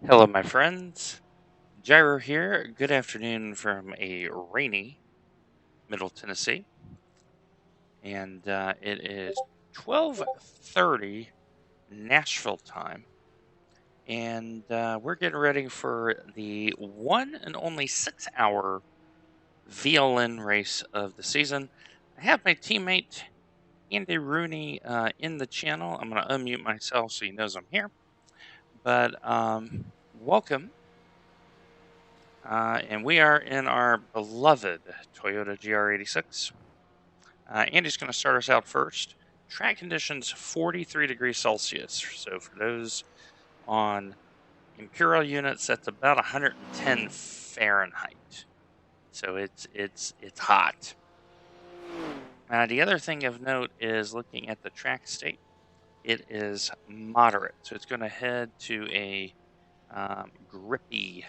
Hello, my friends. Gyro here. Good afternoon from a rainy Middle Tennessee, and it is 12:30 Nashville time, and we're getting ready for the one and only 6-hour VLN race of the season. I have my teammate Andy Rooney in the channel. I'm going to unmute myself so he knows I'm here. But welcome. And we are in our beloved Toyota GR86. Andy's going to start us out first. Track conditions 43 degrees Celsius. So for those on imperial units, that's about 110 Fahrenheit. So it's hot. The other thing of note is looking at the track state. It is moderate, so it's going to head to a grippy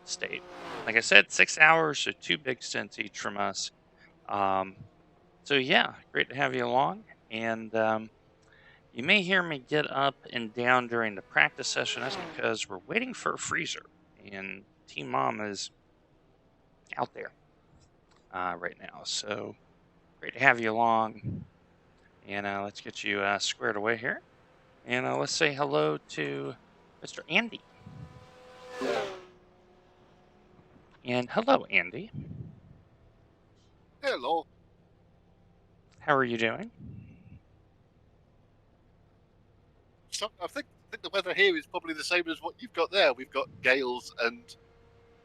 state. Like I said, 6 hours, so 2 big stints each from us. So yeah, great to have you along. And you may hear me get up and down during the practice session. That's because we're waiting for a freezer, and Team Mom is out there right now. So great to have you along. And let's get you squared away here. And let's say hello to Mr. Andy. And hello, Andy. Hello. How are you doing? So I think the weather here is probably the same as what you've got there. We've got gales and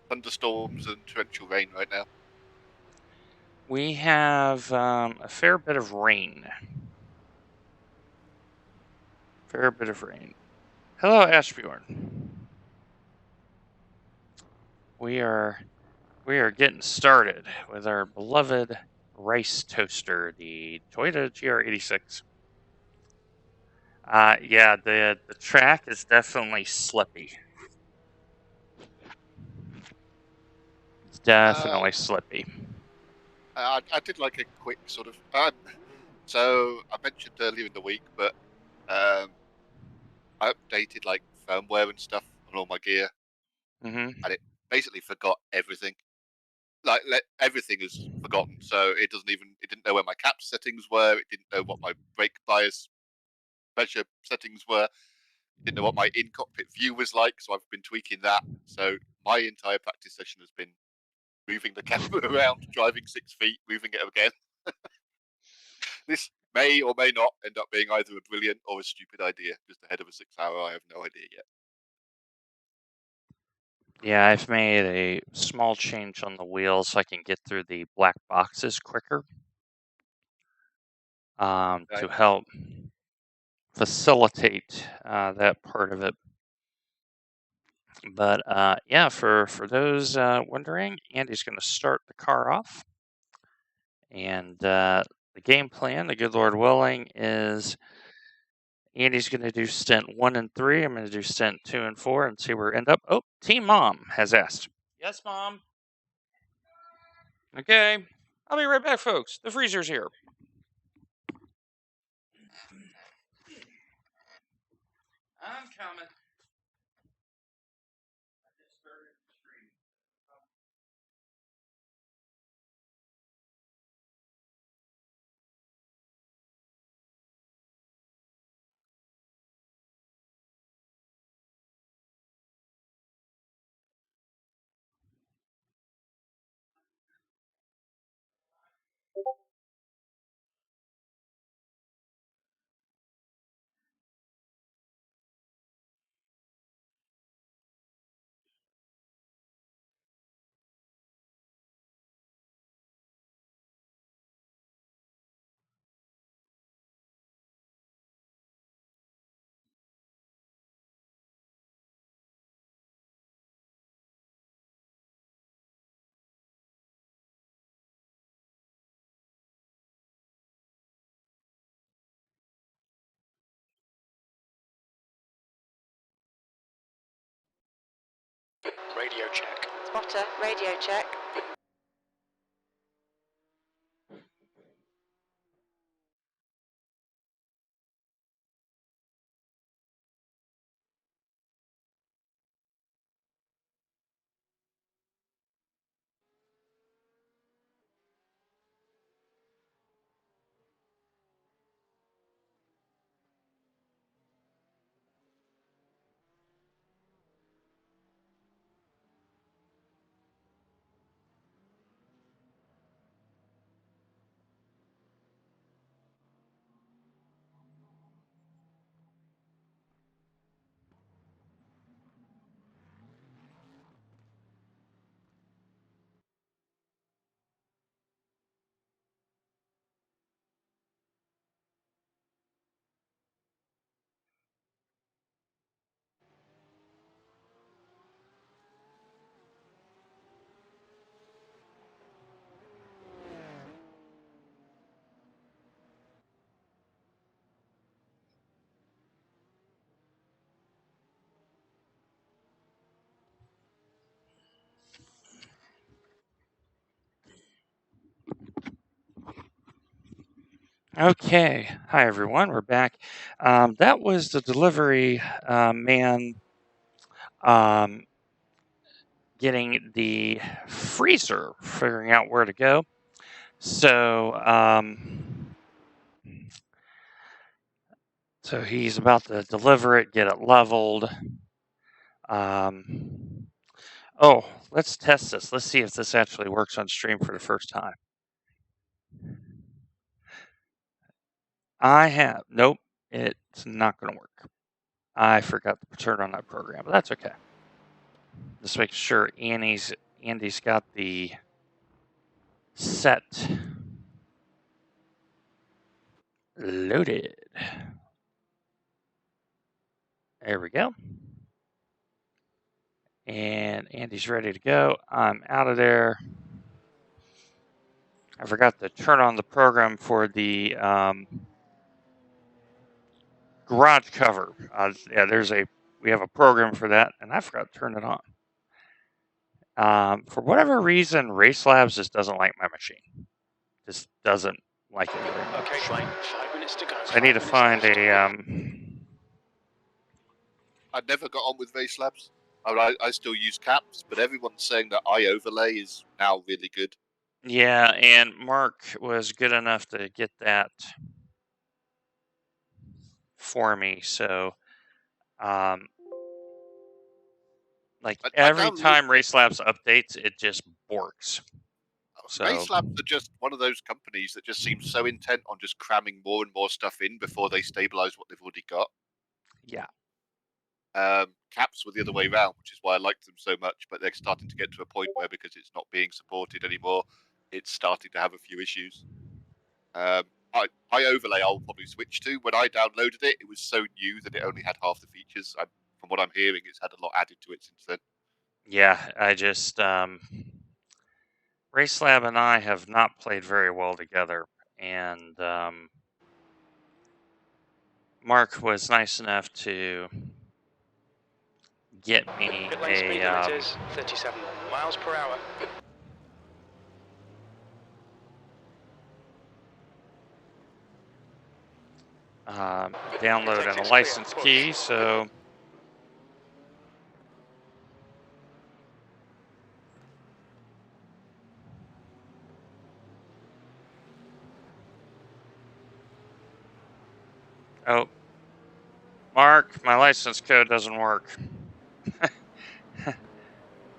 thunderstorms and torrential rain right now. We have a fair bit of rain. Fair bit of rain. Hello, Ashbjorn. We are getting started with our beloved rice toaster, the Toyota GR86. Yeah, the track is definitely slippy. It's definitely slippy. I did like a quick sort of. So I mentioned earlier in the week, but I updated like firmware and stuff on all my gear, Mm-hmm. and it basically forgot everything. Like everything is forgotten, so it didn't know where my cap settings were. It didn't know what my brake bias pressure settings were. Didn't know what my in-cockpit view was like, so I've been tweaking that. So my entire practice session has been moving the camera around, driving 6 feet, moving it again. This may or may not end up being either a brilliant or a stupid idea. Just ahead of a 6 hour, I have no idea yet. Yeah, I've made a small change on the wheels so I can get through the black boxes quicker to help facilitate that part of it. But yeah, for those wondering, Andy's going to start the car off, and the game plan, the good Lord willing, is Andy's going to do stint 1 and 3. I'm going to do stint 2 and 4, and see where we end up. Oh, Team Mom has asked. Yes, Mom. Okay, I'll be right back, folks. The freezer's here. I'm coming. Radio check. Spotter, radio check. Okay. Hi, everyone. We're back. That was the delivery man um, getting the freezer, figuring out where to go. So he's about to deliver it, get it leveled. Oh, let's test this. Let's see if this actually works on stream for the first time. Nope, it's not going to work. I forgot to turn on that program, but that's okay. Just make sure Andy's got the set loaded. There we go. And Andy's ready to go. I'm out of there. I forgot to turn on the program for the garage cover. Yeah, we have a program for that, and I forgot to turn it on. For whatever reason, Race Labs just doesn't like my machine. Just doesn't like it very much. Okay, Glenn, 5 minutes to go. So I need to find a. I never got on with Race Labs. I still use caps, but everyone's saying that overlay is now really good. Yeah, and Mark was good enough to get that for me. So, every time Race Labs updates, it just borks. So Race Labs are just one of those companies that just seems so intent on just cramming more and more stuff in before they stabilize what they've already got. Yeah. Caps were the other way around, which is why I liked them so much, but they're starting to get to a point where, because it's not being supported anymore, it's starting to have a few issues. Overlay I'll probably switch to. When I downloaded it, it was so new that it only had half the features. From what I'm hearing, it's had a lot added to it since then. Yeah, I just Race Lab and I have not played very well together, and Mark was nice enough to get me Pit lane speed limit is 37 miles per hour. download and a license key, so oh, Mark, my license code doesn't work.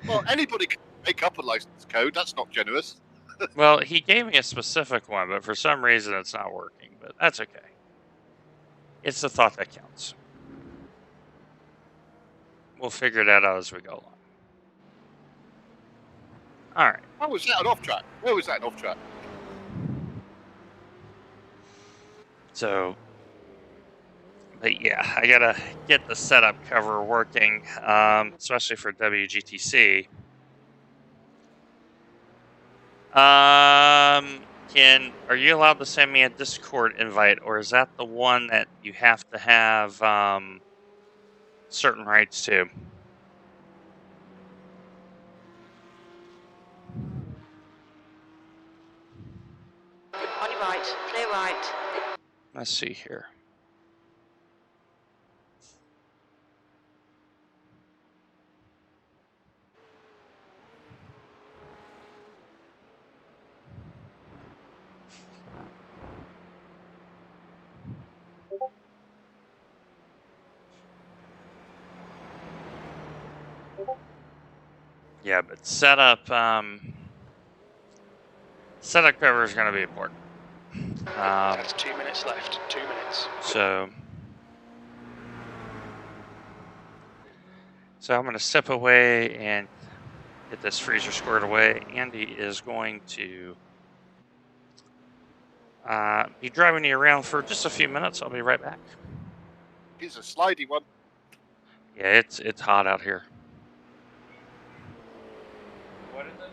Well, anybody can make up a license code. That's not generous. Well, he gave me a specific one, but for some reason it's not working, but that's okay. It's the thought that counts. We'll figure that out as we go along. All right. How was that an off track? Where was that an off track? So, but yeah, I gotta get the setup cover working, especially for WGTC. Are you allowed to send me a Discord invite, or is that the one that you have to have certain rights to? On your right, clear right. Let's see here. Yeah, but setup cover is going to be important. That's 2 minutes left. 2 minutes. So I'm going to step away and get this freezer squared away. Andy is going to be driving you around for just a few minutes. I'll be right back. Here's a slidey one. Yeah, it's hot out here. What is it, Mom?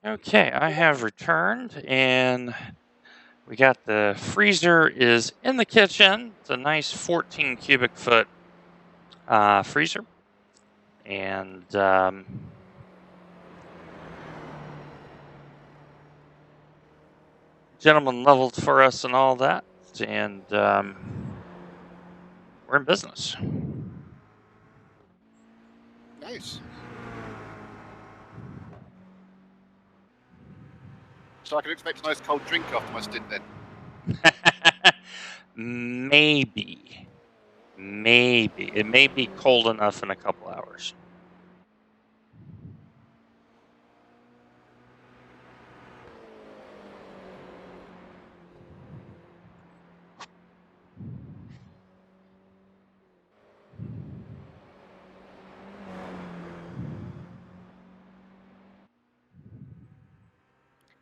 Okay, I have returned, and we got the freezer is in the kitchen. It's a nice 14 cubic foot freezer, and gentleman leveled for us and all that, and we're in business. Nice. So I can expect a nice cold drink after my stint then. Maybe. It may be cold enough in a couple hours.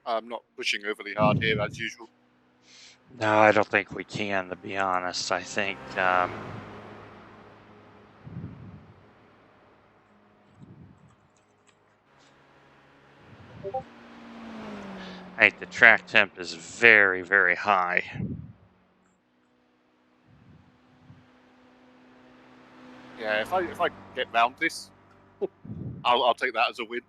I'm not pushing overly hard here as usual. No, I don't think we can, to be honest. I think the track temp is very, very high. Yeah, if I get round this, I'll take that as a win.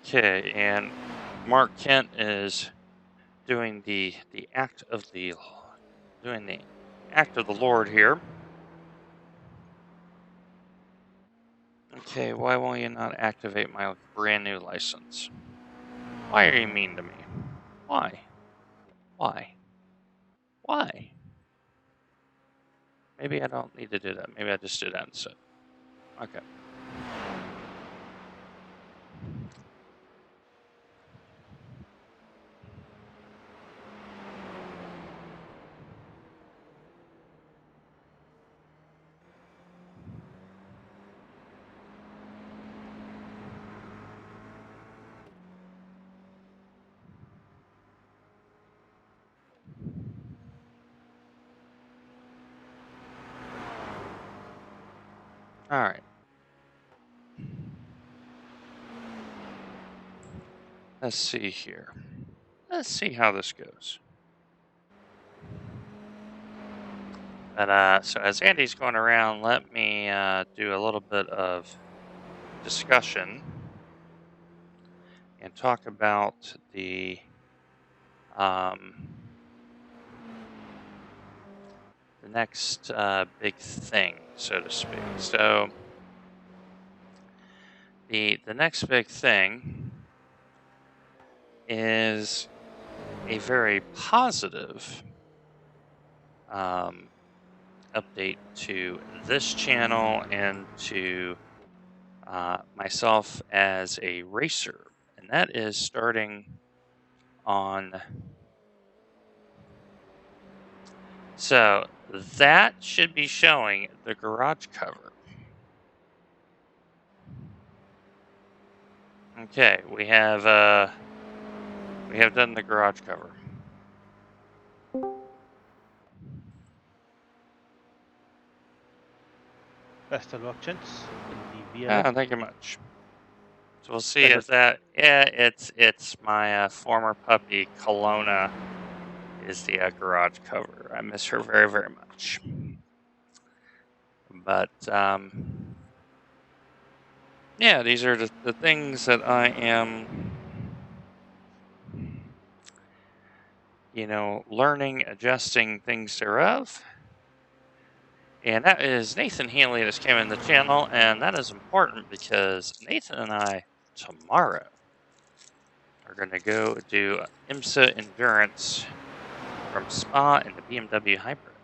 Okay, and Mark Kent is doing the act of the Lord here. Okay, why won't you not activate my brand new license? Why are you mean to me? Why? Why? Why? Maybe I don't need to do that. Maybe I just do that instead. Okay. All right. Let's see here. Let's see how this goes. But so as Andy's going around, let me do a little bit of discussion and talk about um, the next big thing, so to speak. So The next big thing is a very positive um, update to this channel and to myself as a racer, and that is starting on. So that should be showing the garage cover. Okay, we have done the garage cover. Best of luck, gents, in the VLN. Thank you much. So we'll see if that. Yeah, it's my former puppy Kelowna is the garage cover. I miss her very very much. But yeah, these are the things that I am, learning, adjusting things thereof. And that is Nathan Healy that came in the channel, and that is important because Nathan and I tomorrow are going to go do IMSA Endurance from Spa in the BMW Hybrid.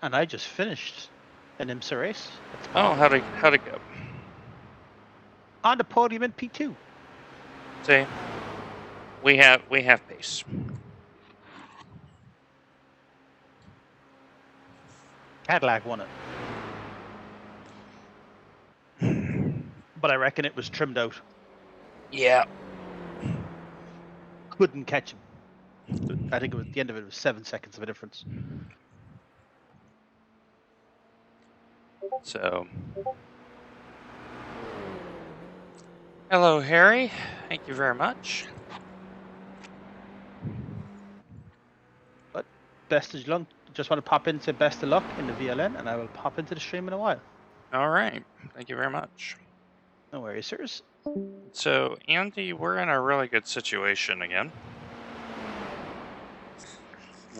And I just finished an IMSA race. Oh, how'd it go? On the podium in P2. See, we have pace. Cadillac won it. But I reckon it was trimmed out. Yeah. Couldn't catch him. I think it was, the end of it was 7 seconds of a difference. So, hello, Harry. Thank you very much. But best of luck. Just want to pop in and say best of luck in the VLN, and I will pop into the stream in a while. All right. Thank you very much. No worries, sirs. So, Andy, we're in a really good situation again.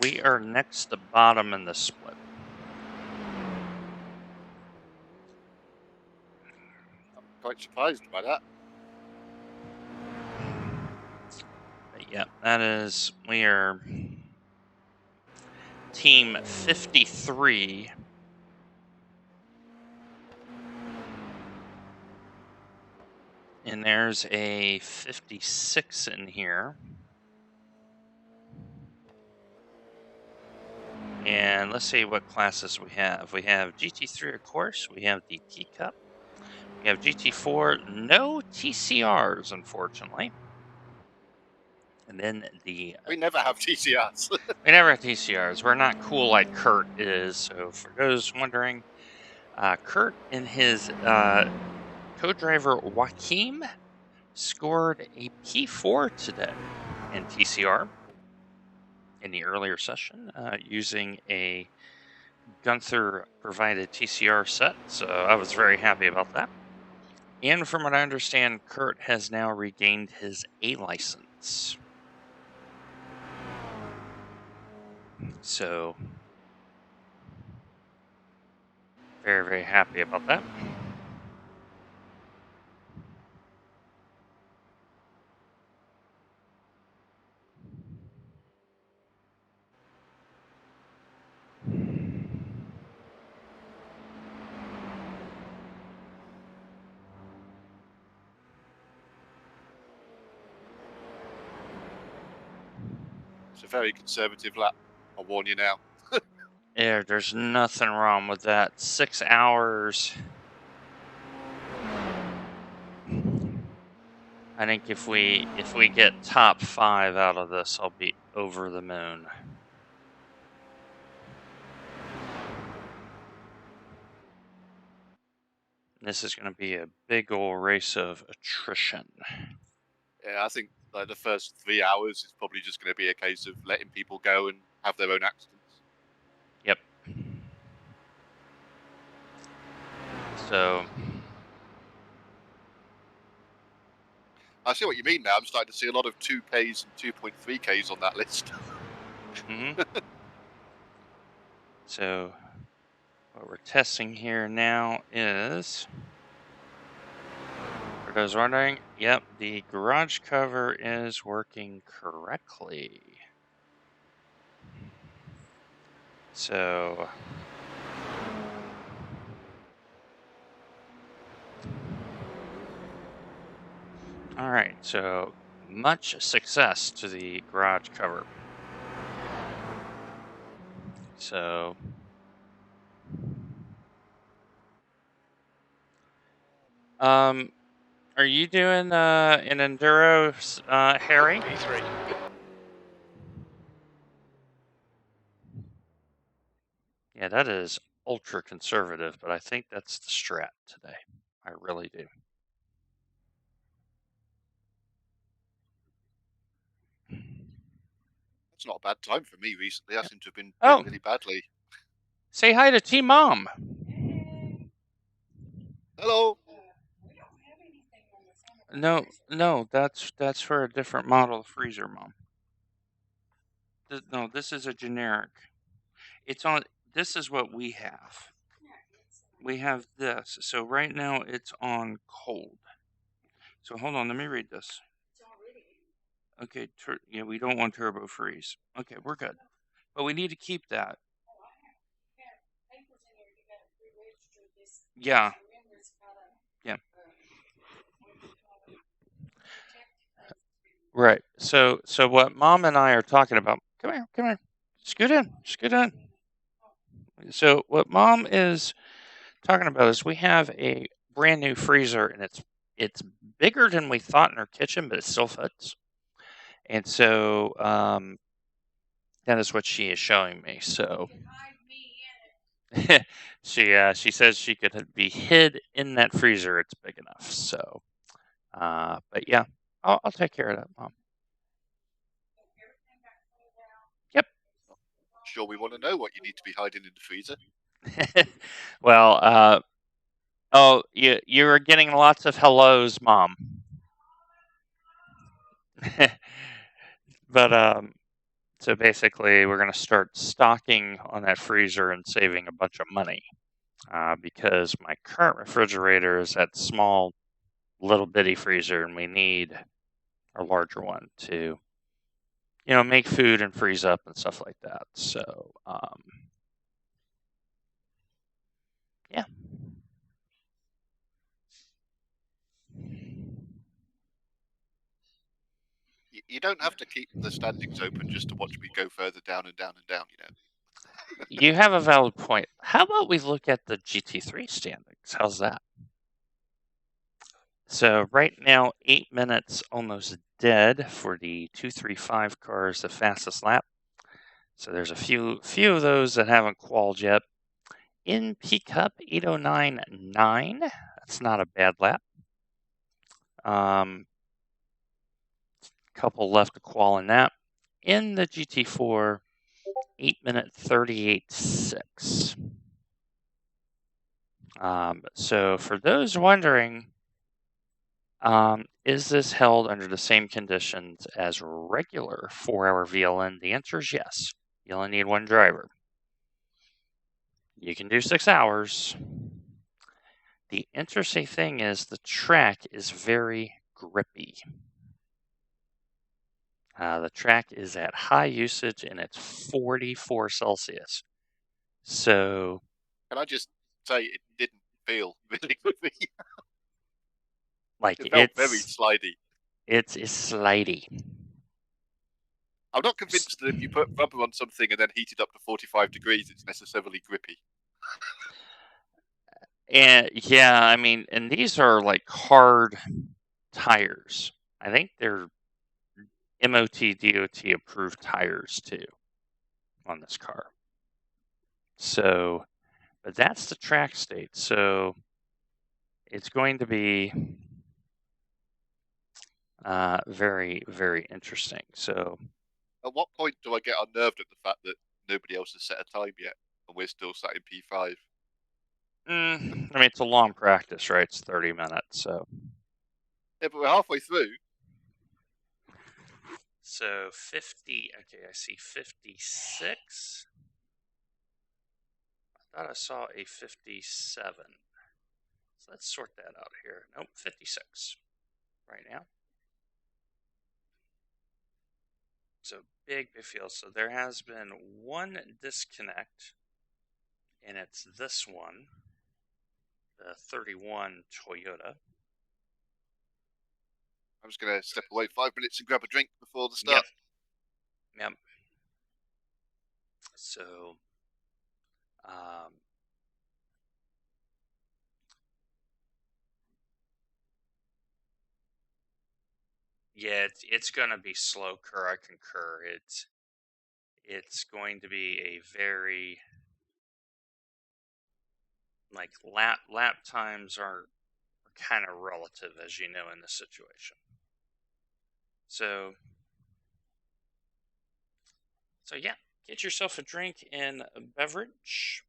We are next to bottom in the split. I'm quite surprised by that. But yeah, that is, we are team 53. And there's a 56 in here. And let's see what classes we have. We have GT3, of course. We have the T-Cup. We have GT4. No TCRs, unfortunately. And then We never have TCRs. we never have TCRs. We're not cool like Kurt is. So for those wondering, Kurt and his co-driver Joaquim scored a P4 today in TCR in the earlier session using a Gunther provided TCR set. So I was very happy about that. And from what I understand, Kurt has now regained his A license. So very, very happy about that. It's a very conservative lap. I'll warn you now. Yeah, there's nothing wrong with that. 6 hours. I think if we get top 5 out of this, I'll be over the moon. This is going to be a big old race of attrition. Yeah, I think the first 3 hours is probably just going to be a case of letting people go and have their own accidents. Yep. So I see what you mean now. I'm starting to see a lot of 2Ks and 2.3Ks on that list. So what we're testing here now is those wondering, yep, the garage cover is working correctly. So, all right, so much success to the garage cover. So, are you doing an enduro, Harry? P3. Yeah, that is ultra conservative, but I think that's the strat today. I really do. It's not a bad time for me recently. I seem to have been Oh. doing really badly. Say hi to Team Mom. Hello. No, that's for a different model of freezer, Mom. No, this is a generic. It's on. This is what we have. We have this. So right now it's on cold. So hold on, let me read this. Okay, yeah, we don't want turbo freeze. Okay, we're good. But we need to keep that. Yeah. Yeah. Right. So what Mom and I are talking about. Come here. Scoot in. So what Mom is talking about is we have a brand new freezer, and it's bigger than we thought in our kitchen, but it still fits. And so that is what she is showing me. So she says she could be hid in that freezer. It's big enough. So, but yeah, I'll take care of that, Mom. Yep. Sure, we want to know what you need to be hiding in the freezer. Well, oh, you're getting lots of hellos, Mom. But so basically, we're going to start stocking on that freezer and saving a bunch of money because my current refrigerator is that small, little bitty freezer, and we need a larger one to, make food and freeze up and stuff like that. So, yeah. You don't have to keep the standings open just to watch me go further down and down and down, You have a valid point. How about we look at the GT3 standings? How's that? So right now, 8 minutes almost dead for the 235 cars, the fastest lap. So there's a few of those that haven't qualified yet. In P Cup 809.9. That's not a bad lap. Couple left to qual in that. In the GT4, 8 minute 38.6. So for those wondering, is this held under the same conditions as regular 4-hour VLN? The answer is yes. You only need one driver. You can do 6 hours. The interesting thing is the track is very grippy. The track is at high usage and it's 44 Celsius. So, Can I just say it didn't feel really grippy? like, It felt very slidey. It's slidey. I'm not convinced that if you put rubber on something and then heat it up to 45 degrees, it's necessarily grippy. And yeah, I mean, and these are like hard tires. I think they're MOT DOT approved tires too on this car. So, but that's the track state. So it's going to be very, very interesting. So, At what point do I get unnerved at the fact that nobody else has set a time yet and we're still sat in P5? I mean, it's a long practice, right? It's 30 minutes. So, yeah, but we're halfway through. So 50. Okay, I see 56. I thought I saw a 57. So let's sort that out here. Nope, 56. right now. So big field. So there has been one disconnect, and it's this one, the 31 Toyota. I'm just going to step away 5 minutes and grab a drink before the Yep. start. Yep. So, yeah, it's going to be slow, Kerr. I concur. It's going to be a very, like, lap times are kind of relative, as you know, in this situation. So yeah, get yourself a drink and a beverage.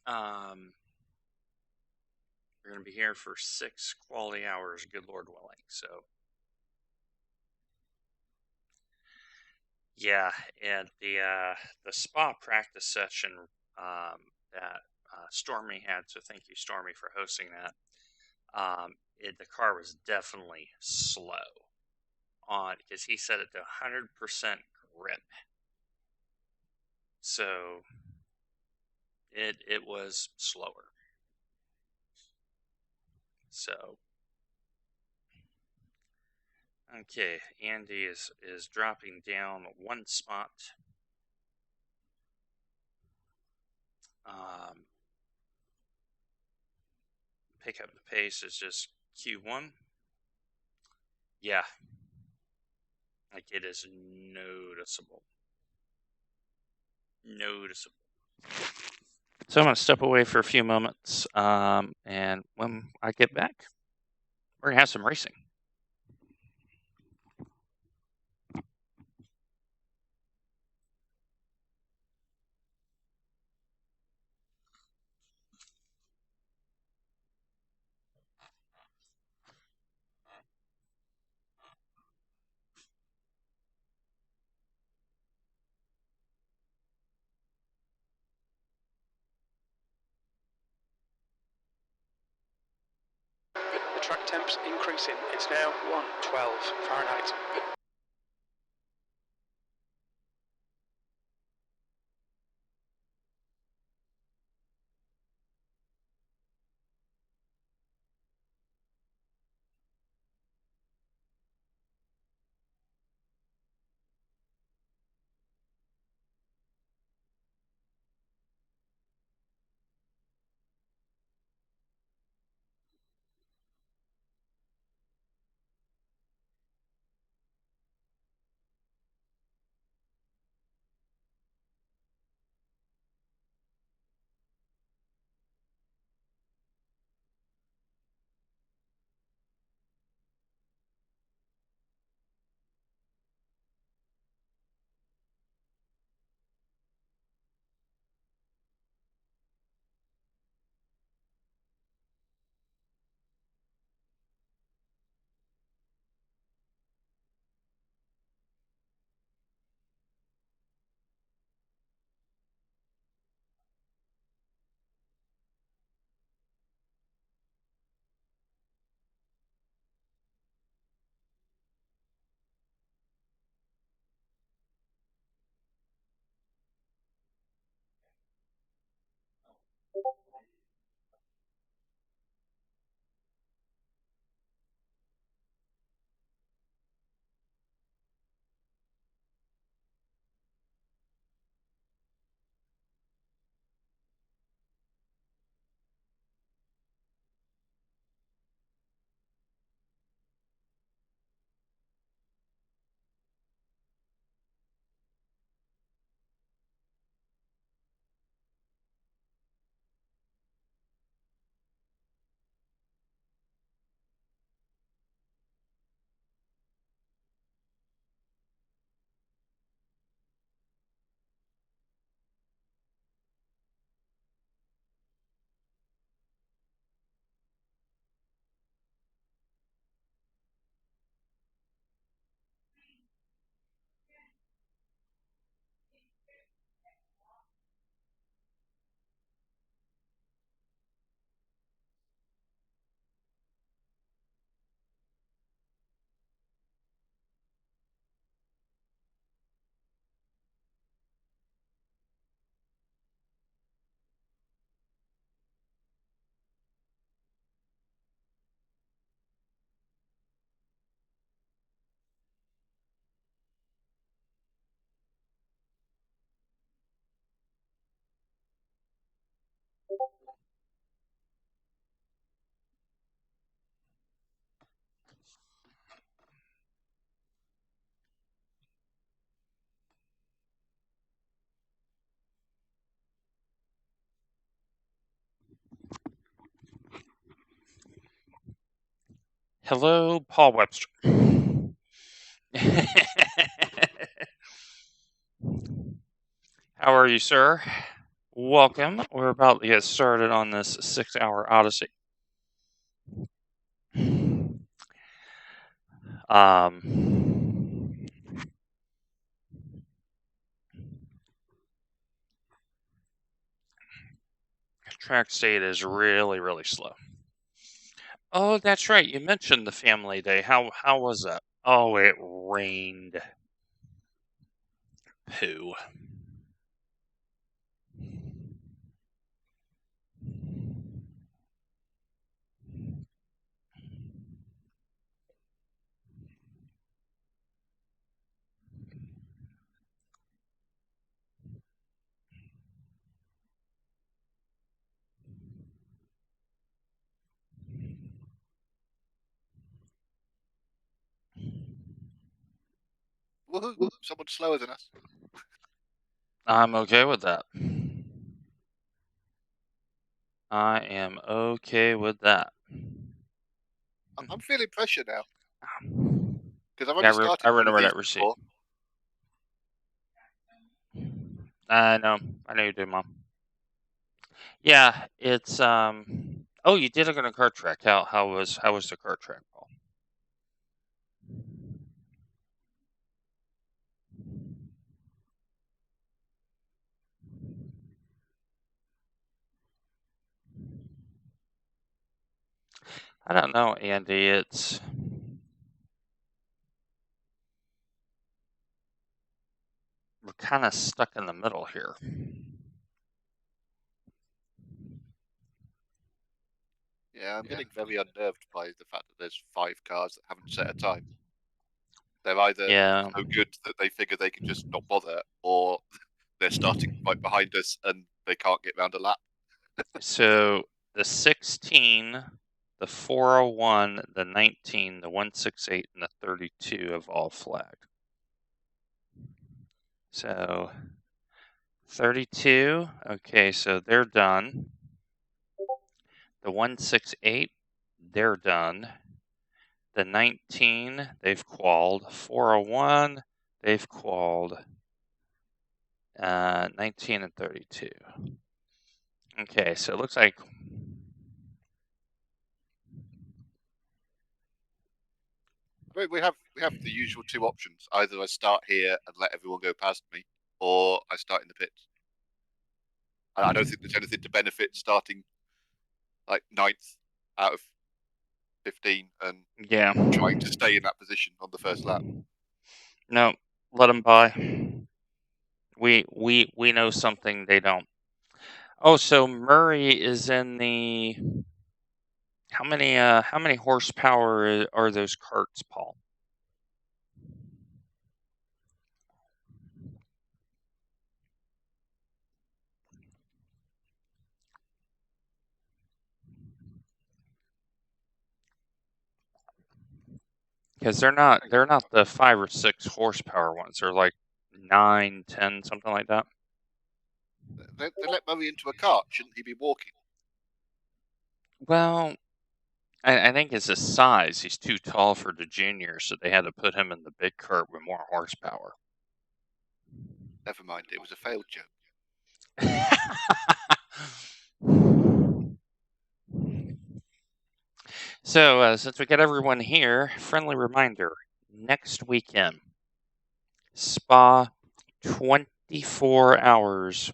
We're going to be here for 6 quality hours, good Lord willing. So, yeah, and the spa practice session that Stormy had. So thank you, Stormy, for hosting that. The car was definitely slow on because he set it to 100% grip. So it was slower. So okay, Andy is dropping down one spot. Pick up the pace is just Q1. Yeah, like it is noticeable. So I'm going to step away for a few moments, and when I get back, we're going to have some racing. The track temp's increasing. It's now 112 Fahrenheit. Hello, Paul Webster. How are you, sir? Welcome. We're about to get started on this 6-hour odyssey. Track state is really, really slow. Oh, that's right. You mentioned the family day. How was that? Oh, it rained. Poo. Woohoo! Someone slower than us. I'm okay with that. I am okay with that. I'm feeling pressure now because I've Yeah, only started I one of remember these that receipt. before. I know you do, Mom. Yeah, it's Oh, you did it on a kart track. How was the kart track, Paul? I don't know, Andy. We're kind of stuck in the middle here. Yeah, I'm getting very unnerved by the fact that there's 5 cars that haven't set a time. They're either Yeah. so good that they figure they can just not bother, or they're starting right behind us and they can't get round a lap. So the 16, the 401, the 19, the 168, and the 32 have all flagged. So 32, okay, so they're done. The 168, they're done. The 19, they've qualled. 401, they've qualled. 19 and 32. Okay, so it looks like We have the usual 2 options. Either I start here and let everyone go past me, or I start in the pits. I don't think there's anything to benefit starting like 9th out of 15 and yeah. trying to stay in that position on the first lap. No, let them by. We know something they don't. Oh, so Murray is in the how many horsepower are those carts, Paul? Because they're not the 5 or 6 horsepower ones. They're like 9, 10, something like that. They let Murray into a cart. Shouldn't he be walking? Well, I think it's his size. He's too tall for the junior, so they had to put him in the big cart with more horsepower. Never mind. It was a failed joke. So, since we got everyone here, friendly reminder, next weekend, Spa, 24 hours,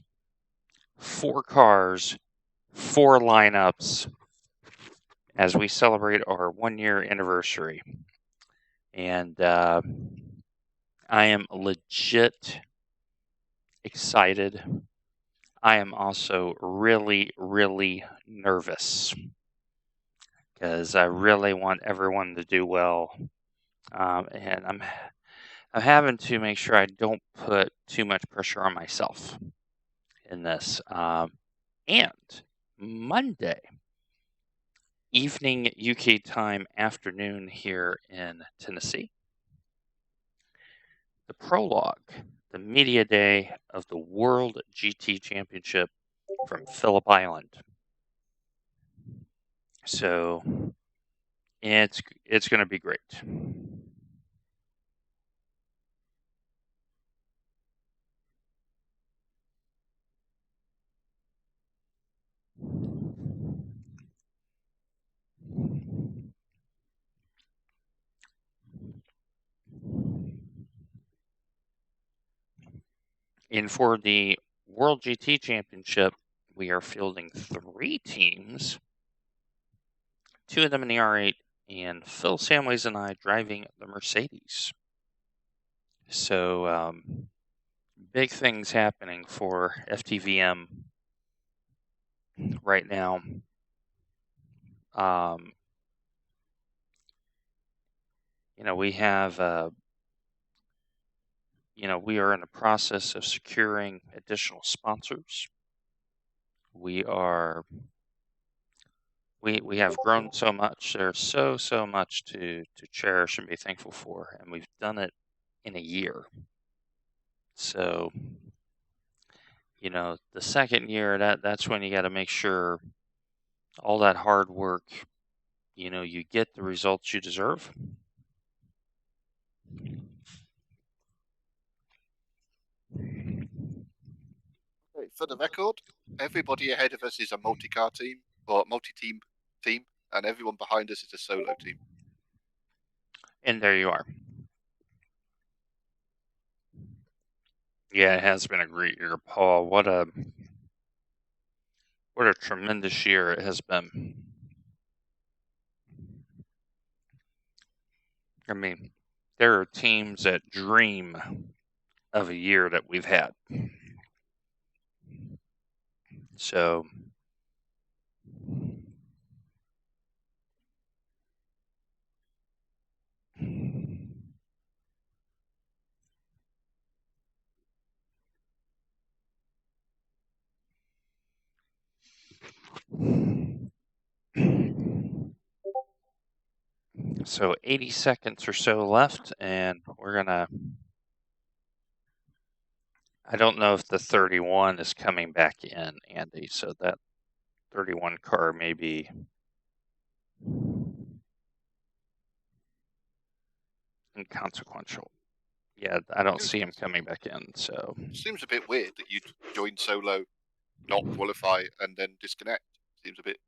4 cars, 4 lineups, as we celebrate our 1-year anniversary. And I am legit excited. I am also really, really nervous because I really want everyone to do well. And I'm having to make sure I don't put too much pressure on myself in this. And Monday evening UK time, afternoon here in Tennessee, the prologue, the media day of the World GT Championship from Phillip Island. So It's going to be great. And for the World GT Championship, we are fielding 3 teams, 2 of them in the R8, and Phil Samways and I driving the Mercedes. So, big things happening for FTVM right now. We have, we are in the process of securing additional sponsors. We have grown so much. There's so much to cherish and be thankful for, and we've done it in a year. So, the second year, that's when you got to make sure all that hard work, you get the results you deserve. Okay, for the record, everybody ahead of us is a multi-car team or multi-team team, and everyone behind us is a solo team. And there you are. Yeah, it has been a great year, Paul. What a tremendous year it has been. I mean, there are teams that dream of a year that we've had. So, so 80 seconds or so left, and we're gonna. I don't know if the 31 is coming back in, Andy. So that 31 car may be inconsequential. Yeah, I don't see him coming back in. So Seems a bit weird that you'd join solo, not qualify, and then disconnect. Seems a bit.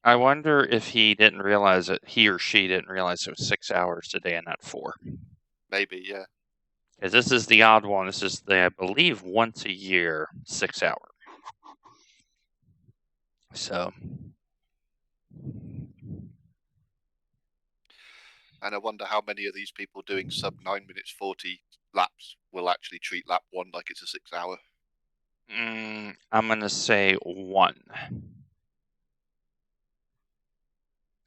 I wonder if he or she didn't realize it was 6 hours today and not 4. Maybe, yeah. Because this is the odd one. This is I believe, once a year, 6 hour. So. And I wonder how many of these people doing sub 9 minutes 40 laps will actually treat lap 1 like it's a 6 hour. I'm going to say 1.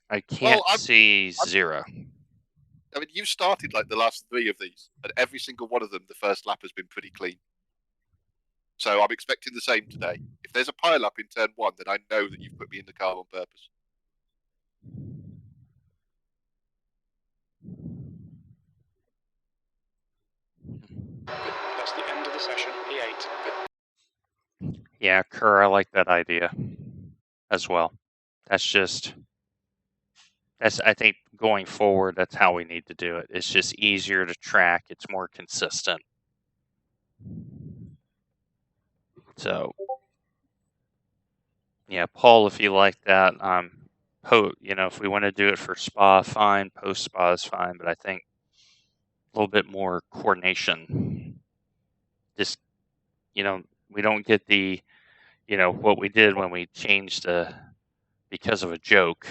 I can't see 0. I mean, you've started like the last 3 of these, and every single one of them, the first lap has been pretty clean. So I'm expecting the same today. If there's a pile up in turn 1, then I know that you've put me in the car on purpose. That's the end of the session, P8. Yeah, Kerr, I like that idea as well. I think going forward, that's how we need to do it. It's just easier to track. It's more consistent. So, yeah, Paul, if you like that, if we want to do it for Spa, fine. Post Spa is fine, but I think a little bit more coordination. Just, we don't get the, what we did when we changed because of a joke,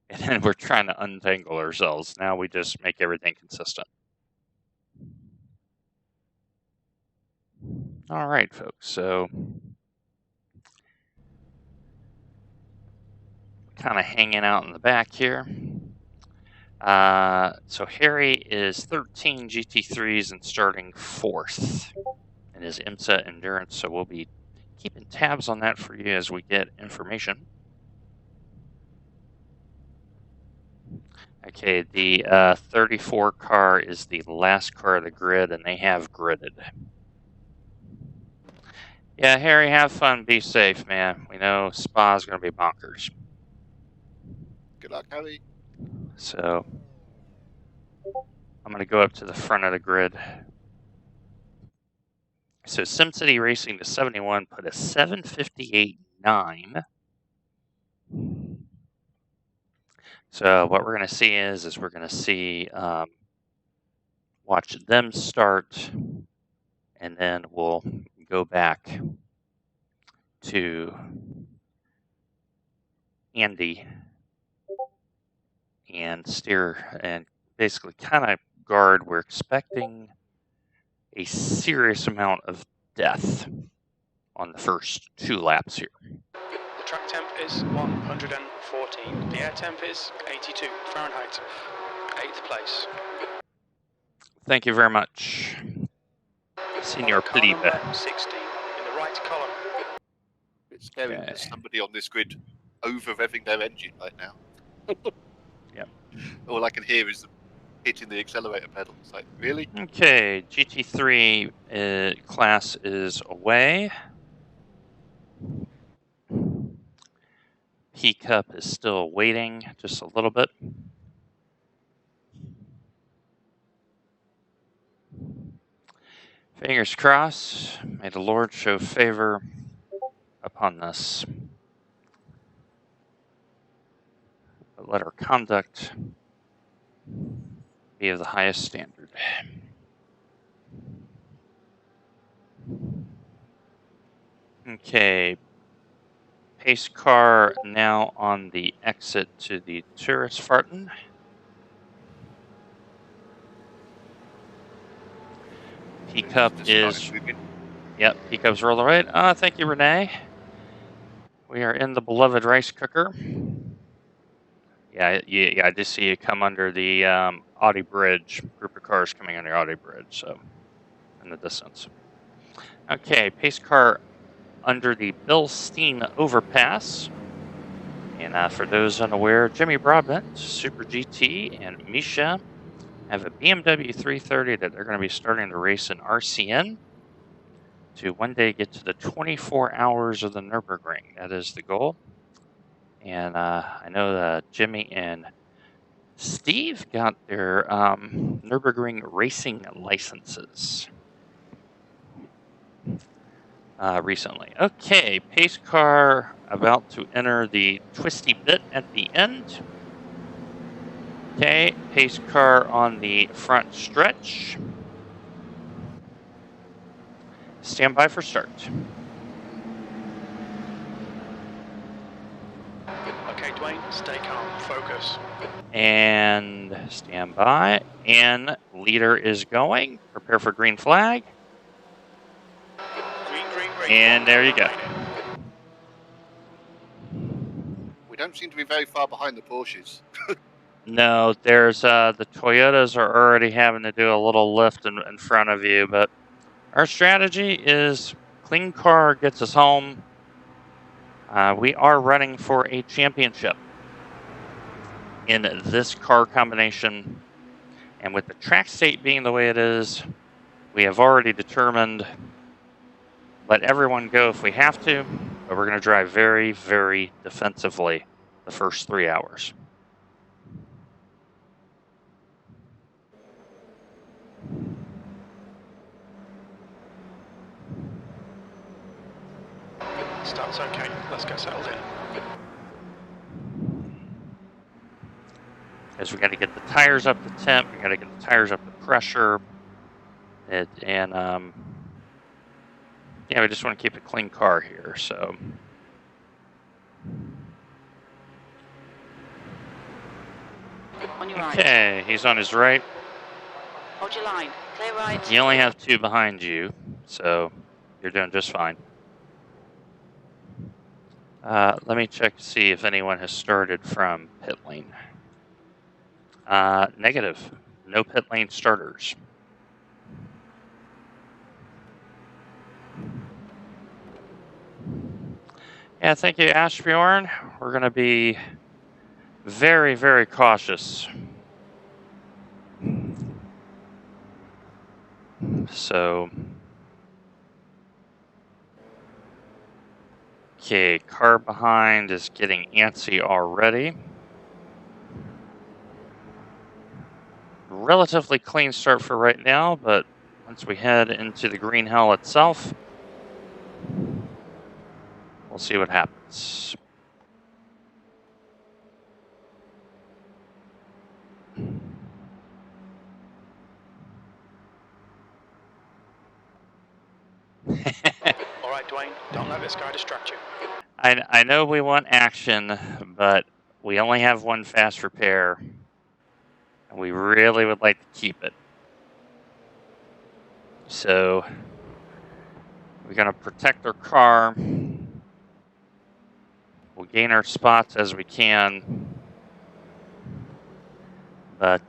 and then we're trying to untangle ourselves. Now we just make everything consistent. All right, folks. So, kind of hanging out in the back here. So Harry is 13 GT3s and starting 4th in his IMSA Endurance. So we'll be keeping tabs on that for you as we get information. Okay, the 34 car is the last car of the grid, and they have gridded. Yeah, Harry, have fun. Be safe, man. We know Spa's going to be bonkers. Good luck, Harry. So I'm going to go up to the front of the grid. So SimCity Racing to 71 put a 7:58.9. So what we're going to see is we're going to see watch them start, and then we'll go back to Andy and steer and basically kind of guard. We're expecting a serious amount of death on the first 2 laps here. The track temp is 114. The air temp is 82 Fahrenheit. 8th place. Thank you very much, Senor Car Plebe. number 16 in the right column. It's scary. Okay. There's somebody on this grid over revving their engine right now. Yep. All I can hear is them hitting the accelerator pedal. It's like, really? Okay, GT3 class is away. P Cup is still waiting just a little bit. Fingers crossed. May the Lord show favor upon this. But let our conduct be of the highest standard. Okay. Pace car now on the exit to the Touristenfahrten. P Cup is. Yep, P Cup's rolling right. Thank you, Renee. We are in the beloved rice cooker. Yeah, I did see you come under the Audi Bridge. Group of cars coming under Audi Bridge, so in the distance. Okay, pace car under the Bill Steen overpass. And for those unaware, Jimmy Broadbent, Super GT, and Misha have a BMW 330 that they're going to be starting to race in RCN to one day get to the 24 hours of the Nürburgring. That is the goal. And I know that Jimmy and Steve got their Nürburgring racing licenses recently. Okay, pace car about to enter the twisty bit at the end. Okay, pace car on the front stretch. Stand by for start. Okay, Dwayne, stay calm, focus. And stand by. And leader is going. Prepare for green flag. Green, green, green. And there you go. We don't seem to be very far behind the Porsches. No, there's the Toyotas are already having to do a little lift in front of you, but our strategy is clean car gets us home. We are running for a championship in this car combination, and with the track state being the way it is, we have already determined let everyone go if we have to, but we're going to drive very, very defensively the first 3 hours. Start's okay, let's get settled in. As we got to get the tires up to temp, we got to get the tires up to pressure, yeah, we just want to keep a clean car here. So, On your right. okay, he's on his right. Hold your line. Clear right. You only have 2 behind you, so you're doing just fine. Let me check to see if anyone has started from pit lane. Negative. No pit lane starters. Yeah, thank you, Ashbjorn. We're going to be very, very cautious. So, okay, car behind is getting antsy already. relatively clean start for right now, but once we head into the green hell itself, we'll see what happens. All right, Dwayne, don't let this guy distract you. I know we want action, but we only have one fast repair, and we really would like to keep it. So we're going to protect our car. We'll gain our spots as we can. But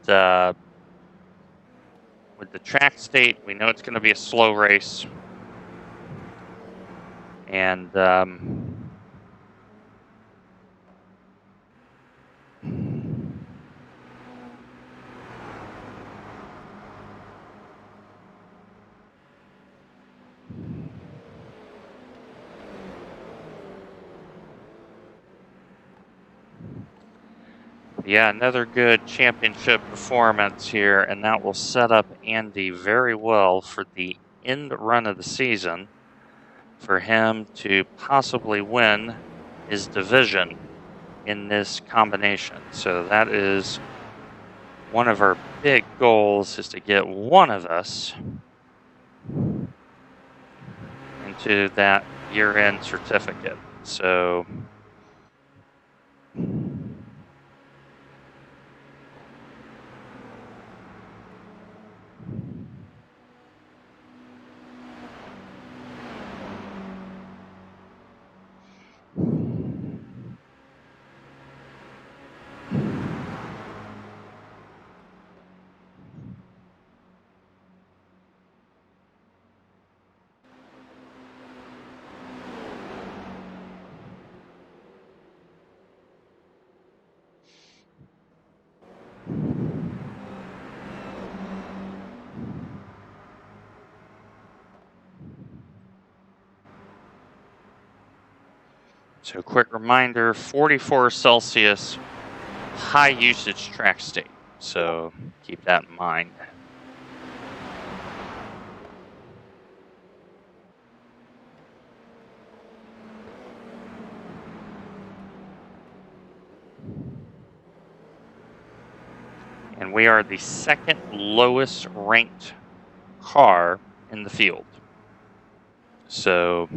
with the track state, we know it's going to be a slow race. And yeah, another good championship performance here, and that will set up Andy very well for the end run of the season for him to possibly win his division in this combination. So that is one of our big goals, is to get one of us into that year-end certificate. So So quick reminder, 44 Celsius, high usage track state. So keep that in mind. And we are the second lowest ranked car in the field. So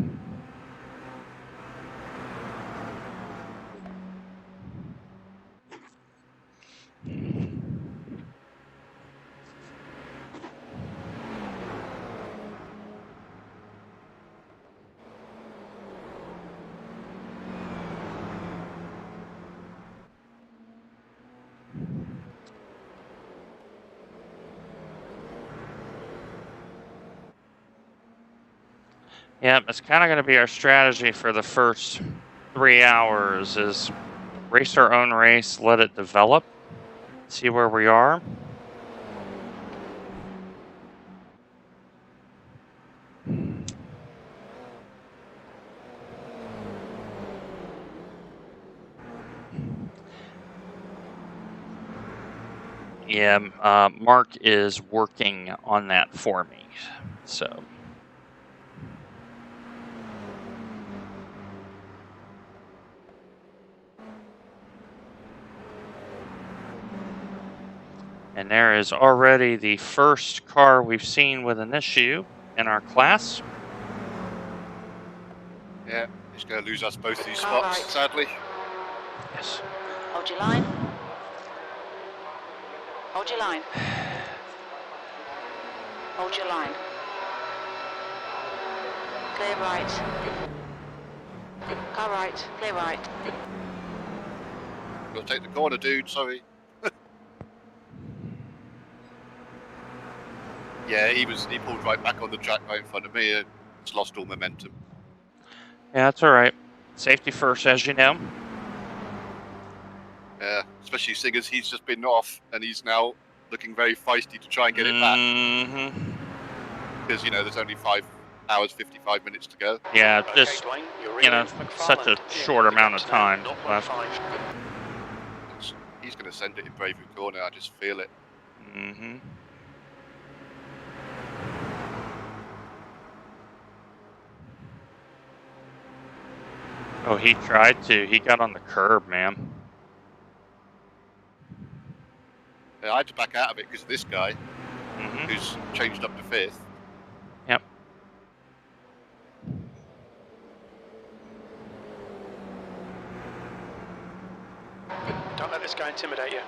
yeah, it's kind of going to be our strategy for the first 3 hours, is race our own race, let it develop, see where we are. Yeah, Mark is working on that for me, so. And there is already the first car we've seen with an issue in our class. Yeah, he's going to lose us both these Car spots, right. sadly. Yes. Hold your line. Hold your line. Hold your line. Clear right. Car right. Clear right. Got to take the corner, dude, sorry. Yeah, he pulled right back on the track right in front of me and just lost all momentum. Yeah, that's all right. Safety first, as you know. Yeah, especially seeing as he's just been off and he's now looking very feisty to try and get it back. Because, you know, there's only 5 hours, 55 minutes to go. Yeah, Okay, just, Dwayne, you're you know, in with such a McFarland. short The amount of gap's now time 0.5. left. He's going to send it in Bravery Corner, I just feel it. Mm-hmm. Oh, he tried to. He got on the curb, man. Yeah, I had to back out of it because of this guy Mm-hmm. who's changed up to 5th. Yep. Don't let this guy intimidate you.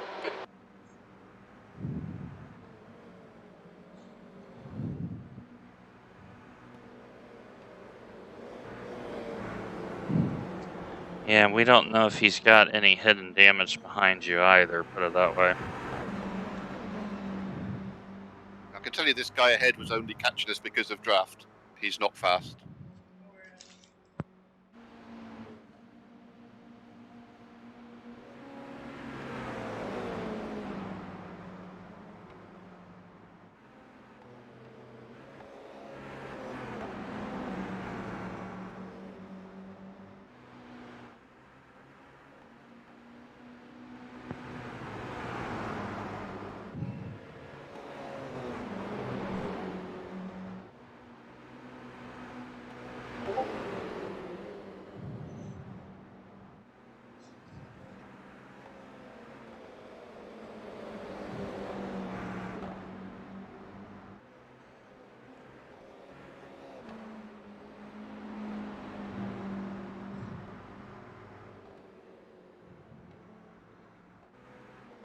Yeah, we don't know if he's got any hidden damage behind you either, put it that way. I can tell you this guy ahead was only catching us because of draft. He's not fast.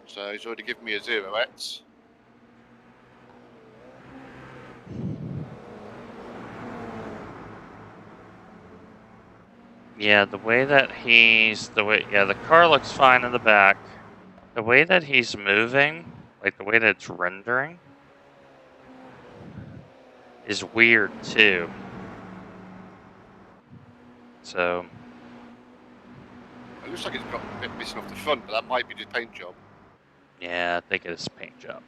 So he's already given me a 0x. Yeah, the car looks fine in the back. The way that he's moving, like the way that it's rendering, is weird too. So, It looks like it's got a bit missing off the front, but that might be the paint job. yeah, I think it's a paint job.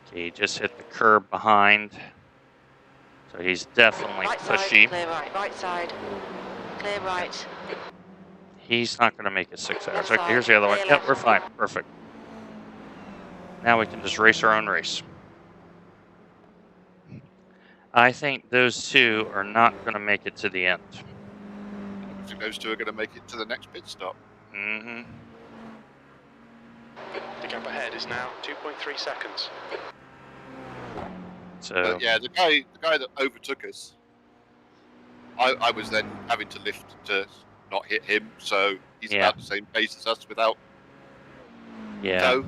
Okay, he just hit the curb behind. So he's definitely Right pushy. side, clear right. Right side, clear right. He's not going to make it 6 hours. Left Okay, here's the side, other one. clear Yep, we're left. fine. Perfect. Now we can just race our own race. I think those two are not going to make it to the end. I don't think those two are going to make it to the next pit stop. Mm-hmm. The gap ahead is now 2.3 seconds. So, But yeah, the guy that overtook us, I was then having to lift to not hit him, so he's yeah, about the same pace as us without yeah. tow.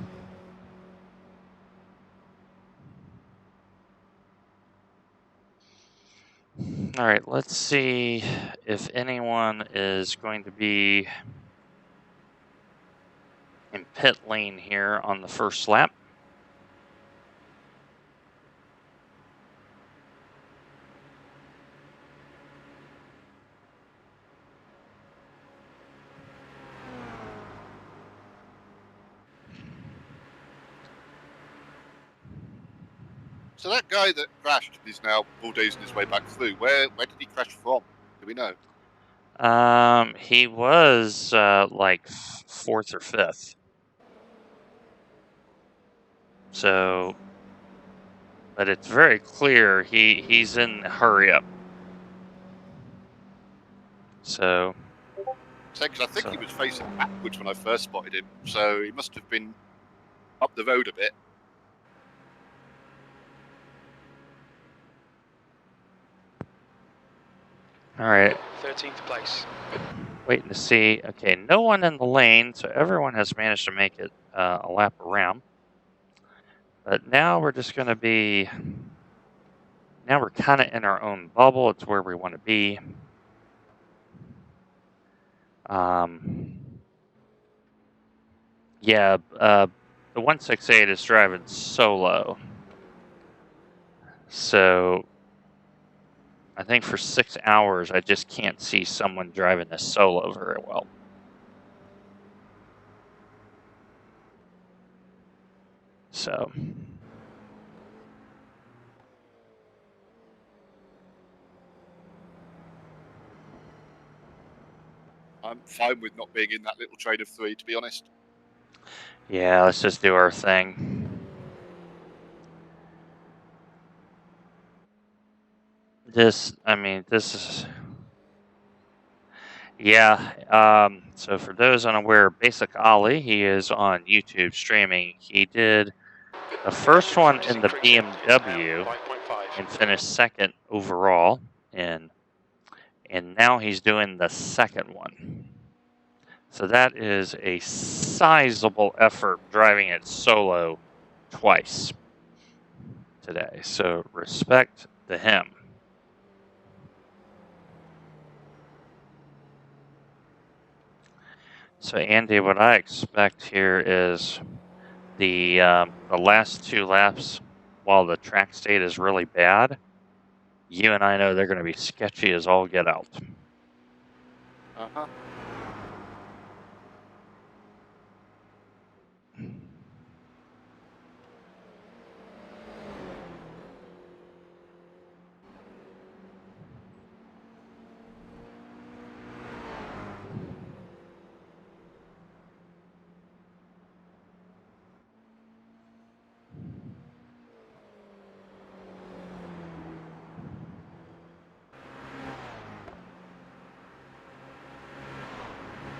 All right, let's see if anyone is going to be in pit lane here on the first lap. So that guy that crashed is now bulldozing his way back through. Where did he crash from? Do we know? He was like fourth or fifth. So, but it's very clear he's in the hurry up. So, Because I think he was facing backwards when I first spotted him, so he must have been up the road a bit. all right, 13th place. waiting to see. Okay, no one in the lane, so everyone has managed to make it a lap around. But now we're just going to be. Now we're kind of in our own bubble. It's where we want to be. Yeah, the 168 is driving solo. So I think for 6 hours, I just can't see someone driving this solo very well. So. I'm fine with not being in that little train of 3, to be honest. Yeah, let's just do our thing. This is... Yeah, so for those unaware, Basic Ollie, he is on YouTube streaming. He did the first one in the BMW and finished second overall, and now he's doing the second one. So that is a sizable effort driving it solo twice today. So respect to him. So Andy, what I expect here is the last 2 laps, while the track state is really bad, you and I know they're going to be sketchy as all get out. Uh-huh.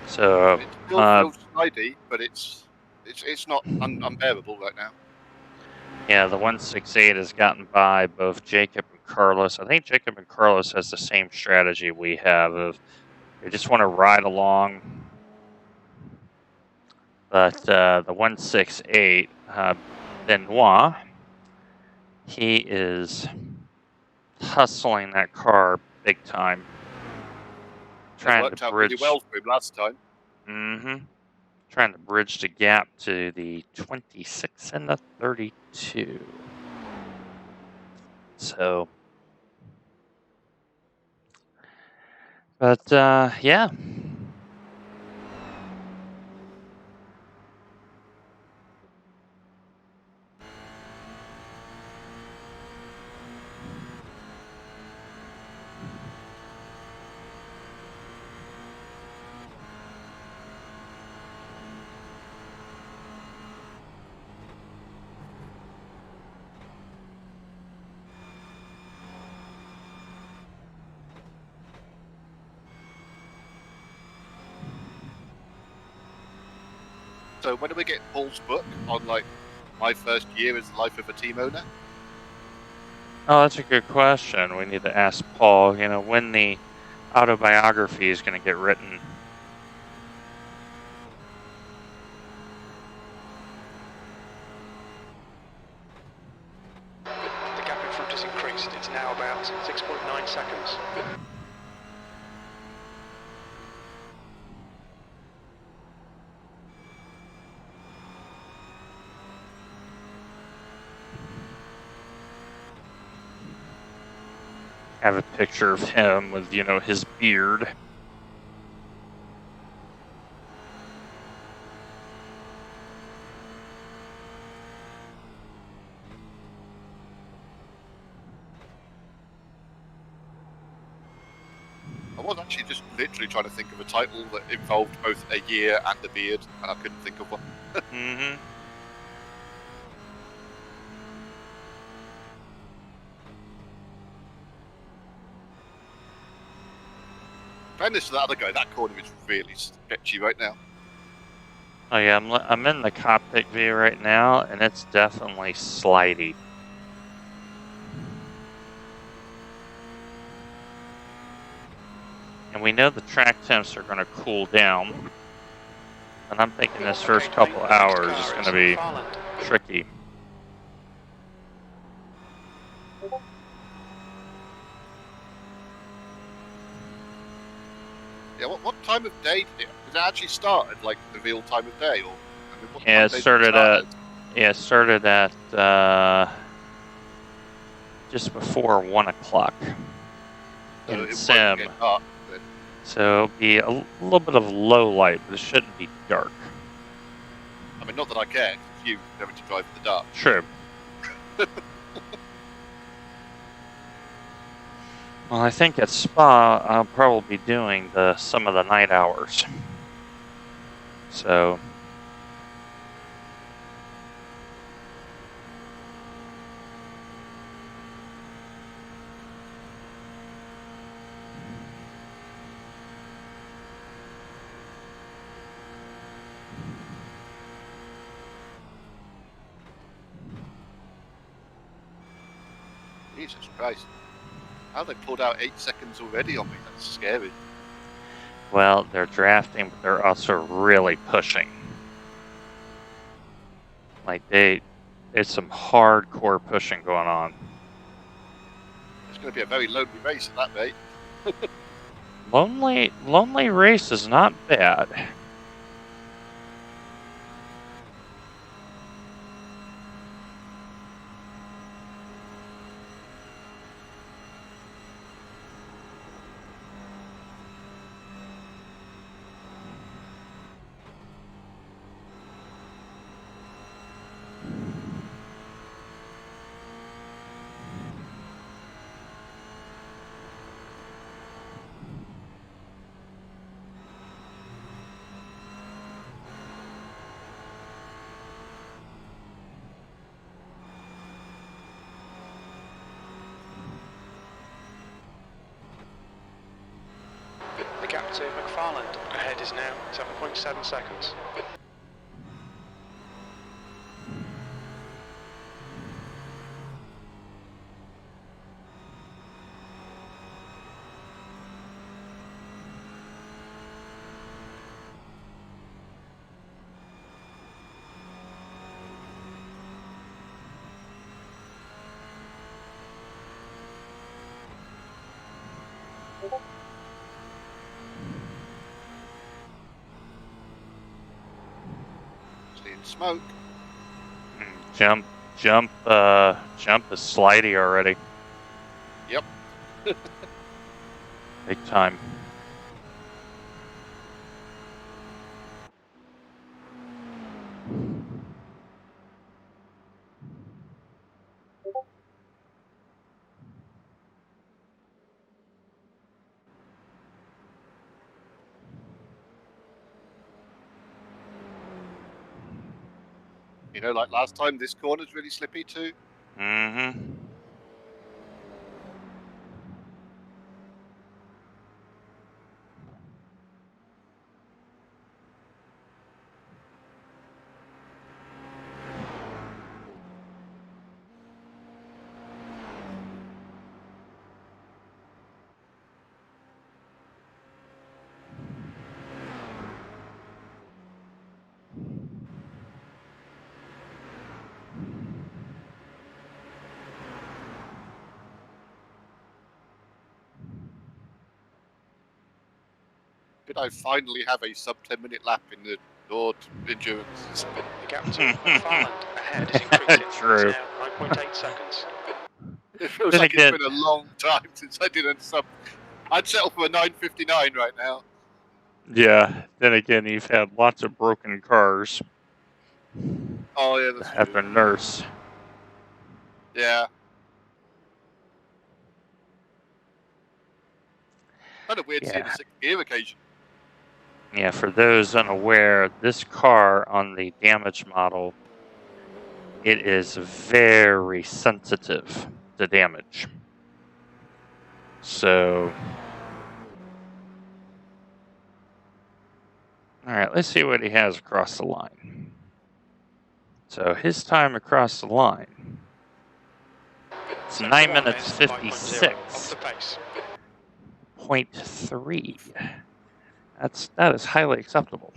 So It still feels slidey, but it's not unbearable right now. yeah, the 168 has gotten by both Jacob and Carlos. I think Jacob and Carlos has the same strategy we have of they just want to ride along. But the 168, Benoit, he is hustling that car big time. It Trying worked to out really bridge. well for him last time. Trying to bridge the gap to the 26 and the 32. So, but yeah. So when do we get Paul's book on like my first year as the life of a team owner? Oh, that's a good question. We need to ask Paul, you know, when the autobiography is going to get written. The gap in front has increased. It's now about 6.9 seconds. Have a picture of him with, you know, his beard. I was actually just literally trying to think of a title that involved both a year and a beard, and I couldn't think of one. Mm-hmm. Fairness to that other guy, that corner is really sketchy right now. Oh yeah, I'm in the cockpit view right now, and it's definitely slidey. And we know the track temps are going to cool down. And I'm thinking this first couple hours is going to be tricky. Yeah, what time of day did it? Did it actually start at like the real time of day, or I mean, what Yeah, time it did started start at just before 1 o'clock So in it won't Sim. get dark then. So it'll be a little bit of low light, but it shouldn't be dark. I mean, not that I care, 'cause it's you having to drive in the dark. True. Well, I think at Spa, I'll probably be doing some of the night hours. So, Jesus Christ. How they pulled out 8 seconds already on me? That's scary. well, they're drafting, but they're also really pushing. Like it's some hardcore pushing going on. It's going to be a very lonely race at that rate. Lonely race is not bad. The gap to McFarland ahead is now 7.7 seconds. Seeing smoke. Jump is slidey already. Yep. Big time. You know, like last time, this corner's really slippy too. Mm-hmm. Could I finally have a sub 10-minute lap in the Nord Endurance? The gap to McFarland ahead is increasing. True. It's now 9.8 seconds. It feels Then like again- it's been a long time since I did a sub. I'd settle for a 9:59 right now. Yeah. Then again, you've had lots of broken cars Oh yeah, that's at the true. nurse. Yeah. Kind of weird seeing a Yeah. 6th gear occasion. Yeah, for those unaware, this car on the damage model, it is very sensitive to damage. So, all right, let's see what he has across the line. So his time across the line, it's Sector 9 1 minutes is 5.0 off the 56.3. pace. That is highly acceptable.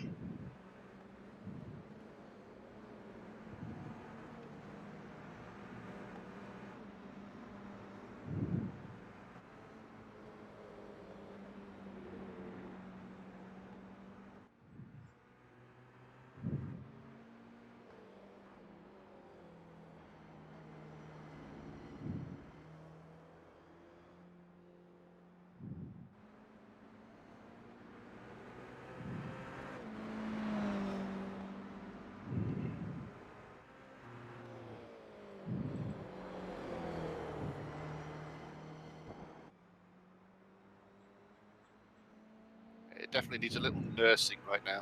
definitely needs a little nursing right now.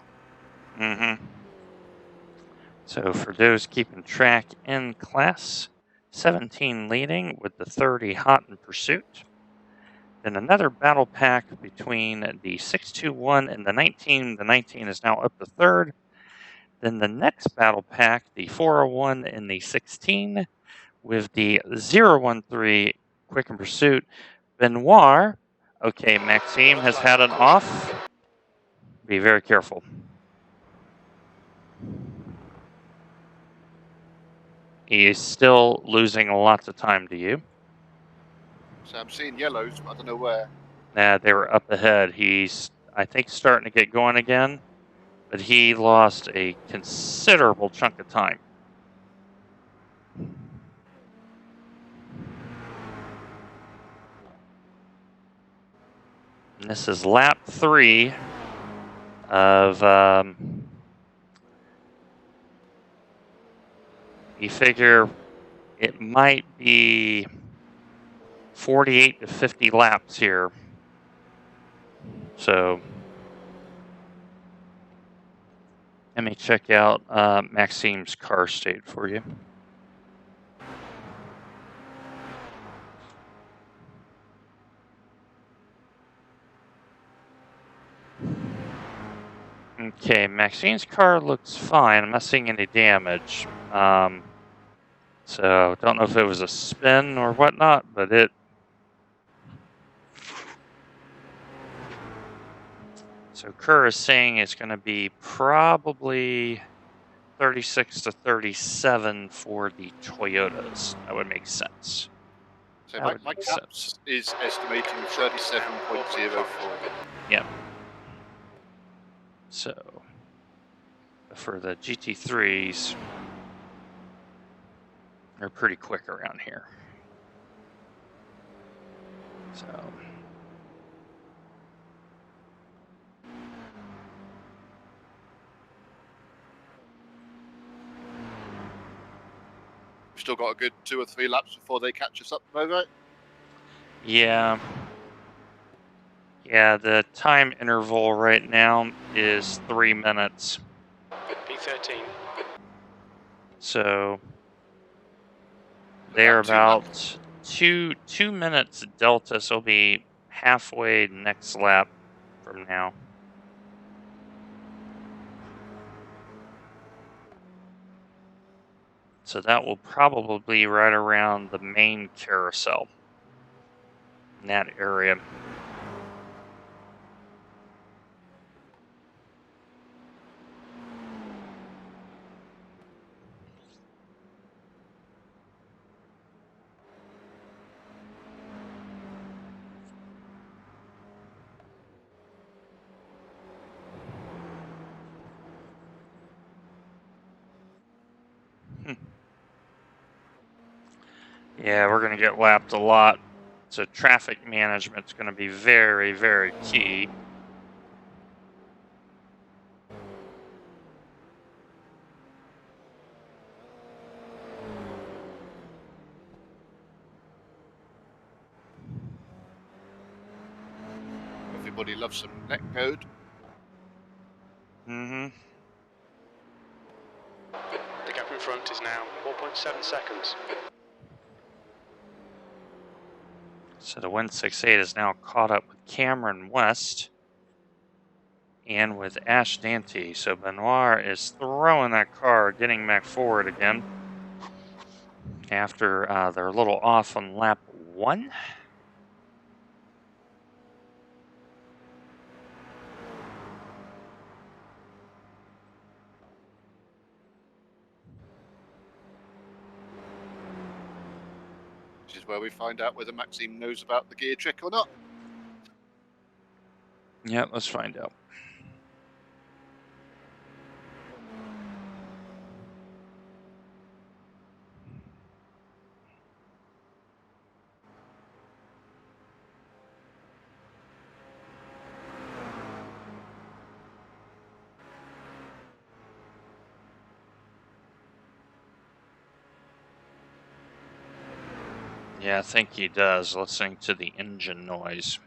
Mm-hmm. So for those keeping track in class, 17 leading with the 30 hot in pursuit. Then another battle pack between the 621 and the 19. The 19 is now up to third. Then the next battle pack, the 401 and the 16, with the 013 quick in pursuit. Benoit, okay, Maxime has had an off. Be very careful. He is still losing lots of time to you. So I'm seeing yellows, but I don't know where. They were up ahead. He's, I think, starting to get going again, but he lost a considerable chunk of time. And this is lap 3 of, you figure it might be 48 to 50 laps here. So let me check out Maxime's car state for you. Okay, Maxine's car looks fine. I'm not seeing any damage. So don't know if it was a spin or whatnot, but it. So Kerr is saying it's going to be probably 36 to 37 for the Toyotas. That would make sense. So That my would make caps is estimating 37.04. Yep. So for the GT3s, they're pretty quick around here. So. We've still got a good 2 or 3 laps before they catch us up, right? Yeah. Yeah, the time interval right now is 3 minutes. P13. So they're about 2 minutes delta, so it'll be halfway next lap from now. So that will probably be right around the main carousel in that area. Yeah, we're going to get lapped a lot. So traffic management's going to be very, very key. Everybody loves some net code. Mm-hmm. The gap in front is now 4.7 seconds. So the 168 is now caught up with Cameron West and with Ash Dante. So Benoit is throwing that car, getting back forward again after they're a little off on lap 1. Which is where we find out whether Maxime knows about the gear trick or not. Yeah, let's find out. Yeah, I think he does, listening to the engine noise.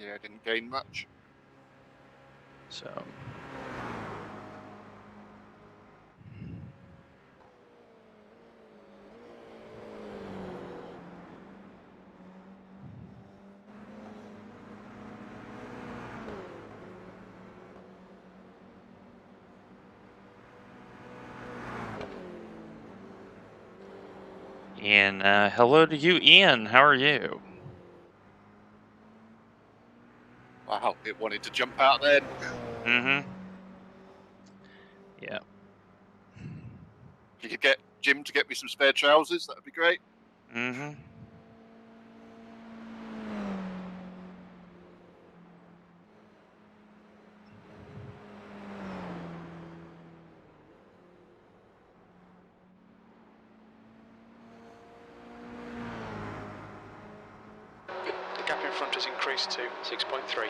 Yeah, I didn't gain much. So. And hello to you, Ian. How are you? Wow, it wanted to jump out then. Mm-hmm. Yeah. If you could get Jim to get me some spare trousers, that would be great. Mm-hmm. The gap in front has increased to 6.3.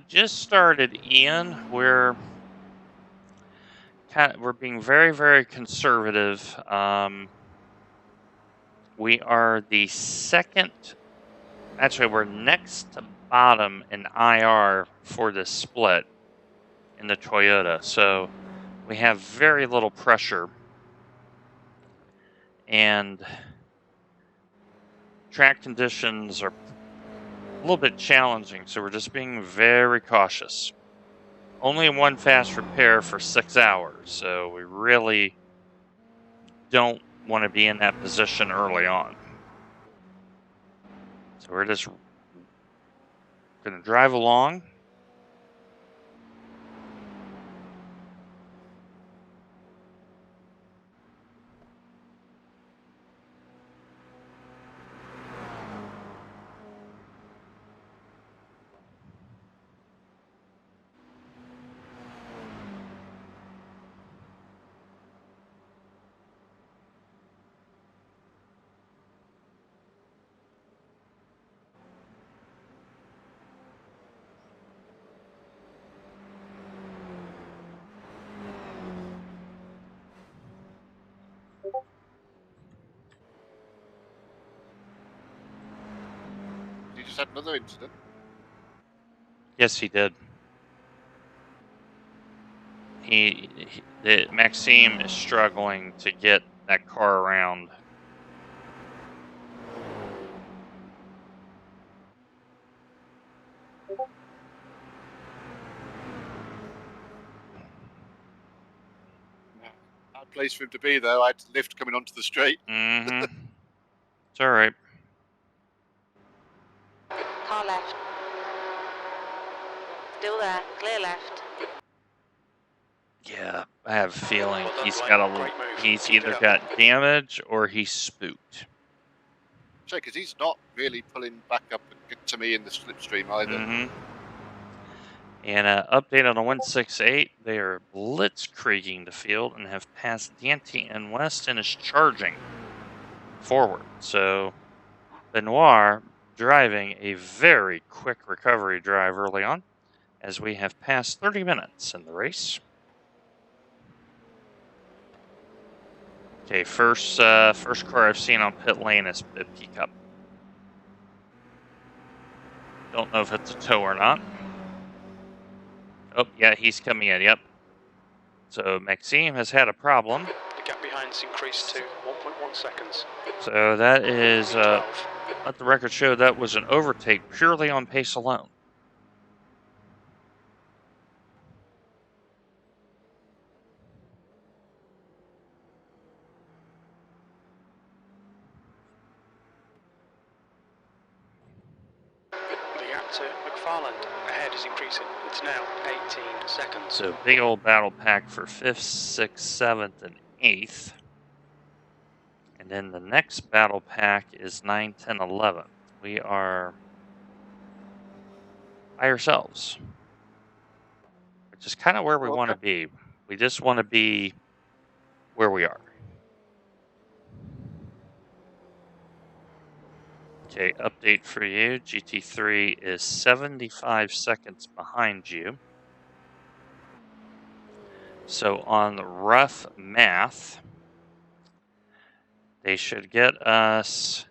Just started, Ian. We're being very, very conservative. We are the second. Actually, we're next to bottom in IR for this split in the Toyota. So we have very little pressure, and track conditions are a little bit challenging. So we're just being very cautious. Only one fast repair for 6 hours. So we really don't want to be in that position early on. So we're just going to drive along. You just had another incident. Yes, he did. Maxime is struggling to get that car around. Bad place for him to be, though. I had to lift coming onto the straight. Mm-hmm. It's all right. Car left. Still there. Clear left. Yeah, I have a feeling Well done, he's Blaine. got a. Great move. He's Keep it either up. got damage or he's spooked. So, because he's not really pulling back up to me in the slipstream either. Mm-hmm. And update on the 168, they are blitzkrieging the field and have passed Dante and West and is charging forward. So Benoit driving a very quick recovery drive early on, as we have passed 30 minutes in the race. Okay, first car I've seen on pit lane is a pickup. Don't know if it's a tow or not. Oh, yeah, he's coming in, yep. So Maxime has had a problem. The gap behind's increased to 1.1 seconds. So that is, 12. let the record show that was an overtake purely on pace alone. The gap to McFarland ahead is increasing. It's now 18 seconds. So big old battle pack for 5th, 6th, 7th, and 8th. And then the next battle pack is 9, 10, 11. We are by ourselves, which is kind of where we want to be. We just want to be where we are. Okay, update for you. GT3 is 75 seconds behind you. So on the rough math, they should get us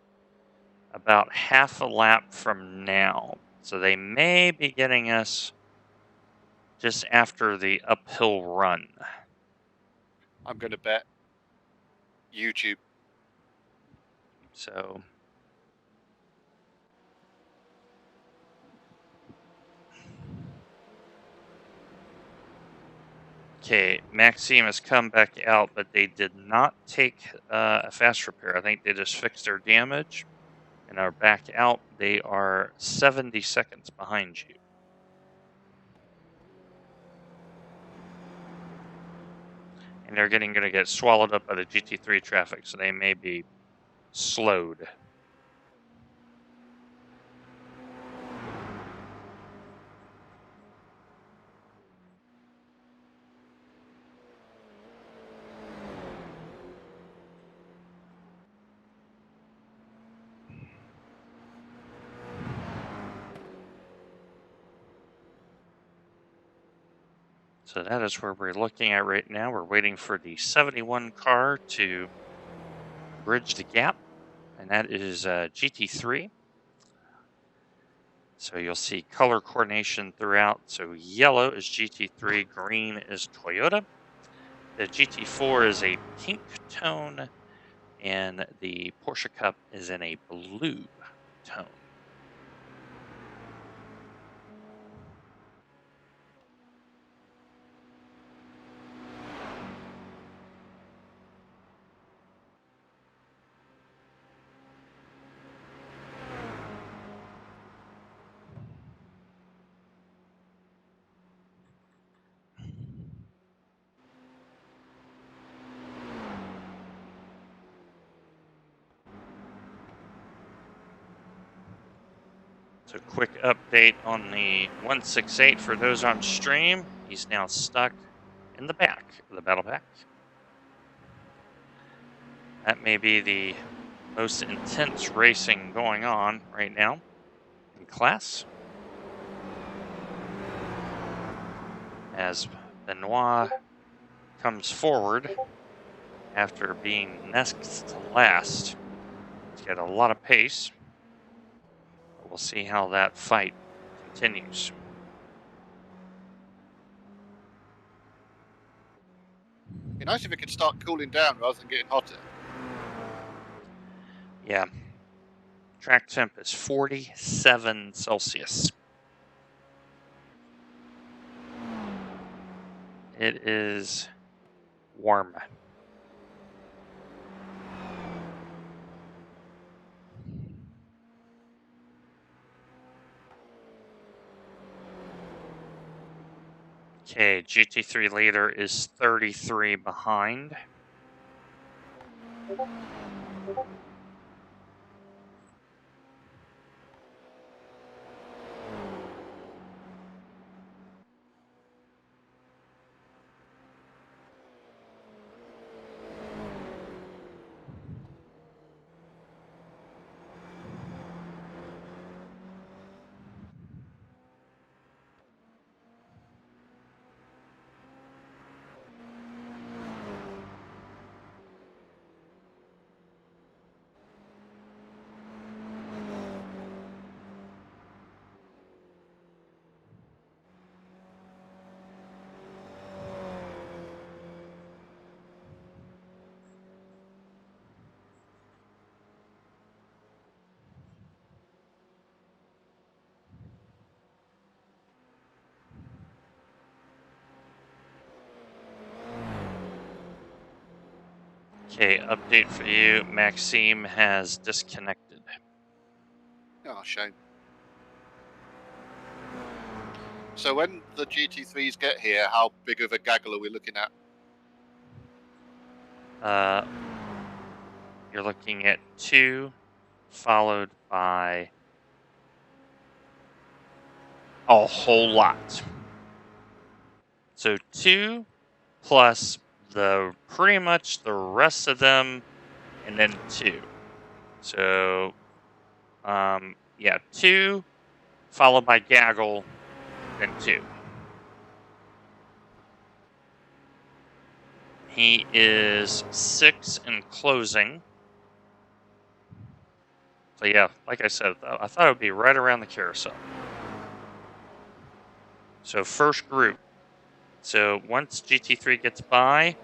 about half a lap from now. So they may be getting us just after the uphill run. I'm going to bet YouTube. So okay, Maxime has come back out, but they did not take a fast repair. I think they just fixed their damage and are back out. They are 70 seconds behind you. And they're going to get swallowed up by the GT3 traffic, so they may be slowed. So that is where we're looking at right now. We're waiting for the 71 car to bridge the gap, and that is GT3. So you'll see color coordination throughout. So yellow is GT3, green is Toyota. The GT4 is a pink tone, and the Porsche Cup is in a blue tone. So quick update on the 168 for those on stream. He's now stuck in the back of the battle pack. That may be the most intense racing going on right now in class. As Benoit comes forward after being next to last. He's got a lot of pace. We'll see how that fight continues. It'd be nice if it could start cooling down rather than getting hotter. Yeah. Track temp is 47 Celsius. It is warm. Okay, GT3 leader is 33 behind. Okay, update for you. Maxime has disconnected. Oh, shame. So when the GT3s get here, how big of a gaggle are we looking at? You're looking at 2, followed by a whole lot. So 2 plus pretty much the rest of them, and then 2. So, yeah, 2 followed by gaggle, then 2. He is 6 in closing. So yeah, like I said, I thought it would be right around the carousel. So first group. So once GT3 gets by,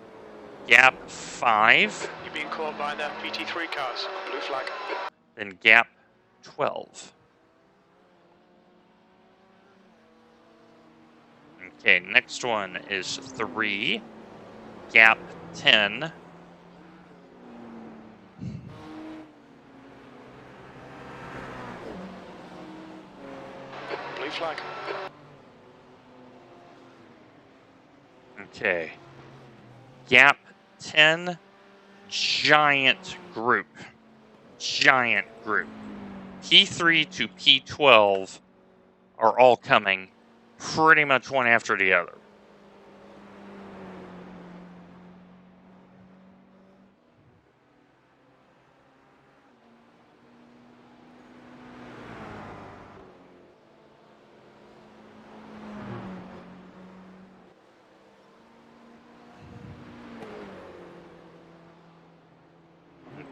gap 5, You're being caught by the GT3 cars. Blue flag. then gap 12. Okay, next one is 3, gap 10. Blue flag. Okay. Gap 10, giant group. Giant group. P3 to P12 are all coming pretty much one after the other.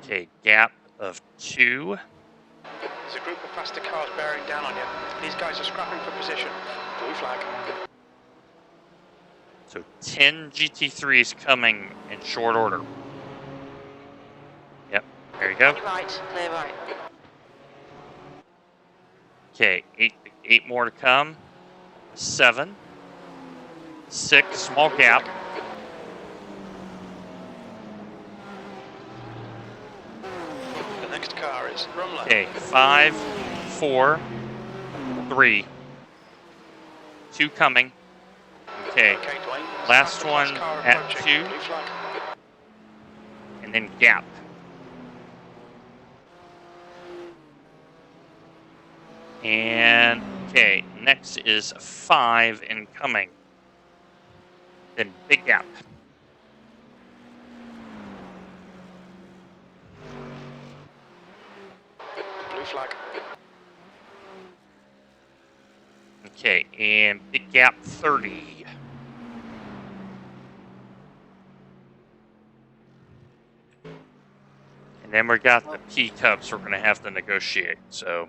Okay, gap of 2. There's a group of faster cars bearing down on you. These guys are scrapping for position. Blue flag. So 10 GT3s coming in short order. Yep, there you go. On your right, clear right. Okay, 8 more to come. 7. 6, small Blue gap. flag. The next car is run left. Okay, 5, 4, 3. 2 coming. Okay, Okay, Dwayne. last Faster class one car at approaching. 2. Blue flag. And then gap. And okay, next is 5 incoming. Then big gap. Blue flag. Okay, and big gap 30. And then we got the P cups we're going to have to negotiate. So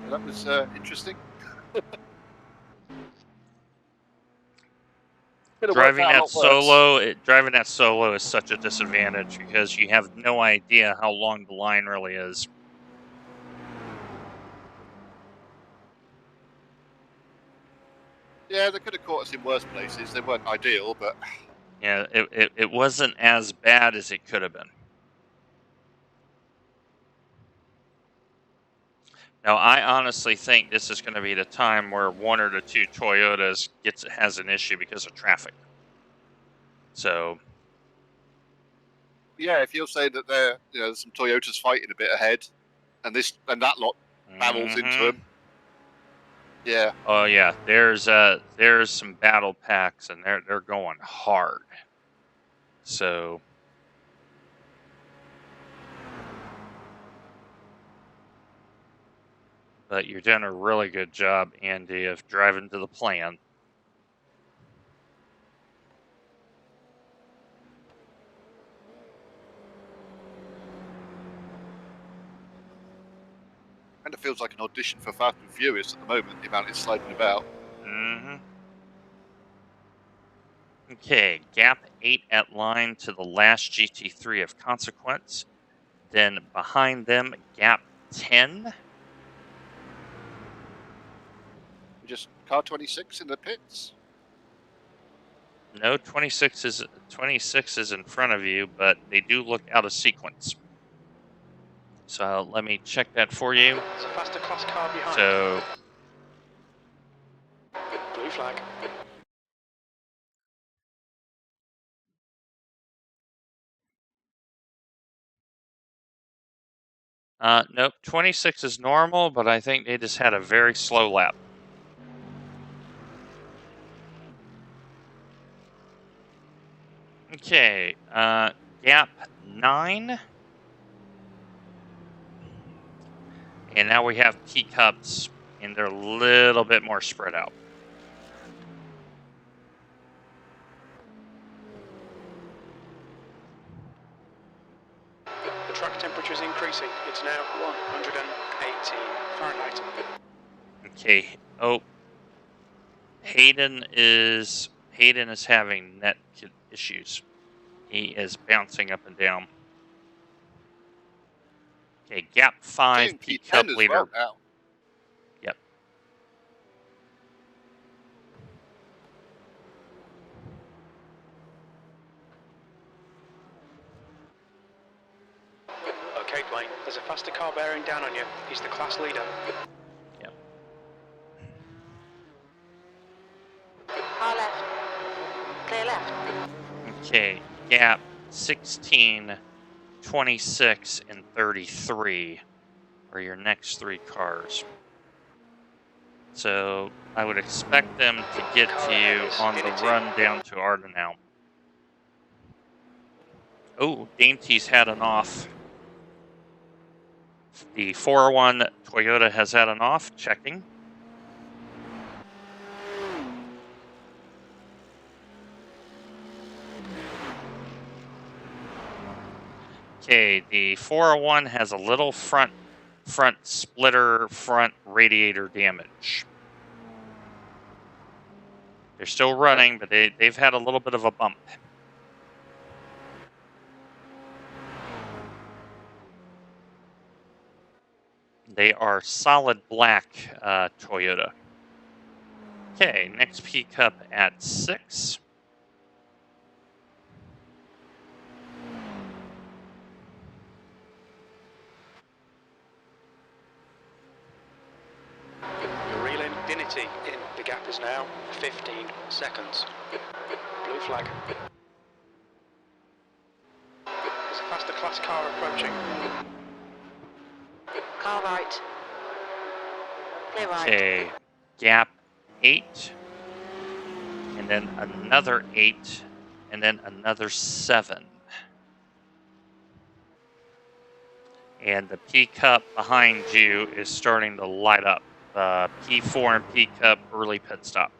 That was interesting. Could have worked driving out a that lot worse. driving that solo is such a disadvantage because you have no idea how long the line really is. Yeah, they could have caught us in worse places. They weren't ideal, but Yeah, it wasn't as bad as it could have been. Now, I honestly think this is going to be the time where one or the two Toyotas has an issue because of traffic. So, yeah, if you're saying that there's some Toyotas fighting a bit ahead, and that lot barrels into mhm. them, yeah, Oh yeah, there's some battle packs and they're going hard. So, but you're doing a really good job, Andy, of driving to the plan. kind of feels like an audition for Fast and Furious at the moment. The amount it's sliding about. Mhm. Okay, gap 8 at line to the last GT3 of consequence. Then behind them, gap 10. Just car 26 in the pits. No, 26 is in front of you, but they do look out of sequence. So let me check that for you. There's a faster class car behind. So Blue flag. nope, 26 is normal, but I think they just had a very slow lap. Okay, gap 9. And now we have teacups, and they're a little bit more spread out. Okay. Oh, Hayden is having net issues. He is bouncing up and down. Okay, gap 5 Seeing P P10 Cup as leader. well now. Yep. Okay, Dwayne, there's a faster car bearing down on you. He's the class leader. Yep. Car left. Clear left. Okay, gap 16, 26, and 33 are your next 3 cars. So I would expect them to get Car to ahead you is on the Dignity. run down to Ardenau. Oh, Dainty's had an off. The 401 Toyota has had an off. Checking. Okay, the 401 has a little front splitter, front radiator damage. They're still running, but they've had a little bit of a bump. They are solid black Toyota. Okay, next P Cup at 6. You're reeling Dignity in. The gap is now 15 seconds. Blue flag. There's a faster class car approaching. Car right. Clear right. Okay, gap 8, and then another 8, and then another 7. And the P Cup behind you is starting to light up. P4 and P Cup early pit stop.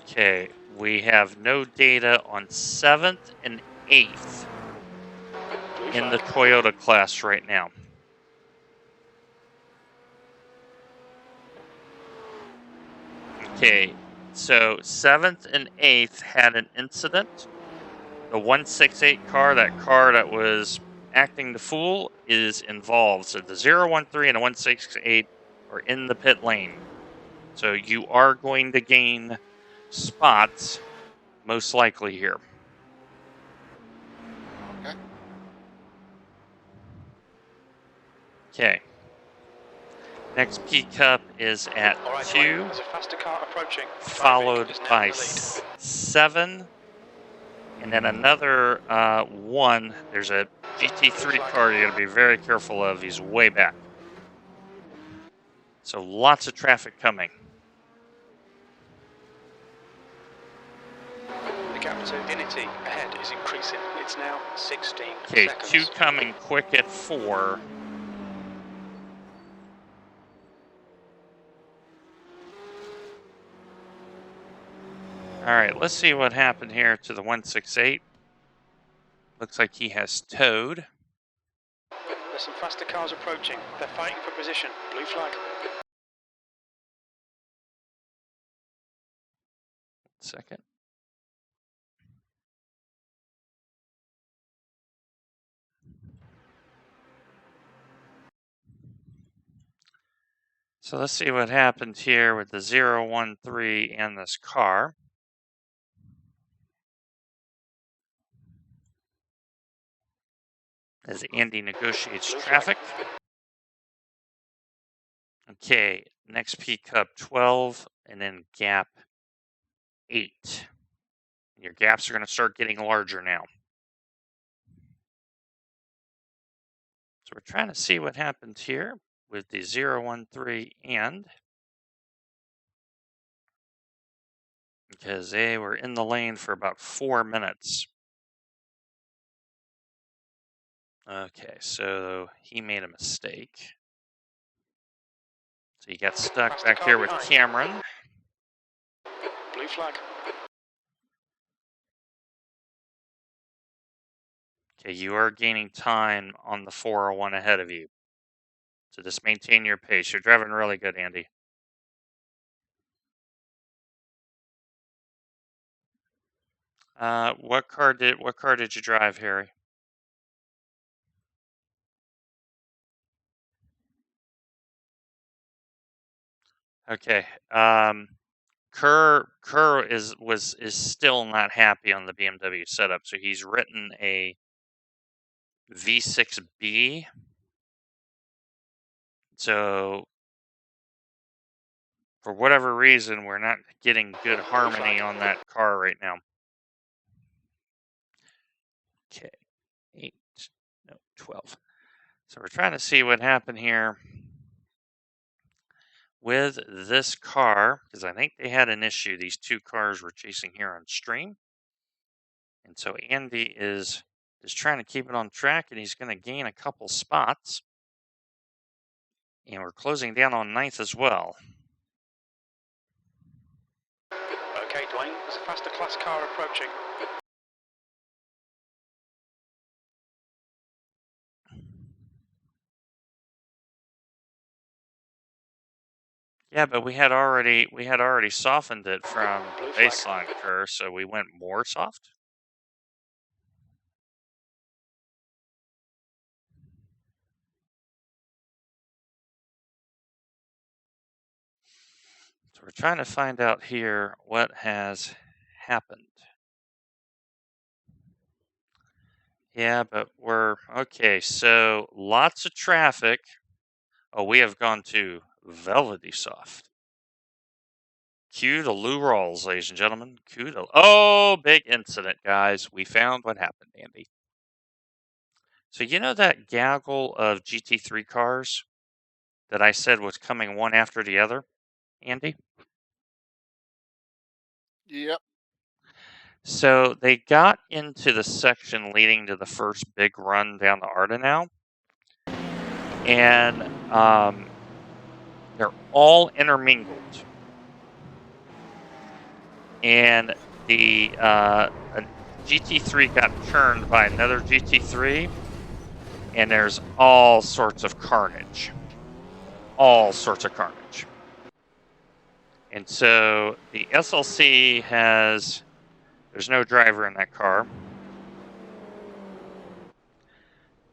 Okay, we have no data on 7th and 8th Blue in the flag. Toyota class right now. Okay, so 7th and 8th had an incident. The 168 car, that car that was acting the fool, is involved. So the 013 and the 168 are in the pit lane. So you are going to gain spots, most likely here. Okay. Okay. Next P Cup is at All right, 2, Dwayne, there's a faster car approaching. Driving followed is now by in the lead. 7, and then another 1. There's a GT3 car you got to be very careful of. He's way back. So lots of traffic coming. The gap to Dignity ahead is increasing. It's now 16 Okay, seconds. 2 coming quick at 4. All right, let's see what happened here to the 168. Looks like he has towed. There's some faster cars approaching. They're fighting for position. Blue flag. Second. So let's see what happened here with the 013 and this car. As Andy negotiates traffic. Okay, next P Cup 12, and then gap 8. Your gaps are going to start getting larger now. So we're trying to see what happened here with the 013 and because they were in the lane for about 4 minutes. Okay, so he made a mistake. So he got stuck Past the back car here with behind. Cameron. Blue flag. Okay, you are gaining time on the 401 ahead of you. So just maintain your pace. You're driving really good, Andy. What car did you drive, Harry? Okay. Kerr is still not happy on the BMW setup, so he's written a V6B. So for whatever reason, we're not getting good harmony on that car right now. Okay, 12. So we're trying to see what happened here with this car, because I think they had an issue. These two cars were chasing here on stream. And so Andy is trying to keep it on track, and he's going to gain a couple spots. And we're closing down on 9th as well. Okay, Dwayne, there's a faster class car approaching. Yeah, but we had already softened it from the baseline curve, so we went more soft. So we're trying to find out here what has happened. Yeah, but we're okay. So lots of traffic. Oh, we have gone to velvety soft. Cue to Lou Rawls, ladies and gentlemen. Cue to big incident, guys. We found what happened, Andy. So you know that gaggle of GT3 cars that I said was coming one after the other, Andy? Yep. So they got into the section leading to the first big run down the Ardenau, and they're all intermingled. And the GT3 got turned by another GT3, and there's all sorts of carnage. All sorts of carnage. And so the SLC there's no driver in that car.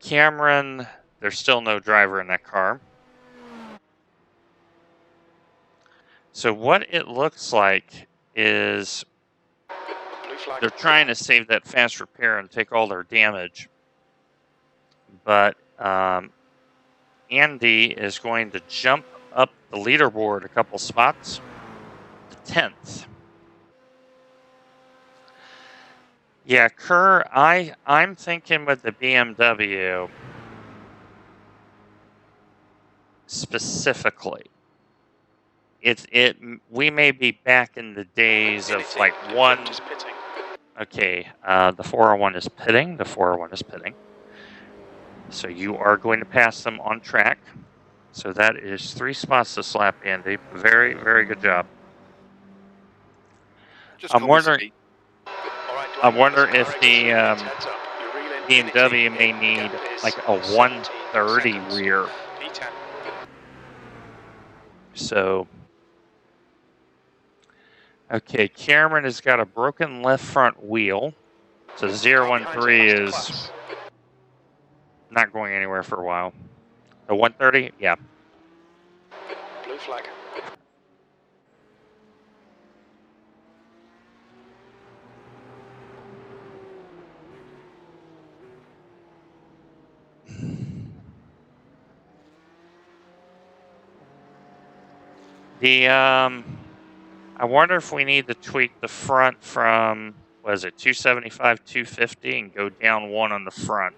Cameron, there's still no driver in that car. So what it looks like is they're trying to save that fast repair and take all their damage. But Andy is going to jump up the leaderboard a couple spots to 10th. Yeah, Kerr, I'm thinking with the BMW specifically. We may be back in the days of like one. Okay, the 401 is pitting. The 401 is pitting. So you are going to pass them on track. So that is 3 spots to slap, Andy. Very, very good job. Just I'm wondering if the BMW may need like a 130 rear. So, okay, Cameron has got a broken left front wheel. So 013 is not going anywhere for a while. The 130, yeah. Blue flag. I wonder if we need to tweak the front from, what is it, 275, 250 and go down one on the front.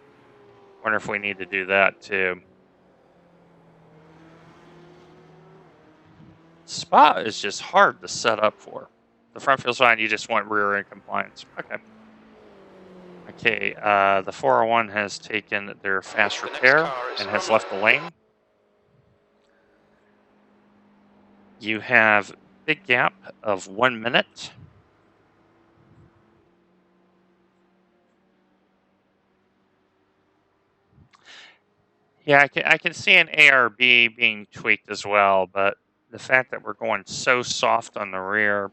Wonder if we need to do that too. Spot is just hard to set up for. The front feels fine, you just want rear end compliance. Okay. Okay, the 401 has taken their fast The next repair car is and has from left the lane. You have big gap of 1 minute. Yeah, I can see an ARB being tweaked as well, but the fact that we're going so soft on the rear.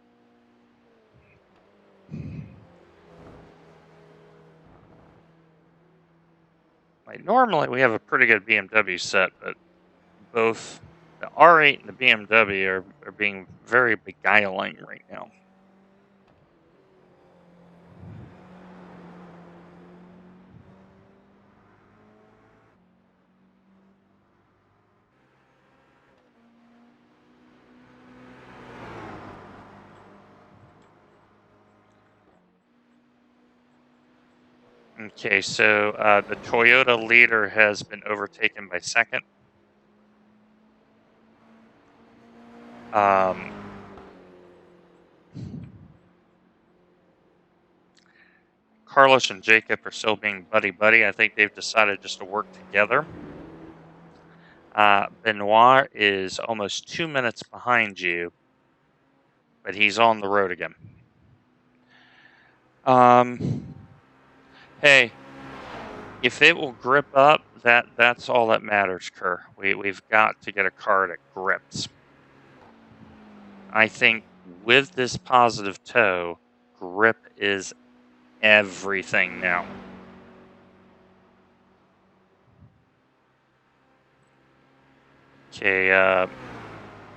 Like normally we have a pretty good BMW set, but both the R8 and the BMW are being very beguiling right now. Okay, so the Toyota leader has been overtaken by second. Carlos and Jacob are still being buddy-buddy. I think they've decided just to work together. Benoit is almost 2 minutes behind you, but he's on the road again. Hey, if it will grip up, that's all that matters, Kerr. We've got to get a car that grips. I think with this positive toe, grip is everything now. Okay,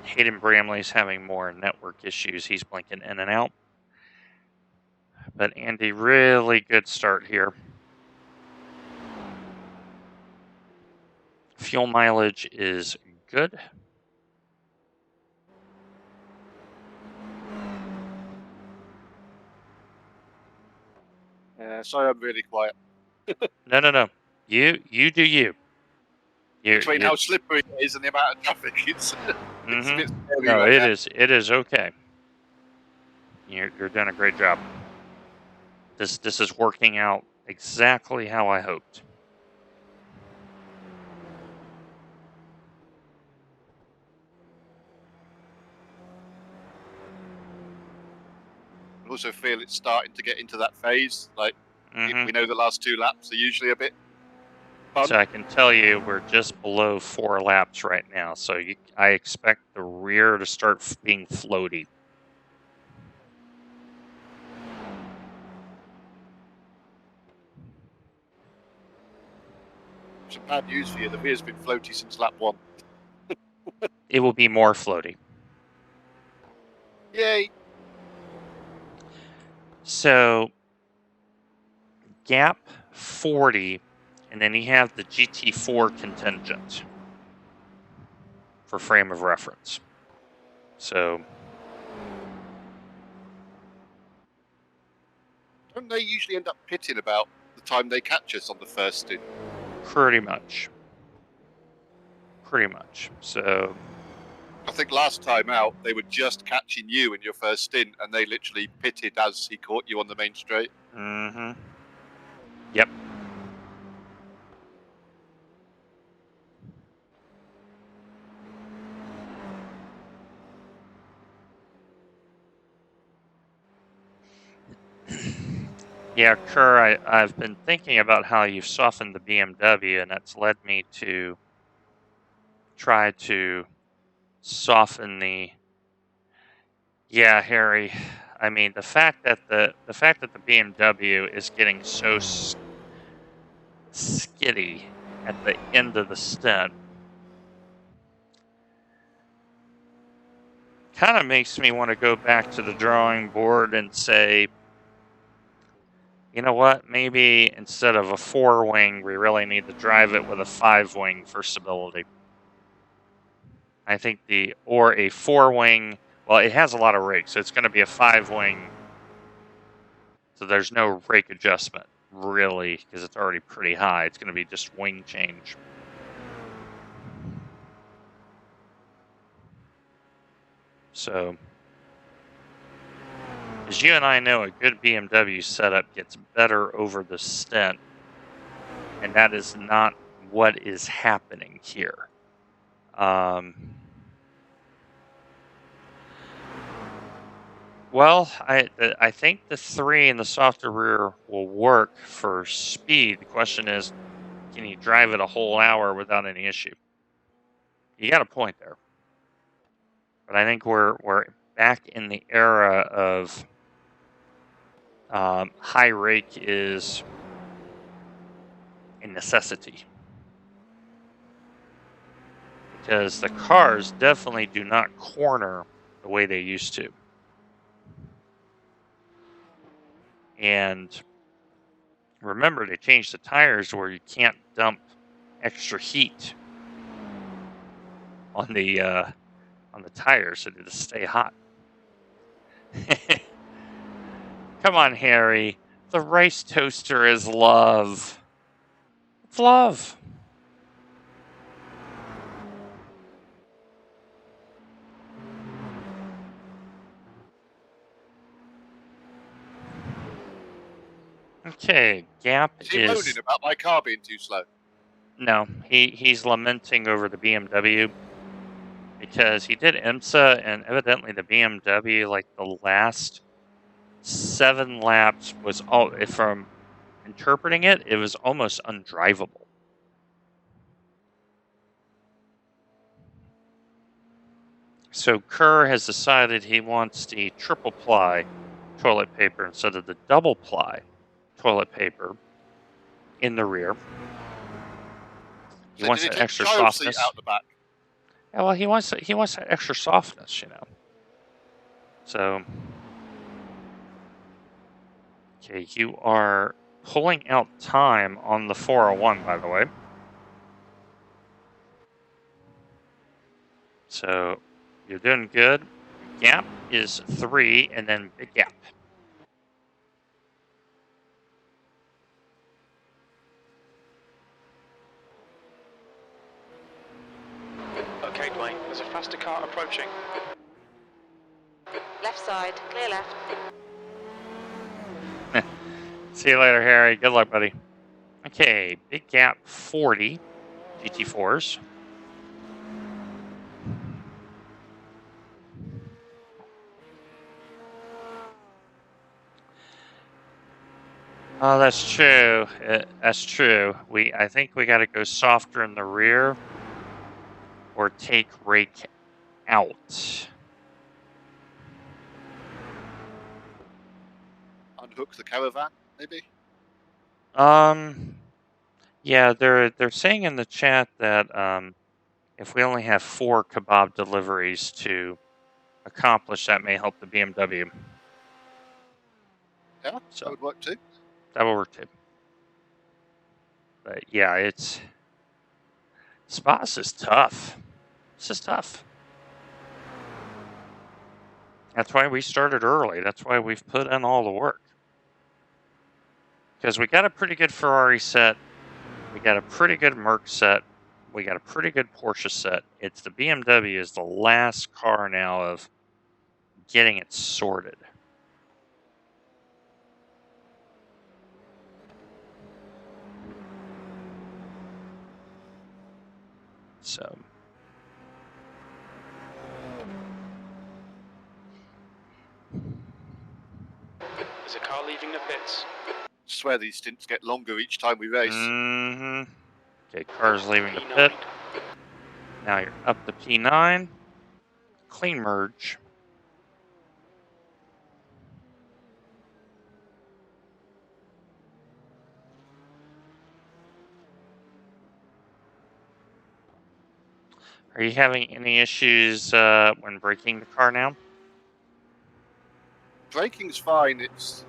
Hayden Bramley's having more network issues. He's blinking in and out. But Andy, really good start here. Fuel mileage is good. Sorry, I'm really quiet. No. You do you. Between how slippery it is and the amount of traffic, it's a bit scary No, right now. it is okay. You're doing a great job. This is working out exactly how I hoped. I also feel it's starting to get into that phase. Like Mm-hmm. we know the last 2 laps are usually a bit fun. So I can tell you we're just below 4 laps right now. So I expect the rear to start being floaty. Some bad news for you. The rear's been floaty since lap 1. It will be more floaty. Yay! So gap 40, and then you have the GT4 contingent for frame of reference. So Don't they usually end up pitting about the time they catch us on the first stint? pretty much. So I think last time out they were just catching you in your first stint, and they literally pitted as he caught you on the main straight. mm-hmm. Yep. Yeah, Kerr, I've been thinking about how you've softened the BMW, and that's led me to try to soften the. Yeah, Harry. I mean, the fact that the BMW is getting so skitty at the end of the stint kind of makes me want to go back to the drawing board and say, you know what? Maybe instead of a 4-wing, we really need to drive it with a 5-wing for stability. I think or a 4-wing. Well, it has a lot of rake, so it's going to be a 5-wing. So there's no rake adjustment, really, because it's already pretty high. It's going to be just wing change. So As you and I know, a good BMW setup gets better over the stint, and that is not what is happening here. Well, I think the 3 in the softer rear will work for speed. The question is, can you drive it a whole hour without any issue? You got a point there. But I think we're back in the era of high rake is a necessity. Because the cars definitely do not corner the way they used to. And remember, they changed the tires where you can't dump extra heat on the tires so they just stay hot. Come on, Harry. The rice toaster is love. It's love. Okay, gap Is he is... moaning about my car being too slow? No, he's lamenting over the BMW because he did IMSA, and evidently the BMW, like the last 7 laps was all, from interpreting it, it was almost undrivable. So Kerr has decided he wants the triple ply toilet paper instead of the double ply toilet paper in the rear. He So wants did he that take extra the child seat softness. out the back? Yeah, well, he wants that extra softness, you know. So, okay, you are pulling out time on the 401, by the way. So, you're doing good. Gap is 3, and then big gap. Okay, Dwayne, there's a faster car approaching. Left side, clear left. See you later, Harry. Good luck, buddy. Okay, big gap 40 GT4s. Oh, that's true. That's true. I think we got to go softer in the rear or take rake out. Unhook the caravan, maybe? Yeah, they're saying in the chat that if we only have 4 kebab deliveries to accomplish, that may help the BMW. Yeah, So that would work too. that will work too. But yeah, Spas is tough. This is tough. That's why we started early. That's why we've put in all the work. Because we got a pretty good Ferrari set. We got a pretty good Merc set. We got a pretty good Porsche set. It's the BMW is the last car now of getting it sorted. So. There's a car leaving the pits. Swear these stints get longer each time we race. Mm-hmm. Okay, car's leaving the P9. pit. Now you're up to P9. Clean merge. Are you having any issues when braking the car now? Braking's fine. It's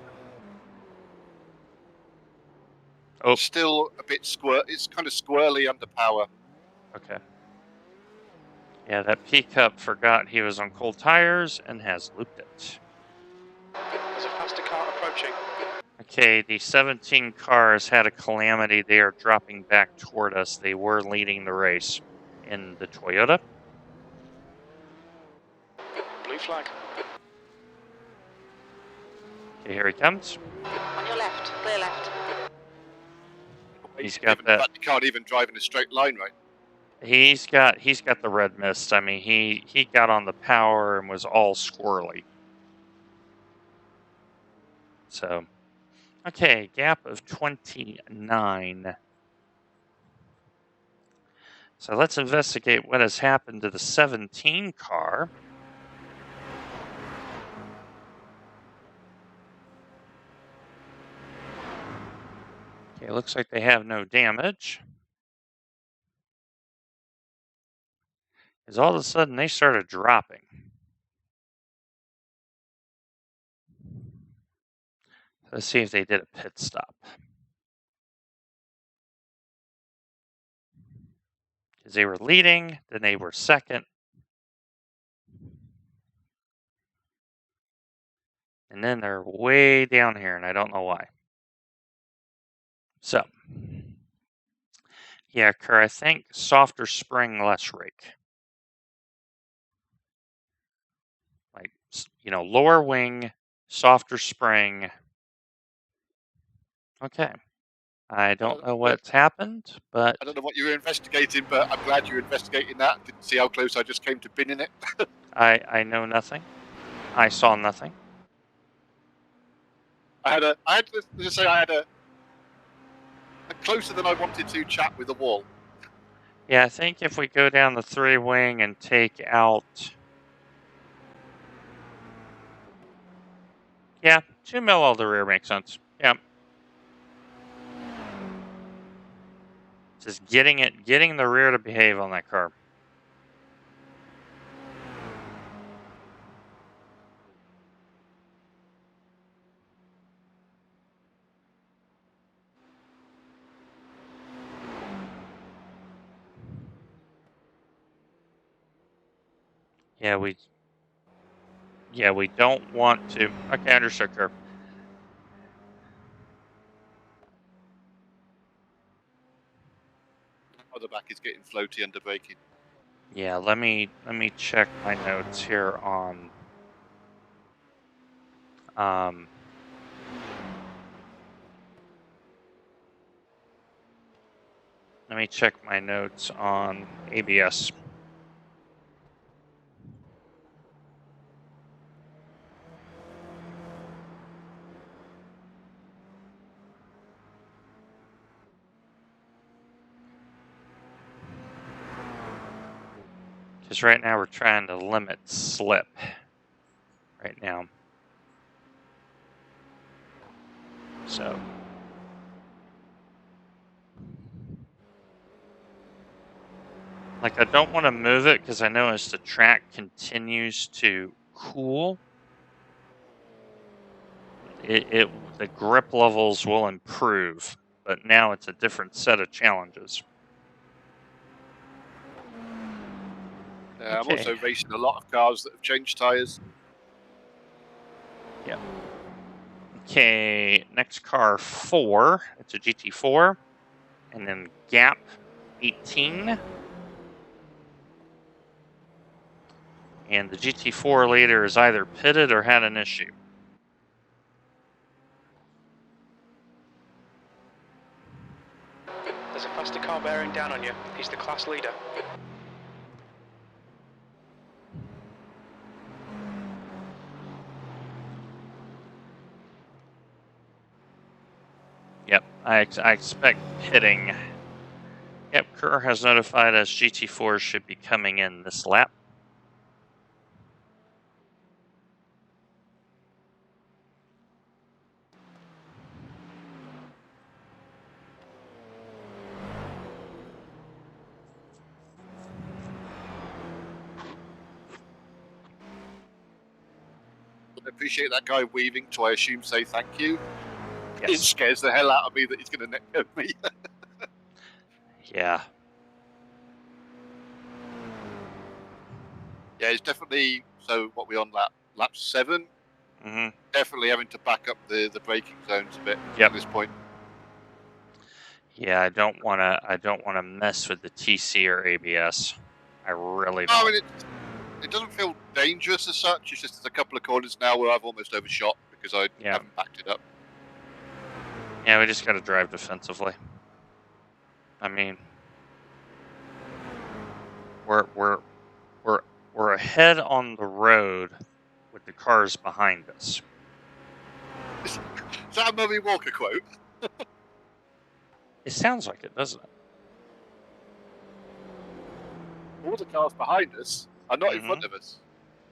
Oh. still a bit It's kind of squirrely under power. Okay. Yeah, that P-Cup forgot he was on cold tires and has looped it. There's a faster car approaching. Okay, the 17 cars had a calamity. They are dropping back toward us. They were leading the race in the Toyota. Blue flag. Okay, here he comes. On your left, clear left. He's got In that. fact, you can't even drive in a straight line, right? He's got the red mist. I mean, he got on the power and was all squirrely. So, okay, gap of 29. So let's investigate what has happened to the 17 car. Okay, looks like they have no damage. Because all of a sudden they started dropping. Let's see if they did a pit stop. Because they were leading, then they were second. And then they're way down here, and I don't know why. So, yeah, Kerr, I think softer spring, less rake. Like, lower wing, softer spring. Okay. I don't know what's happened, but I don't know what you were investigating, but I'm glad you were investigating that. Didn't see how close I just came to binning it. I know nothing. I saw nothing. I had a closer than I wanted to chat with the wall. Yeah, I think if we go down the 3-wing and take out... Yeah, 2 mil all the rear makes sense. Yeah. Just getting the rear to behave on that car. Yeah, we don't want to... Okay, understood, Kerr. Oh, the back is getting floaty under braking. Yeah, let me check my notes here on... let me check my notes on ABS. Because right now we're trying to limit slip. Right now. So... Like, I don't want to move it because I know as the track continues to cool, the grip levels will improve. But now it's a different set of challenges. I'm also racing a lot of cars that have changed tyres. Yep. Okay, next car 4. It's a GT4. And then gap 18. And the GT4 leader is either pitted or had an issue. There's a faster car bearing down on you. He's the class leader. Yep, I expect pitting. Yep, Kerr has notified us GT4 should be coming in this lap. I appreciate that guy weaving to, I assume, say thank you. It Yes. scares the hell out of me that he's going to netcode me. Yeah. Yeah, it's definitely. So, what we on lap 7? Mm-hmm. Definitely having to back up the braking zones a bit Yep. at this point. Yeah, I don't wanna mess with the TC or ABS. I really don't. No, it doesn't feel dangerous as such. It's just there's a couple of corners now where I've almost overshot because I Yeah. haven't backed it up. Yeah, we just got to drive defensively. I mean, we're ahead on the road with the cars behind us. Is that a Murray Walker quote? It sounds like it, doesn't it? All the cars behind us are not in Mhm. front of us.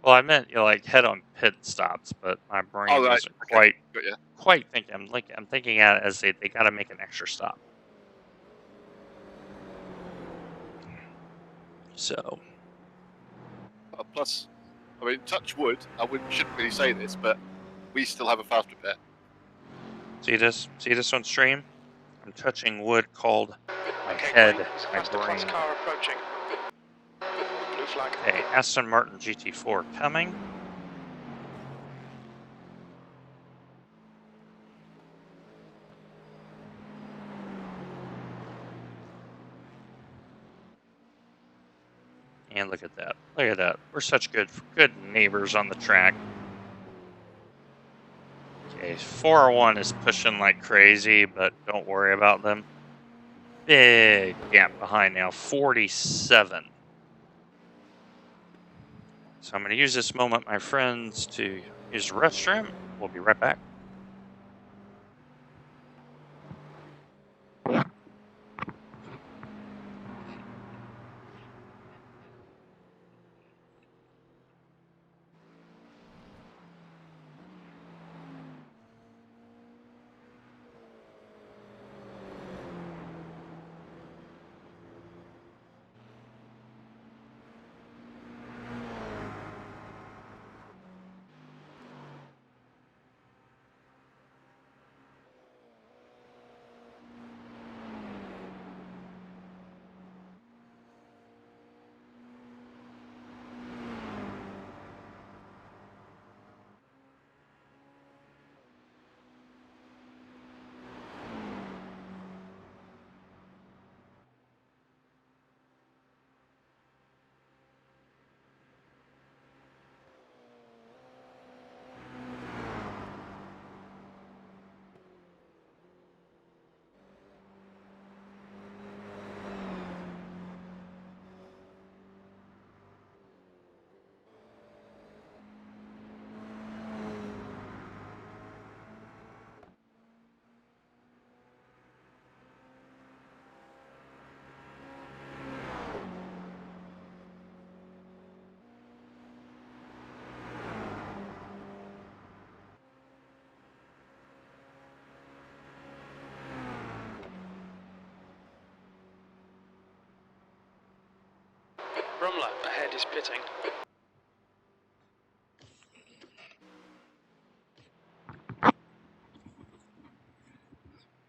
Well, I meant like head on pit stops, but my brain Oh, right. wasn't Okay. Got you. quite thinking. I'm thinking at it as they got to make an extra stop. So Plus, I mean, touch wood. Shouldn't really say this, but we still have a fast repair. see this on stream. I'm touching wood called my Okay, head, green. my Faster class brain. car approaching. Blue flag. Okay, Aston Martin GT4 coming. And look at that. Look at that. We're such good neighbors on the track. Okay, 401 is pushing like crazy, but don't worry about them. Big gap behind now, 47. So I'm going to use this moment, my friends, to use the restroom. We'll be right back. Rumler ahead is pitting.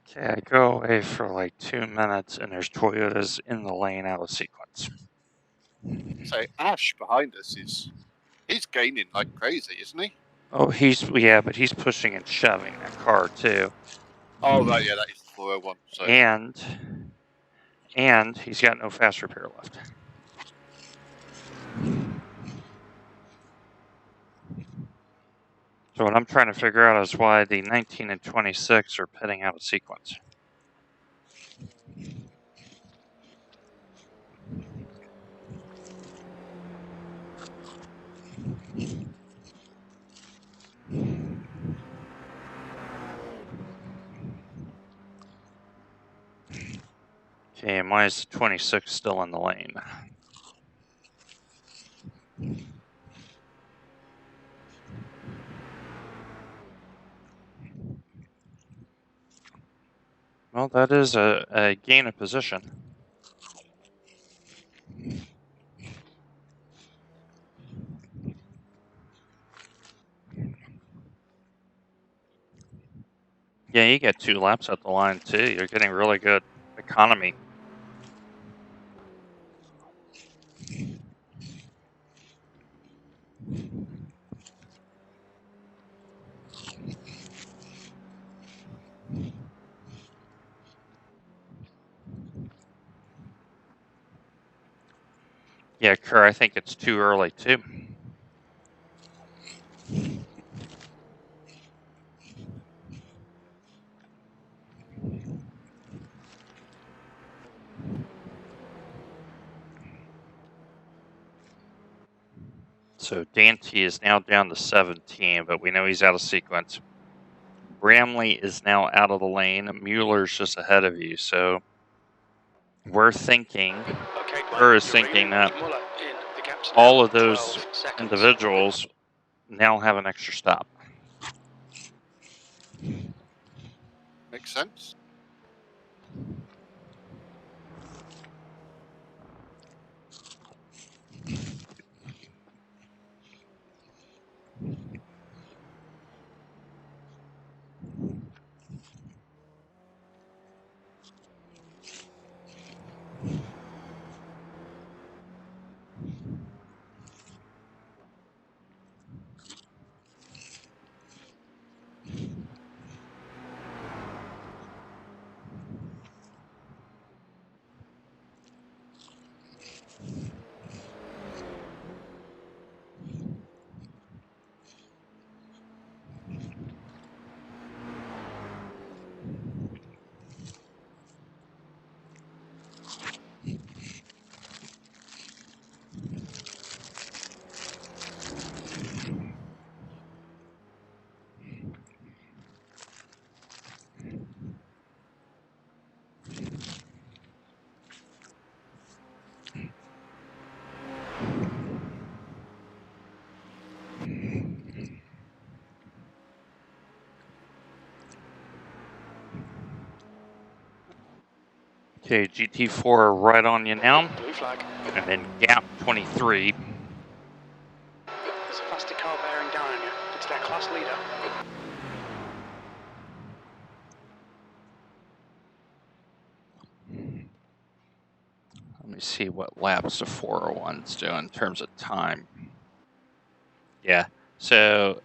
Okay, I go away for like 2 minutes, and there's Toyotas in the lane out of sequence. So Ash behind us he's gaining like crazy, isn't he? Oh, but he's pushing and shoving that car too. Oh, right, yeah, that is the 401. So And he's got no fast repair left. So what I'm trying to figure out is why the 19 and 26 are pitting out of sequence. Okay, and why is the 26 still in the lane? Well, that is a gain of position. Yeah, you get 2 laps at the line too. You're getting really good economy. Yeah, Kerr, I think it's too early too. So Dante is now down to 17, but we know he's out of sequence. Bramley is now out of the lane. Mueller's just ahead of you. So we're thinking, Okay, or is you're thinking reeling that Muller in. The gap's all now of those 12 seconds. individuals now have an extra stop. Makes sense. Okay, GT4 right on you now. Blue flag. And then gap 23. There's a faster car bearing down on you. It's their class leader. Let me see what laps the 401's doing in terms of time. Yeah, so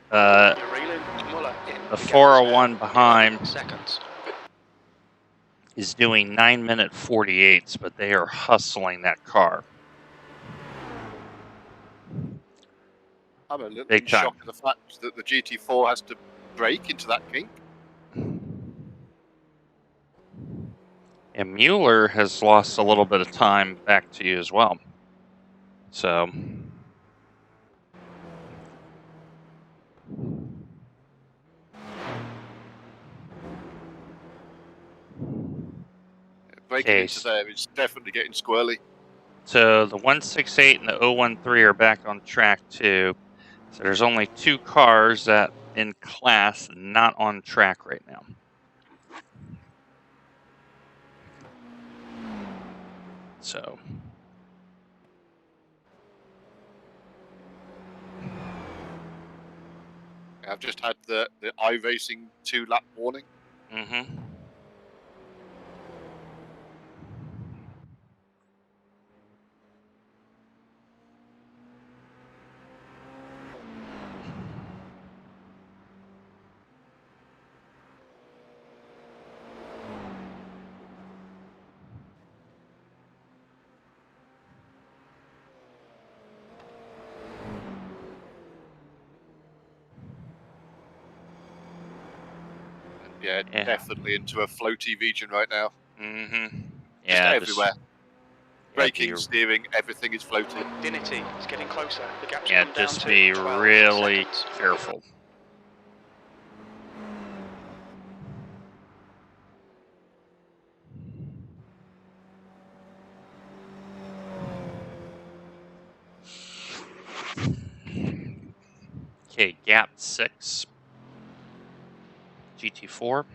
You're reeling Muller in. the gap is 401 now behind 11 seconds. is doing 9-minute 48s, but they are hustling that car. I'm a little Big in time. shock at the fact that the GT4 has to brake into that kink. And Mueller has lost a little bit of time back to you as well. So Braking into there is definitely getting squirrely. So the 168 and the 013 are back on track too. So there's only 2 cars that in class not on track right now. So I've just had the iRacing 2-lap warning. Yeah, definitely into a floaty region right now. Just everywhere. Braking, steering, everything is floating. Dinity is getting closer. The gap's Yeah, come down just to be 12 really seconds. careful. Okay, gap 6. GT4.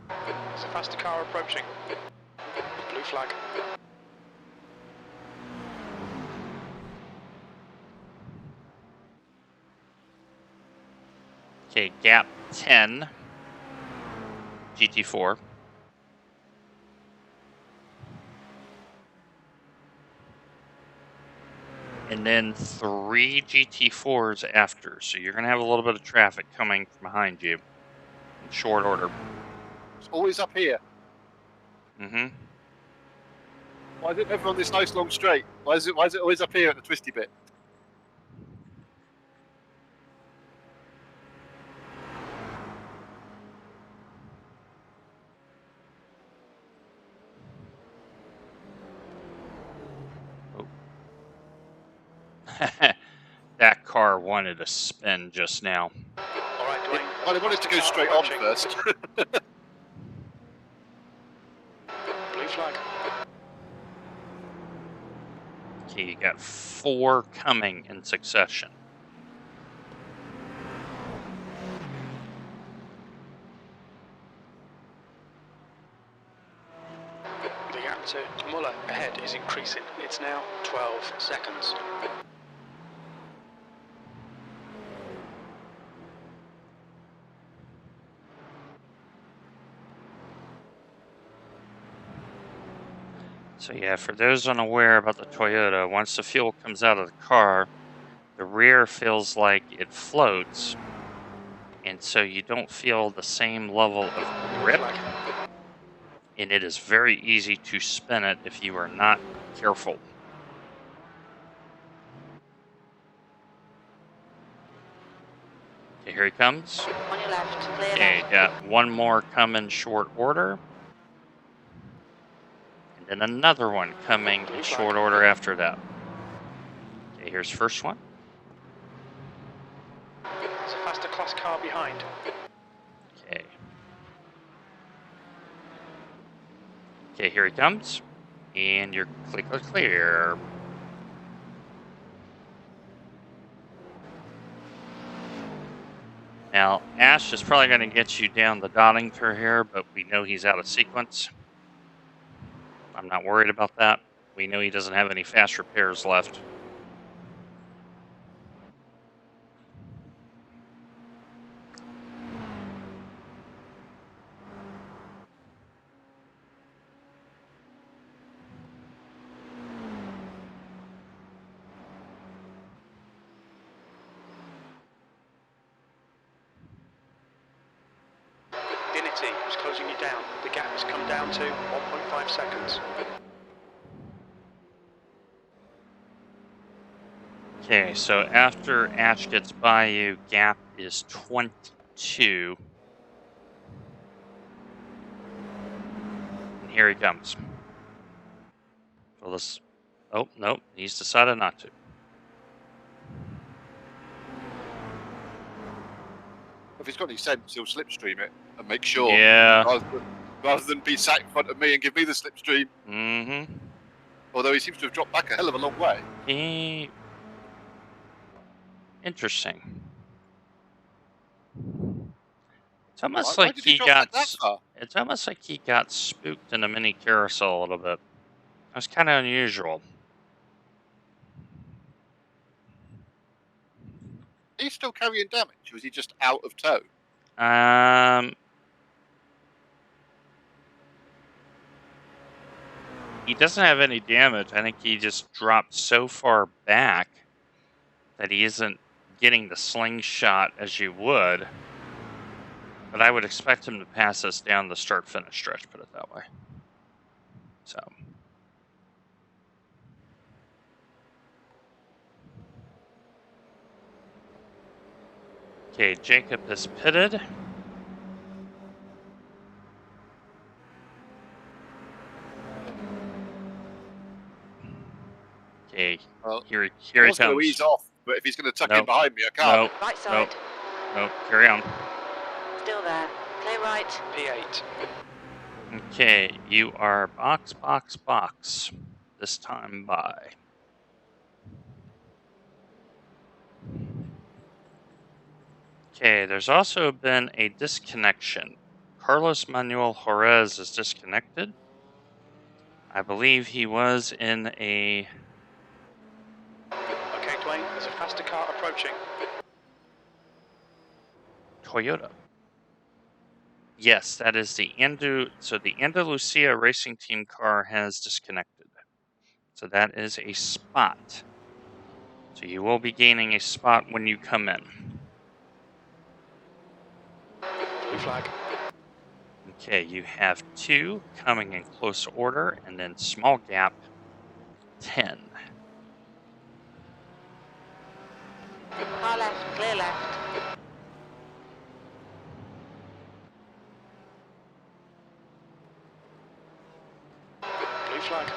There's a faster car approaching. Blue flag. Okay, gap 10. GT4. And then 3 GT4s after. So you're going to have a little bit of traffic coming from behind you in short order. It's always up here. Why is it never on this nice long straight? Why is it always up here at the twisty bit? That car wanted to spin just now. All right, Dwayne. Well, I wanted to go straight on first. Blue flag. Okay, you got 4 coming in succession. The gap to Muller ahead is increasing. It's now 12 seconds. So yeah, for those unaware about the Toyota, once the fuel comes out of the car, the rear feels like it floats, and so you don't feel the same level of Blue grip, flag. and it is very easy to spin it if you are not careful. Okay, here he comes. On your left, clear Okay, left. got one more coming short order. And then another one coming in short order after that. Okay, here's first one. There's a faster class car behind. Okay. Okay, here he comes. And you're clear. Now, Ash is probably going to get you down the dotting through here, but we know he's out of sequence. I'm not worried about that. We know he doesn't have any fast repairs left. Dinity is closing you down. The gap has come down to 1.5 seconds. Okay, so after Ash gets by you, gap is 22. And here he comes. Well, this. Oh, nope, he's decided not to. If he's got any sense, he'll slipstream it and make sure. Yeah. Rather than be sat in front of me and give me the slipstream. Mm-hmm. Although he seems to have dropped back a hell of a long way. Interesting. It's almost Why like did he he drop got. back that far? It's almost like he got spooked in a mini carousel a little bit. That's kind of unusual. He's still carrying damage, or is he just out of tow? He doesn't have any damage. I think he just dropped so far back that he isn't getting the slingshot as you would. But I would expect him to pass us down the start-finish stretch, put it that way. So. Okay, Jacob is pitted. Okay, Well, here he I was going comes. to ease off, but if he's going to tuck in Nope. behind me, I can't. Right side. Nope, carry on. Still there. Clear right. P8. Okay, you are box. This time by. Okay, there's also been a disconnection. Carlos Manuel Jerez is disconnected. I believe he was in a... Okay, Dwayne, there's a faster car approaching. Toyota. Yes, that is the So the Andalusia Racing Team car has disconnected. So that is a spot. So you will be gaining a spot when you come in. Blue flag. Okay, you have 2 coming in close order, and then small gap 10. Car left, clear left. Blue flag.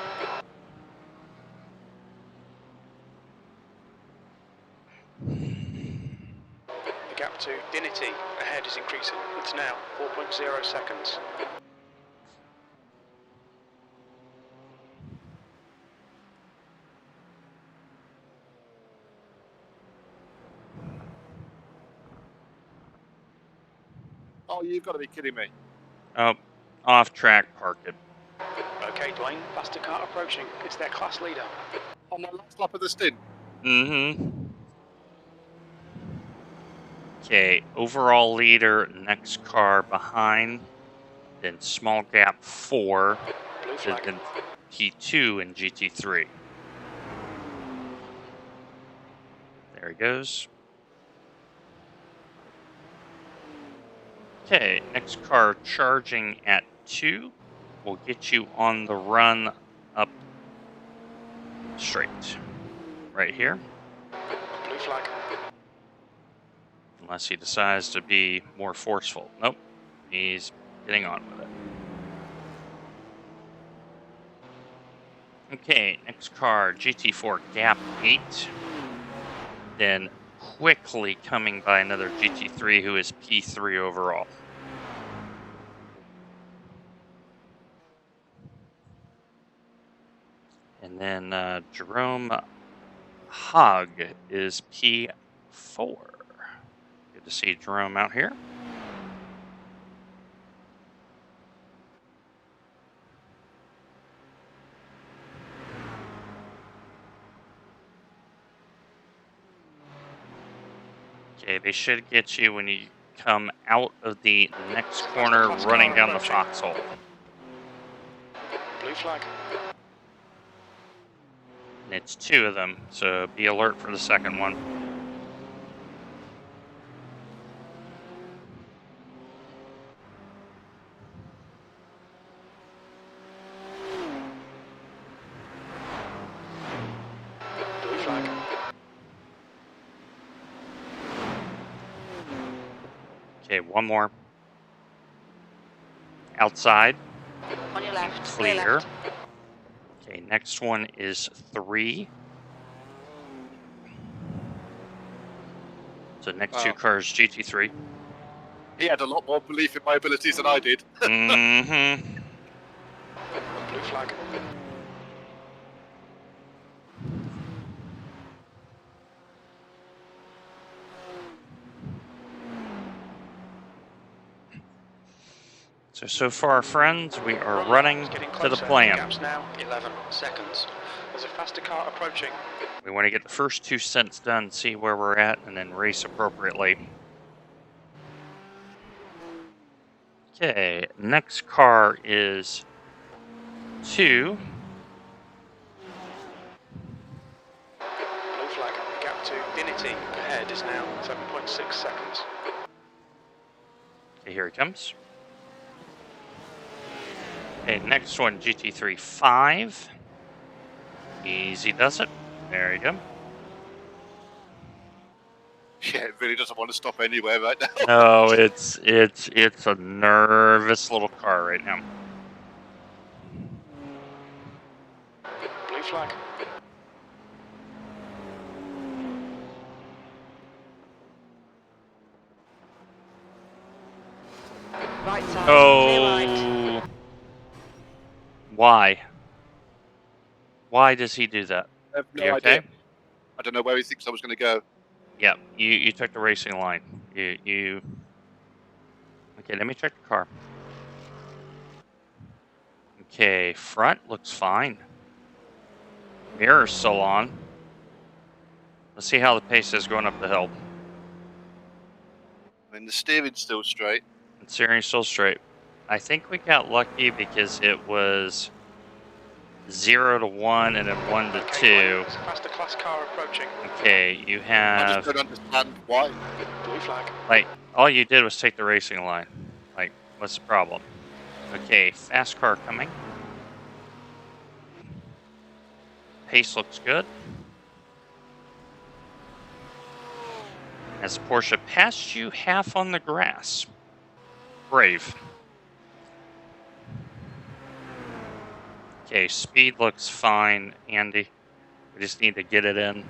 The gap to Dinity ahead is increasing. It's now 4.0 seconds. Oh, you've got to be kidding me. Oh, off track, park it. Okay, Dwayne, faster car approaching. It's their class leader. On my last lap of the stint. Mm-hmm. Okay, overall leader, next car behind, then small gap 4, Blue flag. then P2 and GT3. There he goes. Okay, next car charging at 2 will get you on the run up straight. Right here. Blue flag. Unless he decides to be more forceful. Nope. He's getting on with it. Okay, next car, GT4 gap 8. Then quickly coming by another GT3 who is P3 overall. And then Jerome Hogg is P4. Good to see Jerome out here. Okay, they should get you when you come out of the next corner running down the foxhole. Blue flag. And it's 2 of them, so be alert for the second one. Blue flag. Okay, one more. Outside. On your left, clear Clear. left. Okay, next one is 3. So next 2 cars, GT3. He had a lot more belief in my abilities than I did. Mm-hmm. Blue flag. So far, friends, we are Front running lap is getting to closer. the plan. Gap's now 11 seconds. There's a faster car approaching. We want to get the first 2 stints done, see where we're at, and then race appropriately. Okay, next car is 2. Blue flag. The gap to Dinity ahead is now 7.6 seconds. Okay, here he comes. Okay, next one, GT3 5. Easy does it. There you go. Yeah, it really doesn't want to stop anywhere right now. No, it's a nervous little car right now. Blue flag. Right side, clear right. Oh, why? Why does he do that? I have Are no you okay? idea. I don't know where he thinks I was going to go. Yep, you took the racing line. You. Okay, let me check the car. Okay, front looks fine. Mirror's still on. Let's see how the pace is going up the hill. I mean, the steering's still straight. And steering's still straight. I think we got lucky because it was 0 to 1 and then 1 to 2. There's a faster class car approaching. Okay, you I have, just don't understand why. Blue flag. like, all you did was take the racing line. Like, what's the problem? Okay, fast car coming. pace looks good. As Porsche passed you half on the grass. Brave. Okay, speed looks fine, Andy. We just need to get it in.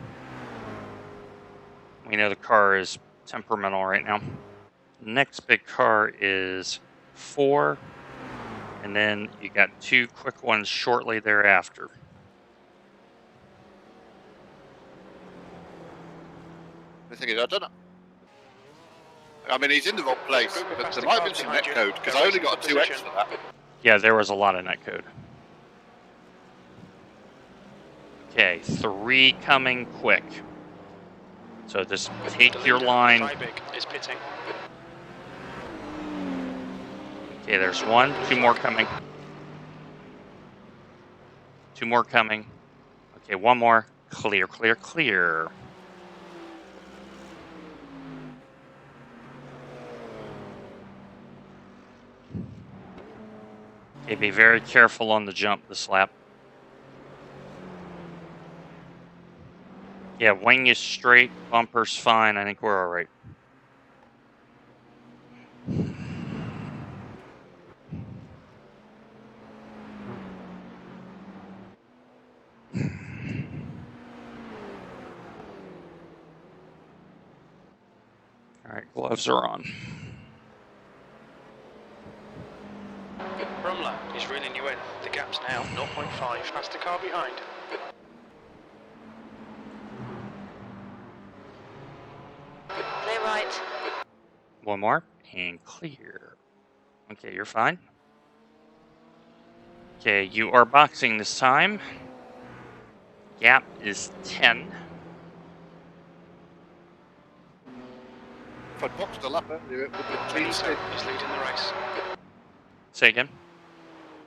We know the car is temperamental right now. Next big car is 4, and then you got 2 quick ones shortly thereafter. The thing is, I don't know. I mean, he's in the wrong place, but there might have been some netcode, because I only got a 2x for that. Yeah, there was a lot of netcode. Okay, 3 coming quick. So just take your line. Is pitting. Okay, there's 1, 2 more coming. 2 more coming. Okay, 1 more. Clear, clear, clear. Okay, be very careful on the jump this lap. Yeah, wing is straight, bumper's fine. I think we're all right. All right, gloves are on. Rumler is reeling you in. The gap's now 0.5 past the car behind. Clear right. 1 more, and clear. Okay, you're fine. Okay, you are boxing this time. Gap is 10. If I'd boxed a lap earlier, it would have been a clean stint. Is leading the race. Say again?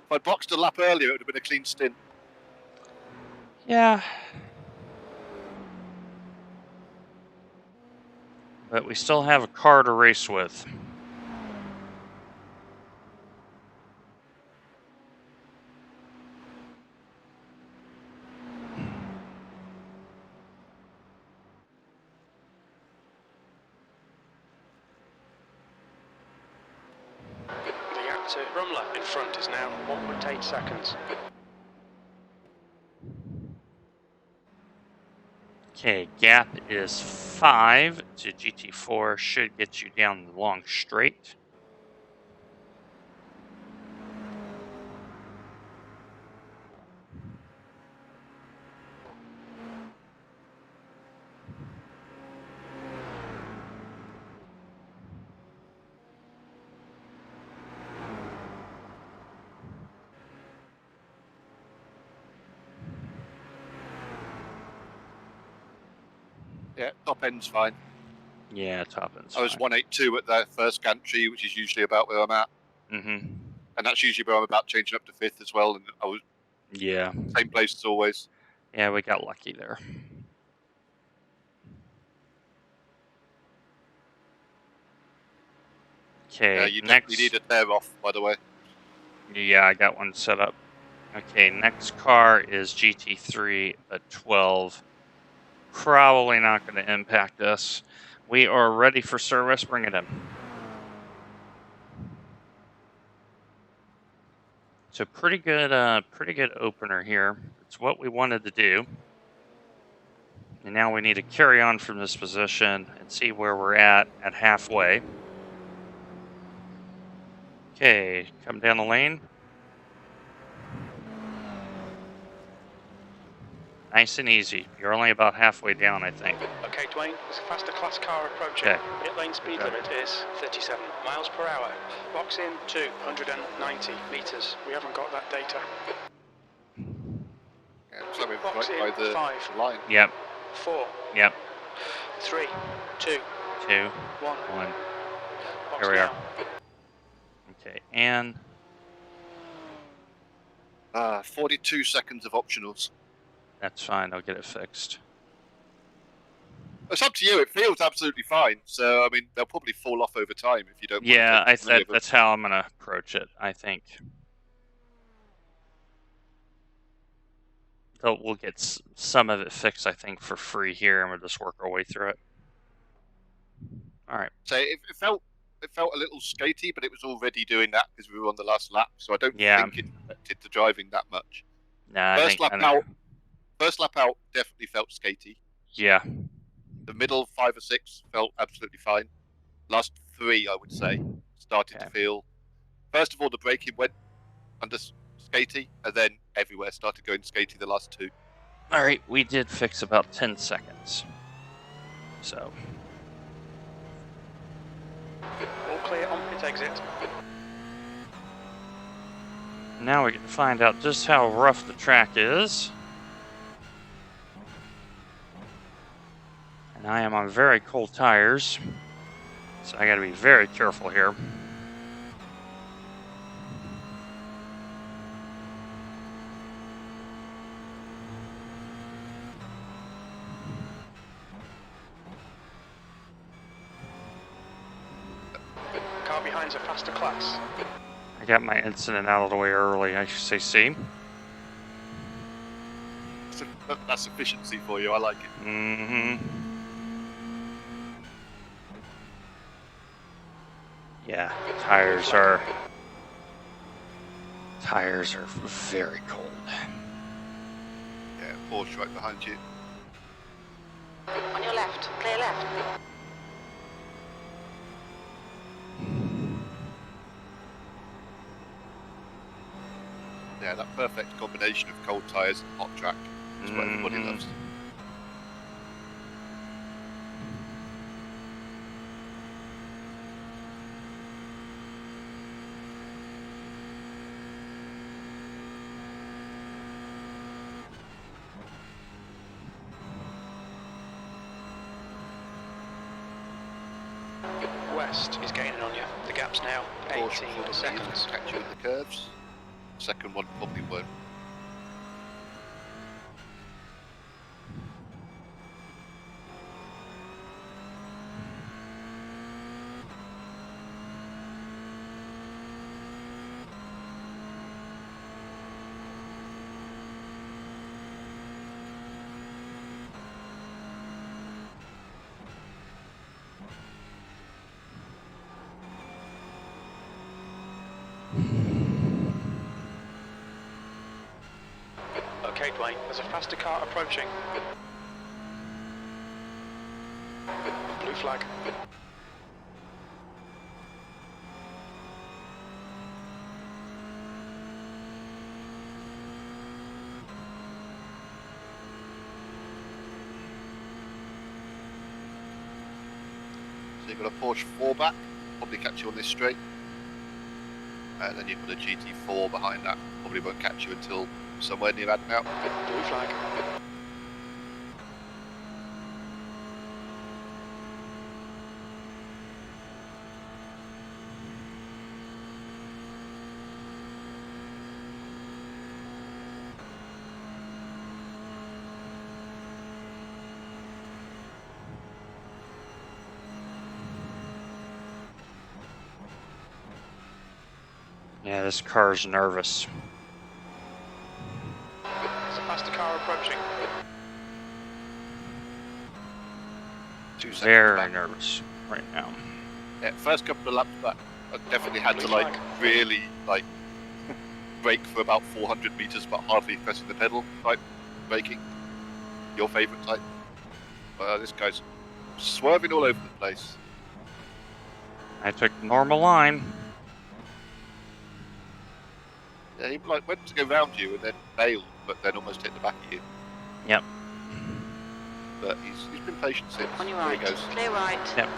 If I'd boxed a lap earlier, it would have been a clean stint. Yeah. But we still have a car to race with. The gap to Rumler in front is now 1.8 seconds. Okay, gap is 5 to GT4. Should get you down the long straight. Yeah, top end's fine. Yeah, top end's I was fine. 182 at the first gantry, which is usually about where I'm at. Mm-hmm. And that's usually where I'm about changing up to 5th as well. And I was Yeah. same place as always. Yeah, we got lucky there. Okay, You next. definitely need a tear off, by the way. Yeah, I got one set up. Okay, next car is GT3 at 12. Probably not going to impact us. We are ready for service. Bring it in. So pretty good opener here. It's what we wanted to do. And now we need to carry on from this position and see where we're at halfway. Okay, come down the lane. Nice and easy. You're only about halfway down, I think. Okay, Dwayne, there's a faster class car approaching. Okay. Pit lane speed Okay. limit is 37 miles per hour. Box in 290 meters. We haven't got that data. Yeah, so we're Box right in by the 5, line. Yep, 4, yep. 3, 2, 2, 1. 1. Box Here we are. now. Okay, and 42 seconds of optionals. that's fine. I'll get it fixed. It's up to you. It feels absolutely fine. So, I mean, they'll probably fall off over time if you don't. Yeah, want to take them. that's how I'm going to approach it, I think. we'll get some of it fixed, I think, for free here, and we'll just work our way through it. All right. So it felt a little skatey, but it was already doing that because we were on the last lap. So I don't Yeah. think it affected the driving that much. Nah, First lap out definitely felt skatey. Yeah. The middle 5 or 6 felt absolutely fine. Last 3, I would say, started to feel. First of all, the braking went under skatey, and then everywhere started going skatey the last 2. All right, we did fix about 10 seconds. So. All clear on pit exit. Now we get to find out just how rough the track is. And I am on very cold tires, so I got to be very careful here. Car behind's a faster class. I got my incident out of the way early, I should say. That's efficiency for you. I like it. Mm-hmm. Yeah, tires are very cold. Yeah, Porsche right behind you. On your left, clear left. Yeah, that perfect combination of cold tyres and hot track is what everybody loves. West is gaining on you. The gap's now 18 seconds. Catch you in the curves. Second one probably won't. Okay, Dwayne, there's a faster car approaching. Blue flag. So you've got a Porsche 4 back, probably catch you on this straight. And then you've got a GT4 behind that, probably won't catch you until somewhere near Admount. Blue flag. Yeah, this car's nervous. There's a faster car approaching. 2 seconds Very back. nervous right now. Yeah, first couple of laps back, I definitely had to Blue like flag. really like brake for about 400 meters, but hardly pressing the pedal type braking. Your favourite type. This guy's swerving all over the place. I took the normal line. Yeah, he like went to go round you and then bailed, but then almost hit the back of you. Yep. But he's been patient since. On your There right, he goes. clear right. Yep.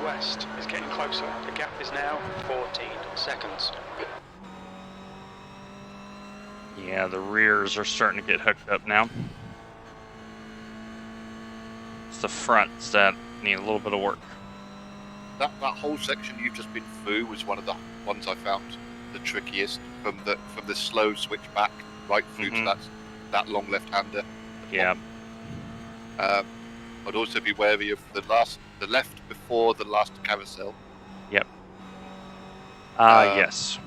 West is getting closer. The gap is now 14 seconds. Yeah, the rears are starting to get hooked up now. It's the fronts that need a little bit of work. That whole section you've just been through was one of the ones I found the trickiest, from the slow switch back right through to that long left-hander. Yeah. I'd also be wary of the left before the last carousel. Yep. Yes.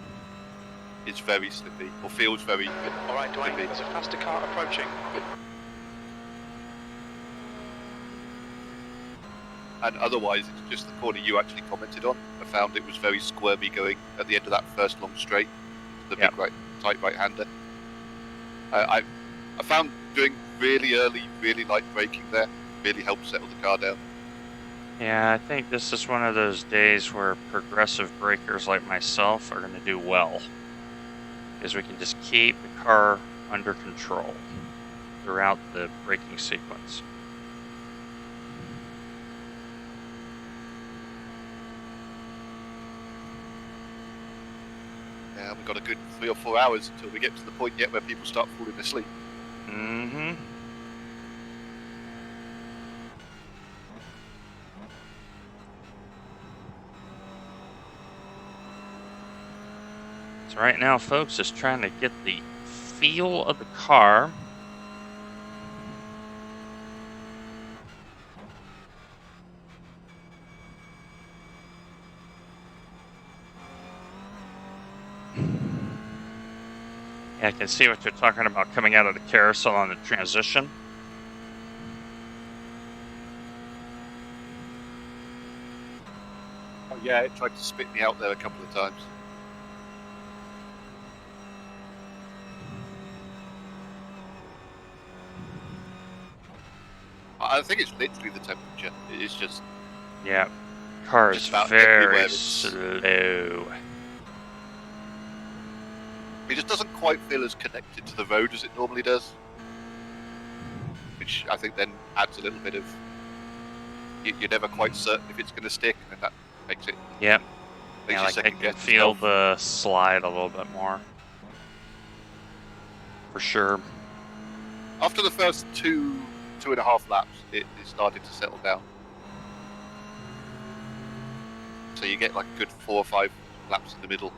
It's very slippy, or feels very. All right, Dwayne, slippy. there's a faster car approaching. And otherwise, it's just the corner you actually commented on. I found it was very squirmy going at the end of that first long straight, the big tight right-hander. I found doing really early, really light braking there really helped settle the car down. Yeah, I think this is one of those days where progressive brakers like myself are going to do well. Because we can just keep the car under control throughout the braking sequence. Yeah, we've got a good 3 or 4 hours until we get to the point yet where people start falling asleep. Mm-hmm. So right now, folks, is trying to get the feel of the car. Yeah, I can see what you're talking about coming out of the carousel on the transition. Oh yeah, it tried to spit me out there a couple of times. I think it's literally the temperature. It's just... Yeah, car is Just about very everywhere it's- slow. It just doesn't quite feel as connected to the road as it normally does. Which I think then adds a little bit of... You're never quite certain if it's going to stick, and that makes it... Yep. Makes Yeah, you like I second can guess feel yourself. the slide a little bit more. For sure. After the first two and a half laps, it started to settle down. So you get like a good 4 or 5 laps in the middle.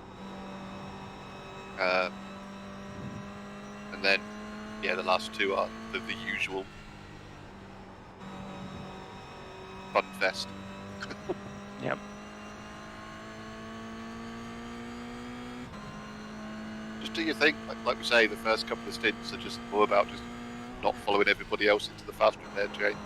And then, yeah, the last 2 are the usual fun fest. Yep. Just do your thing. Like we say, the first couple of stints are just more about just not following everybody else into the fast repair train.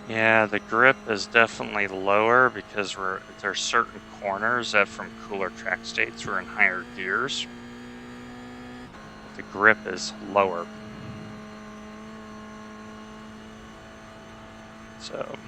Yeah, the grip is definitely lower because there's certain corners that from cooler track states we're in higher gears. The grip is lower. So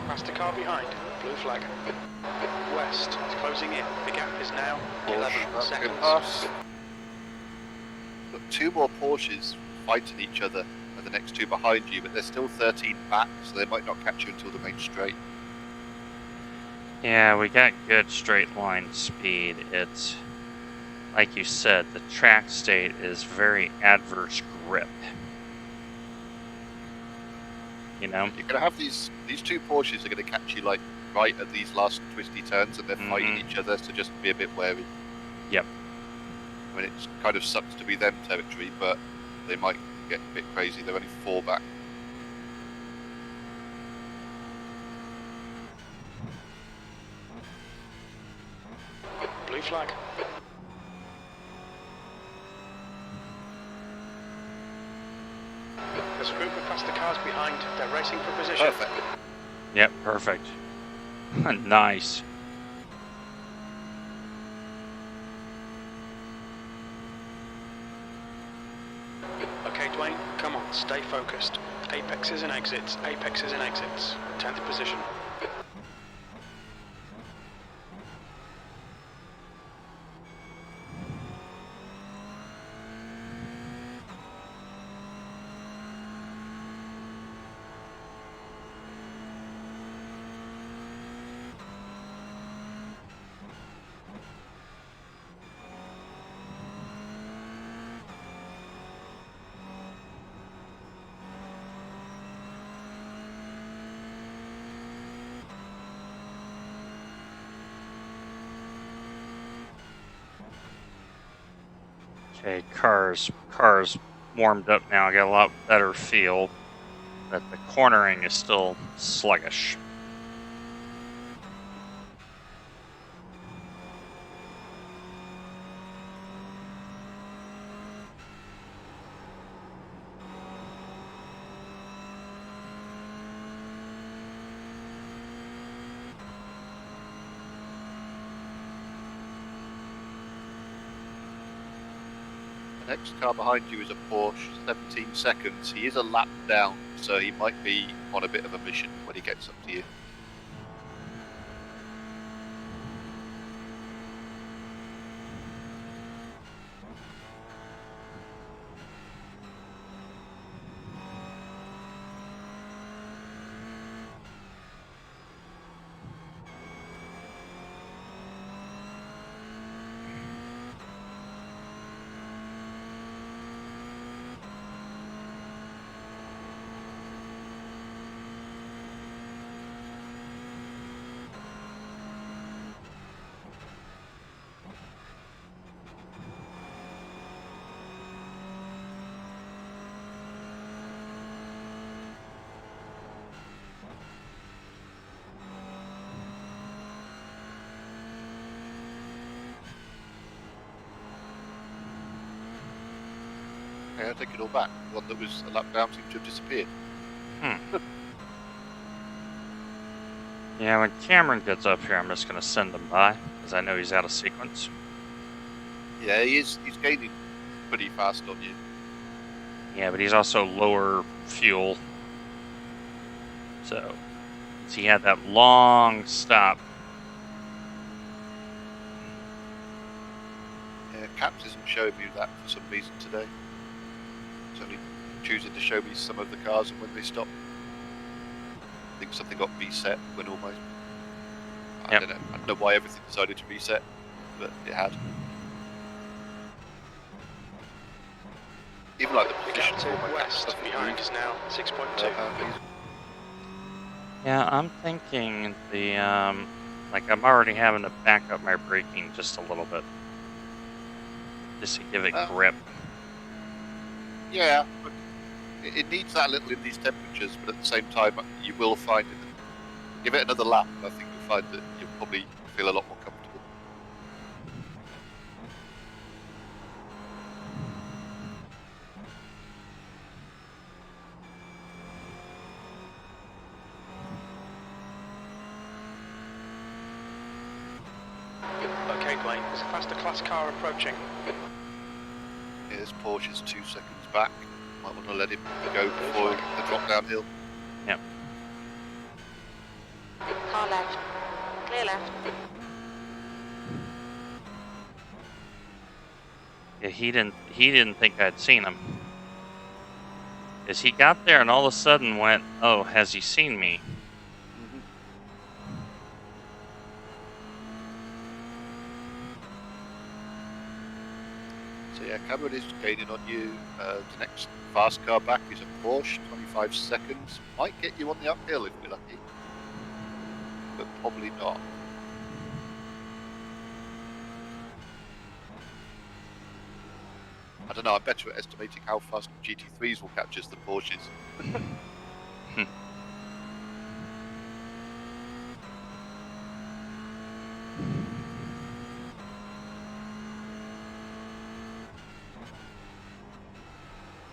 Faster car behind. Blue flag. West is closing in. The gap is now 11 seconds. Got 2 more Porsches fighting each other, and the next 2 behind you, but they're still 13 back, so they might not catch you until the main straight. yeah, we got good straight line speed. It's like you said, the track state is very adverse grip. You know? You're going to have these 2 Porsches are going to catch you like right at these last twisty turns, and they're fighting each other, so just be a bit wary. Yep. I mean, it kind of sucks to be them territory, but they might get a bit crazy. They're only 4 back. Blue Blue flag. There's a group of faster cars behind. They're racing for position. Perfect. Yep, perfect. Nice. Okay, Dwayne, come on, stay focused. Apexes and exits, apexes and exits. 10th position. Okay, cars warmed up now. I got a lot better feel, but the cornering is still sluggish. The next car behind you is a Porsche, 17 seconds. He is a lap down, so he might be on a bit of a mission when he gets up to you. Okay, I take it all back. The one that was a lap down seems to have disappeared. Yeah, when Cameron gets up here, I'm just going to send him by, because I know he's out of sequence. Yeah, he is. He's gaining pretty fast on you. Yeah, but he's also lower fuel. So he had that long stop. Yeah, Caps isn't showing me that for some reason today. It's only choosing to show me some of the cars and when they stop. I think something got reset when almost. I don't know. I don't know why everything decided to reset, but it had. Even like the The position gap for to my west stuff behind is now 6.2. Yeah, I'm thinking like I'm already having to back up my braking just a little bit. Just to give it grip. Yeah, but it needs that little in these temperatures, but at the same time, you will find it. Give it another lap, and I think you'll find that you'll probably feel a lot more comfortable. Okay, Dwayne, there's a faster class car approaching. Here's Porsche's 2 seconds back. Might want to let him go before the drop downhill. Yep. Car left. Clear left. Yeah, he didn't think I'd seen him. As he got there and all of a sudden went, "Oh, has he seen me?" So yeah, Cameron is gaining on you. The next fast car back is a Porsche, 25 seconds. Might get you on the uphill if you're lucky, but probably not. I don't know, I'm better at estimating how fast GT3s will catch us than Porsches.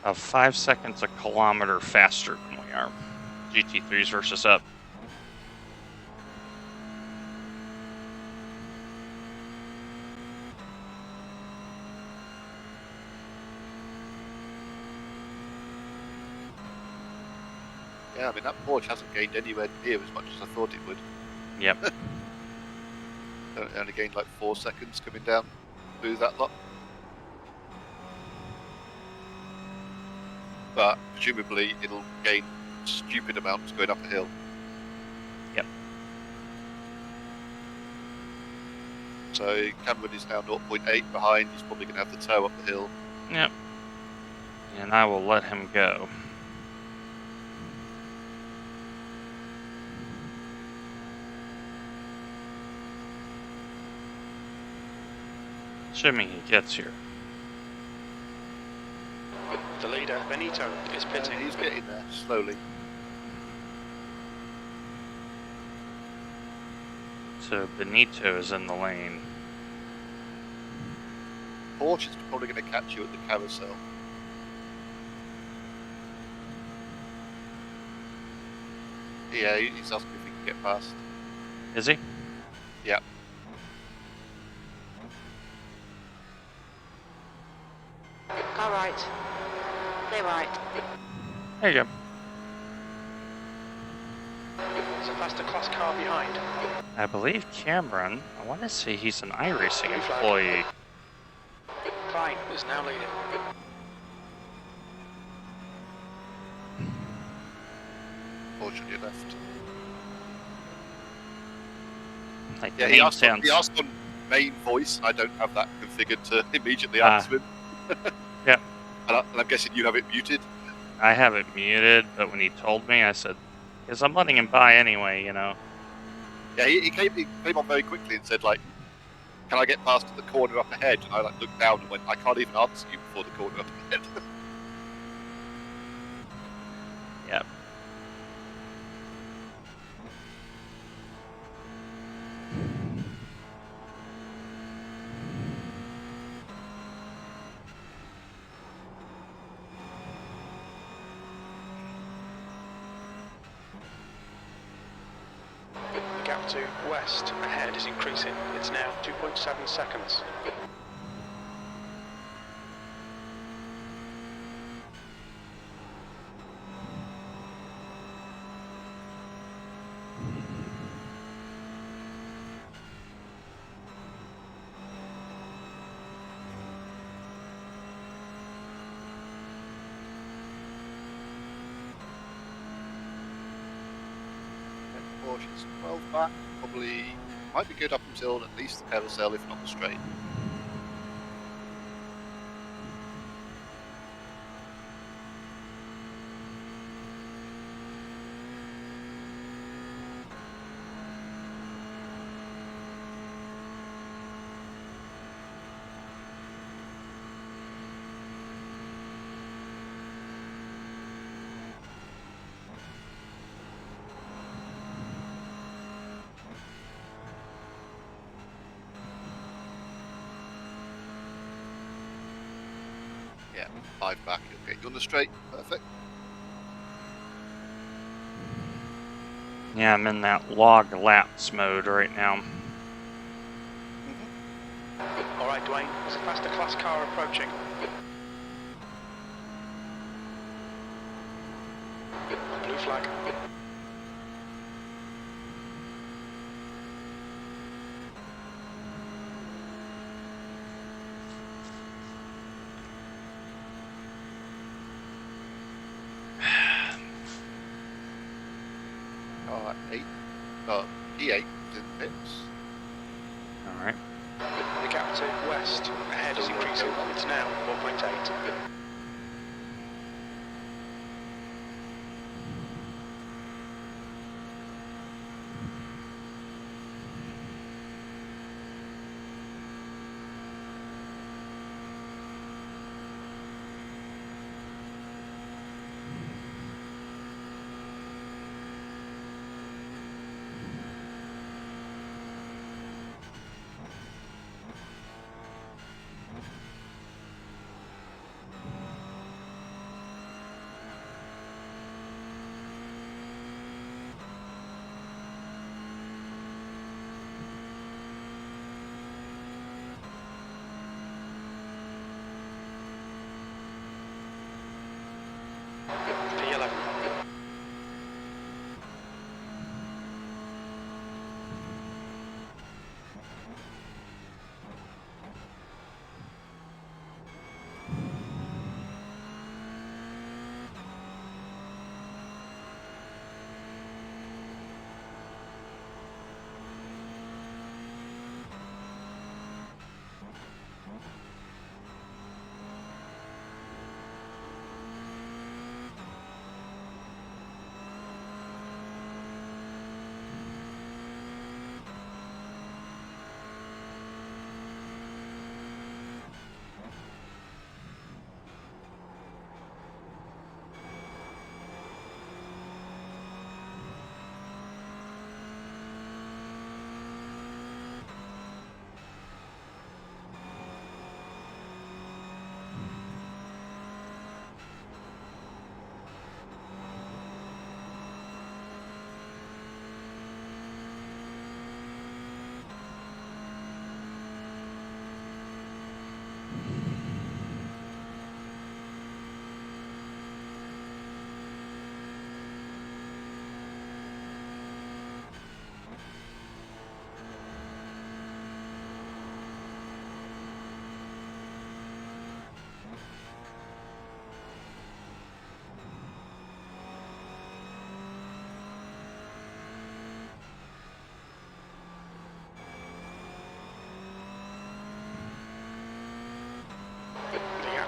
of 5 seconds a kilometer faster than we are. GT3s versus up. Yeah, I mean, that Porsche hasn't gained anywhere near as much as I thought it would. Yep. It only gained like 4 seconds coming down through that lot. But presumably it'll gain stupid amounts going up a hill. Yep. So Cameron is now 0.8 behind. He's probably going to have the tow up the hill. Yep. And I will let him go. Assuming he gets here. The leader, Benito, is pitting. He's getting there slowly. So Benito is in the lane. Porsche is probably going to catch you at the carousel. Yeah, he's asking if he can get past. Is he? Yeah. Car right. Clear right. There you go. There's a faster class car behind. I believe Cameron, I want to say he's an iRacing employee. Klein is now leading. Porsche on your left. Like Yeah, the he name asked, sounds. he asked on main voice. I don't have that configured to immediately answer him. Yeah. And I'm guessing you have it muted. I have it muted, but when he told me, I said, because I'm letting him by anyway, you know. Yeah, he came on very quickly and said, like, can I get past to the corner up ahead? And I like looked down and went, I can't even answer you before the corner up ahead. Yep. The gap to west ahead is increasing. It's now 2.7 seconds. Porsche's 12 back, probably might be good up until at least the carousel, if not the straight. Yeah, 5 back, he'll get you on the straight. Perfect. Yeah, I'm in that log laps mode right now. All right, Dwayne, there's a faster class car approaching. Blue flag. E8. E8 is in pits. Alright. The gap to west ahead is increasing. It's now 1.8.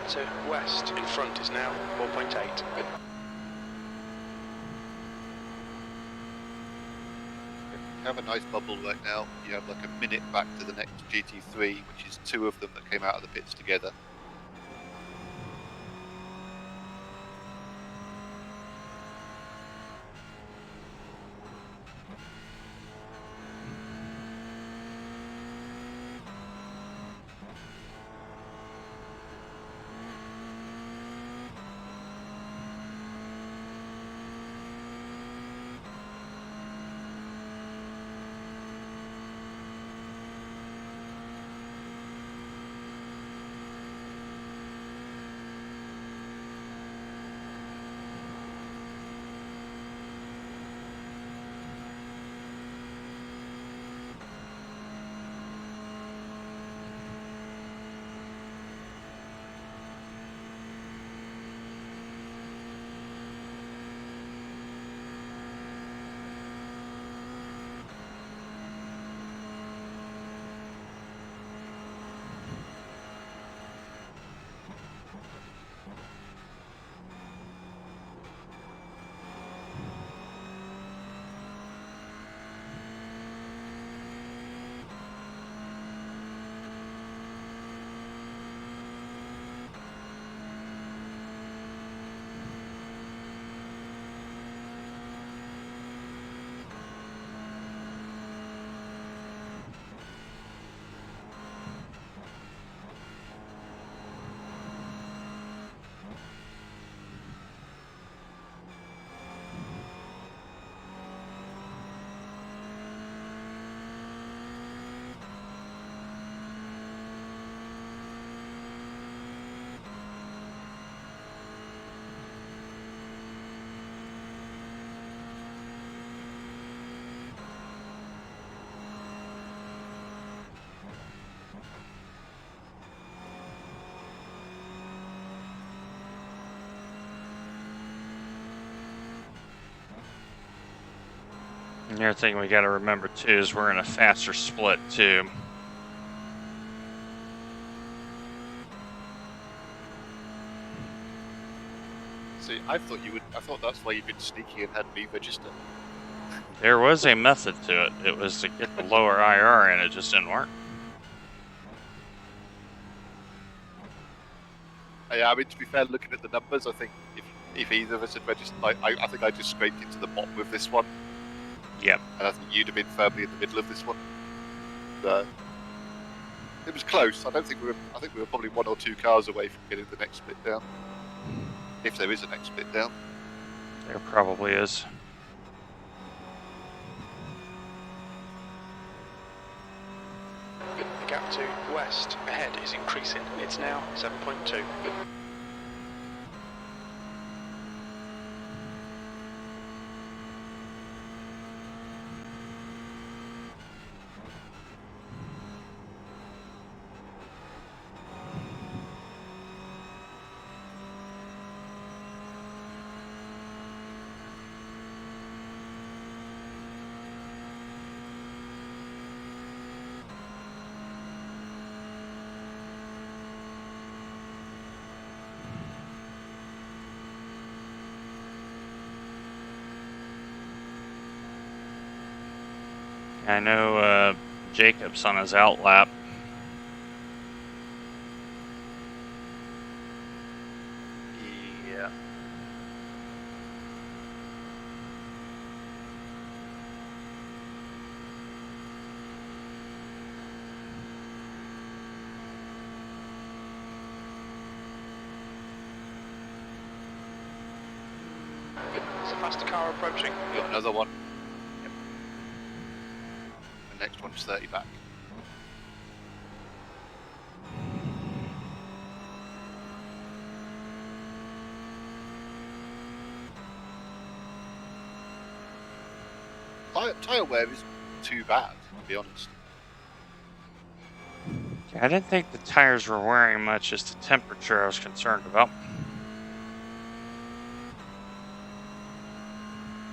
gap to west in front is now 4.8. You have a nice bubble right now. You have like a minute back to the next GT3, which is 2 of them that came out of the pits together. And the other thing we got to remember too is we're in a faster split too. See, I thought that's why you'd been sneaky and had me register. There was a method to it. It was to get the lower IR, and it just didn't work. Yeah, I mean, to be fair, looking at the numbers, I think if either of us had registered, I think I just scraped into the bottom of this one. Yep. And I think you'd have been firmly in the middle of this one. So it was close. I think we were probably 1 or 2 cars away from getting the next split down. If there is a next split down. There probably is. The gap to west ahead is increasing. It's now 7.2. I know Jacob's on his out lap. Yeah. It's a faster car approaching. Got another one. Yep. The next one's 30 back. Tyre wear isn't too bad, to be honest. I didn't think the tires were wearing much, just the temperature I was concerned about.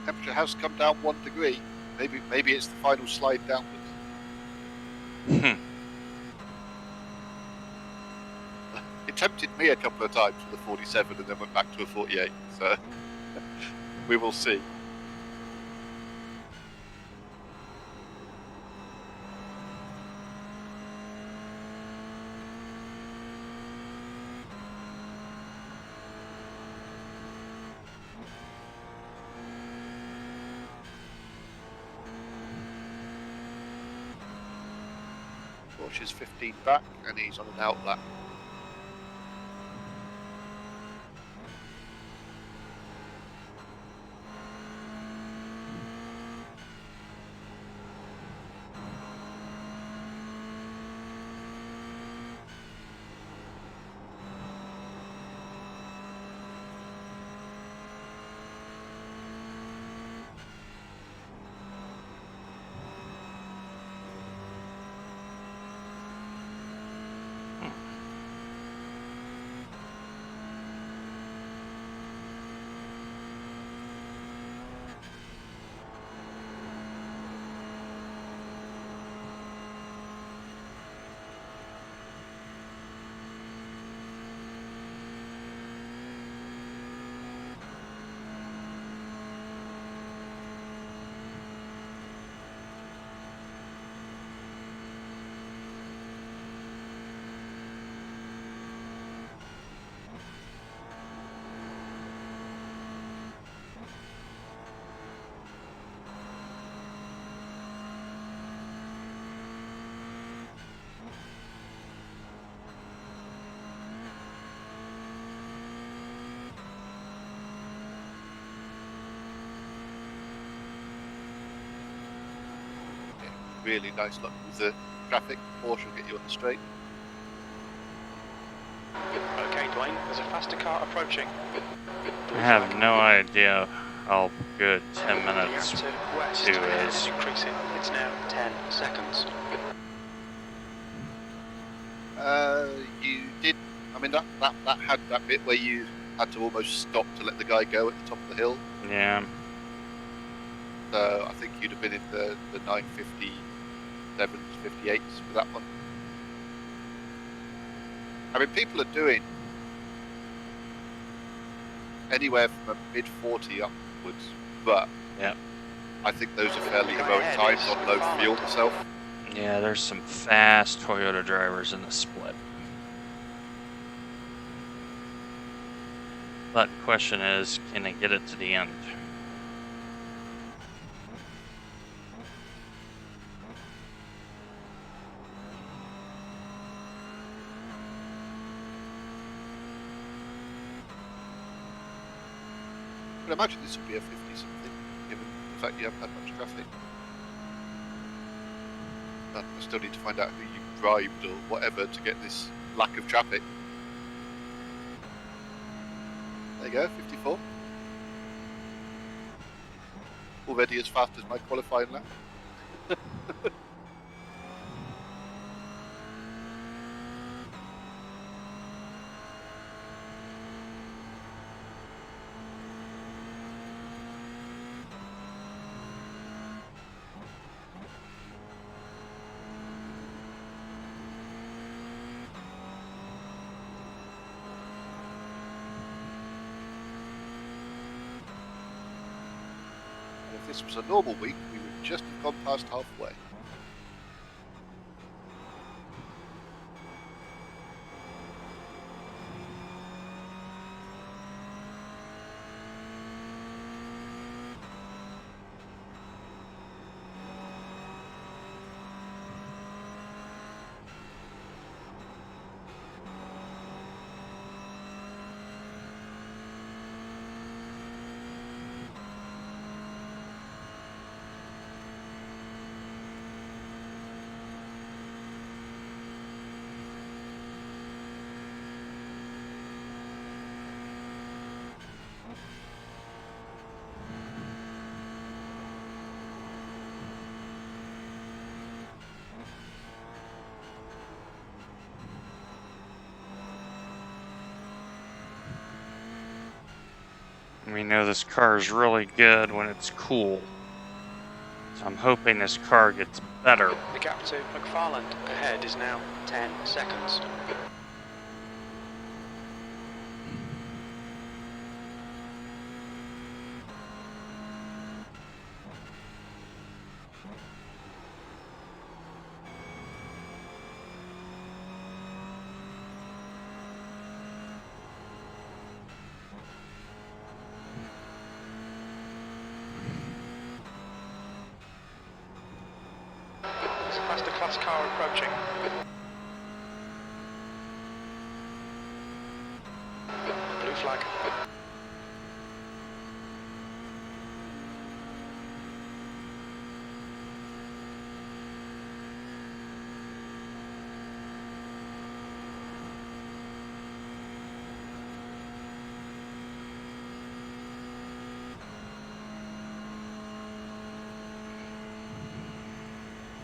Temperature has come down 1 degree. Maybe it's the final slide downwards. tempted me a couple of times with a 47 and then went back to a 48. So we will see. Porsche is 15 back and he's on an out lap. Really nice luck with the traffic. Porsche will get you on the straight. Okay, Dwayne, there's a faster car approaching. I have no idea how good 10 The minutes gap to west 2 ahead is. is increasing. It's now 10 seconds. You did. I mean, that had that bit where you had to almost stop to let the guy go at the top of the hill. Yeah. So I think you'd have been in the 957s, 58s for that one. I mean, people are doing anywhere from a mid 40 upwards, but Yep. I think those are fairly heroic times on low fuel myself. Yeah, there's some fast Toyota drivers in the split. But the question is, can they get it to the end? I would imagine this would be a 50 something, given the fact you haven't had much traffic. But I still need to find out who you bribed or whatever to get this lack of traffic. There you go, 54. Already as fast as my qualifying lap. If this was a normal week, we would just have gone past halfway. We know this car is really good when it's cool. So I'm hoping this car gets better. The gap to McFarland ahead is now 10 seconds. faster class car approaching. Blue flag.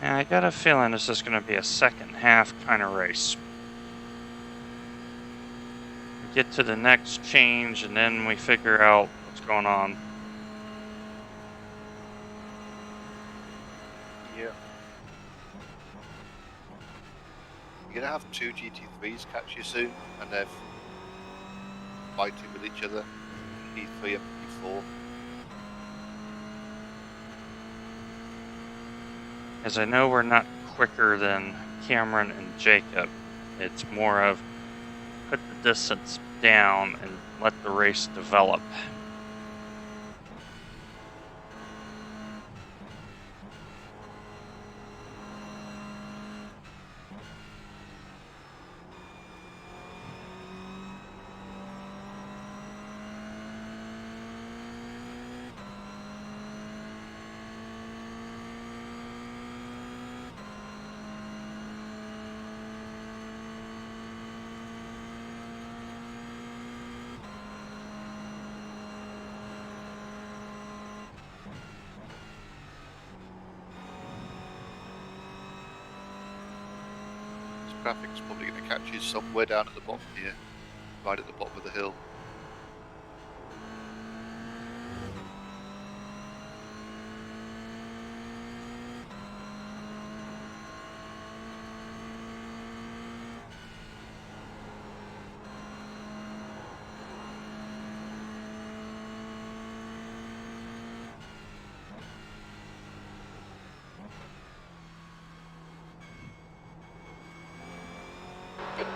Yeah, I got a feeling this is going to be a second half kind of race. We get to the next change and then we figure out what's going on. Yeah. You're going to have two GT3s catch you soon, and they're fighting with each other, P3 and P4. As I know we're not quicker than Cameron and Jacob, it's more of put the distance down and let the race develop. Traffic's probably going to catch you somewhere down at the bottom here, right at the bottom of the hill.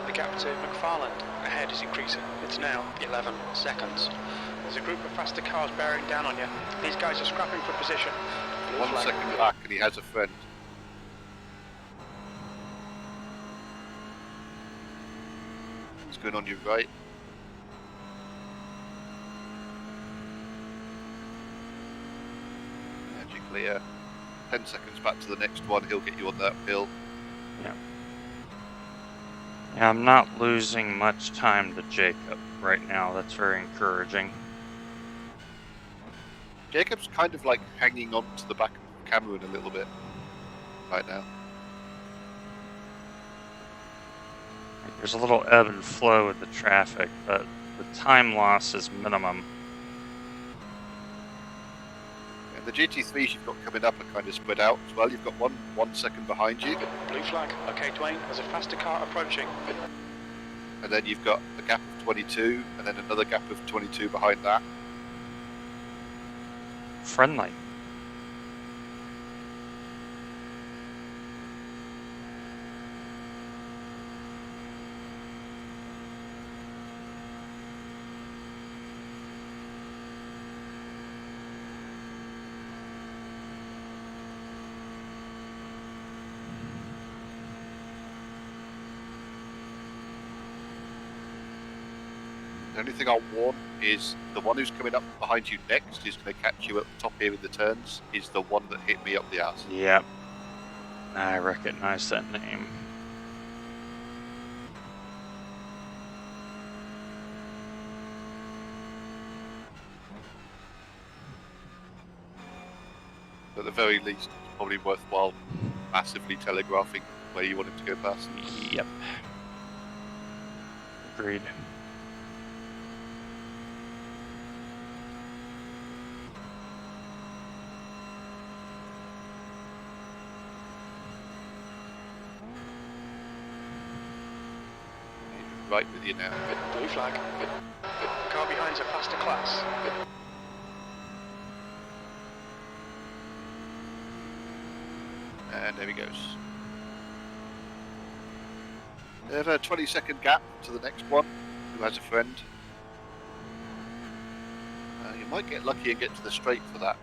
The gap to McFarland ahead is increasing. It's now 11 seconds. There's a group of faster cars bearing down on you. These guys are scrapping for position. Blue 1 flag. second back and he has a friend. What's going on your right? And you clear. 10 seconds back to the next one, he'll get you on that hill. Yeah, I'm not losing much time to Jacob right now. That's very encouraging. Jacob's kind of like hanging on to the back of Cameron a little bit right now. There's a little ebb and flow with the traffic, but the time loss is minimum. And the GT3s you've got coming up are kind of spread out as well. You've got 1 second behind you, Blue flag. Okay, Dwayne, there's a faster car approaching. and then you've got a gap of 22, and then another gap of 22 behind that. Friendly. The only thing I'll warn is the one who's coming up behind you next is going to catch you at the top here in the turns, is the one that hit me up the ass. Yep. I recognize that name. At the very least, it's probably worthwhile massively telegraphing where you want him to go past. Yep. Agreed. He's right with you now. Blue flag. Car behind's a faster class. And there he goes. They have a 20-second gap to the next one, who has a friend. You might get lucky and get to the straight for that.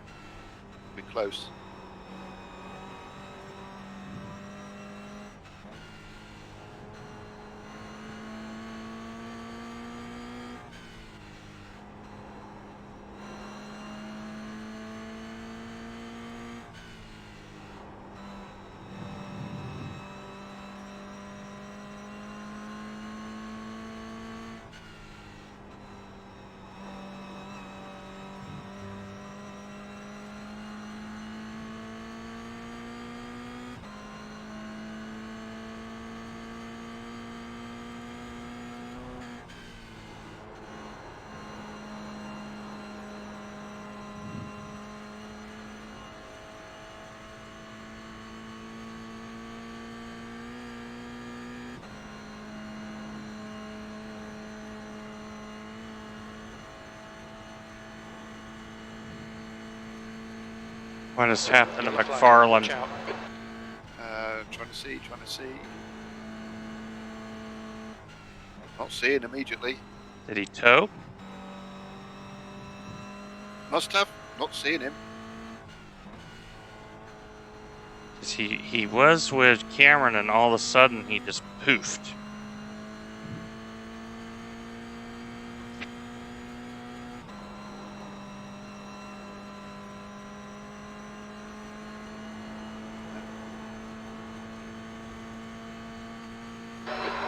Be close. What has happened to Yellow flag, watch McFarland? out. Trying to see. Not seeing immediately. Did he tow? Must have. Not seeing him. 'Cause he was with Cameron, and all of a sudden he just poofed.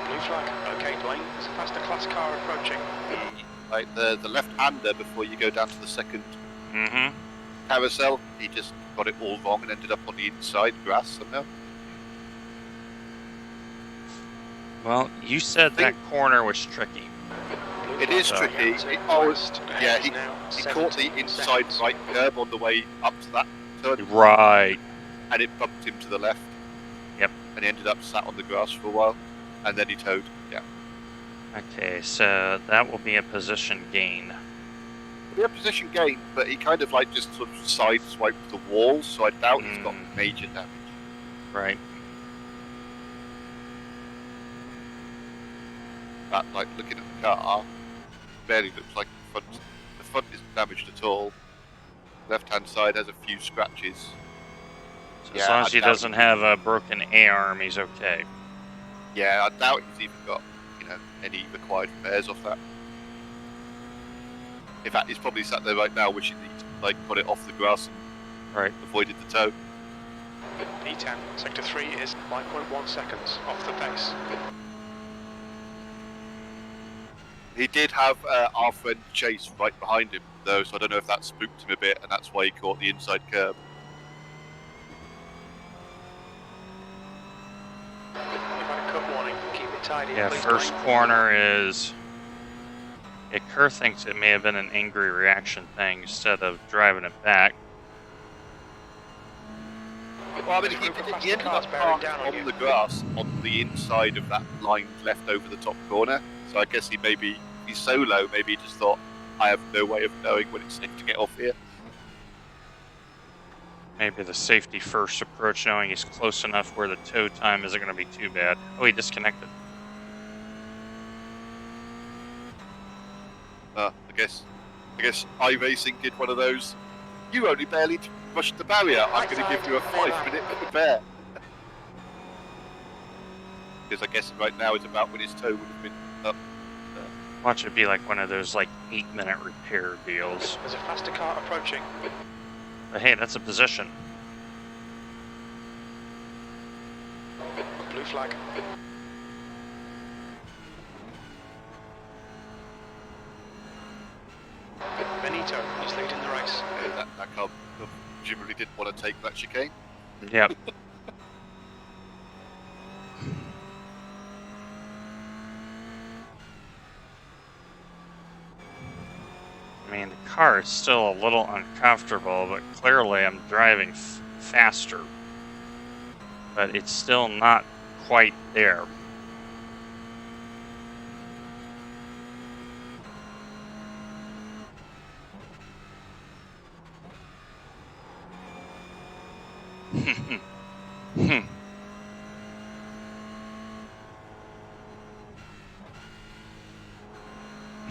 Blue flag. Okay, Dwayne. There's a faster class car approaching. The left-hander before you go down to the second Mm-hmm. carousel, he just got it all wrong and ended up on the inside grass somehow. Well, you said that corner was tricky. Blue It flag is going tricky. out to Oh, west. yeah, Ahead he is now caught the 17 inside seconds. right curb on the way up to that turn, Right. and it bumped him to the left. Yep. And he ended up sat on the grass for a while, and then he towed. Yeah. Okay, so that will be a position gain. He had position gain, but he kind of like just sort of sideswiped the wall, so I doubt he's got major damage. Right. But like looking at the car, barely looks like the front isn't damaged at all. Left hand side has a few scratches. So as long as he doesn't have a broken A-arm, he's okay. Yeah, I doubt he's even got, any required repairs off that. In fact, he's probably sat there right now wishing he'd got it off the grass and avoided the tow. E10, sector 3 is 5.1 seconds off the pace. He did have our friend Chase right behind him, though, so I don't know if that spooked him a bit, and that's why he caught the inside curb. You've had a cut warning. Keep it tidy. Yeah, please, first Dwayne. corner is... Yeah, Kerr thinks it may have been an angry reaction thing instead of driving it back. Well, I mean, he ended up parked on the grass on the inside of that line left over the top corner. So I guess he's so low, maybe he just thought, I have no way of knowing when it's safe to get off here. Maybe the safety first approach, knowing he's close enough where the tow time isn't going to be too bad. Oh, he disconnected. I guess iRacing did one of those. You only barely rushed the barrier. I'm going to give you a 5-minute repair. Because I guess right now is about when his toe would have been up. Watch it be like one of those 8-minute repair deals. There's a faster car approaching. But hey, that's a position. Blue flag. Benito is leading the race. That car presumably didn't want to take that chicane. Yep. I mean, the car is still a little uncomfortable, but clearly I'm driving faster. But it's still not quite there.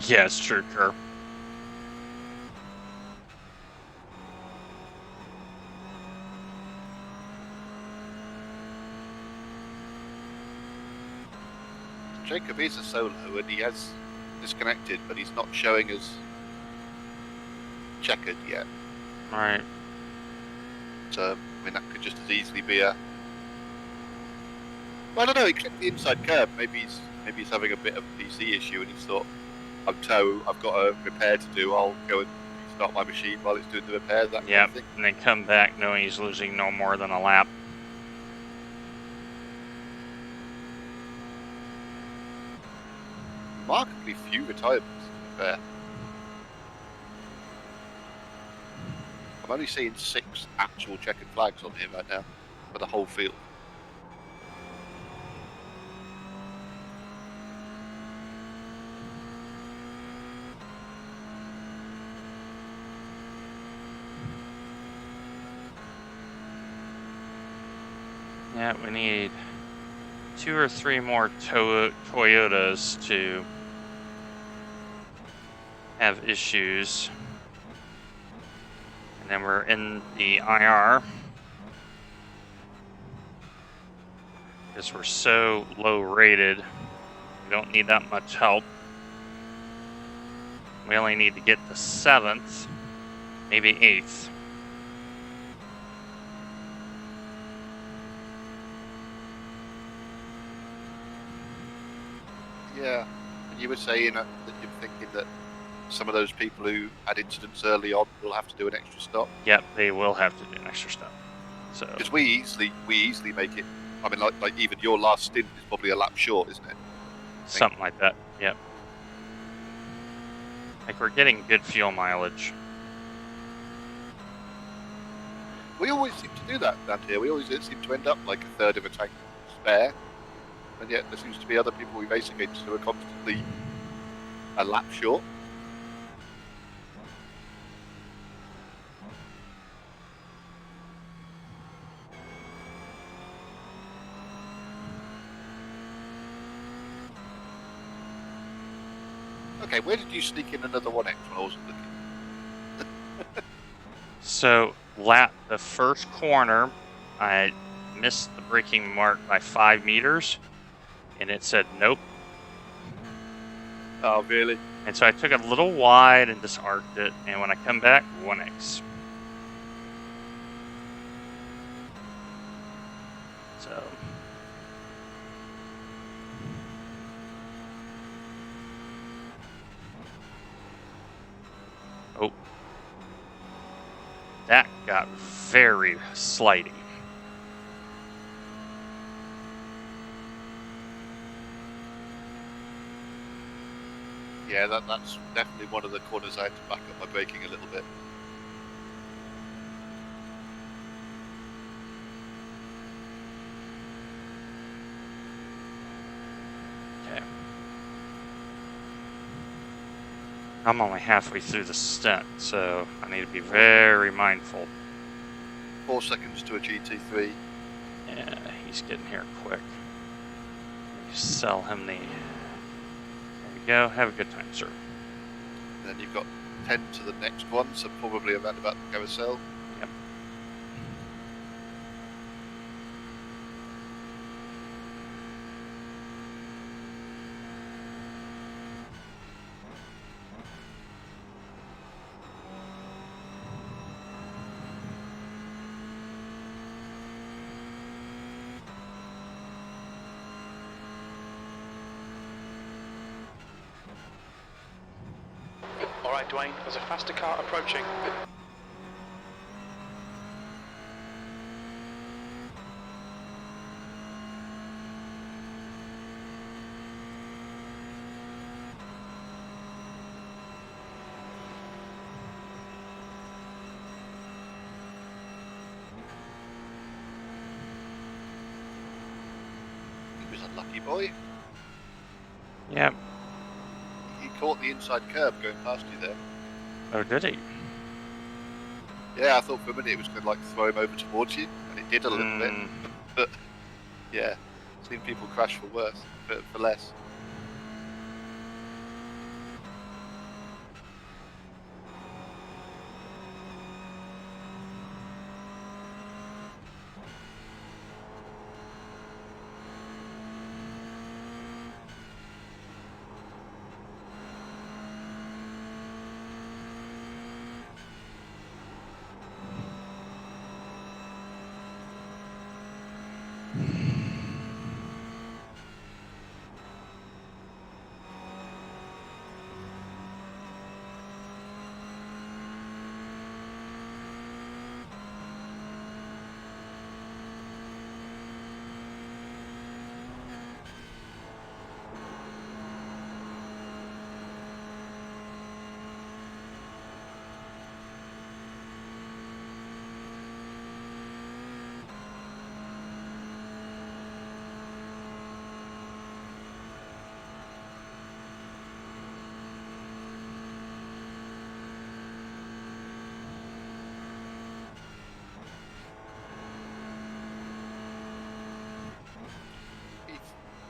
Yeah, it's true, Kerr. Jacob is a solo and he has disconnected, but he's not showing as checkered yet. Right. So, I mean, that could just as easily be a... Well, I don't know, he clicked the inside curb. Maybe he's having a bit of a PC issue and he's thought, I've got a repair to do, I'll go and start my machine while it's doing the repair, that kind of thing. And then come back knowing he's losing no more than a lap. Remarkably few retirements, to be fair. I'm only seeing 6 actual checkered flags on here right now for the whole field. Yeah, we need 2 or 3 more Toyotas to have issues. And then we're in the IR. Because we're so low rated, we don't need that much help. We only need to get the 7th, maybe 8th. Yeah. And you were saying that you're thinking that some of those people who had incidents early on will have to do an extra stop. Yep, they will have to do an extra stop. So Because we easily make it. I mean, like even your last stint is probably a lap short, isn't it? something like that. Yep. Like we're getting good fuel mileage. We always seem to do that down here. We always seem to end up like a third of a tank spare, and yet there seems to be other people we race against who are constantly a lap short. Okay, where did you sneak in another 1X when I wasn't looking? So the first corner, I missed the braking mark by 5 meters, and it said nope. Oh, really? And so I took it a little wide and just arced it, and when I come back, 1X. So oh, that got very slidey. Yeah, that's definitely one of the corners I had to back up my braking a little bit. Okay. I'm only halfway through the stint, so I need to be very mindful. 4 seconds to a GT3. Yeah, he's getting here quick. Sell him the... There we go. Have a good time, sir. And then you've got 10 to the next one, so probably around about the carousel. Yep. All right, Dwayne, there's a faster car approaching. He was a lucky boy. Yep. He caught the inside curb going past you there. Oh, did he? Yeah, I thought for a minute it was going to like throw him over towards you, and it did a little bit. But yeah, seen people crash for worse, for less.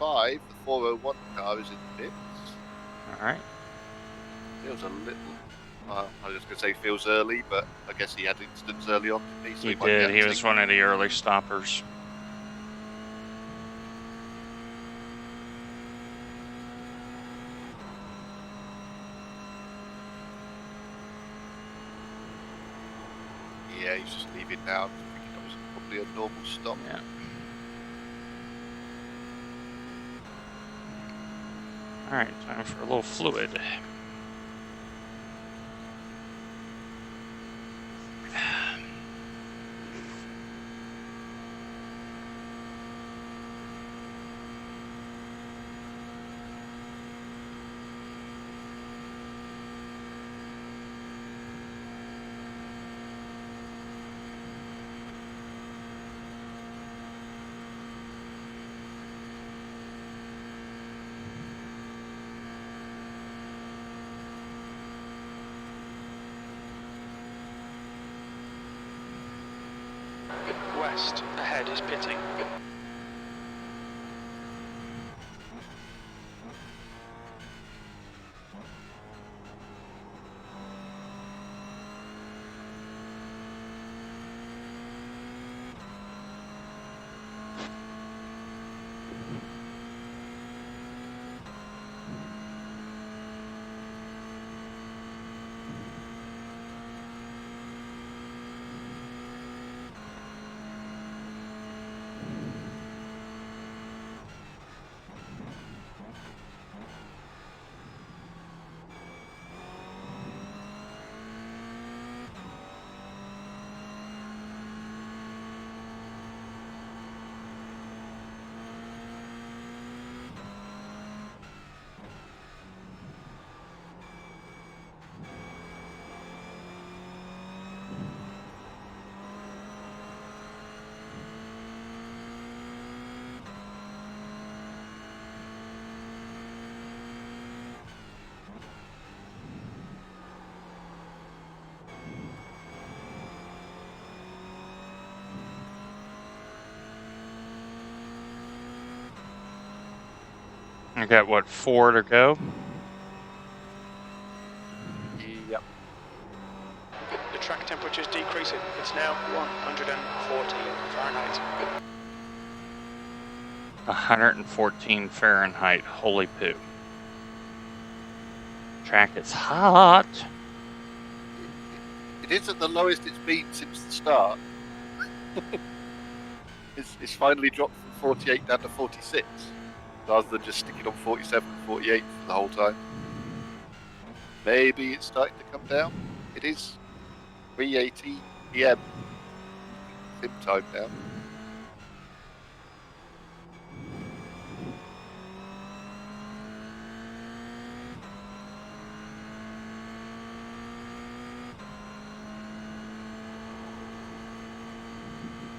5, the 401 car is in the pits. All right. Feels a little. I was just going to say feels early, but I guess he had incidents early on, didn't he? So He might be did. He acting. was one of the early stoppers. Yeah, he's just leaving now. I think that was probably a normal stop. Yeah. All right, time for a little fluid. West, ahead is pitting. I got what, 4 to go? Yep. The track temperature's decreasing. It's now 114 Fahrenheit. 114 Fahrenheit. Holy poo. Track is hot. It is at the lowest it's been since the start. It's finally dropped from 48 down to 46, rather than just sticking on 47 and 48 for the whole time. Maybe it's starting to come down. It is 3:18 PM. Sim time now.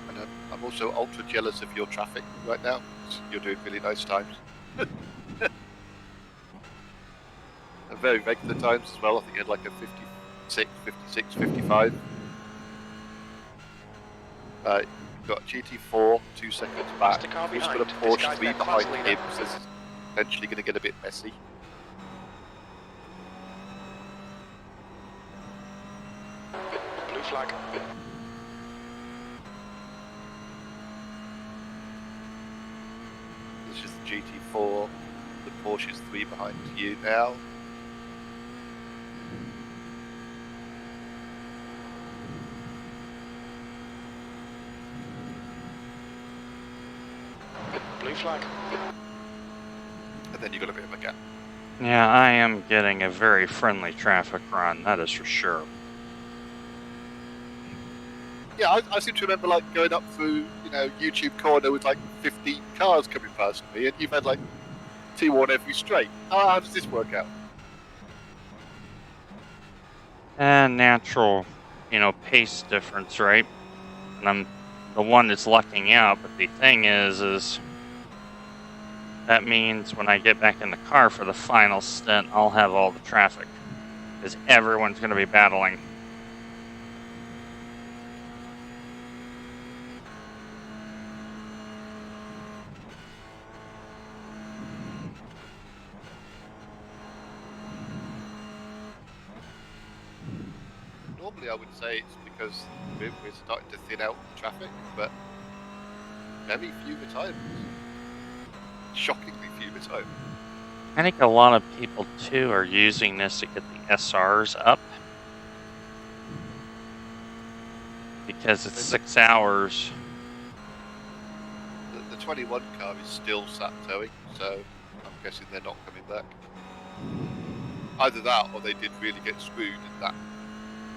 And I'm also ultra jealous of your traffic right now. You're doing really nice times. And very regular times as well. I think you had like a 56, 56, 55. You've got GT4 2 seconds back. That's the car Who's got behind. a This Porsche guy's 3 their class behind leader. him, so this is potentially going to get a bit messy. Blue flag. This is the GT4. The Porsche's 3 behind you now. Blue flag. And then you've got a bit of a gap. Yeah, I am getting a very friendly traffic run, that is for sure. Yeah, I seem to remember like going up through, YouTube corner with like 15 cars coming past me, and you've had like 2 on every straight. How does this work out? And natural, pace difference, right? And I'm the one that's lucking out, but the thing is that means when I get back in the car for the final stint, I'll have all the traffic. Because everyone's going to be battling. normally I would say it's because we're starting to thin out the traffic, but very few retirements. Shockingly few retirements. I think a lot of people too are using this to get the SRs up because it's 6 hours. The 21 car is still sat towing, so I'm guessing they're not coming back. Either that, or they did really get screwed, and that,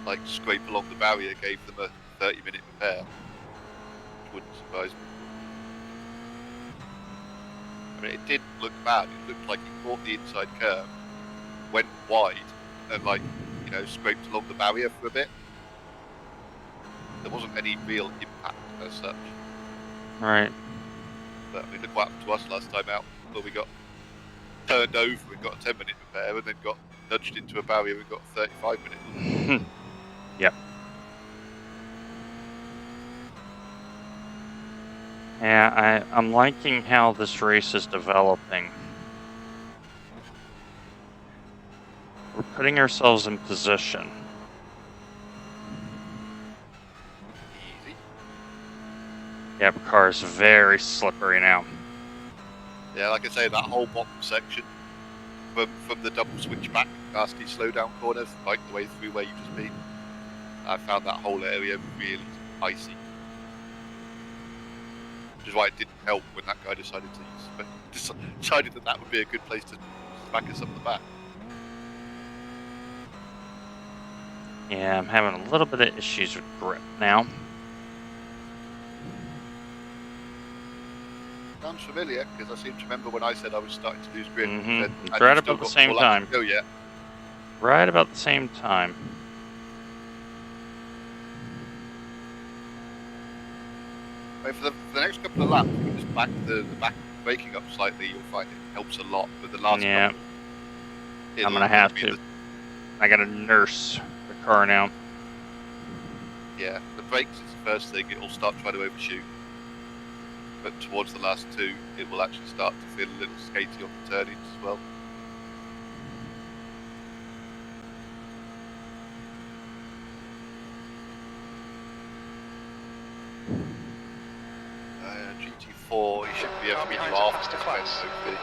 like, scrape along the barrier gave them a 30-minute repair, which wouldn't surprise me. I mean, it didn't look bad. It looked like he caught the inside curve, went wide, and, like, you know, scraped along the barrier for a bit. There wasn't any real impact as such. Right. But I mean, look what happened to us last time out, where we got turned over and got a 10-minute repair, and then got nudged into a barrier and got a 35-minute. Yep. Yeah, I'm liking how this race is developing. We're putting ourselves in position. Easy. Yeah, the car is very slippery now. Yeah, like I say, that whole bottom section from the double switch back nasty slowdown corners right the way through where you've just been, I found that whole area really icy. Which is why it didn't help when that guy decided that would be a good place to smack us up the back. Yeah, I'm having a little bit of issues with grip now. Sounds familiar, because I seem to remember when I said I was starting to lose grip. Mm-hmm. Said, It's right about the same time. Go yet? Right about the same time. I mean, for the next couple of laps, you just back the back braking up slightly. You'll find it helps a lot. But the last Yeah. couple, I'm gonna have to. I gotta nurse the car now. Yeah, the brakes is the first thing. It'll start trying to overshoot. But towards the last two, it will actually start to feel a little skatey on the turnings as well. GT4, he should be able to get you off faster class. hopefully.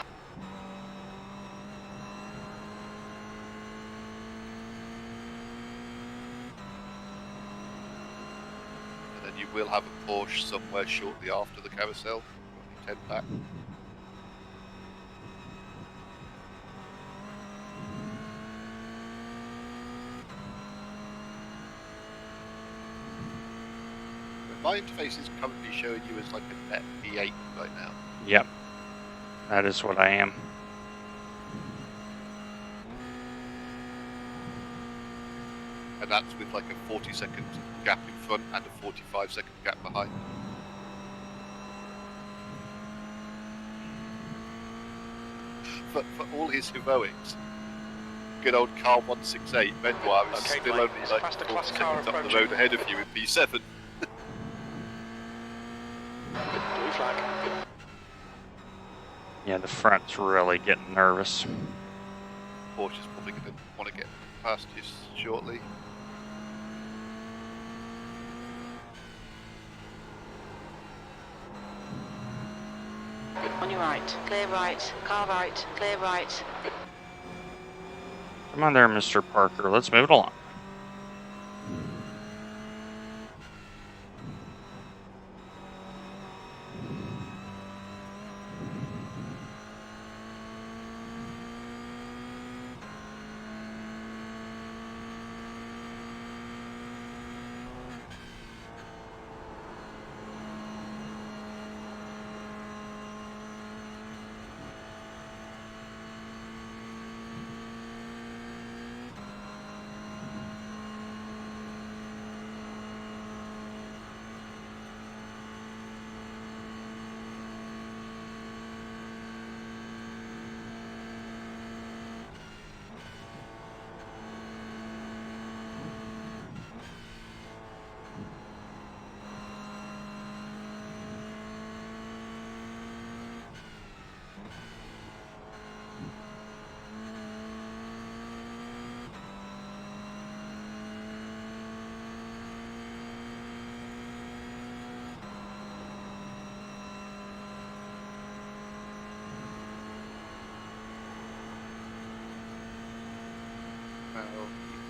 And then you will have a Porsche somewhere shortly after the carousel. Only 10 back. My interface is currently showing you as like a net V8 right now. Yep. That is what I am. And that's with like a 40-second gap in front and a 45-second gap behind. For all his heroics, good old car 168 Benoit is Okay, still Blake, only there's a like faster 40 class car seconds up the approaching. road ahead of you in P7. Blue flag. Yeah, the front's really getting nervous. Porsche's probably going to want to get past you shortly. On your right, clear right, car right, clear right. Come on there, Mr. Parker. Let's move it along.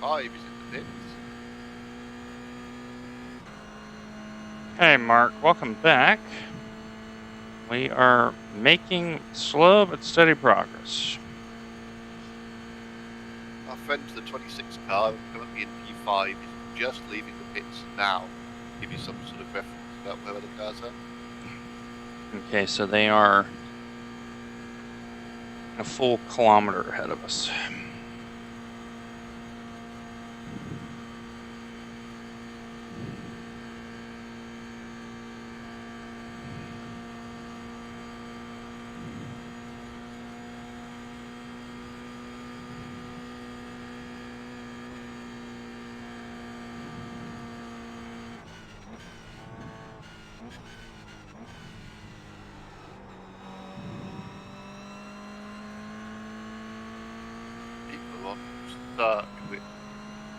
P5 is in the pits. Hey, Mark, welcome back. We are making slow but steady progress. Our friend to the 26 car, currently in P5, is just leaving the pits now. Give you some sort of reference about where the cars are. Okay, so they are a full kilometer ahead of us. People are on stuck.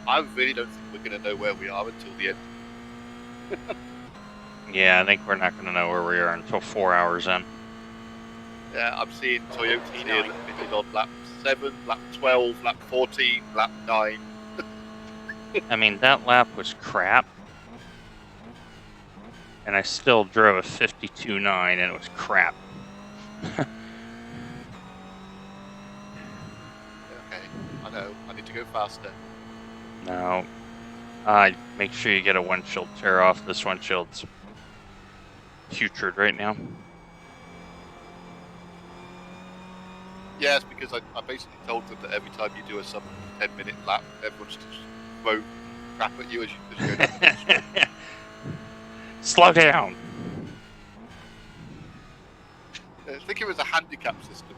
I really don't think we're going to know where we are until the end. Yeah, I think we're not going to know where we are until 4 hours in. Yeah, I'm seeing Toyotas P9. here that pitted on lap 7, lap 12, lap 14, lap 9. I mean, that lap was crap. And I still drove a 52.9 and it was crap. Okay, I know. I need to go faster. No. Make sure you get a windshield tear off. This windshield's putrid right now. Yes, because I basically told them that every time you do a sub 10-minute lap, everyone's just throw crap at you as you go down the straight. Slow down. Think of it as a handicap system.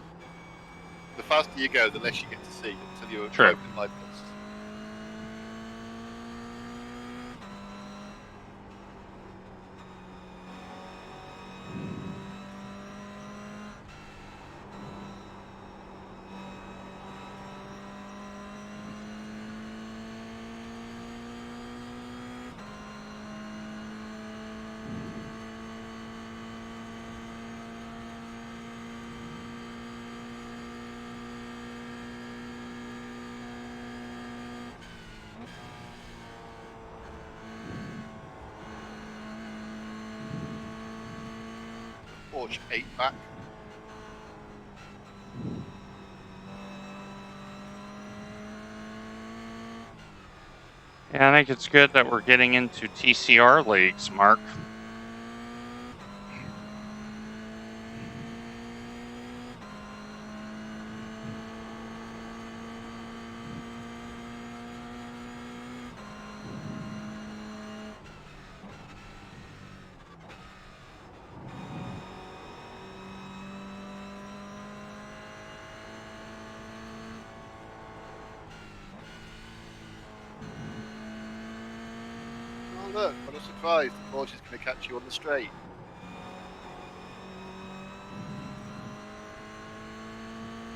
The faster you go, the less you get to see until you're True. driving in live posts. Porsche 8 back. Yeah, I think it's good that we're getting into TCR leagues, Mark. Oh look, what a surprise, the Porsche is going to catch you on the straight.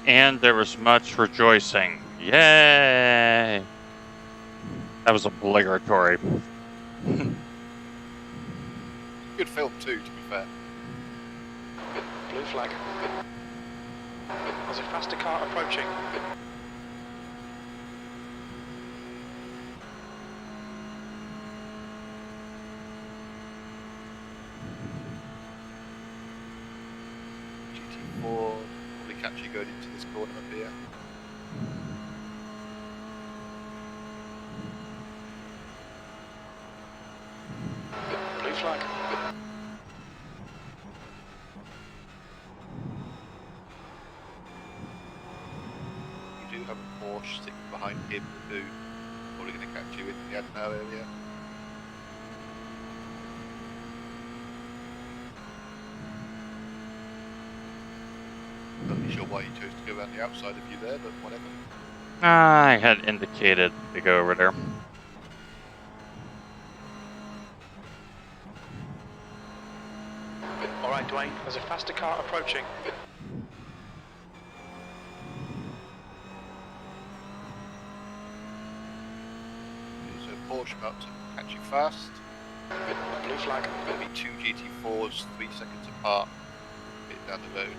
And there was much rejoicing. Yay! That was obligatory. Good film too, to be fair. Blue flag. There's a faster car approaching. GT4 probably catch you going into this corner up here. Blue flag. You do have a Porsche sitting behind him who probably going to catch you in the Adenauer area. Not really sure why he chose to go around the outside of you there, but whatever. I had indicated to go over there. Alright, Dwayne, there's a faster car approaching. So Porsche about to catch you fast. Blue flag. Going to be two GT4s 3 seconds apart. Bit down the road.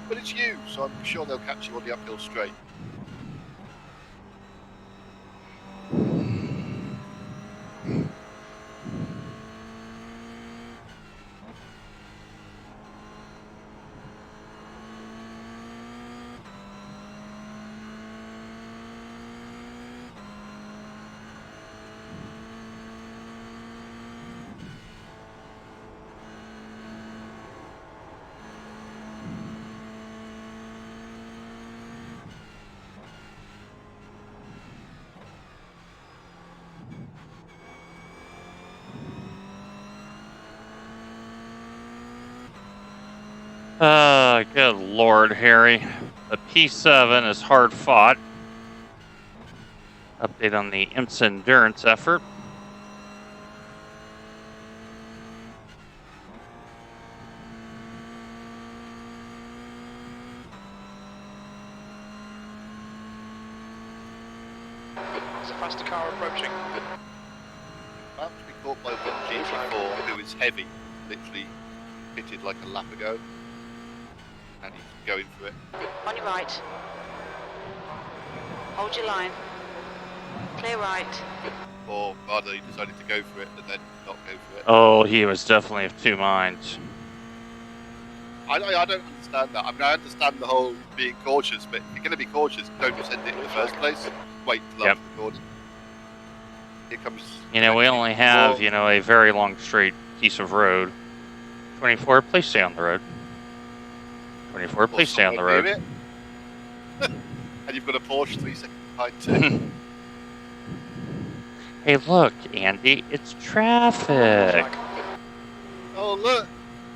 But it's you, so I'm sure they'll catch you on the uphill straight. Good Lord, Harry. The P7 is hard fought. Update on the IMSA endurance effort. There's a faster car approaching. About to be caught by one GT4 who is heavy, literally pitted like a lap ago, and he's going for it. On your right. Hold your line. Clear right. Or rather, he decided to go for it and then not go for it. Oh, he was definitely of two minds. I don't understand that. I mean, I understand the whole being cautious, but if you're going to be cautious, don't just end it in the first place. Wait till Yep. after the corner. Here comes. You know, we only have, you know, a very long straight piece of road. 24, please stay on the road. 24, or please stay on the somewhere road. near it. And you've got a Porsche 3 seconds behind too. Hey, look, Andy, it's traffic. Oh look,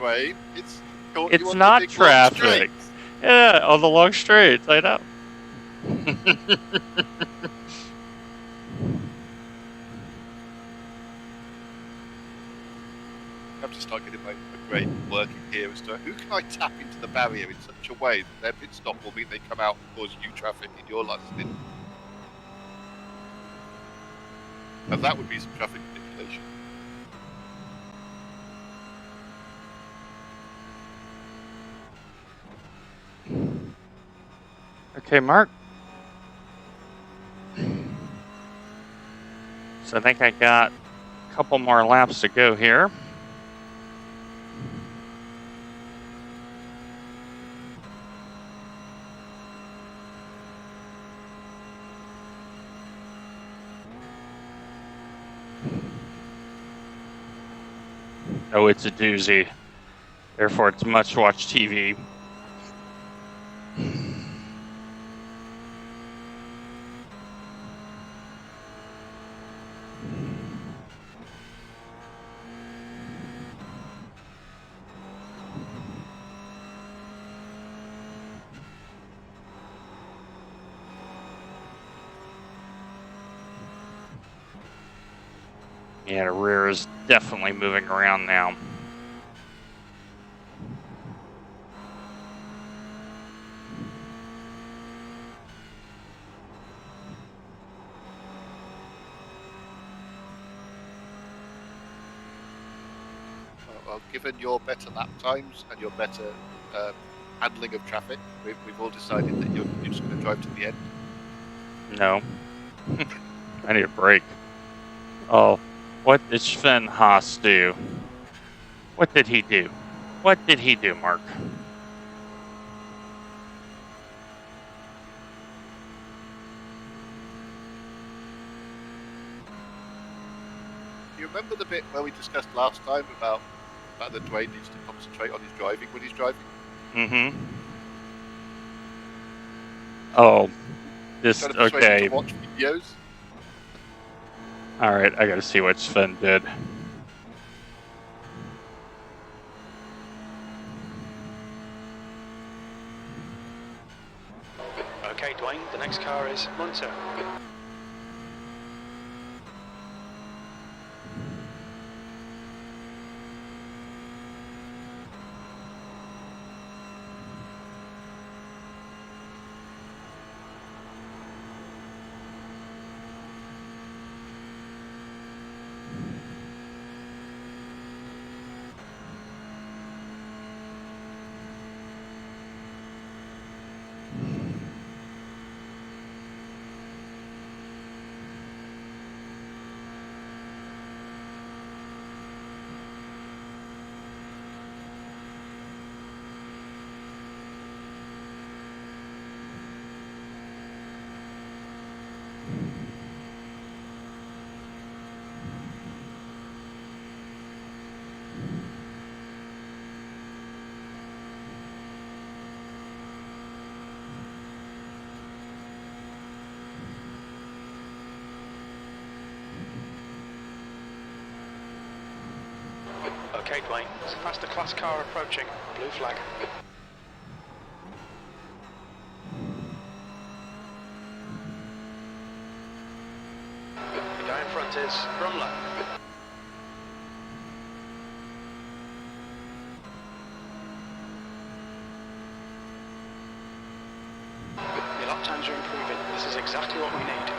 Wayne, it's you It's want not the big long traffic. straights. Yeah, on the long straights, I know. I have to start getting my brain working here as to who can I tap into the barrier in such a way that their pit stop will mean they come out and cause you traffic in your last stint. And that would be some traffic manipulation. Okay, Mark. So I think I got a couple more laps to go here. Oh, it's a doozy. Therefore, it's must-watch TV. Yeah, the rear is definitely moving around now. Well, given your better lap times and your better handling of traffic, we've all decided that you're just going to drive to the end. No. I need a break. Oh, what did Sven Haas do? What did he do? What did he do, Mark? You remember the bit where we discussed last time about that Dwayne needs to concentrate on his driving when he's driving? Mm-hmm. Oh, this, Trying to persuade him okay. to watch videos? Alright, I gotta see what Sven did. Okay, Dwayne, the next car is Munter. Okay, Dwayne. There's a faster class car approaching. Blue flag. The guy in front is Brumler. Your lap times are improving. This is exactly what we need.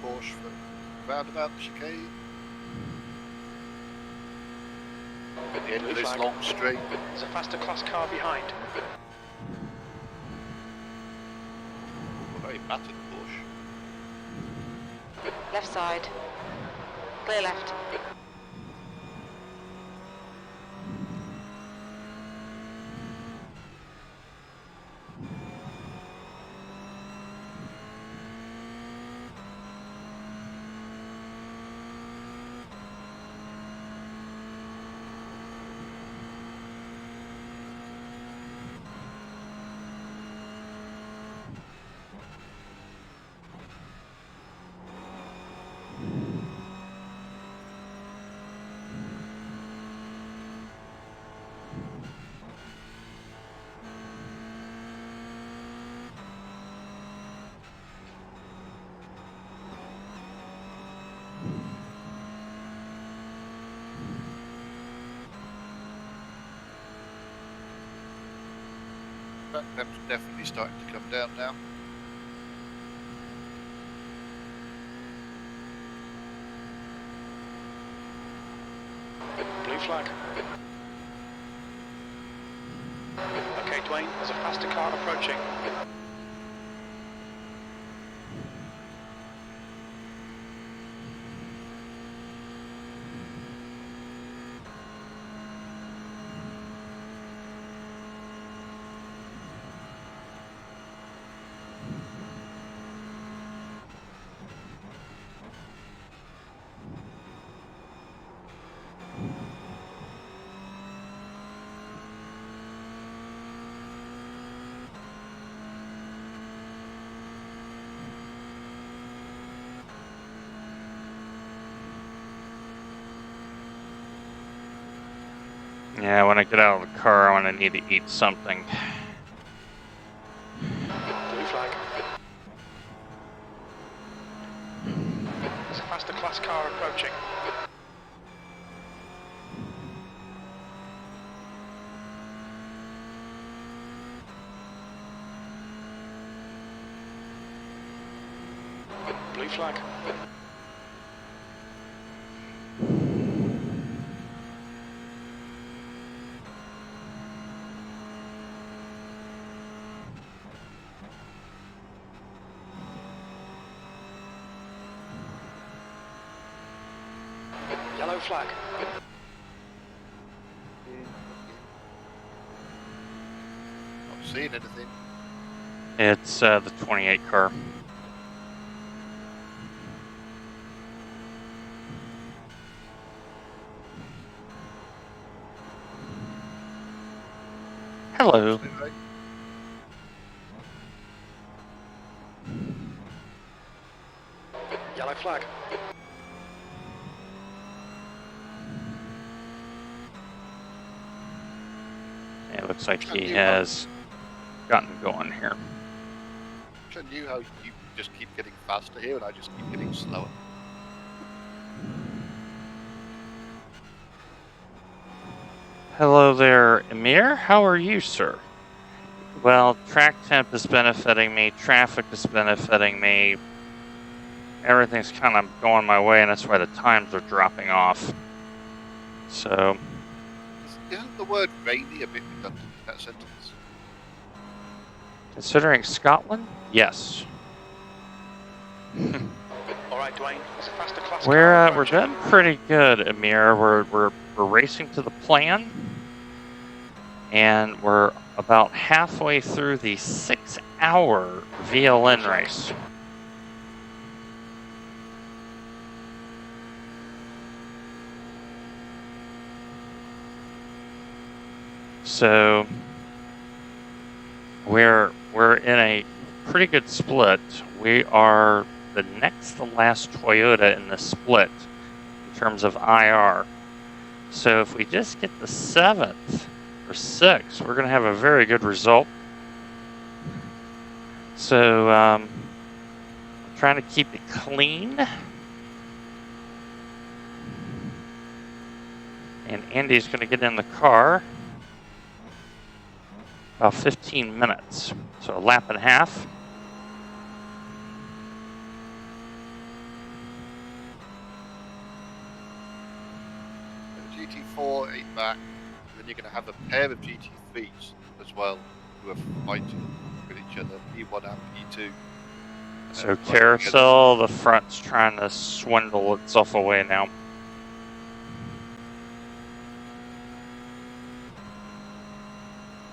Porsche for roundabout the chicane. At the end Blue of this flag. long straight. There's a faster class car behind. A very battered Porsche. Left side. Clear left. That temp's definitely starting to come down now. Blue flag. Okay, Dwayne, there's a faster car approaching. Yeah, when I get out of the car, I'm going to need to eat something. Blue flag. There's a faster class car approaching. Blue flag. Yellow flag. Not seeing anything. It's the 28 car. Hello. Anyway. Yellow flag. It looks like he has gotten going here. wish I knew how you just keep getting faster here and I just keep getting slower. Hello there, Emir. How are you, sir? Well, track temp is benefiting me, traffic is benefiting me. Everything's kind of going my way, and that's why the times are dropping off. So, Isn't the word rainy a bit redundant in that sentence? considering Scotland, yes. All right, Dwayne. There's a faster class We're car we're approaching. doing pretty good, Amir. We're racing to the plan, and we're about halfway through the 6-hour VLN race. So we're in a pretty good split. We are the next to last Toyota in the split in terms of IR. So if we just get the 7th or 6th, we're going to have a very good result. So I'm trying to keep it clean. And Andy's going to get in the car about 15 minutes. So a lap and a half. GT4 8 back, and then you're going to have a pair of GT3s as well who are fighting with each other, P1 and P2. So Carousel, the front's trying to swindle itself away now.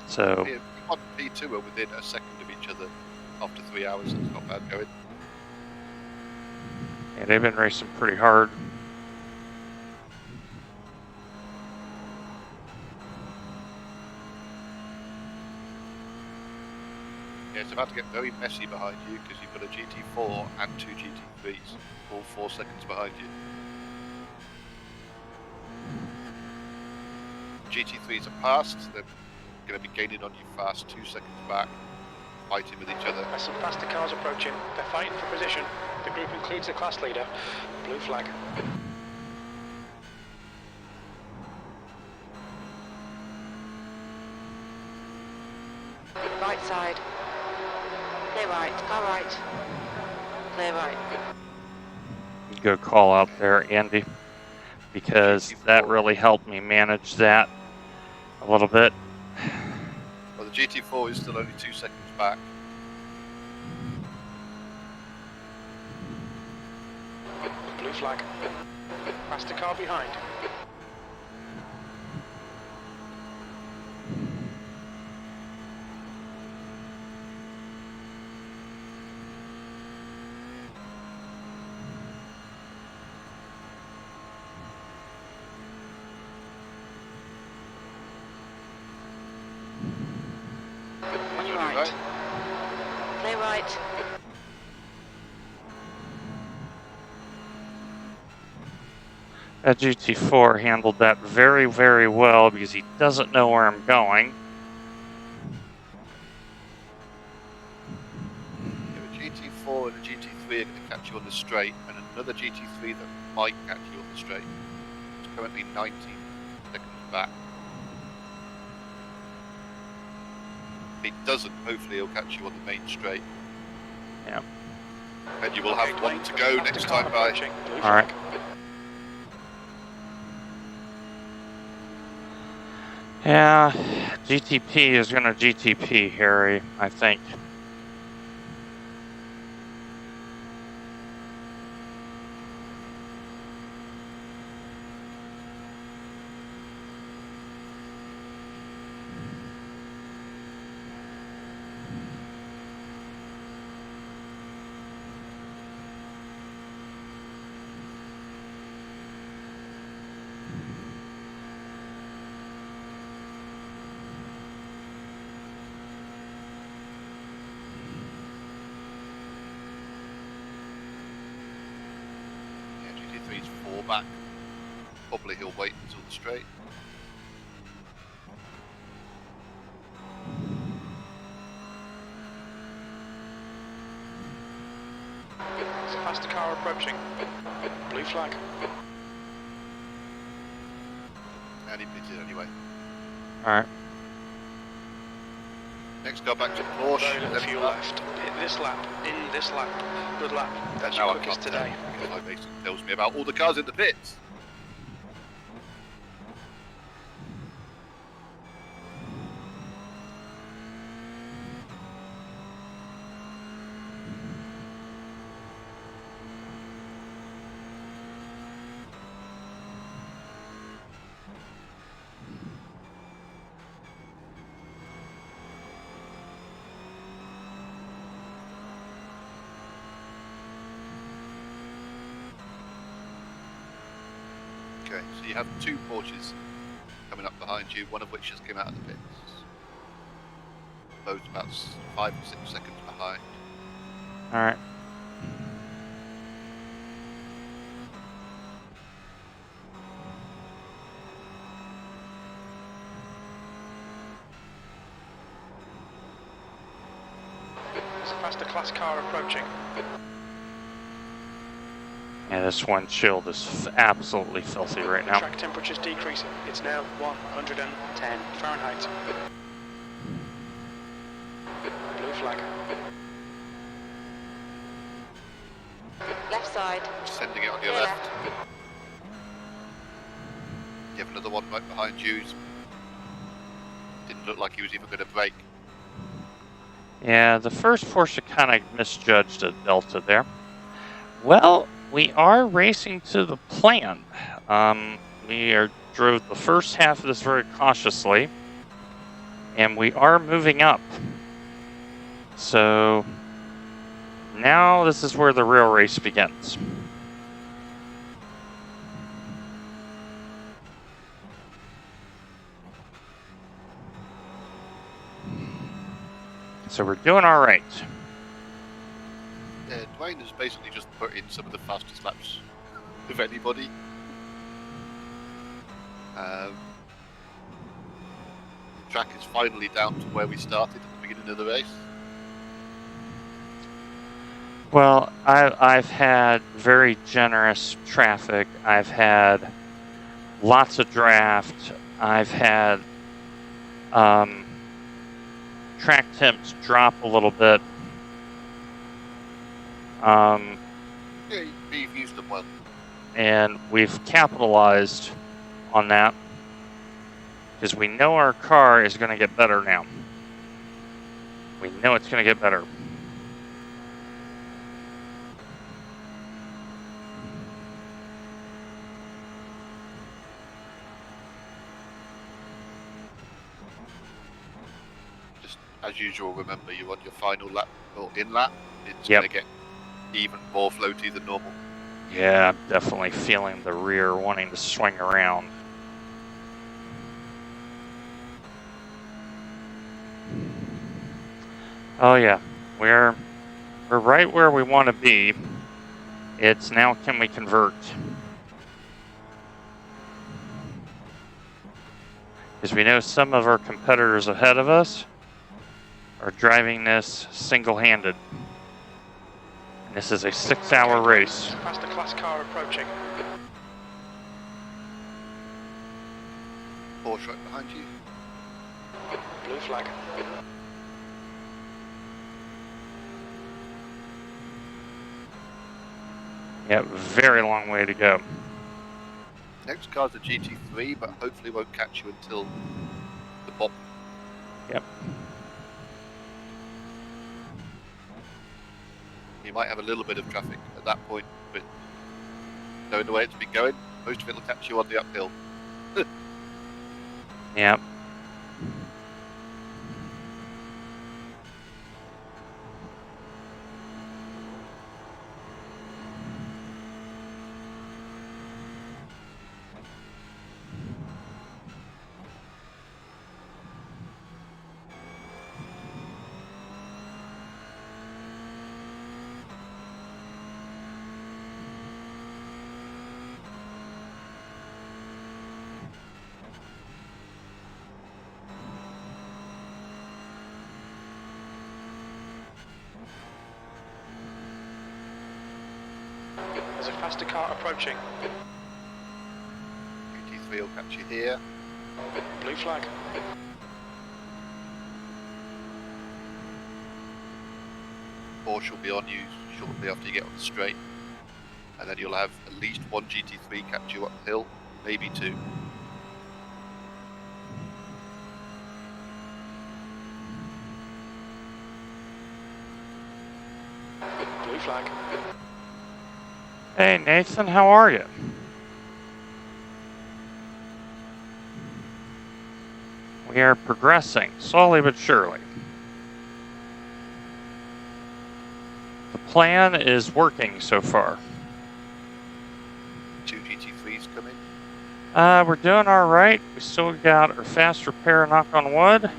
So P1 and P2 are within a second of each other after 3 hours. That's not bad going. yeah, they've been racing pretty hard. Yeah, it's about to get very messy behind you because you've got a GT4 and 2 GT3s, all 4 seconds behind you. GT3s are past, they're going to be gaining on you fast, 2 seconds back, fighting with each other. There's some faster cars approaching. They're fighting for position. The group includes the class leader. Blue flag. Right side. Clear right. Car right. Clear right. Good call out there, Andy, because that really helped me manage that a little bit. Well, the GT4 is still only 2 seconds back. Blue flag. Faster car behind. On your right. Clear right. That GT4 handled that very, very well because he doesn't know where I'm going. Yeah, a GT4 and a GT3 are going to catch you on the straight, and another GT3 that might catch you on the straight. It's currently 19 seconds back. If it doesn't, hopefully he'll catch you on the main straight. Yeah. And you will have one to go next time by. All right. Yeah, GTP is going to GTP, Harry, I think. Yeah, GT3's 4 back. Probably he'll wait until the straight. There's a faster car approaching. Blue flag. And he pitted anyway. Alright. Next car back to Porsche. Very little then fuel lap. left. Hit this lap. In this lap. Good lap. That's Now your I quickest can't tell today. because my racing tells me about all the cars in the pits. Okay, so you have two Porsches coming up behind you, one of which just came out of the pits. Both about 5 or 6 seconds behind. Alright. There's a faster class car approaching. Yeah, this windshield is absolutely filthy right now. Track temperature's decreasing. It's now 110 Fahrenheit. Blue flag. Left side. Sending it on your Yeah. left. You have another one right behind you. Didn't look like he was even going to brake. Yeah, the first Porsche kind of misjudged a delta there. Well, we are racing to the plan. Drove the first half of this very cautiously, and we are moving up. So now this is where the real race begins. So we're doing all right. Yeah, Dwayne has basically just put in some of the fastest laps of anybody. The track is finally down to where we started at the beginning of the race. Well, I've had very generous traffic. I've had lots of draft. I've had track temps drop a little bit. Yeah, you've used them well. And we've capitalized on that because we know our car is going to get better now. We know it's going to get better. Just as usual, remember you're on your final lap or in lap. It's Yep. going to get even more floaty than normal. Yeah, I'm definitely feeling the rear wanting to swing around. Oh yeah, we're right where we want to be. It's now, can we convert? Because we know some of our competitors ahead of us are driving this single-handed. And this is a 6-hour race. Faster class car approaching. Porsche right behind you. Blue flag. Yeah, very long way to go. Next car's a GT3, but hopefully won't catch you until the bottom. Yep. You might have a little bit of traffic at that point, but knowing the way it's been going, most of it will catch you on the uphill. Yep. There's a faster car approaching. GT3 will catch you here. Blue flag. Porsche will be on you shortly after you get on the straight. And then you'll have at least one GT3 catch you up the hill, maybe two. Blue flag. Hey Nathan, how are you? We are progressing, slowly but surely. The plan is working so far. Two GT3s coming. We're doing all right. We still got our fast repair, knock on wood.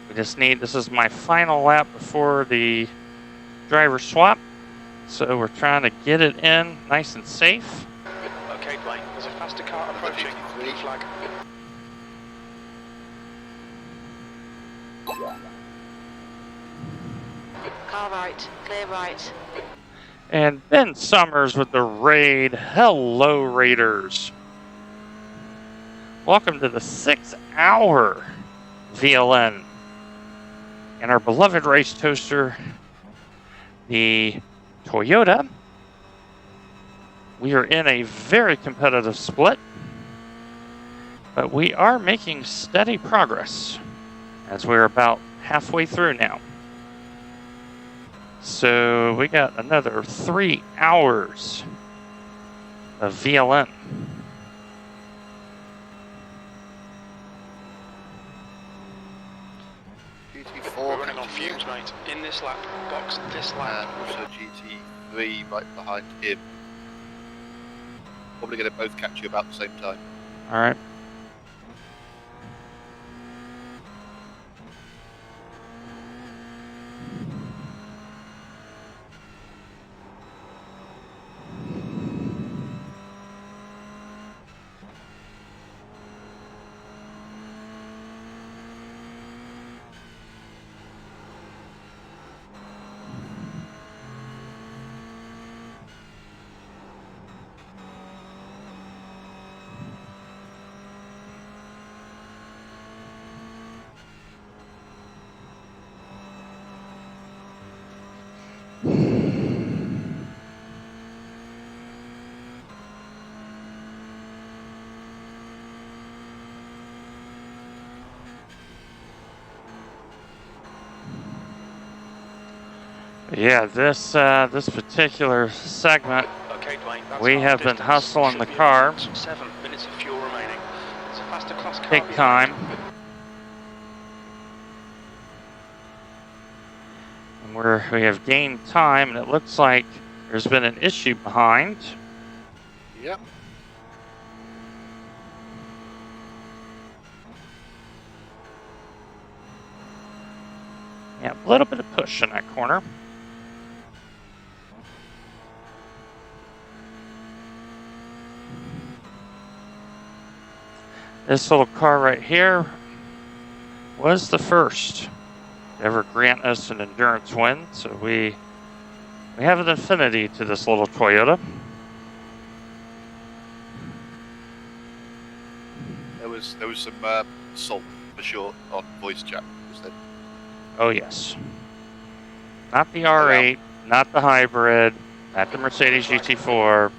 We just need, this is my final lap before the driver swap. So we're trying to get it in nice and safe. Okay, Dwayne, there's a faster car approaching. Blue flag. Car right, clear right. And Ben Summers with the raid. Hello, Raiders. Welcome to the 6-hour VLN. And our beloved race toaster, the Toyota. We are in a very competitive split, but we are making steady progress as we're about halfway through now. So we got another 3 hours of VLN. GT4 We're running on catching you. fumes, mate. In this lap, box this lap. And also GT3 right behind him. Probably going to both catch you about the same time. All right. Yeah, this particular segment, Okay, Dwayne, that's we half have been distance. hustling Should the be car. about 7 minutes of fuel remaining. There's a faster class car Big behind. time. And we have gained time, and it looks like there's been an issue behind. Yep. Yeah, a little bit of push in that corner. This little car right here was the first to ever grant us an endurance win, so we have an affinity to this little Toyota. There was some salt for sure on voice chat. Was Oh yes. Not the R8, not the hybrid, not the Mercedes GT4.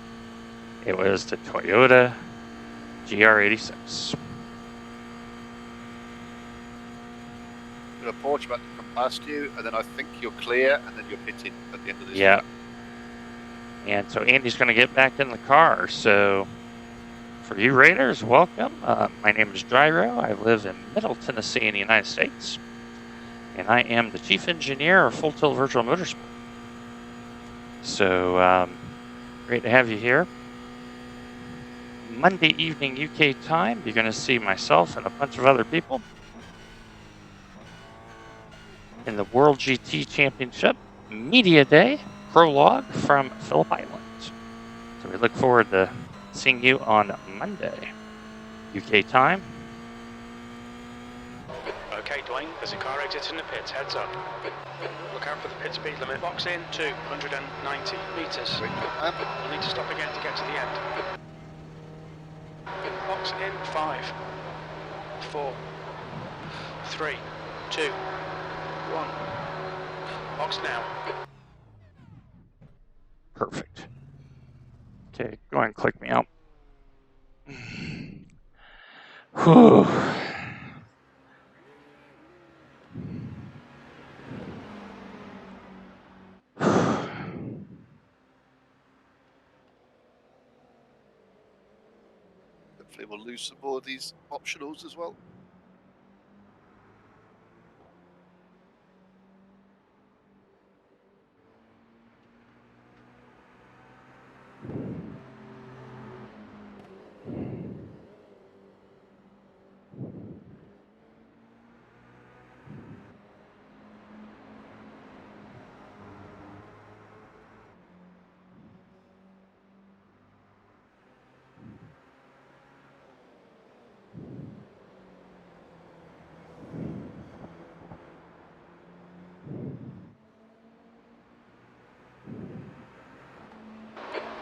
It was the Toyota GR86. a Porsche about to come past you, and then I think you're clear, and then you're pitting at the end of this. Yeah. lap. And so Andy's going to get back in the car. So for you Raiders, welcome. My name is Gyro. I live in Middle Tennessee in the United States. And I am the chief engineer of Full Tilt Virtual Motorsport. So great to have you here. Monday evening UK time, you're going to see myself and a bunch of other people in the World GT Championship Media Day prologue from Phillip Island. So we look forward to seeing you on Monday UK time. Okay, Dwayne, There's a car exiting the pits, heads up. Look out for the pit speed limit. Box in 290 metres. You'll need to stop again to get to the end. Box in 5, 4, 3, 2, 1. Box now. Perfect. Okay, go ahead and click me out. Whew. Hopefully we'll lose some more of these optionals as well.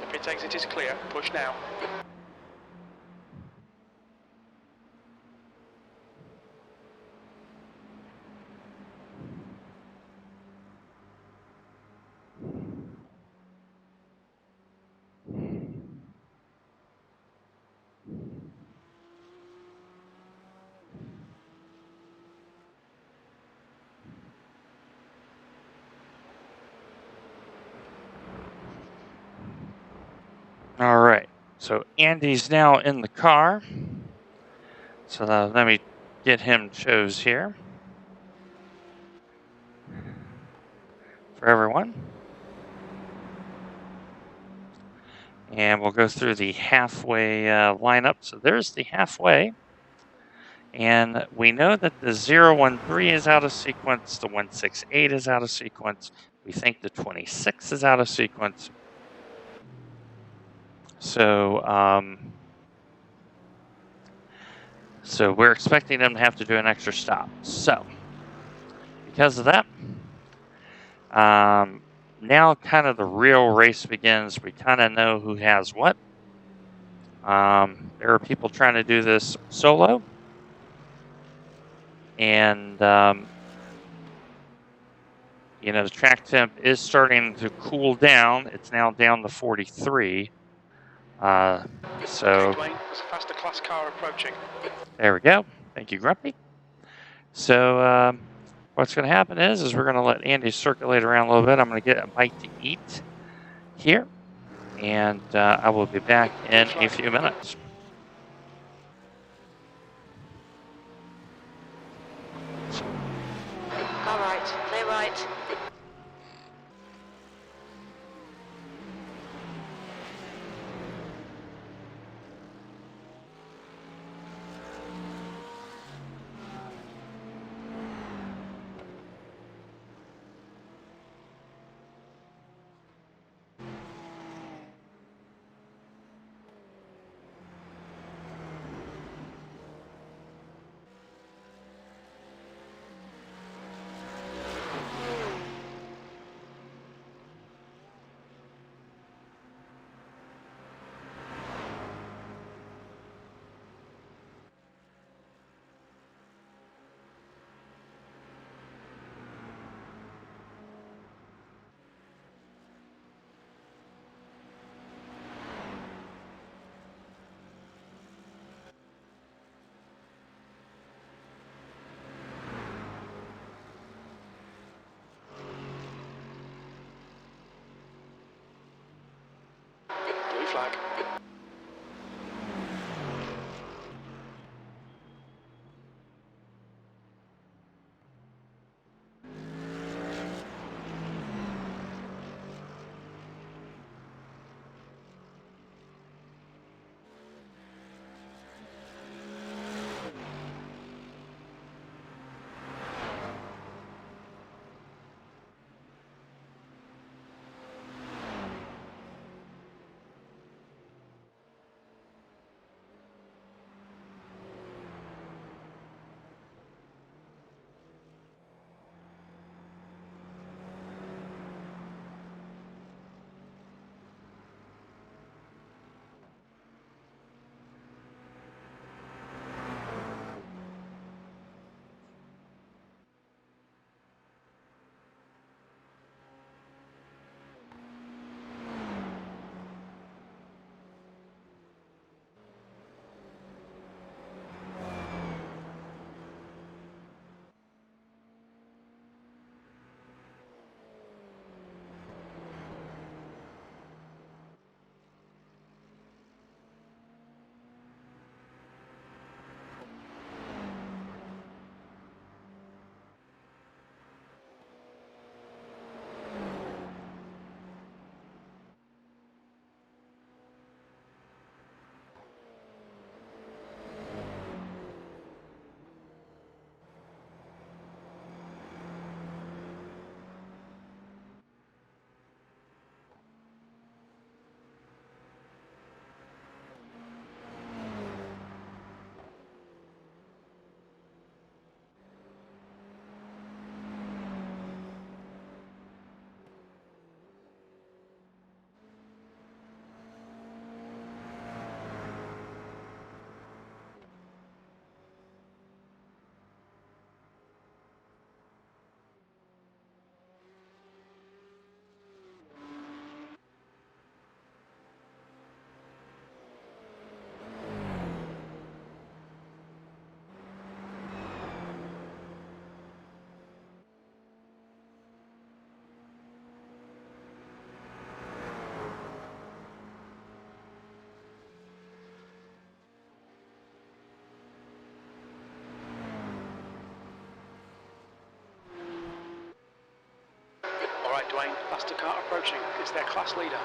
The pit exit is clear. Push now. All right, so Andy's now in the car. So let me get him chose here for everyone. And we'll go through the halfway lineup. So there's the halfway. And we know that the 013 is out of sequence, the 168 is out of sequence. We think the 26 is out of sequence. So, so we're expecting them to have to do an extra stop. So, because of that, now kind of the real race begins. We kind of know who has what. There are people trying to do this solo. And, you know, the track temp is starting to cool down. It's now down to 43. So Okay, Dwayne, there's a faster class car approaching. there we go. Thank you, Grumpy. So what's going to happen is we're going to let Andy circulate around a little bit. I'm going to get a bite to eat here, and I will be back in a few minutes. Car right, clear right. Blue flag. Dwayne. Faster car approaching. It's their class leader.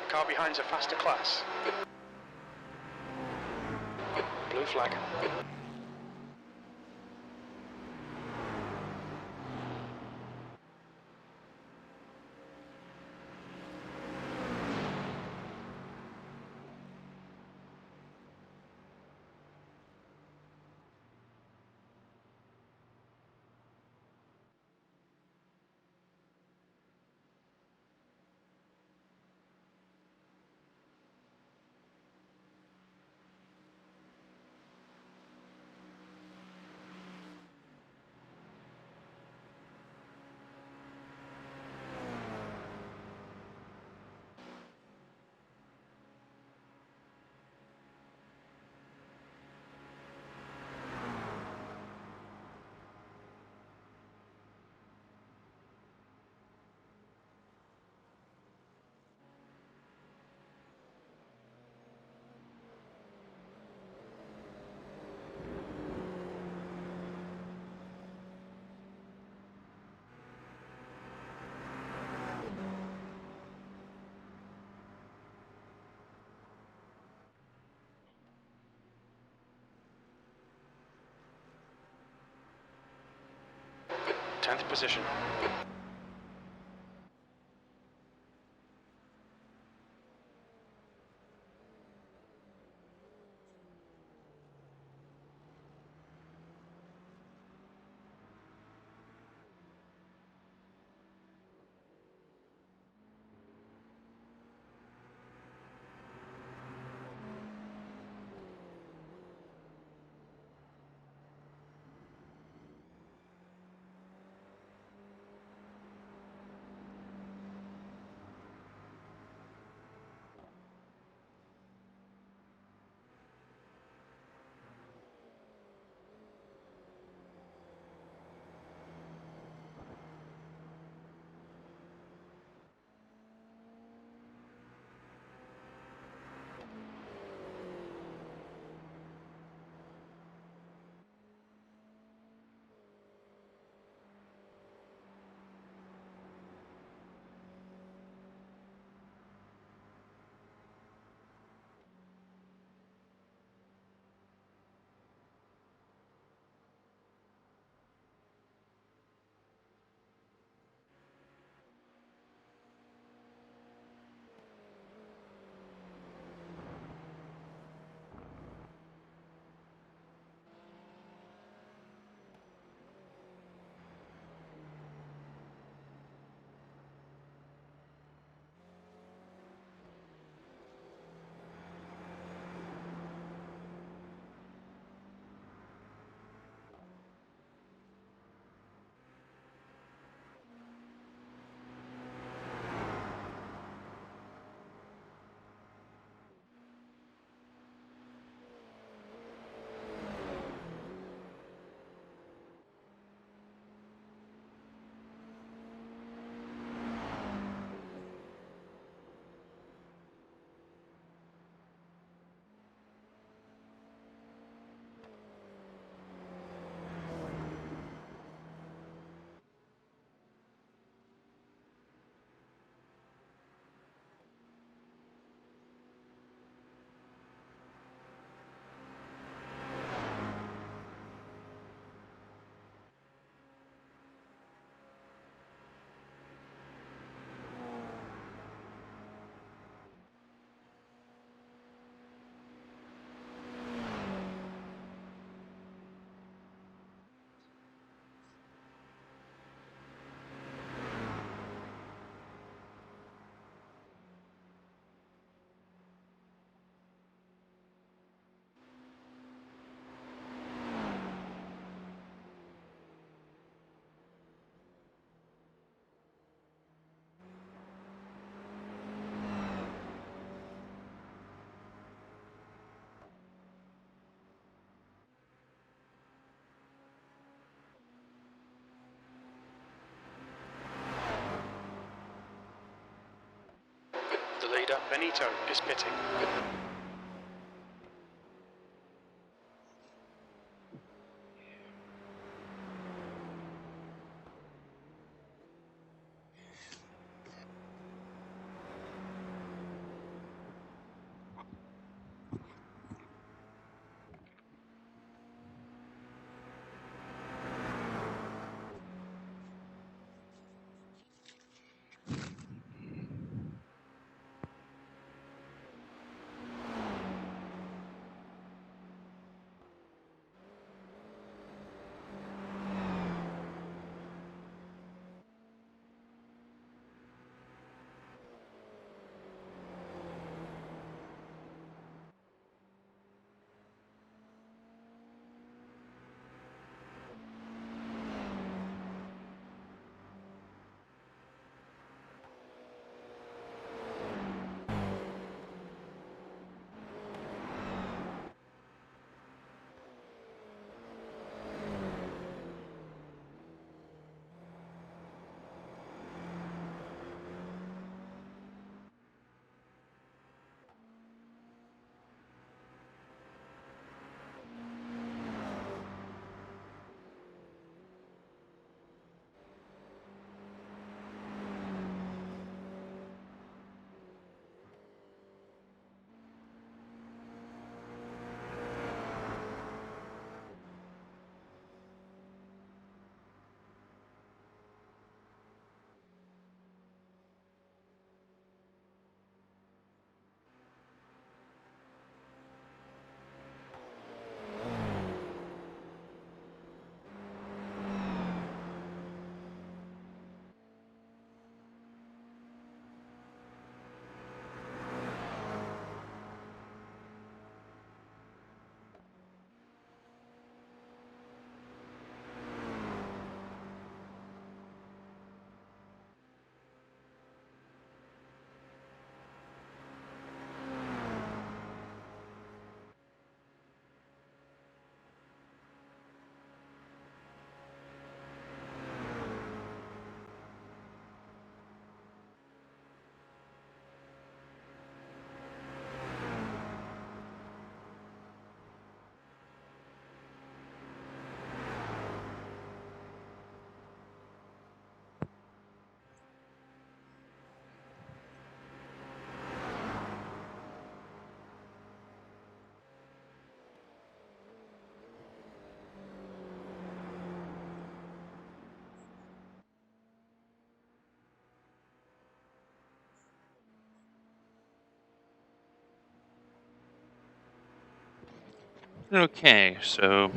Car behind's a faster class. Blue flag. Tenth position. leader, Benito, is pitting. Okay, so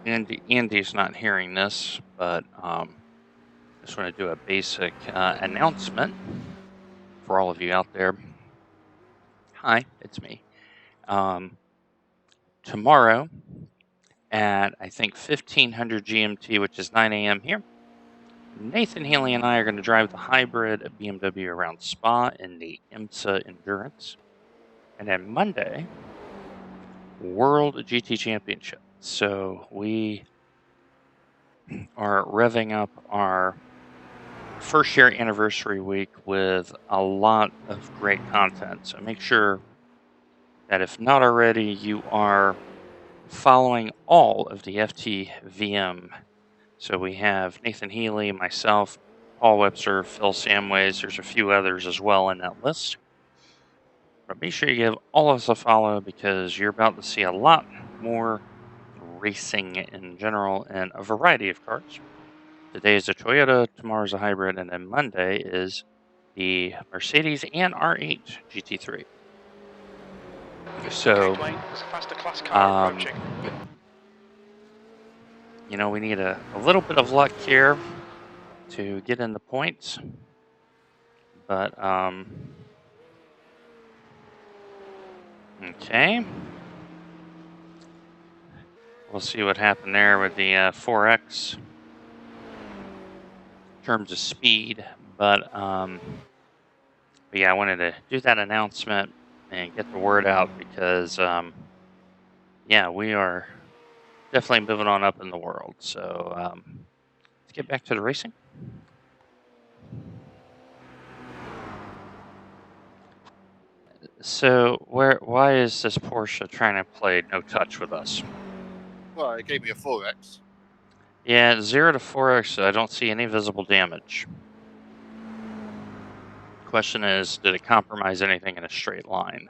Andy's not hearing this, but just want to do a basic announcement for all of you out there. Hi, it's me. Tomorrow at I think 1500 GMT, which is 9 a.m. here, Nathan Healy and I are going to drive the hybrid BMW around Spa in the IMSA Endurance. And then Monday, World GT Championship. So we are revving up our first year anniversary week with a lot of great content. So make sure that if not already, you are following all of the FTVM. So we have Nathan Healy, myself, Paul Webster, Phil Samways. There's a few others as well in that list. But be sure you give all of us a follow because you're about to see a lot more racing in general and a variety of cars. Today is a Toyota, tomorrow's a hybrid, and then Monday is the Mercedes and R8 GT3. So, Okay, Dwayne, there's a faster class car approaching. you know, we need a little bit of luck here to get in the points. But, okay. We'll see what happened there with the 4X in terms of speed. But yeah, I wanted to do that announcement and get the word out because, yeah, we are definitely moving on up in the world. So let's get back to the racing. So why is this Porsche trying to play no touch with us? Well, it gave me a 4x. Yeah, 0 to 4x, I don't see any visible damage. Question is, did it compromise anything in a straight line?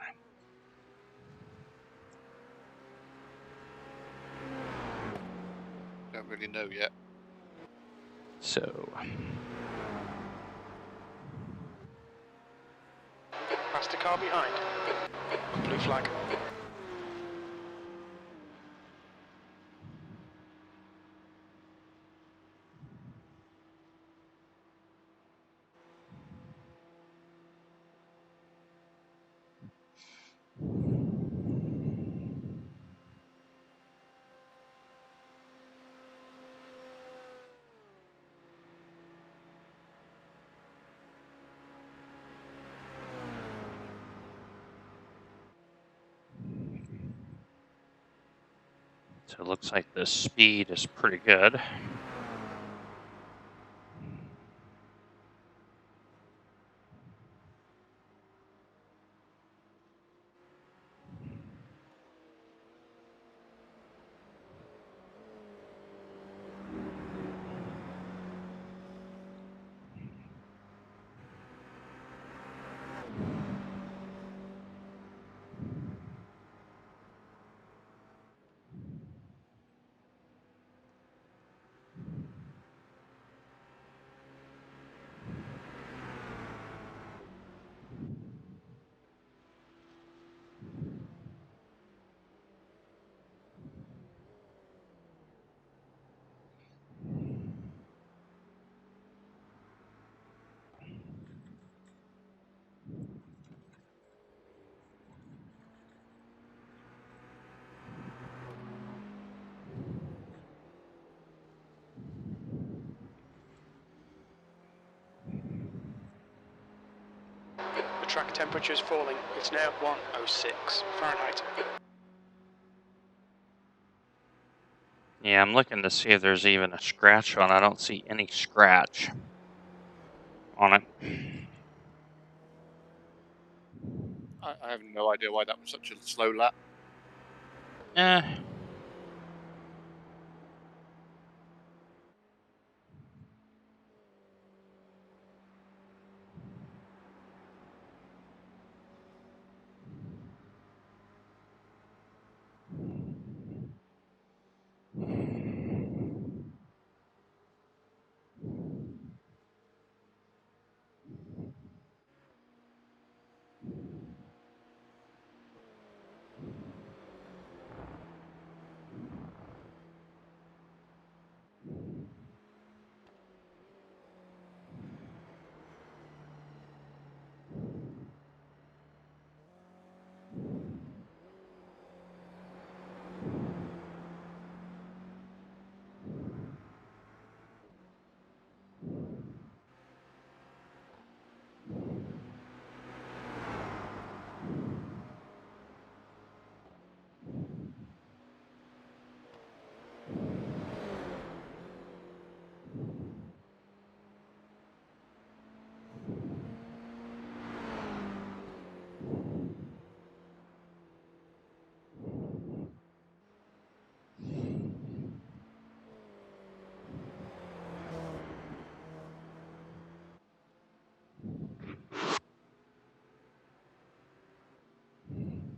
Don't really know yet. So, Faster car behind. Blue flag. so it looks like the speed is pretty good. The track temperature is falling. It's now 106 Fahrenheit. Yeah, I'm looking to see if there's even a scratch on it. I don't see any scratch on it. I have no idea why that was such a slow lap. Eh.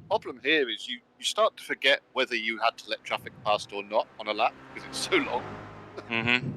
Problem here is you start to forget whether you had to let traffic past or not on a lap because it's so long. Mm-hmm.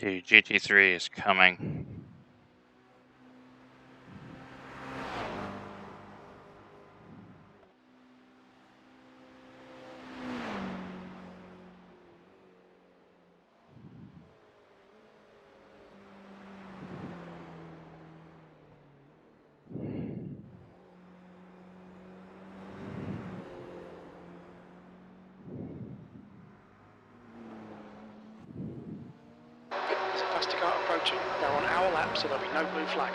Okay, GT3 is coming. approaching. They're on our lap, so there'll be no blue flag.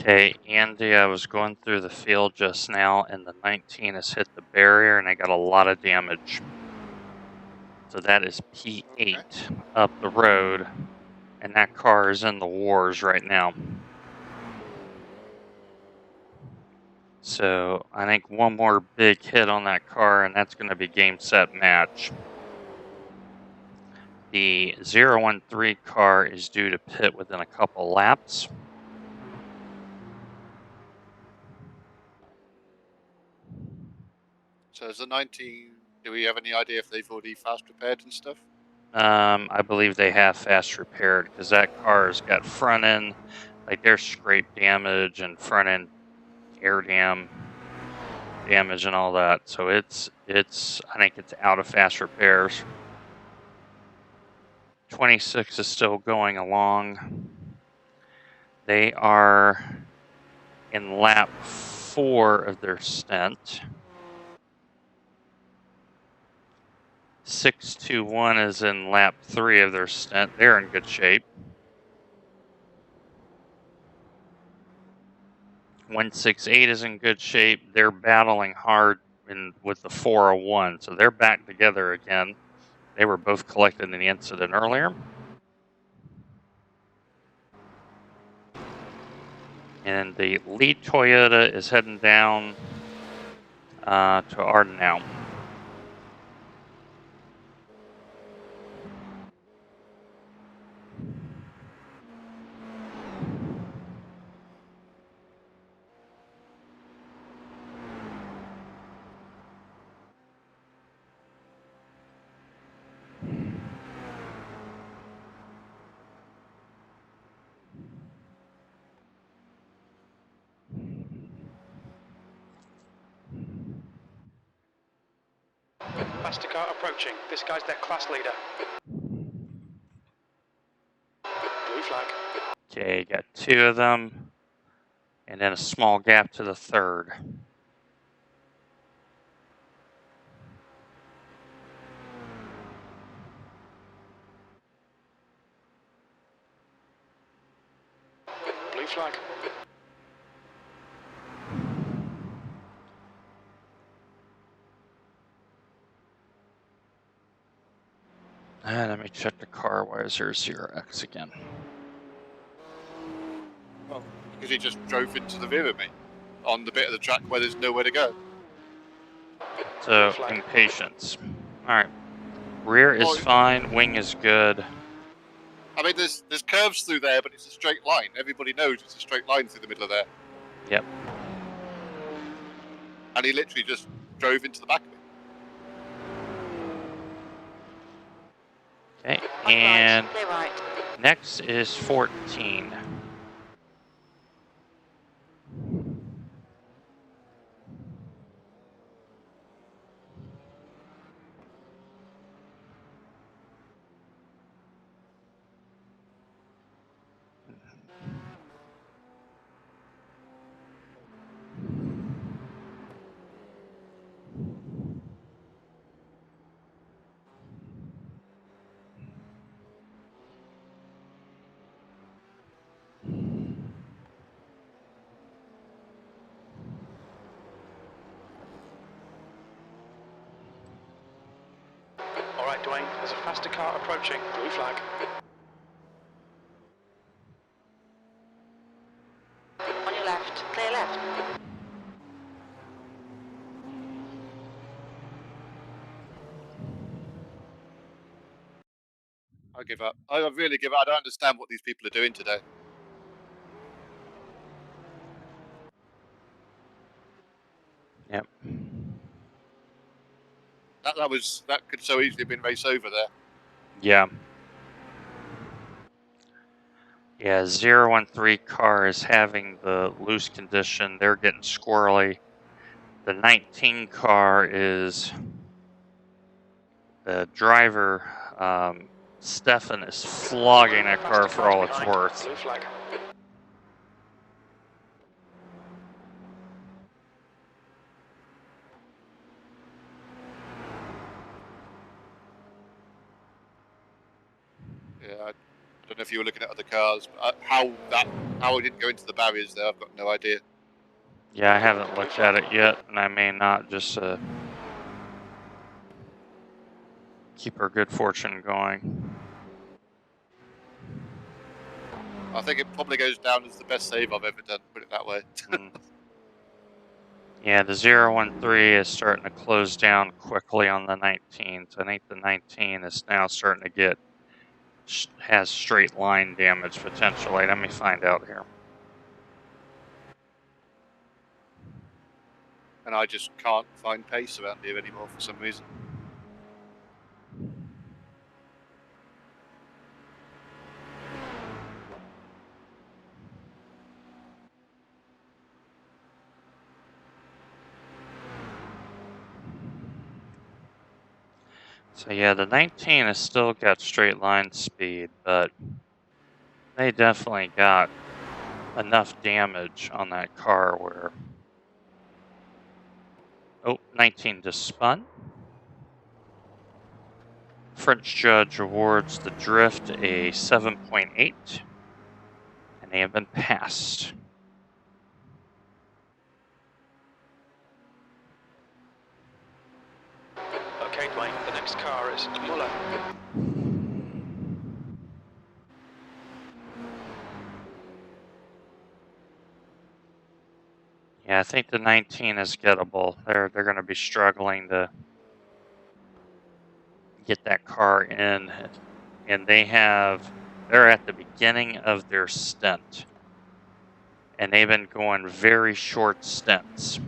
Okay, Andy, I was going through the field just now, and the 19 has hit the barrier, and I got a lot of damage. So that is P8 up the road, and that car is in the wars right now. So I think one more big hit on that car, and that's going to be game, set, match. The 013 car is due to pit within a couple laps. So is the 19, do we have any idea if they've already fast repaired and stuff? I believe they have fast repaired because that car's got front end, like there's scrape damage and front end air dam damage and all that. So it's I think it's out of fast repairs. 26 is still going along. They are in lap 4 of their stint. 621 is in lap 3 of their stint. They're in good shape. 168 is in good shape. They're battling hard with the 401, so they're back together again. They were both collected in the incident earlier. And the lead Toyota is heading down to Arden now. Faster car approaching. This guy's their class leader. Blue flag. Okay, got 2 of them, and then a small gap to the third. Blue flag. And let me check the car. Why is there 0x again? Well, because he just drove into the rear of me on the bit of the track where there's nowhere to go. So, impatience. Alright. Rear is fine, wing is good. I mean, there's curves through there, but it's a straight line. Everybody knows it's a straight line through the middle of there. Yep. and he literally just drove into the back of it. Okay, On your and right, clear right. next is 14. All right, Dwayne, there's a faster car approaching. Blue flag. On your left, clear left. I give up. I really give up. I don't understand what these people are doing today. Yep. That could so easily have been race over there. Yeah. Yeah, 013 car is having the loose condition. They're getting squirrely. The 19 car is the driver, Stefan, is flogging that car for all it's worth. Blue flag. Yeah, I don't know if you were looking at other cars, but how it didn't go into the barriers there, I've got no idea. Yeah, I haven't looked at it yet, and I may not, just keep our good fortune going. I think it probably goes down as the best save I've ever done, put it that way. Yeah, the 013 is starting to close down quickly on the 19. So I think the 19 is now starting to get, has straight line damage potentially. Let me find out here. And I just can't find pace around here anymore for some reason. So yeah, the 19 has still got straight line speed, but they definitely got enough damage on that car where... Oh, 19 just spun. French judge awards the drift a 7.8, and they have been passed. Okay, Dwayne, the next car is Muller. Yeah, I think the 19 is gettable. They're going to be struggling to get that car in, and they're at the beginning of their stint, and they've been going very short stints.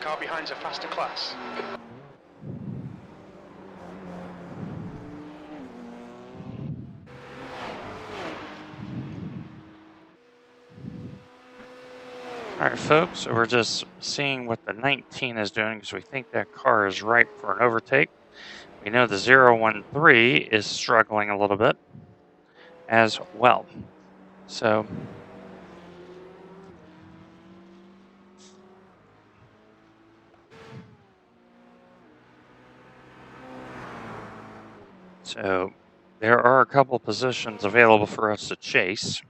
Car behind's a faster class. All right, folks, so we're just seeing what the 19 is doing because we think that car is ripe for an overtake. We know the 013 is struggling a little bit as well. So So there are a couple positions available for us to chase.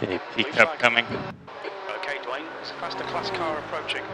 Okay, pickup coming. Okay, Dwayne, there's a faster class car approaching.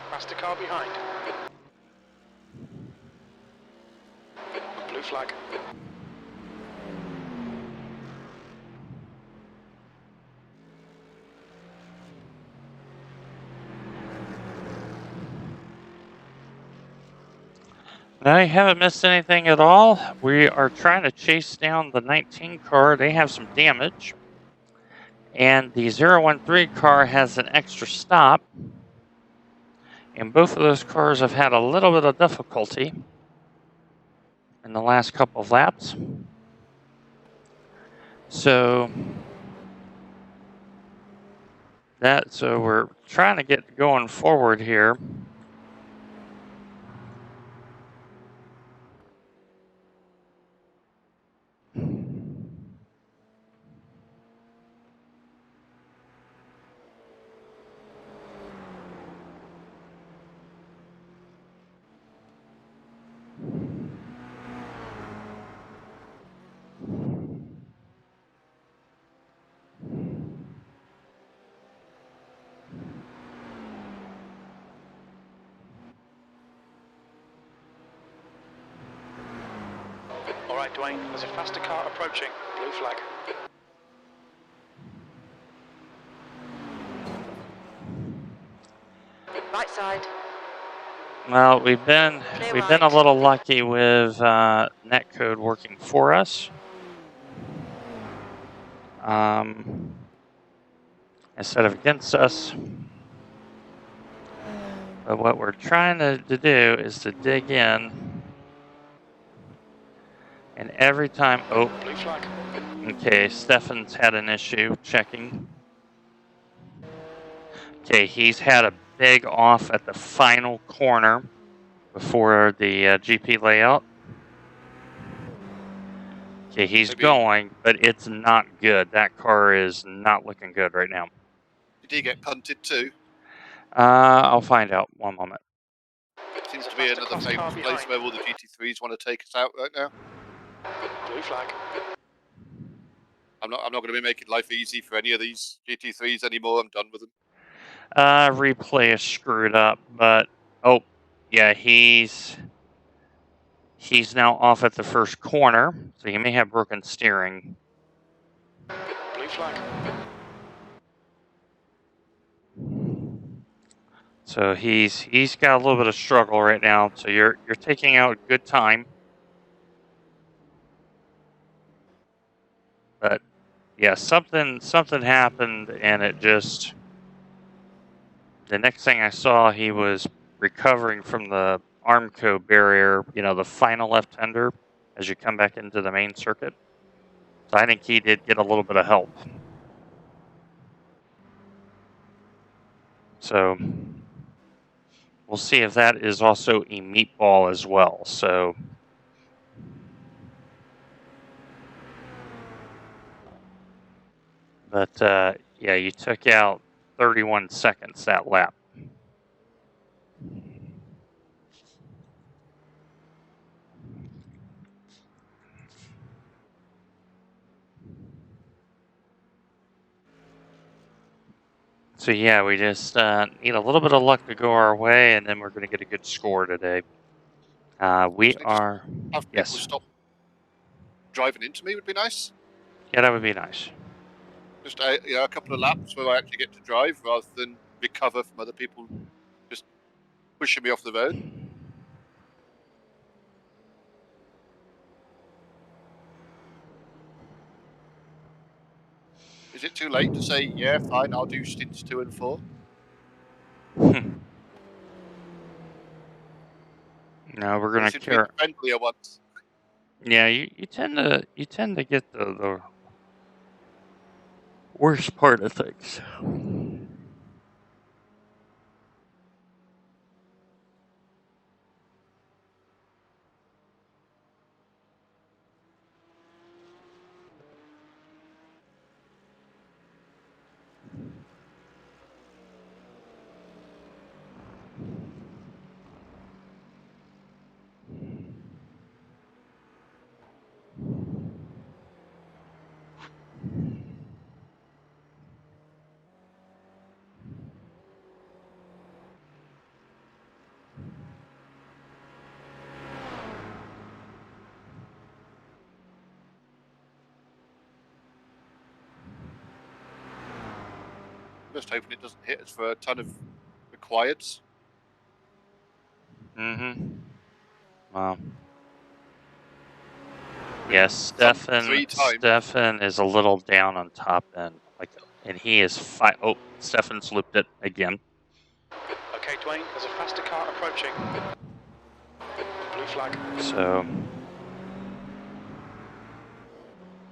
Faster car behind. Blue flag. No, you haven't missed anything at all. We are trying to chase down the 19 car. They have some damage. And the 013 car has an extra stop. And both of those cars have had a little bit of difficulty in the last couple of laps. So we're trying to get going forward here. Alright, Dwayne, there's a faster car approaching. Blue flag. Right side. Well, we've been a little lucky with netcode working for us. Instead of against us. But what we're trying to do is to dig in. And every time, oh, Blue flag. okay, Stefan's had an issue checking. Okay, he's had a big off at the final corner before the GP layout. Okay, he's Maybe- going, but it's not good. That car is not looking good right now. Did he get punted too? I'll find out. One moment. Seems There's a to be faster another class car famous place behind. where all the GT3s want to take us out right now. Blue flag. I'm not going to be making life easy for any of these GT3s anymore. I'm done with them. Replay is screwed up, but oh, yeah, he's now off at the first corner, so he may have broken steering. Blue flag. So he's got a little bit of struggle right now. So you're taking out good time, but yeah, something happened, and it just. The next thing I saw, he was recovering from the Armco barrier, the final left-hander, as you come back into the main circuit. So I think he did get a little bit of help. So we'll see if that is also a meatball as well. So but yeah, you took out 31 seconds that lap. So yeah, we just need a little bit of luck to go our way, and then we're going to get a good score today. We Actually, just are. have people Yes. stop driving into me would be nice. Yeah, that would be nice. Just a couple of laps where I actually get to drive rather than recover from other people just pushing me off the road. Is it too late to say, yeah, fine, I'll do stints 2 and 4? No, we're gonna Seems to be care. the friendlier ones. Yeah, you tend to get the worst part of things. Just hoping it doesn't hit us for a ton of requireds. Mm-hmm. Wow. Yes, Three times. Stefan is a little down on top end, and he is Oh, Stefan's looped it again. Okay, Dwayne, there's a faster car approaching. Blue flag. So,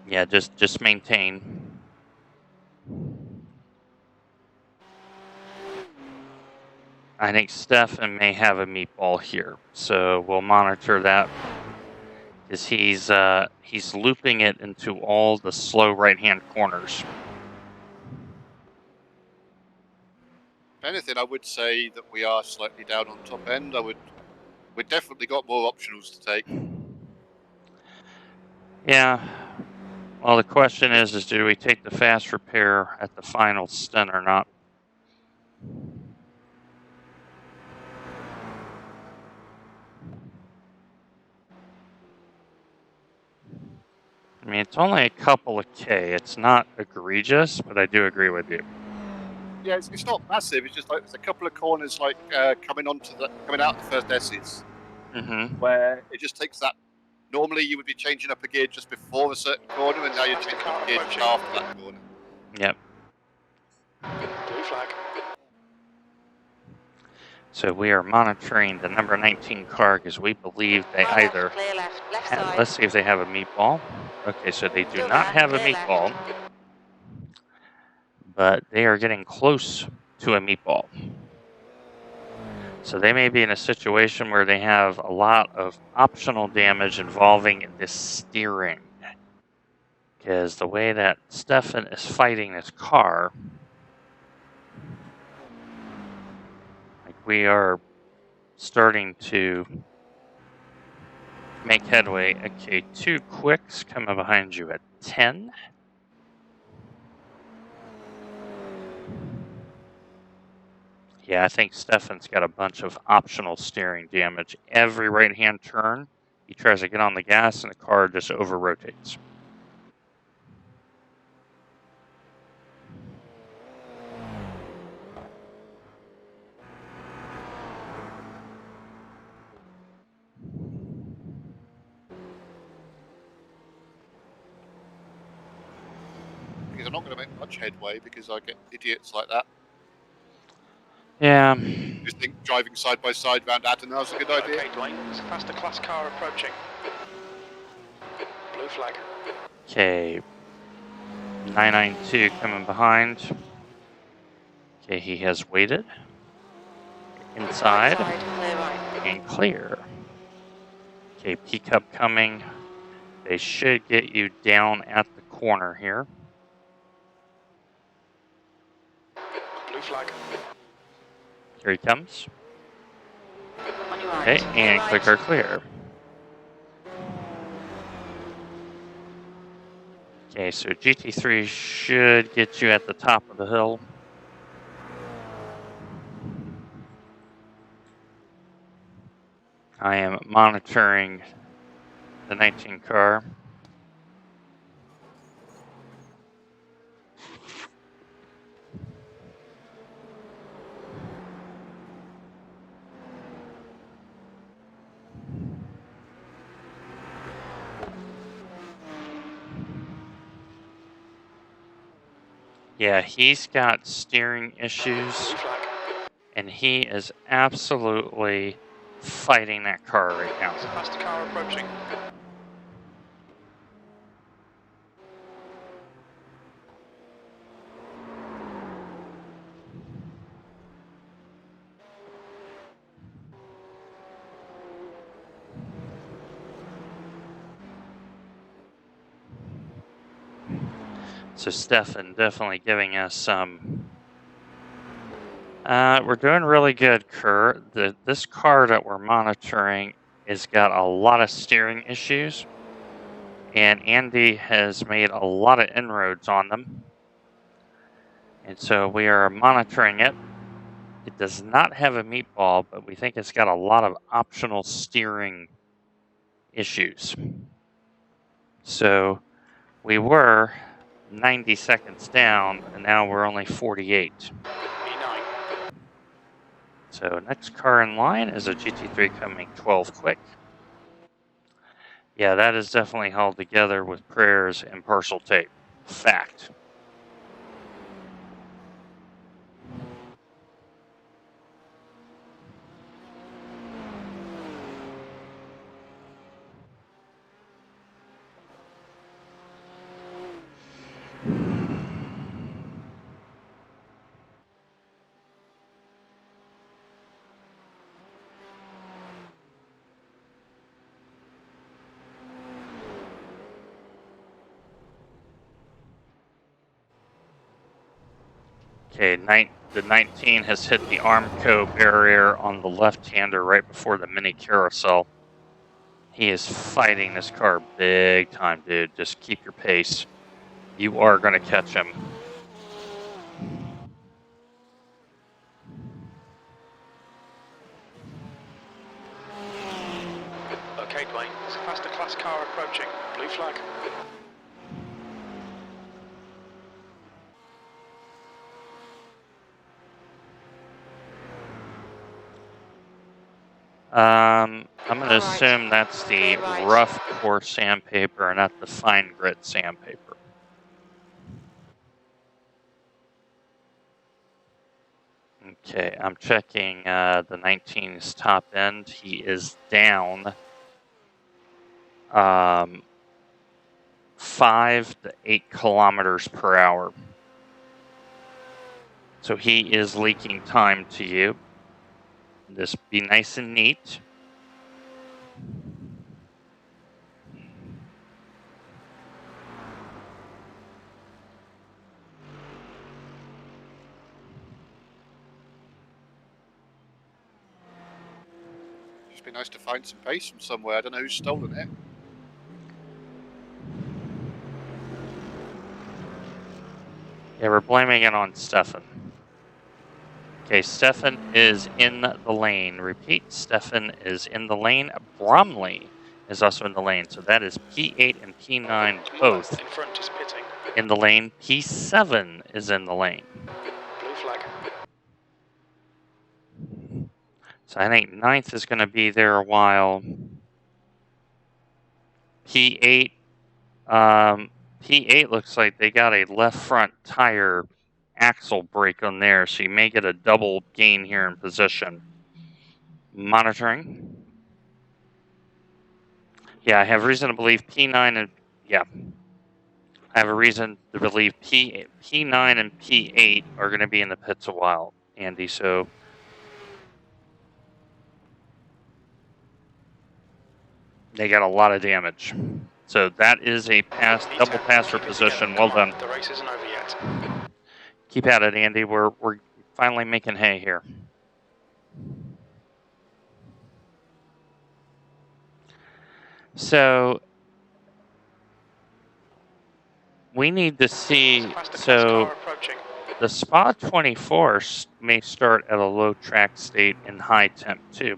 yeah, just maintain. I think Stefan may have a meatball here, so we'll monitor that. Is he's looping it into all the slow right-hand corners. If anything, I would say that we are slightly down on top end. We've definitely got more optionals to take. Yeah. Well, the question is do we take the fast repair at the final stint or not? I mean, it's only a couple of K. It's not egregious, but I do agree with you. Yeah, it's not massive. It's just like there's a couple of corners like coming out the first S's, Mm-hmm. where it just takes that. Normally, you would be changing up a gear just before a certain corner, and now you're changing up a gear just after that corner. Yep. Blue flag. So we are monitoring the number 19 car because we believe they High either. left, clear left side. Let's see if they have a meatball. Okay, so they do Still not there, have a clear meatball, left. but they are getting close to a meatball. So they may be in a situation where they have a lot of optional damage involving the steering. because the way that Stefan is fighting this car, like we are starting to make headway. Okay, 2 quicks coming behind you at 10. Yeah, I think Stefan's got a bunch of optional steering damage. Every right-hand turn, he tries to get on the gas and the car just over-rotates. Because I'm not going to make much headway because I get idiots like that Yeah. who think driving side by side round Adenauer is a good idea. Okay, Dwayne, there's a faster class car approaching. Blue flag. Okay. 992 coming behind. Okay, he has waited. Inside. Right side, clear right. And clear. Okay, pickup coming. They should get you down at the corner here. Blue flag. Here he comes. On your right. Okay, Clear and right. clicker clear. Okay, so GT3 should get you at the top of the hill. I am monitoring the 19 car. Yeah, he's got steering issues, Blue flag. and he is absolutely fighting that car right now. There's a faster car approaching. So Stefan definitely giving us some. We're doing really good, Kurt. This car that we're monitoring has got a lot of steering issues, and Andy has made a lot of inroads on them. And so we are monitoring it. It does not have a meatball, but we think it's got a lot of optional steering issues. So we were 90 seconds down, and now we're only 48. E9. So next car in line is a GT3 coming 12 quick. Yeah, that is definitely held together with prayers and partial tape. Fact. Okay, the 19 has hit the Armco barrier on the left-hander right before the mini carousel. He is fighting this car big time, dude. Just keep your pace. You are going to catch him. Okay, Dwayne, there's a faster class car approaching. Blue flag. I'm going to All right. assume that's the Clear right. rough core sandpaper and not the fine grit sandpaper. Okay, I'm checking the 19's top end. He is down 5 to 8 kilometers per hour. So he is leaking time to you. Just be nice and neat. be nice to find some pace from somewhere. I don't know who's stolen it. Yeah, we're blaming it on Stefan. Okay, Stefan is in the lane. Repeat, Stefan is in the lane. Bromley is also in the lane. So that is P8 and P9 both in front is pitting. in the lane. P7 is in the lane. Blue flag. So I think 9th is going to be there a while. P8, P8 looks like they got a left front tire axle brake on there, so you may get a double gain here in position. Monitoring. Yeah, I have reason to believe P9 and I have a reason to believe P9 and P8 are going to be in the pits a while, Andy. So they got a lot of damage. So that is a pass, double pass for position. Well done. The race isn't over yet. Keep at it, Andy. We're finally making hay here. So we need to see. So the Spa 24 may start at a low track state and high temp too.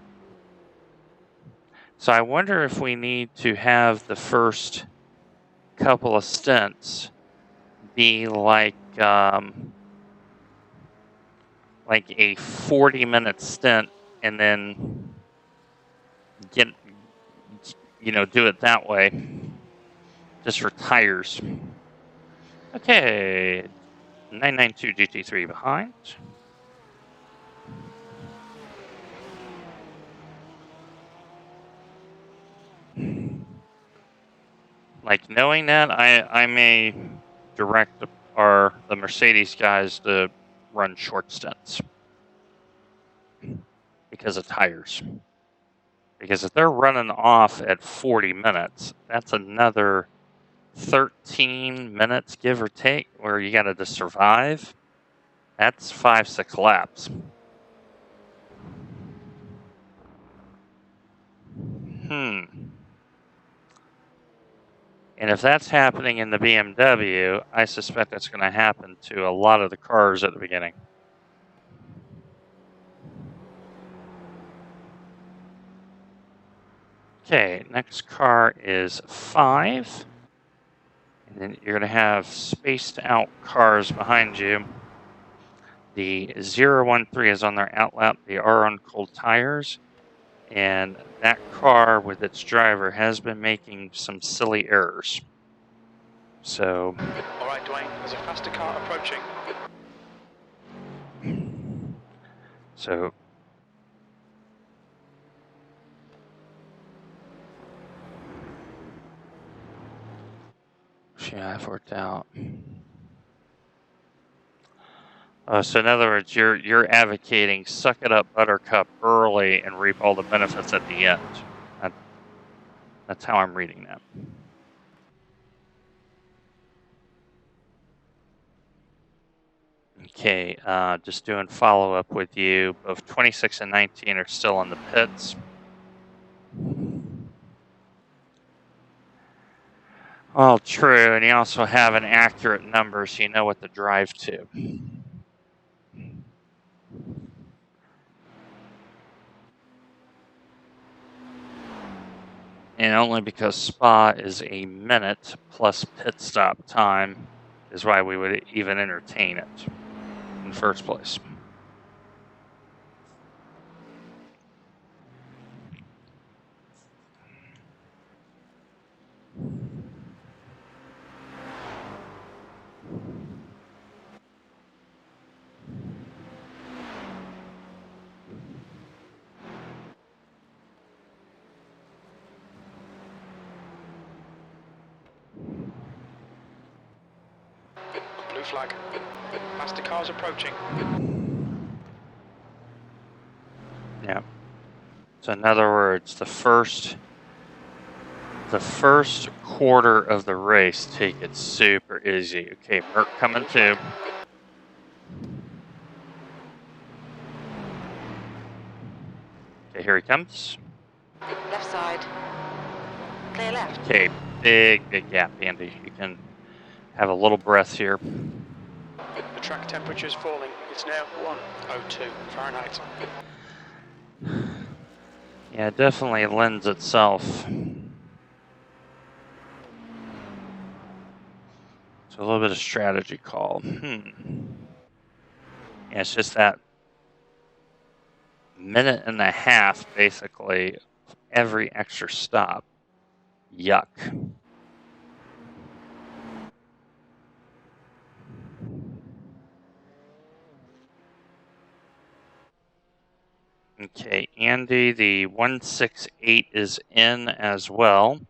So I wonder if we need to have the first couple of stints be like a 40-minute stint, and then do it that way, just for tires. Okay, 992 GT3 behind. Like, knowing that, I may direct the Mercedes guys to run short stints because of tires. Because if they're running off at 40 minutes, that's another 13 minutes, give or take, where you got to just survive. That's 5-6 laps. And if that's happening in the BMW, I suspect that's going to happen to a lot of the cars at the beginning. Okay, next car is 5. And then you're going to have spaced out cars behind you. The 013 is on their outlap. They are on cold tires. And that car with its driver has been making some silly errors. So. All right, Dwayne, there's a faster car approaching. So. Yeah, I've worked out. So in other words, you're advocating suck it up, Buttercup, early and reap all the benefits at the end. That's how I'm reading that. Okay, just doing follow-up with you. Both 26 and 19 are still in the pits. Well, true, and you also have an accurate number so you know what to drive to. And only because Spa is a minute plus pit stop time is why we would even entertain it in the first place. Blue flag. Faster cars approaching. Yeah. So in other words, the first quarter of the race, take it super easy. Okay, Merc coming too. Okay, here he comes. Left side. Clear left. Okay, big gap, Andy. You can have a little breath here. The track temperature is falling. It's now 102 Fahrenheit. Yeah, it definitely lends itself to a little bit of strategy call. Yeah, it's just that minute and a half, basically, every extra stop. Yuck. Okay, Andy, the 168 is in as well.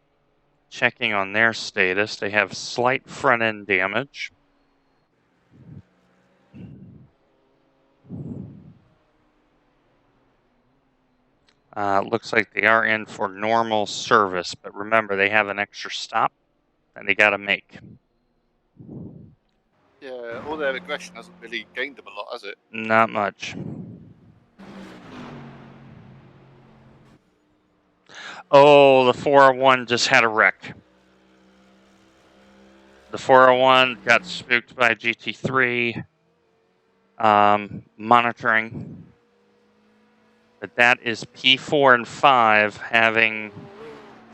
Checking on their status. They have slight front end damage. Looks like they are in for normal service, but remember they have an extra stop that they got to make. Yeah, all their aggression hasn't really gained them a lot, has it? Not much. Oh, the 401 just had a wreck. The 401 got spooked by GT3 monitoring. But that is P4 and 5 having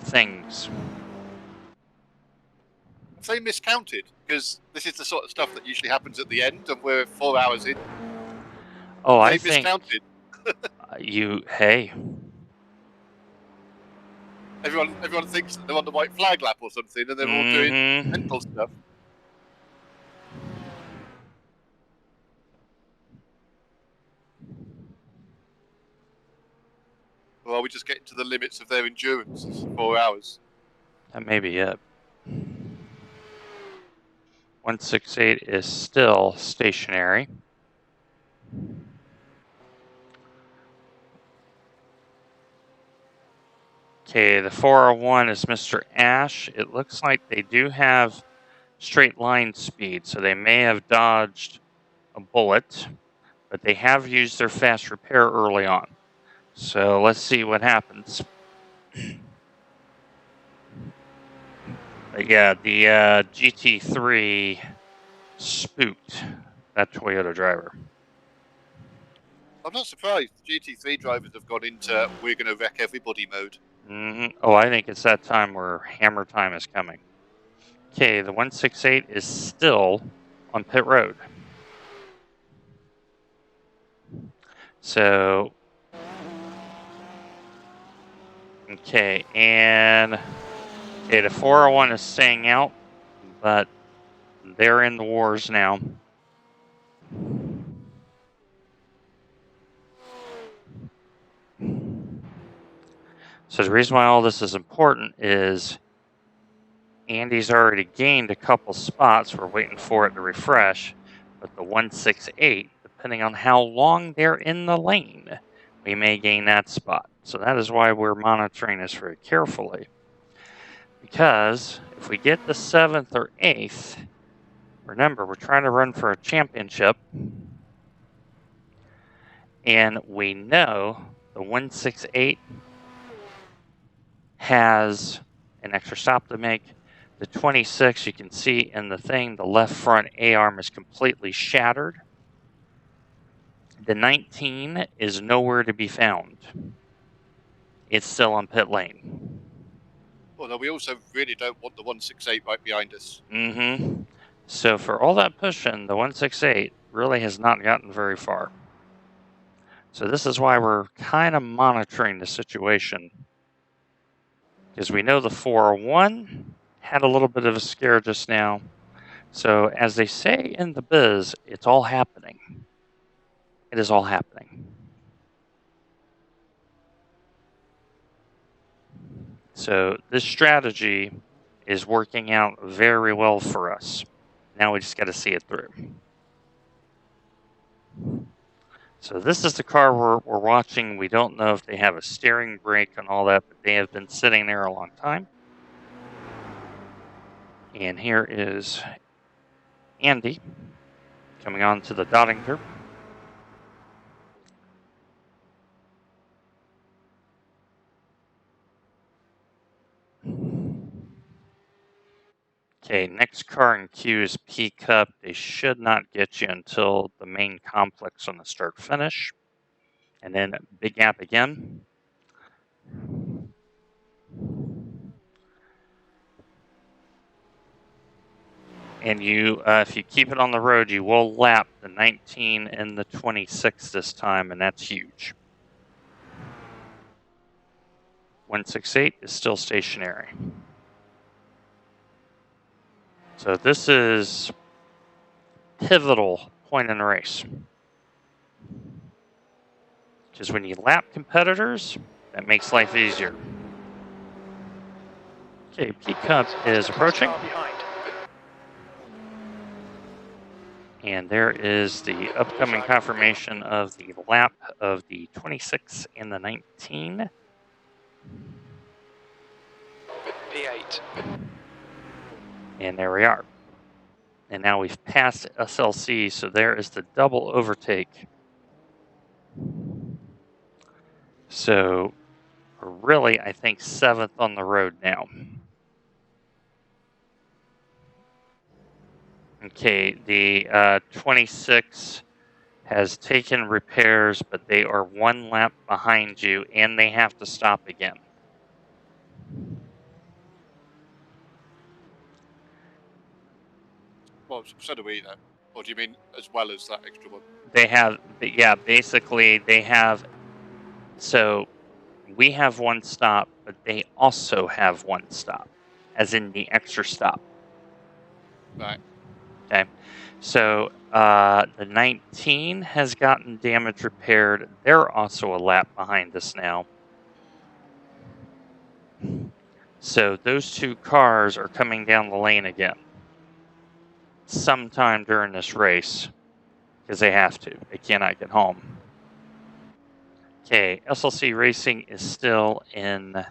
things. Have they miscounted? Because this is the sort of stuff that usually happens at the end, and we're 4 hours in. Oh, I They think miscounted. hey. Everyone thinks that they're on the white flag lap or something, and they're all doing mental stuff. Or are we just getting to the limits of their endurance? It's 4 hours. That may be it. 168 is still stationary. Okay, the 401 is Mr. Ash. It looks like they do have straight line speed, so they may have dodged a bullet, but they have used their fast repair early on. So let's see what happens. But yeah, the GT3 spooked that Toyota driver. I'm not surprised. The GT3 drivers have gone into "we're going to wreck everybody" mode. Oh, I think it's that time where hammer time is coming. Okay, the 168 is still on pit road. So, okay, and okay, the 401 is staying out, but they're in the wars now. So the reason why all this is important is Andy's already gained a couple spots. We're waiting for it to refresh, but the 168, depending on how long they're in the lane, we may gain that spot. So that is why we're monitoring this very carefully. Because if we get the 7th or 8th, remember, we're trying to run for a championship. And we know the 168 has an extra stop to make. The 26, you can see in the thing, the left front A-arm is completely shattered. The 19 is nowhere to be found. It's still on pit lane. Although we also really don't want the 168 right behind us. So for all that pushing, the 168 really has not gotten very far. So this is why we're kind of monitoring the situation. Because we know the 401 had a little bit of a scare just now. So as they say in the biz, it's all happening. It is all happening. So this strategy is working out very well for us. Now we just got to see it through. So this is the car we're watching. We don't know if they have a steering brake and all that, but they have been sitting there a long time. And here is Andy coming on to the dotting curve. Okay, next car in queue is P Cup. They should not get you until the main complex on the start finish. And then Big Gap again. And you, if you keep it on the road, you will lap the 19 and the 26 this time, and that's huge. 168 is still stationary. So this is pivotal point in the race. Because when you lap competitors, that makes life easier. Okay, P Cup is approaching. And there is the upcoming confirmation of the lap of the 26 and the 19. P8. And there we are. And now we've passed SLC, so there is the double overtake. So we're really, I think, 7th on the road now. Okay, the 26 has taken repairs, but they are 1 lap behind you, and they have to stop again. Well, so do we then. Or do you mean as well as that extra one? They have, yeah, basically they have, so we have 1 stop, but they also have 1 stop, as in the extra stop. Right. Okay, so the 19 has gotten damage repaired. They're also a lap behind us now. So those 2 cars are coming down the lane again sometime during this race because they have to. They cannot get home. Okay, SLC Racing is still in the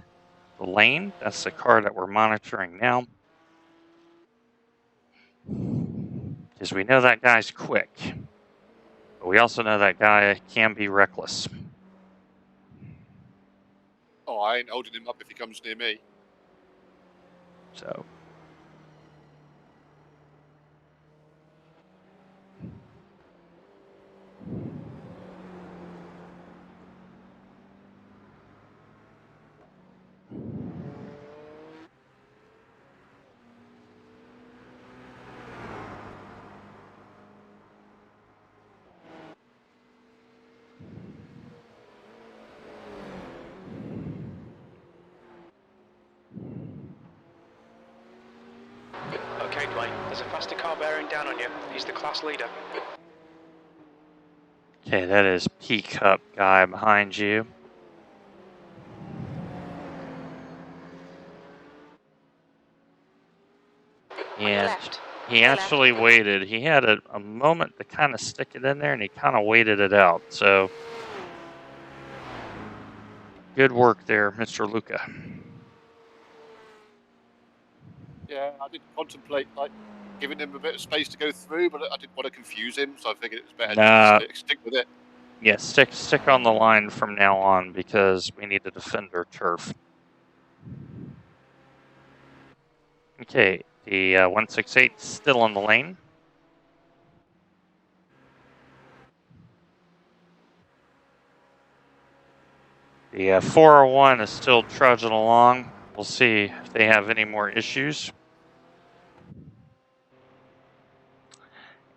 lane. That's the car that we're monitoring now. Because we know that guy's quick. But we also know that guy can be reckless. Oh, I ain't holding him up if he comes near me. So. Okay, Dwayne, there's a faster car bearing down on you. He's the class leader. Okay, that is P Cup guy behind you. And he actually waited. He had a moment to kind of stick it in there, and he kind of waited it out. So, good work there, Mr. Luca. Yeah, I did contemplate like giving him a bit of space to go through, but I didn't want to confuse him, so I figured it was better to stick with it. Yeah, stick on the line from now on because we need to defend our turf. Okay, the 168 still on the lane. The 401 is still trudging along. We'll see if they have any more issues.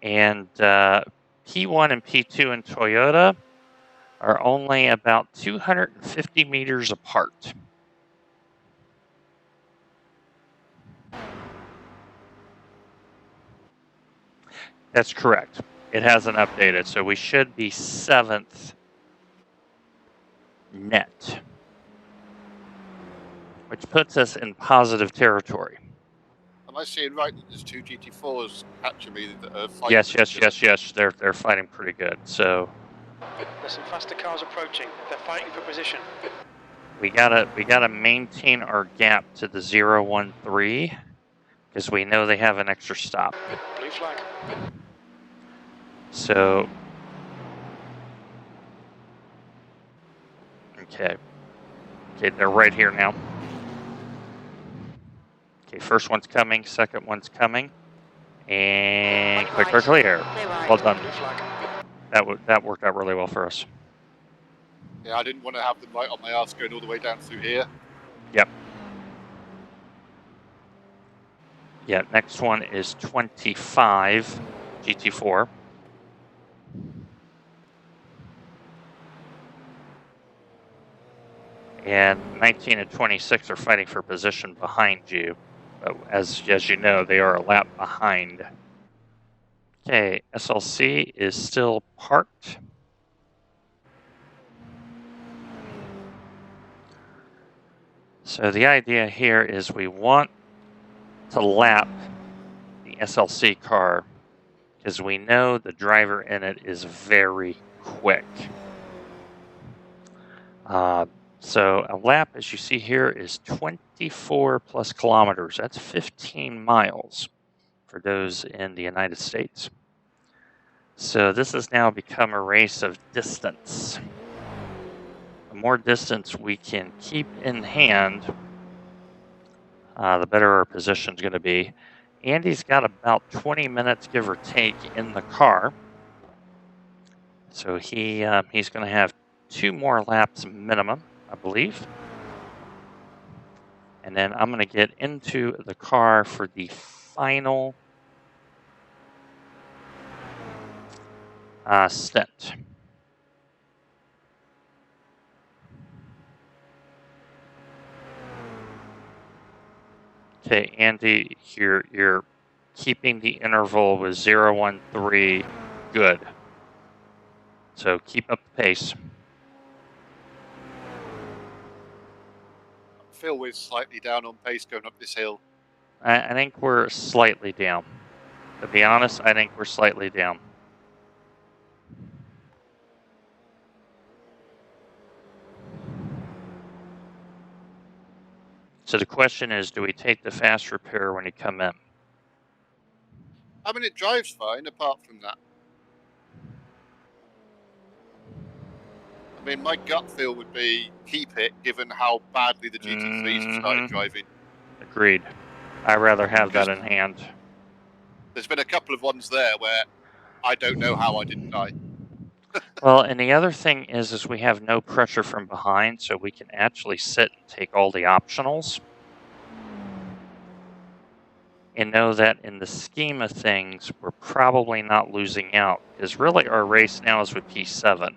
And P1 and P2 in Toyota are only about 250 meters apart. That's correct. It hasn't updated, so we should be 7th net, which puts us in positive territory. Am I seeing right that there's 2 GT4s catching me that are fighting? Yes. They're fighting pretty good. So there's some faster cars approaching. They're fighting for position. We gotta maintain our gap to the 013 because we know they have an extra stop. Blue flag. So okay, they're right here now. Okay, first one's coming, second one's coming, and One clear. Clear right. Well done. Blue flag. That worked out really well for us. Yeah, I didn't want to have them right on my ass going all the way down through here. Yep. Yeah, next one is 25 GT4. And 19 and 26 are fighting for position behind you. But as you know, they are a lap behind. Okay, SLC is still parked. So the idea here is we want to lap the SLC car because we know the driver in it is very quick. So a lap, as you see here, is 24 plus kilometers. That's 15 miles for those in the United States. So this has now become a race of distance. The more distance we can keep in hand, the better our position is going to be. Andy's got about 20 minutes, give or take, in the car. So he's going to have 2 more laps minimum, I believe. And then I'm going to get into the car for the final stint. Okay, Andy, you're keeping the interval with 0, 1, 3. Good. So keep up the pace. I feel we're slightly down on pace going up this hill. I think we're slightly down. To be honest, I think we're slightly down. So the question is, do we take the fast repair when you come in? I mean, it drives fine apart from that. I mean, my gut feel would be keep it, given how badly the GT3s have started driving. Agreed. I'd rather have that in hand. There's been a couple of ones there where I don't know how I didn't die. Well, and the other thing is we have no pressure from behind, so we can actually sit and take all the optionals. And know that in the scheme of things, we're probably not losing out, because really our race now is with P7.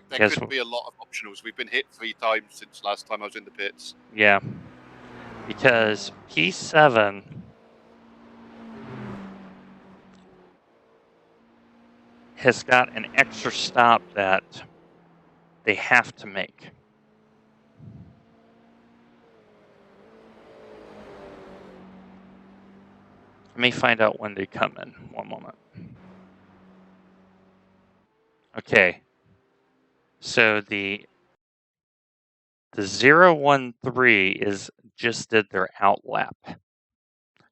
There could be a lot of optionals. We've been hit 3 times since last time I was in the pits. Yeah, because P7 has got an extra stop that they have to make. Let me find out when they come in. One moment. Okay. So the 013 is just did their out lap.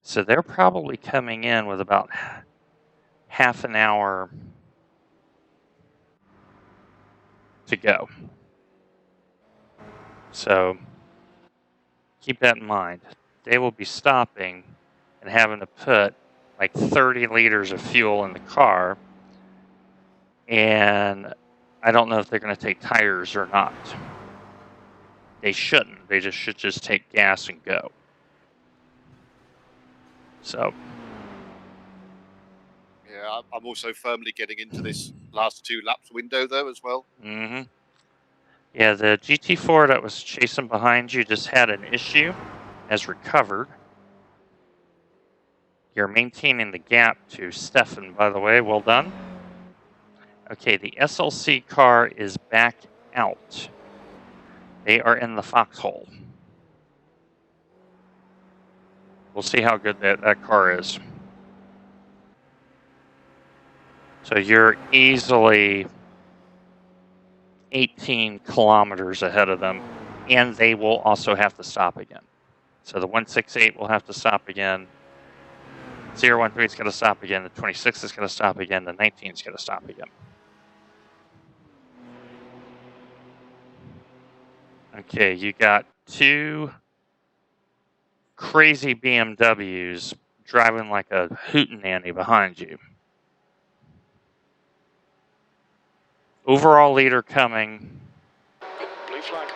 So they're probably coming in with about half an hour to go. So keep that in mind. They will be stopping and having to put like 30 liters of fuel in the car. And I don't know if they're going to take tires or not. They shouldn't. They should just take gas and go. So. Yeah, I'm also firmly getting into this last 2 laps window though as well. Mm-hmm. Yeah, the GT4 that was chasing behind you just had an issue, has recovered. You're maintaining the gap to Stefan, by the way. Well done. Okay, the SLC car is back out. They are in the foxhole. We'll see how good that car is. So you're easily 18 kilometers ahead of them, and they will also have to stop again. So the 168 will have to stop again. 013 is going to stop again. The 26 is going to stop again. The 19 is going to stop again. Okay, you got 2 crazy BMWs driving like a hootenanny behind you. Overall leader coming. Blue flag.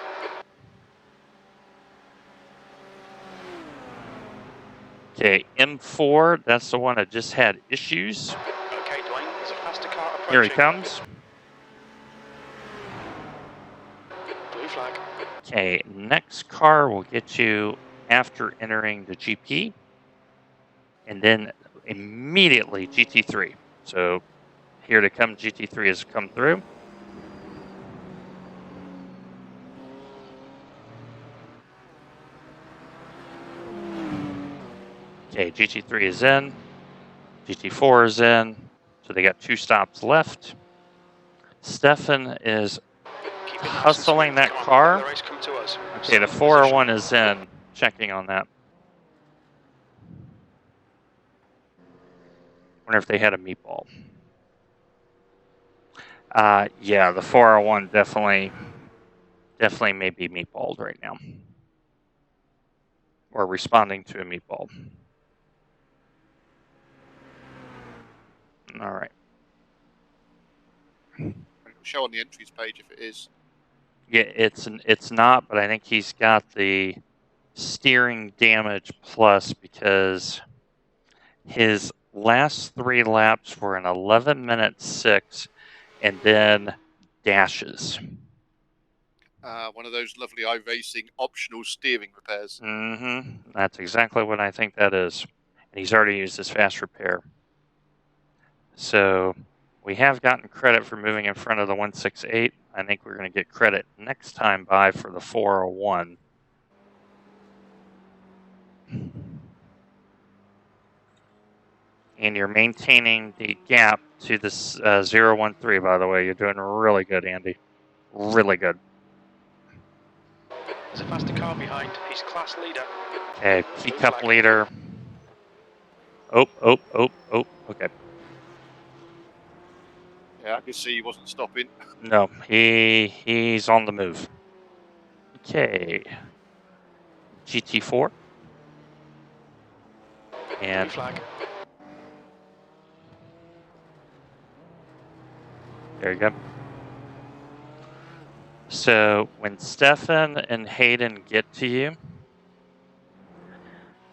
Okay, M4, that's the one that just had issues. Okay, Dwayne, there's a faster car approaching. Here he comes. Blue flag. Okay, next car will get you after entering the GP. And then immediately GT3. So here to come, GT3 has come through. Okay, GT3 is in. GT4 is in. So they got 2 stops left. Stefan is hustling that car. Okay, the 401 is in. Checking on that. Wonder if they had a meatball. Yeah, the 401 definitely may be meatballed right now. Or responding to a meatball. All right. It'll show on the entries page if it is. Yeah, it's not, but I think he's got the steering damage plus because his last 3 laps were an 11 minute 6 and then dashes. One of those lovely iRacing optional steering repairs. Mm-hmm. That's exactly what I think that is. And he's already used his fast repair. So we have gotten credit for moving in front of the 168. I think we're going to get credit next time by for the 401. And you're maintaining the gap to the 013, by the way. You're doing really good, Andy. Really good. There's a faster car behind. He's class leader. Okay, P-Cup leader. Oh, okay. Yeah, I could see he wasn't stopping. No, he's on the move. Okay. GT4. And flag. There you go. So when Stefan and Hayden get to you,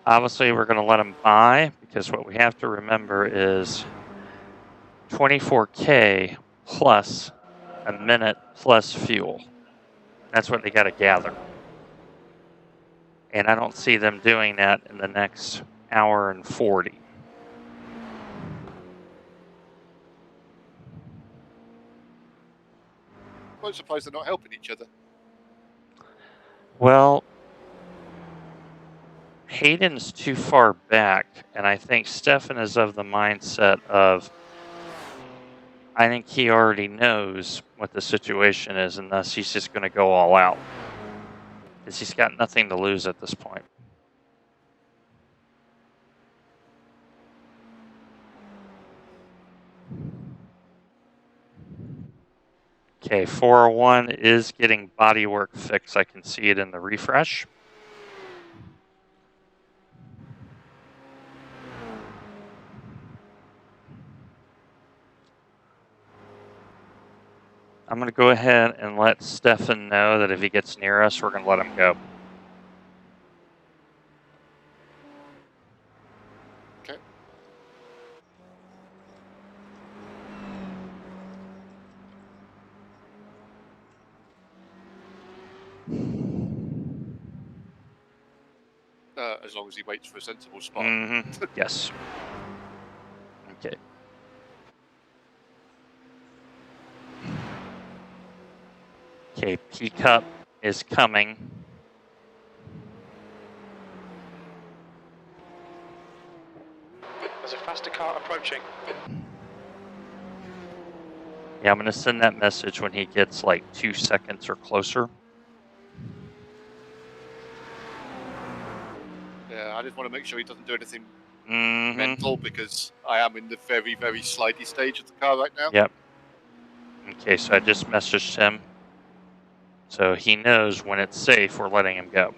obviously we're going to let them buy because what we have to remember is 24K plus a minute plus fuel. That's what they got to gather. And I don't see them doing that in the next hour and 40. I'm surprised they're not helping each other. Well, Hayden's too far back, and I think Stefan is of the mindset of, I think he already knows what the situation is, and thus he's just going to go all out. Because he's got nothing to lose at this point. Okay, 401 is getting bodywork fixed. I can see it in the refresh. I'm going to go ahead and let Stefan know that if he gets near us, we're going to let him go. Okay. As long as he waits for a sensible spot. Mm-hmm. Yes. Okay. Okay, P-Cup is coming. There's a faster car approaching. Yeah, I'm going to send that message when he gets like 2 seconds or closer. Yeah, I just want to make sure he doesn't do anything Mm-hmm. mental because I am in the very, very slidey stage of the car right now. Yep. Okay, so I just messaged him. So he knows when it's safe, we're letting him go.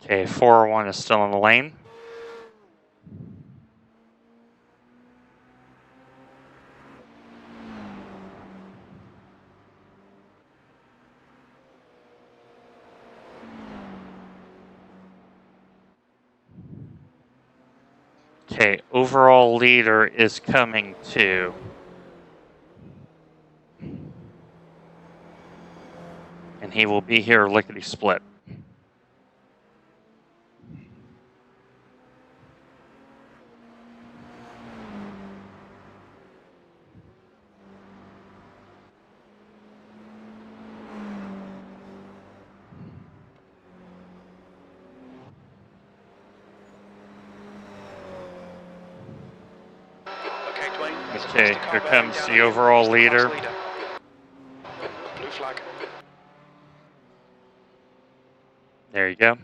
Okay, 401 is still in the lane. Okay, overall leader is coming to. And he will be here lickety-split. Okay, Dwayne. there's a Okay, faster car here bearing comes down the on you. overall He's the class leader. Blue flag. There you go.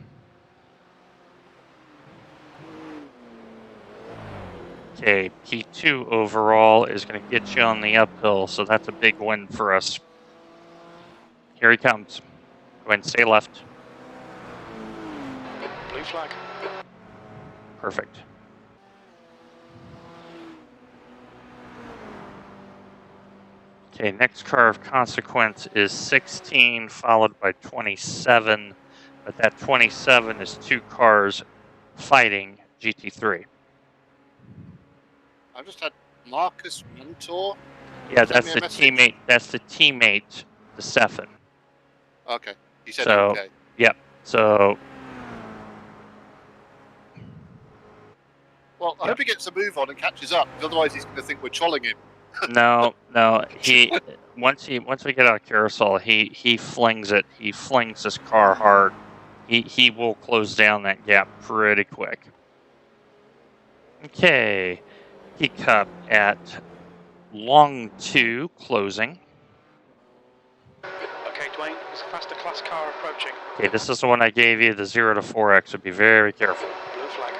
Okay, P2 overall is going to get you on the uphill, so that's a big win for us. Here he comes. Go ahead and stay left. Blue flag. Perfect. Okay, next car of consequence is 16, followed by 27. But that 27 is 2 cars fighting GT3. I just had Marcus Mentor. Yeah, Send that's me a the message. teammate. That's the teammate, the Stefan. Okay. He said So, okay. yep. So, Well, I Yep. hope he gets a move on and catches up, because otherwise he's going to think we're trolling him. no. He once we get out of carousel, he flings it. He flings his car hard. He will close down that gap pretty quick. Okay, Heat Cup at long 2 closing. Okay, Dwayne. There's a faster class car approaching. Okay, this is the one I gave you, the 0 to 4x. So be very careful. Blue flag.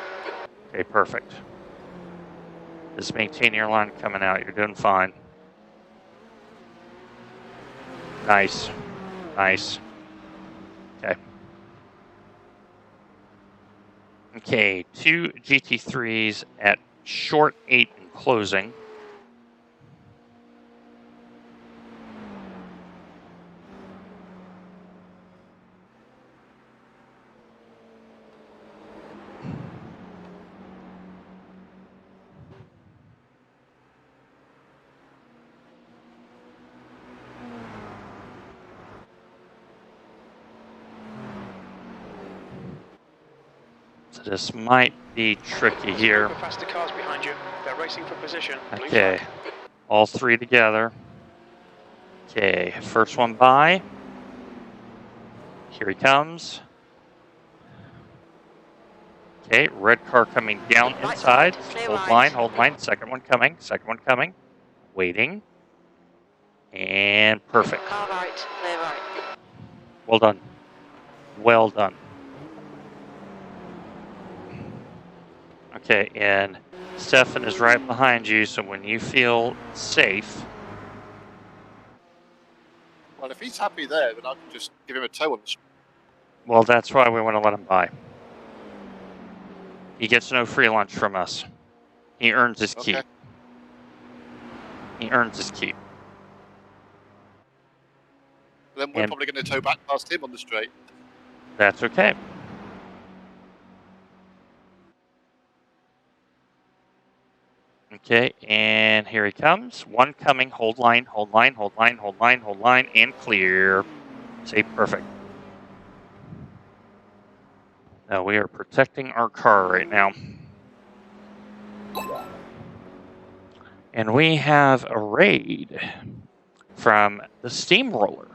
Okay, perfect. Just maintain your line coming out. You're doing fine. Nice. Nice. Okay. Okay, 2 GT3s at short 8 and closing. So this might be tricky here. There's a group of faster cars behind you. They're racing for position. Blue Okay, flag. all 3 together. Okay, first one by. Here he comes. Okay, red car coming down Right inside. side, clear Hold right. line, hold line. Second one coming, second one coming. Waiting. And perfect. Car right, clear right. Well done. Well done. Okay, and Stefan is right behind you, so when you feel safe. Well, if he's happy there, then I can just give him a tow on the street. Well, that's why we want to let him by. He gets no free lunch from us. He earns his keep. Okay. He earns his keep. Then we're And- probably going to tow back past him on the straight. That's okay. Okay, and here he comes. One coming. Hold line, hold line, hold line, hold line, hold line, and clear. Say perfect. Now we are protecting our car right now. And we have a raid from the Steamroller.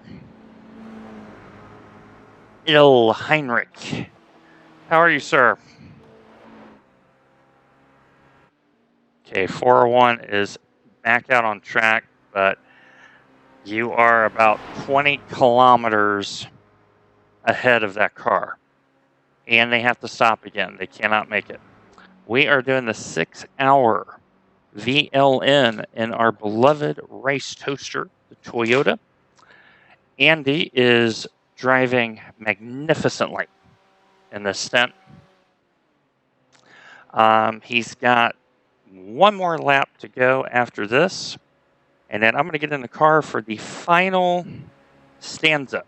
Il Heinrich. How are you, sir? Okay, 401 is back out on track, but you are about 20 kilometers ahead of that car. And they have to stop again. They cannot make it. We are doing the 6-hour VLN in our beloved race toaster, the Toyota. Andy is driving magnificently in this stint. He's got one more lap to go after this, and then I'm going to get in the car for the final stanza.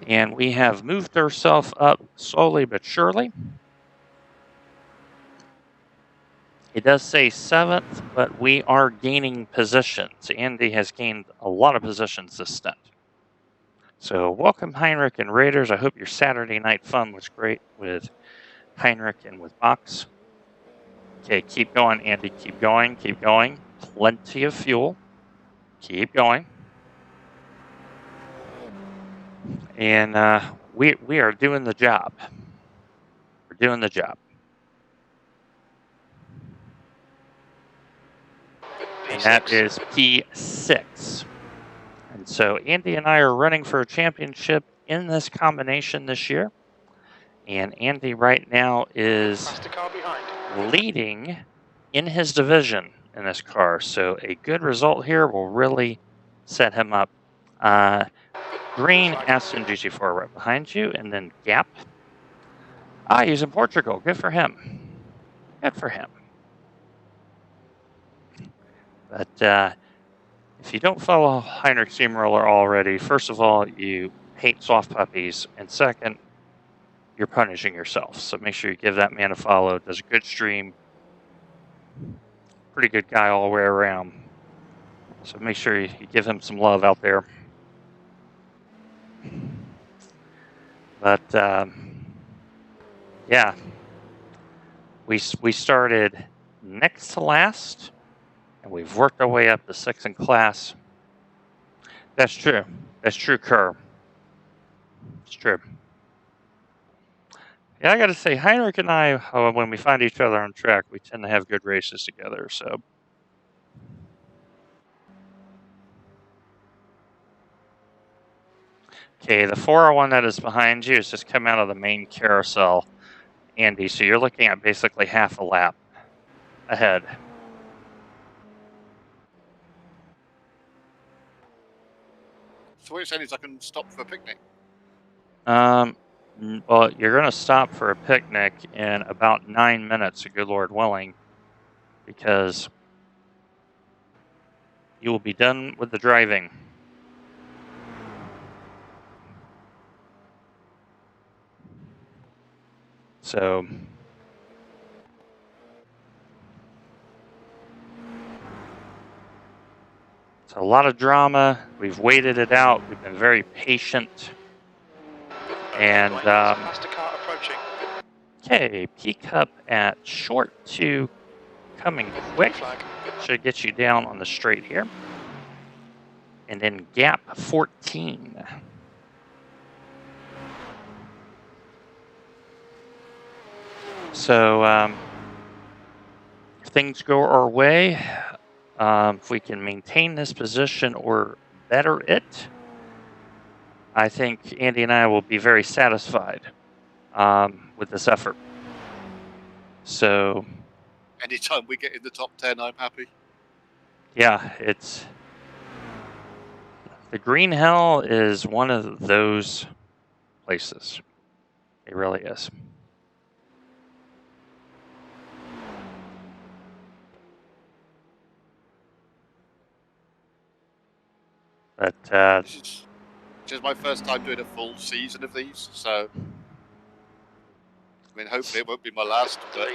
And we have moved ourselves up slowly but surely. It does say 7th, but we are gaining positions. Andy has gained a lot of positions this stint. So welcome, Heinrich and Raiders. I hope your Saturday night fun was great with Heinrich and with Box. Okay, keep going, Andy. Keep going. Keep going. Plenty of fuel. Keep going. And we are doing the job. We're doing the job. And that is P6. And so Andy and I are running for a championship in this combination this year. And Andy right now is leading in his division in this car. So a good result here will really set him up. Green Aston GT4 right behind you, and then Gap. He's in Portugal. Good for him. Good for him. But if you don't follow Heinrich Steamroller already, first of all, you hate soft puppies, and second, you're punishing yourself. So make sure you give that man a follow. Does a good stream. Pretty good guy all the way around. So make sure you give him some love out there. But yeah, we started next to last, and we've worked our way up to 6th in class. That's true. That's true, Kerr. It's true. Yeah, I got to say, Heinrich and I, when we find each other on track, we tend to have good races together. So. Okay, the 401 that is behind you has just come out of the main carousel, Andy. So you're looking at basically half a lap ahead. So what you're saying is I can stop for a picnic? Well, you're going to stop for a picnic in about 9 minutes, good Lord willing, because you will be done with the driving. So it's a lot of drama. We've waited it out. We've been very patient. And okay, peak up at short 2, coming quick. Should get you down on the straight here. And then gap 14. So if things go our way, if we can maintain this position or better it, I think Andy and I will be very satisfied with this effort. So anytime we get in the top 10, I'm happy. Yeah, it's the Green Hell is one of those places. It really is. But this is my first time doing a full season of these, so I mean, hopefully it won't be my last, but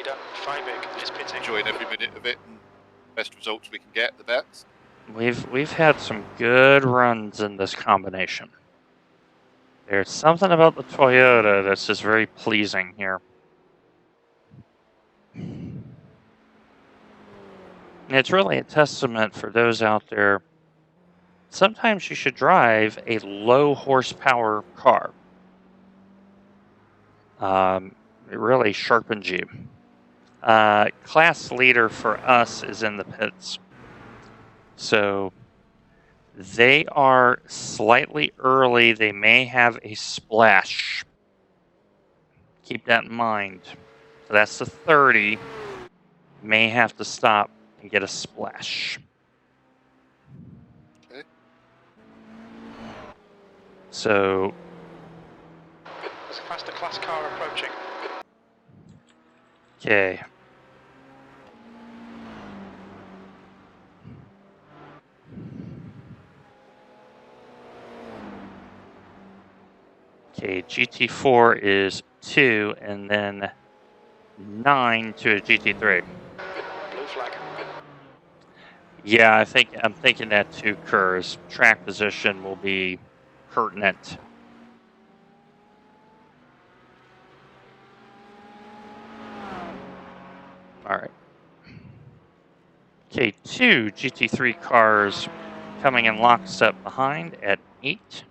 enjoying every minute of it, and best results we can get, the best. We've had some good runs in this combination. There's something about the Toyota that's just very pleasing here. And it's really a testament for those out there. Sometimes you should drive a low horsepower car. It really sharpens you. Class leader for us is in the pits. So they are slightly early. They may have a splash. Keep that in mind. So that's the 30. May have to stop and get a splash. Okay. So there's a faster class car approaching. Okay. Okay, GT4 is 2, and then 9 to a GT3. Blue flag. Yeah, I'm thinking that too, Kurz. Track position will be pertinent. All right. Okay, 2 GT3 cars coming in lockstep behind at 8.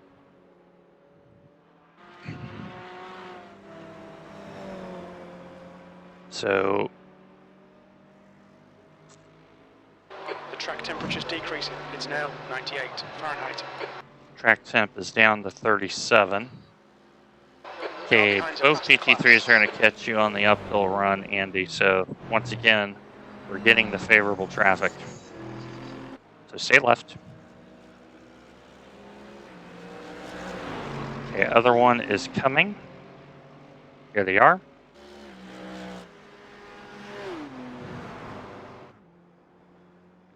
So The track temperature's decreasing. It's now 98 Fahrenheit. track temp is down to 37. Okay, behind's a both faster GT3s class. are going to catch you on the uphill run, Andy. So once again, we're getting the favorable traffic. So stay left. Okay, other one is coming. Here they are.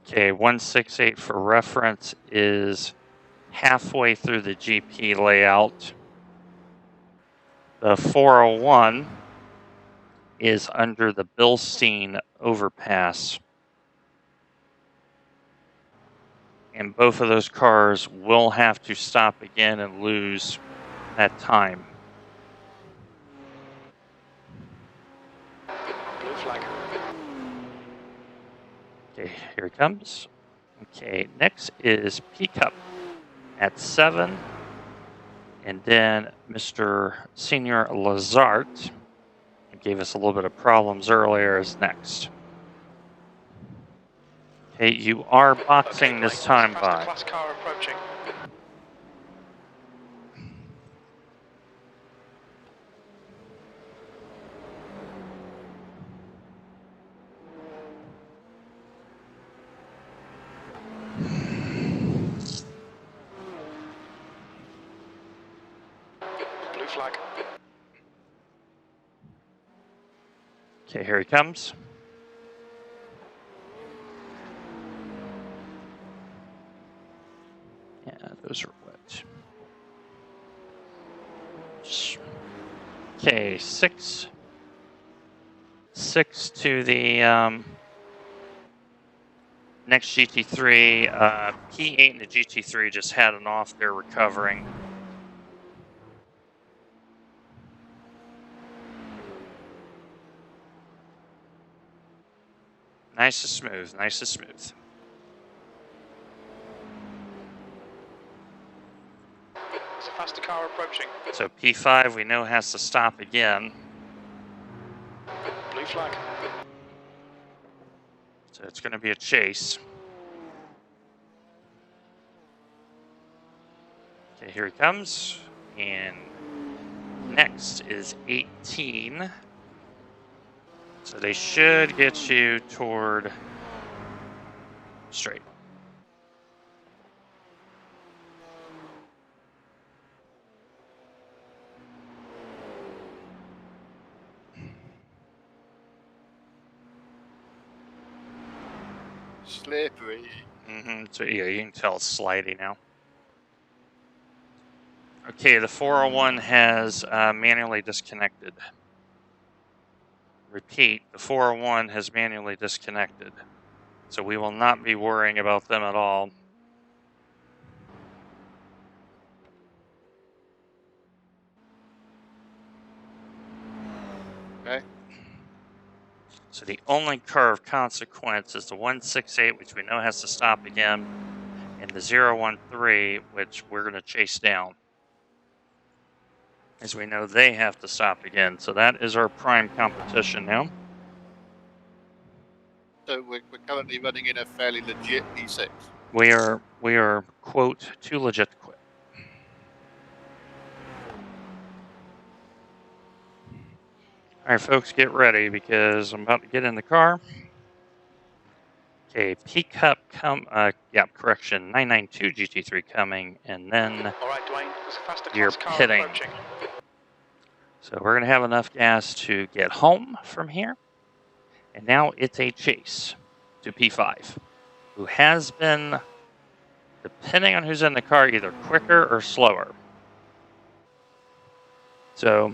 Okay, 168 for reference is halfway through the GP layout. The 401 is under the Bilstein overpass. And both of those cars will have to stop again and lose that time. Blue flag. Okay, here it comes. Okay, next is P-Cup at 7. And then Mr. Senior Lazart, who gave us a little bit of problems earlier, is next. Okay, you are boxing Okay, this Blake, time faster by. class car approaching. Blue flag. Okay, here he comes. Yeah, those are wet. Okay, 6 to the next GT3. P8 and the GT3 just had an off. They're recovering. Nice and smooth. Nice and smooth. There's a faster car approaching. So P5 we know has to stop again. Blue flag. So it's going to be a chase. Okay, here he comes. And next is 18. So they should get you toward straight. Slippery. So yeah, you can tell it's slidey now. Okay, the 401 has manually disconnected. Repeat, the 401 has manually disconnected. So we will not be worrying about them at all. Okay. So the only car of consequence is the 168, which we know has to stop again, and the 013, which we're going to chase down. As we know, they have to stop again. So that is our prime competition now. So we're currently running in a fairly legit P6. We are quote too legit to quit. All right, folks, get ready because I'm about to get in the car. Okay, P-Cup correction, 992 GT3 coming, and then All right, Dwayne. There's a faster you're class car pitting. approaching. So we're going to have enough gas to get home from here. And now it's a chase to P5, who has been, depending on who's in the car, either quicker or slower. So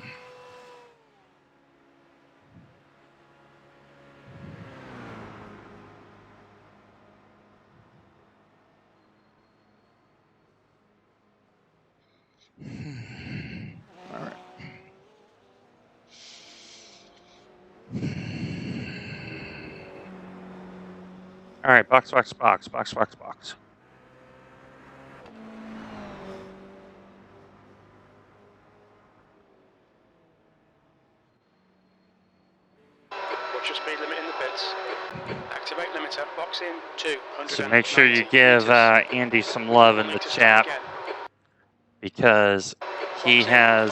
all right. All right, box. Watch your speed limit in the pits. Activate limiter. Box in 290 So make sure you give Andy some love in the chat, because he has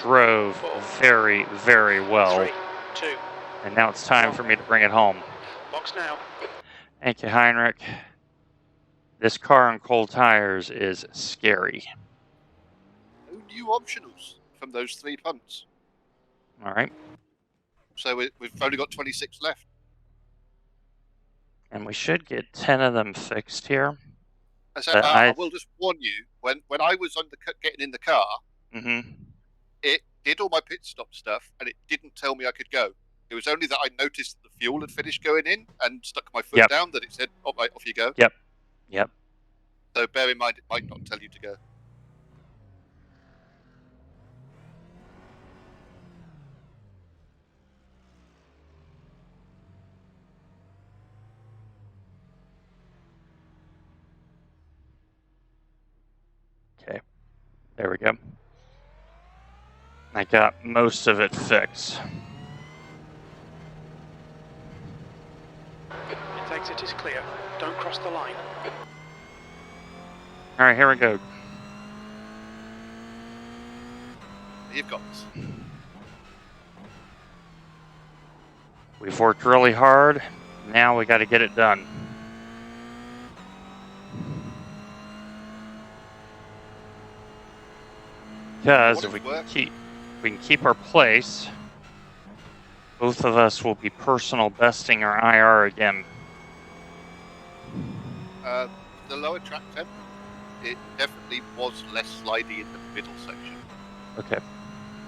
drove very, very well. 3, 2. And now it's time for me to bring it home. Box now. Thank you, Heinrich. This car on cold tires is scary. No new optionals from those 3 punts. All right. So we've only got 26 left. And we should get 10 of them fixed here. I will just warn you, when I was getting in the car, it did all my pit stop stuff, and it didn't tell me I could go. It was only that I noticed that the fuel had finished going in and stuck my foot down that it said, "Oh, right, off you go." Yep. So bear in mind, it might not tell you to go. Okay. There we go. I got most of it fixed. It exit is clear. Don't cross the line. All right, here we go. You've got this. We've worked really hard. Now we got to get it done. Because if we can keep our place, both of us will be personal besting our IR again. The lower track temp, it definitely was less slidey in the middle section. Okay.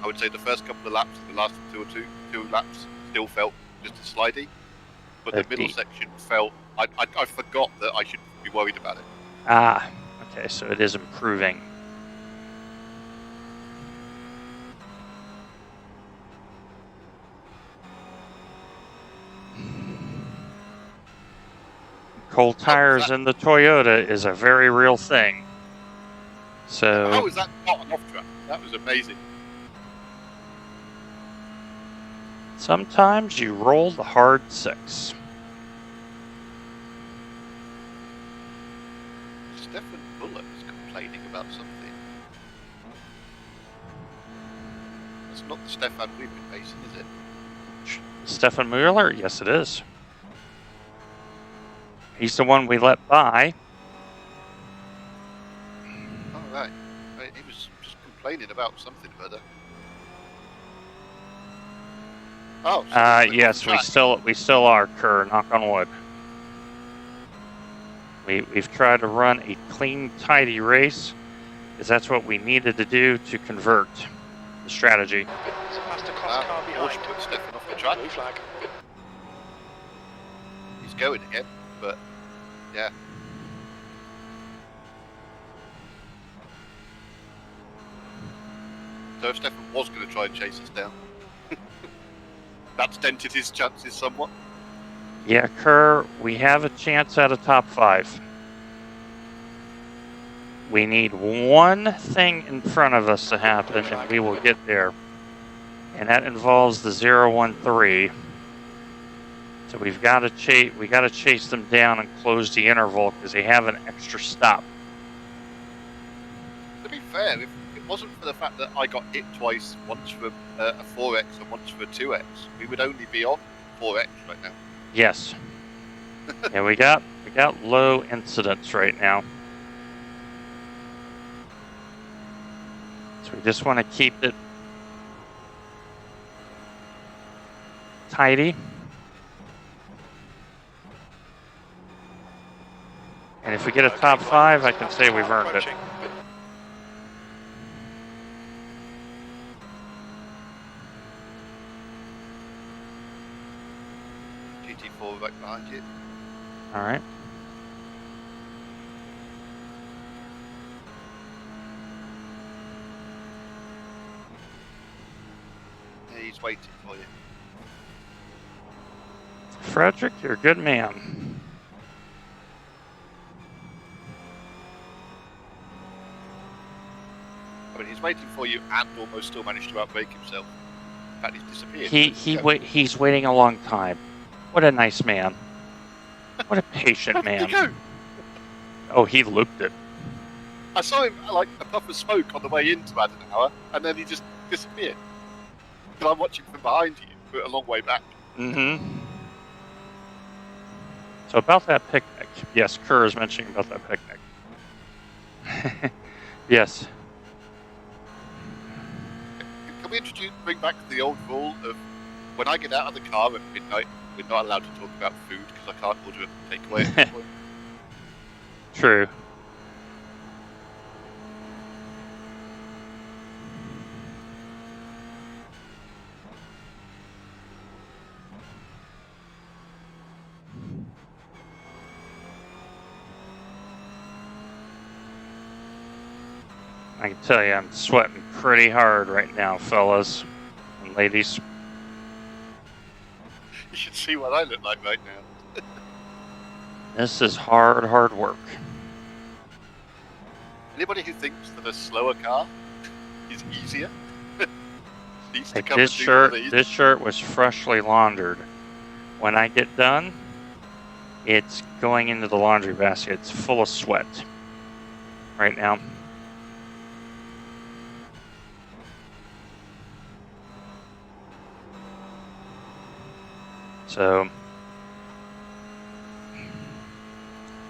I would say the first couple of laps, the last two laps, still felt just as slidey, but the middle section felt. I forgot that I should be worried about it. Ah, okay, so it is improving. Cold tires in the Toyota is a very real thing. So how was that not an off track? That was amazing. Sometimes you roll the hard 6. Stefan Muller is complaining about something. That's not the Stefan we've been facing, is it? Stefan Mueller? Yes, it is. He's the one we let by. Oh, right. He was just complaining about something or other. Oh. So yes, we still are, Kerr. Knock on wood. We've tried to run a clean, tidy race, because that's what we needed to do to convert the strategy. It's a faster class car behind. Put Stefan off the track. Blue flag. He's going again, but yeah. So if Stefan was going to try and chase us down, that's dented his chances somewhat. Yeah, Kerr, we have a chance at a top 5. We need one thing in front of us to happen, and we will get there. And that involves the 013. So we've got to chase them down and close the interval, because they have an extra stop. To be fair, if it wasn't for the fact that I got hit twice, once for a 4X and once for a 2X, we would only be on 4X right now. Yes. Yeah, we got low incidents right now. So we just want to keep it tidy. And if we get a Okay, top well, 5, I so can that's say the we've start earned it. approaching. GT4 right behind you. All right. Yeah, he's waiting for you. Frederick, you're a good man. I mean, he's waiting for you and almost still managed to outbrake himself. In fact, he's disappeared. He's waiting a long time. What a nice man. What a patient Where did he man. go? Oh, he looped it. I saw him like a puff of smoke on the way into Adenauer, and then he just disappeared. Because I'm watching from behind you, but a long way back. Mm-hmm. So about that picnic. Yes, Kerr is mentioning about that picnic. Yes. Can we bring back the old rule of when I get out of the car at midnight, we're not allowed to talk about food because I can't order a takeaway at this point. True. I can tell you I'm sweating pretty hard right now, fellas and ladies. You should see what I look like right now. This is hard work. Anybody who thinks that a slower car is easier needs to Like come this and do one of shirt, these. this shirt was freshly laundered. When I get done, it's going into the laundry basket. It's full of sweat right now.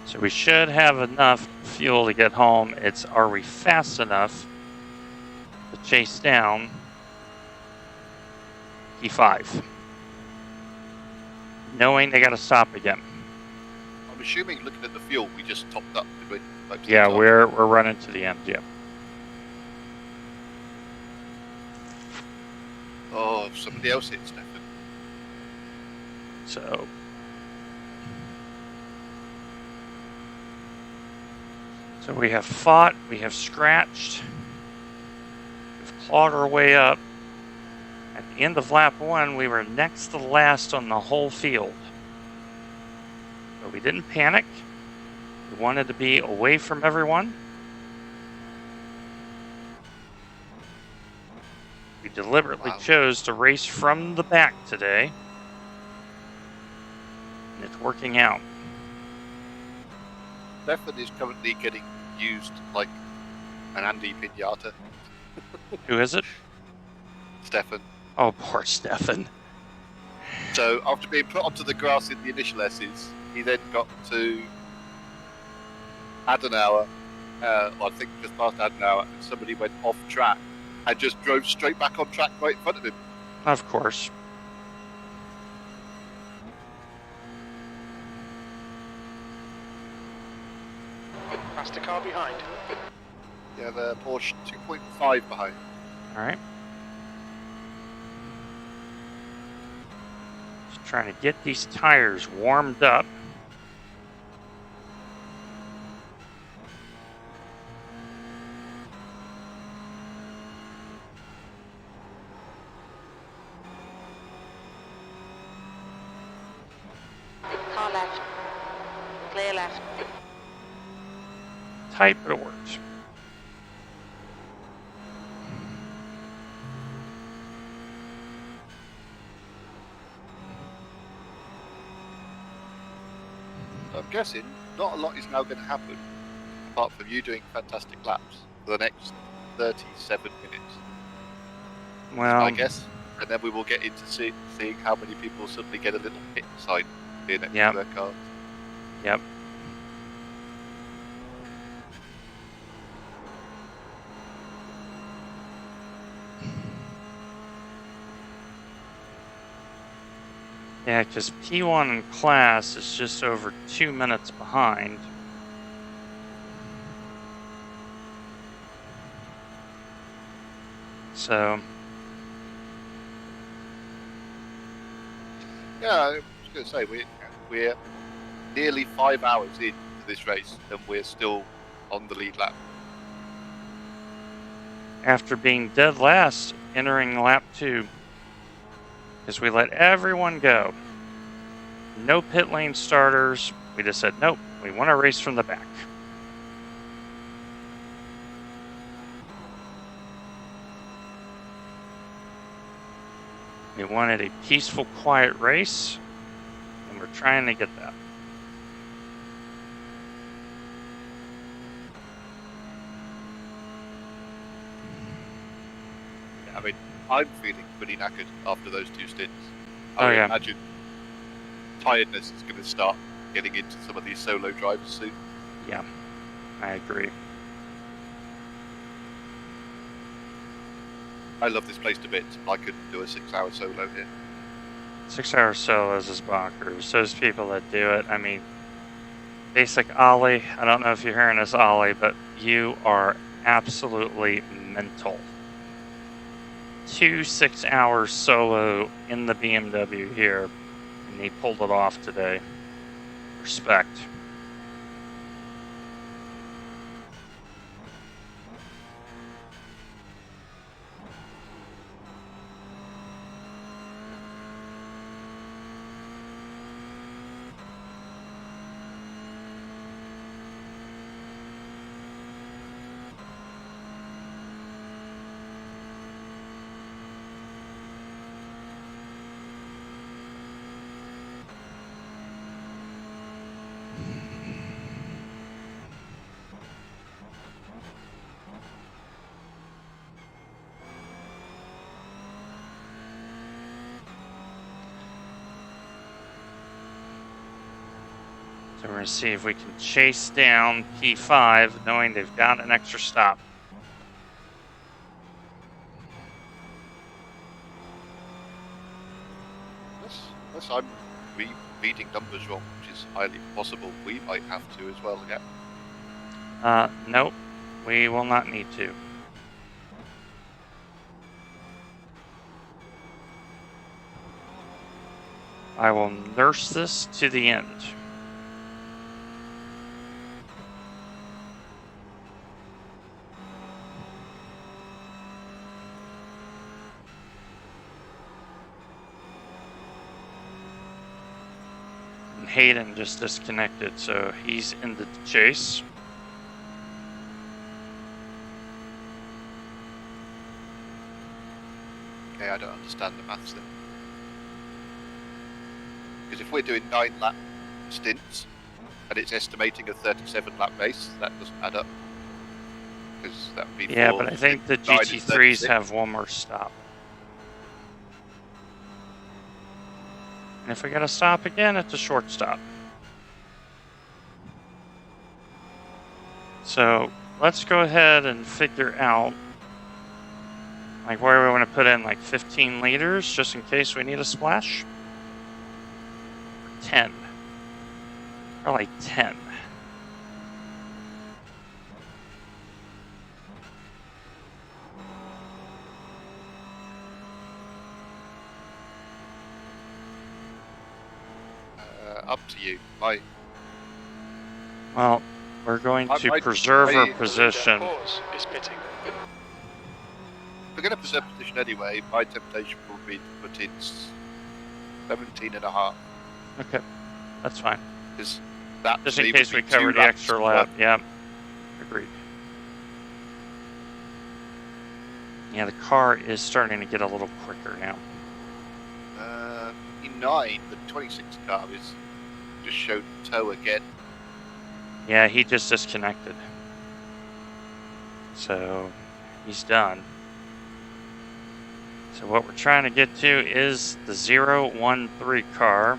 So we should have enough fuel to get home. It's, are we fast enough to chase down P5? Knowing they got to stop again. I'm assuming, looking at the fuel, we just topped up, did we? Like to the Yeah, top. we're running to the end. Yeah. Oh, if somebody else hit Stefan. So we have fought, we have scratched, we've clawed our way up. At the end of lap 1, we were next to last on the whole field. But we didn't panic. We wanted to be away from everyone. We deliberately chose to race from the back today. And it's working out. Stefan is currently getting used like an Andy Pinata. Who is it? Stefan. Oh, poor Stefan. So after being put onto the grass in the initial S's, he then got to Adenauer, I think just past Adenauer, and somebody went off track and just drove straight back on track right in front of him. Of course. Faster car behind. Yeah, the Porsche 2.5 behind. All right. Just trying to get these tires warmed up. Car left. Clear left. Tight, but it works. So I'm guessing not a lot is now going to happen, apart from you doing fantastic laps for the next 37 minutes. Well, I guess. And then we will get into seeing how many people suddenly get a little pit sign here next Yep. to their car. Yep. Yeah, because P1 in class is just over 2 minutes behind. So, Yeah, I was going to say we're nearly 5 hours into this race, and we're still on the lead lap. after being dead last entering lap 2, because we let everyone go. No pit lane starters. We just said, nope, we want to race from the back. We wanted a peaceful, quiet race, and we're trying to get that. I mean, I'm feeling pretty knackered after those 2 stints. Oh, I yeah. imagine tiredness is going to start getting into some of these solo drivers soon. Yeah, I agree. I love this place to bits. I could do a 6-hour solo here. 6-hour solos is bonkers. Those people that do it, I mean, basic Ollie, I don't know if you're hearing this, Ollie, but you are absolutely mental. 2 6-hour solo in the BMW here, and he pulled it off today. Respect. So we're going to see if we can chase down P5, knowing they've got an extra stop. Unless I'm reading numbers wrong, which is highly possible, we might have to as well, yeah. Nope, we will not need to. I will nurse this to the end. And Hayden just disconnected, so he's into the chase. Okay, I don't understand the maths then. Because if we're doing 9 lap stints and it's estimating a 37 lap race, that doesn't add up. Because that would be Yeah, four, but I think the 6, 9 is GT3s 36. have one more stop. And if we gotta stop again, it's a short stop. So let's go ahead and figure out like where we want to put in like 15 liters just in case we need a splash. 10. Probably 10. Up to you. Well, we're going to I- preserve our I- position. Pause is pitting. If we're going to preserve position anyway, my temptation would be to put in 17 and a half. Okay, that's fine. Because that Just to in me case would we be cover 2 the laps extra more. lap. Yeah, agreed. Yeah, the car is starting to get a little quicker now. In 9, the 26 car is just showed toe again. Yeah, he just disconnected. So he's done. So what we're trying to get to is the 013 car.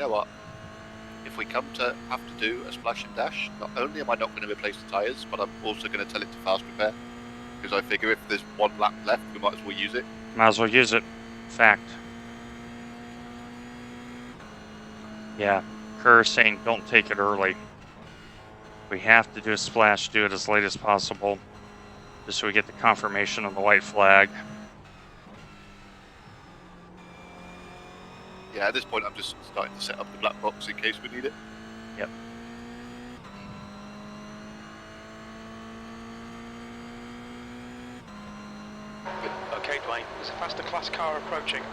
know what? If we come to have to do a splash and dash, not only am I not going to replace the tyres, but I'm also going to tell it to fast repair. Because I figure if there's one lap left, we might as well use it. Might as well use it. Fact. Yeah. Kerr saying don't take it early. We have to do a splash, do it as late as possible. Just so we get the confirmation on the white flag. Yeah, at this point, I'm just starting to set up the black box in case we need it. Yep. Okay, Dwayne, there's a faster class car approaching.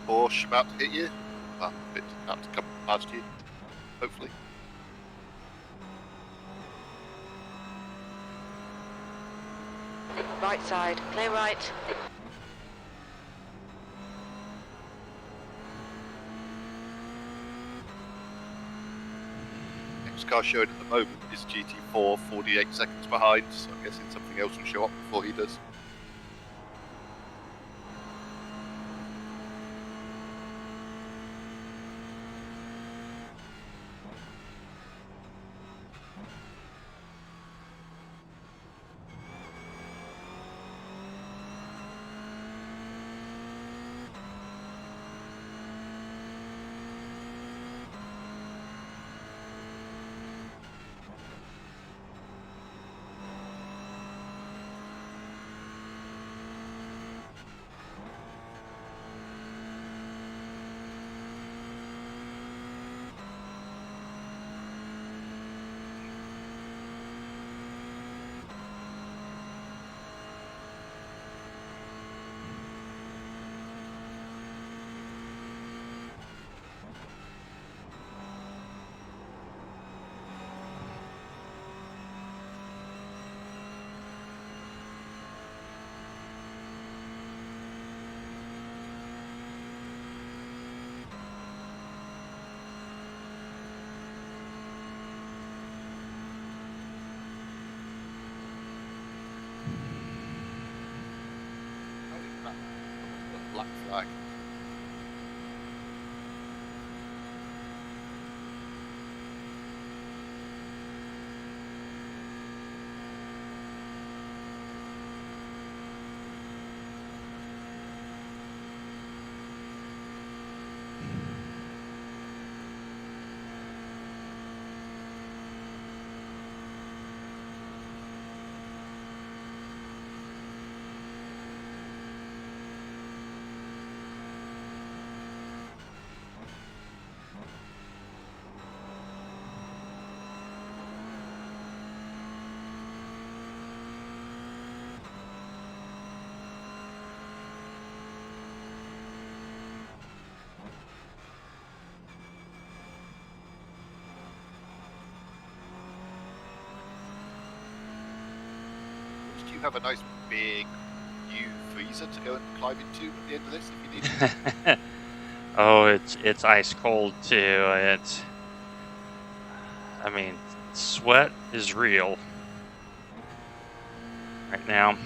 Porsche about to hit you. Well, it's about to come past you, hopefully. Right side, clear right. Next car showing at the moment is GT4, 48 seconds behind, so I'm guessing something else will show up before he does. Black flag. Do you have a nice big new freezer to go and climb into at the end of this if you need it? Oh, it's ice cold too. I mean, sweat is real right now.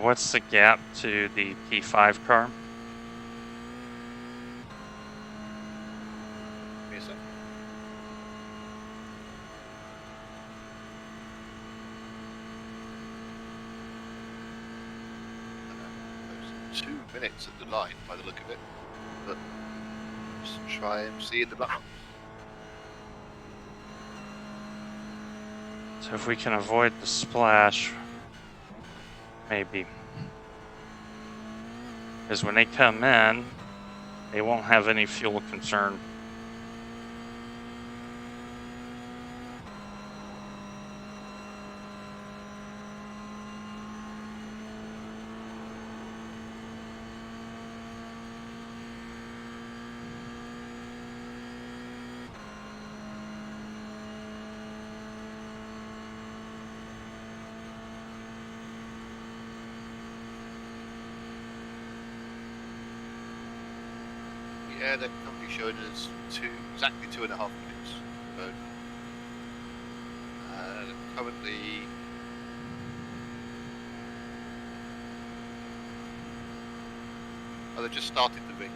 What's the gap to the P5 car? Yes, sir. minutes at the line by the look of it. But just try and see in the black box. So if we can avoid the splash, maybe. Because when they come in, they won't have any fuel concern. Yeah, they're currently showing us exactly 2.5 minutes. So, currently, they've just started the ring.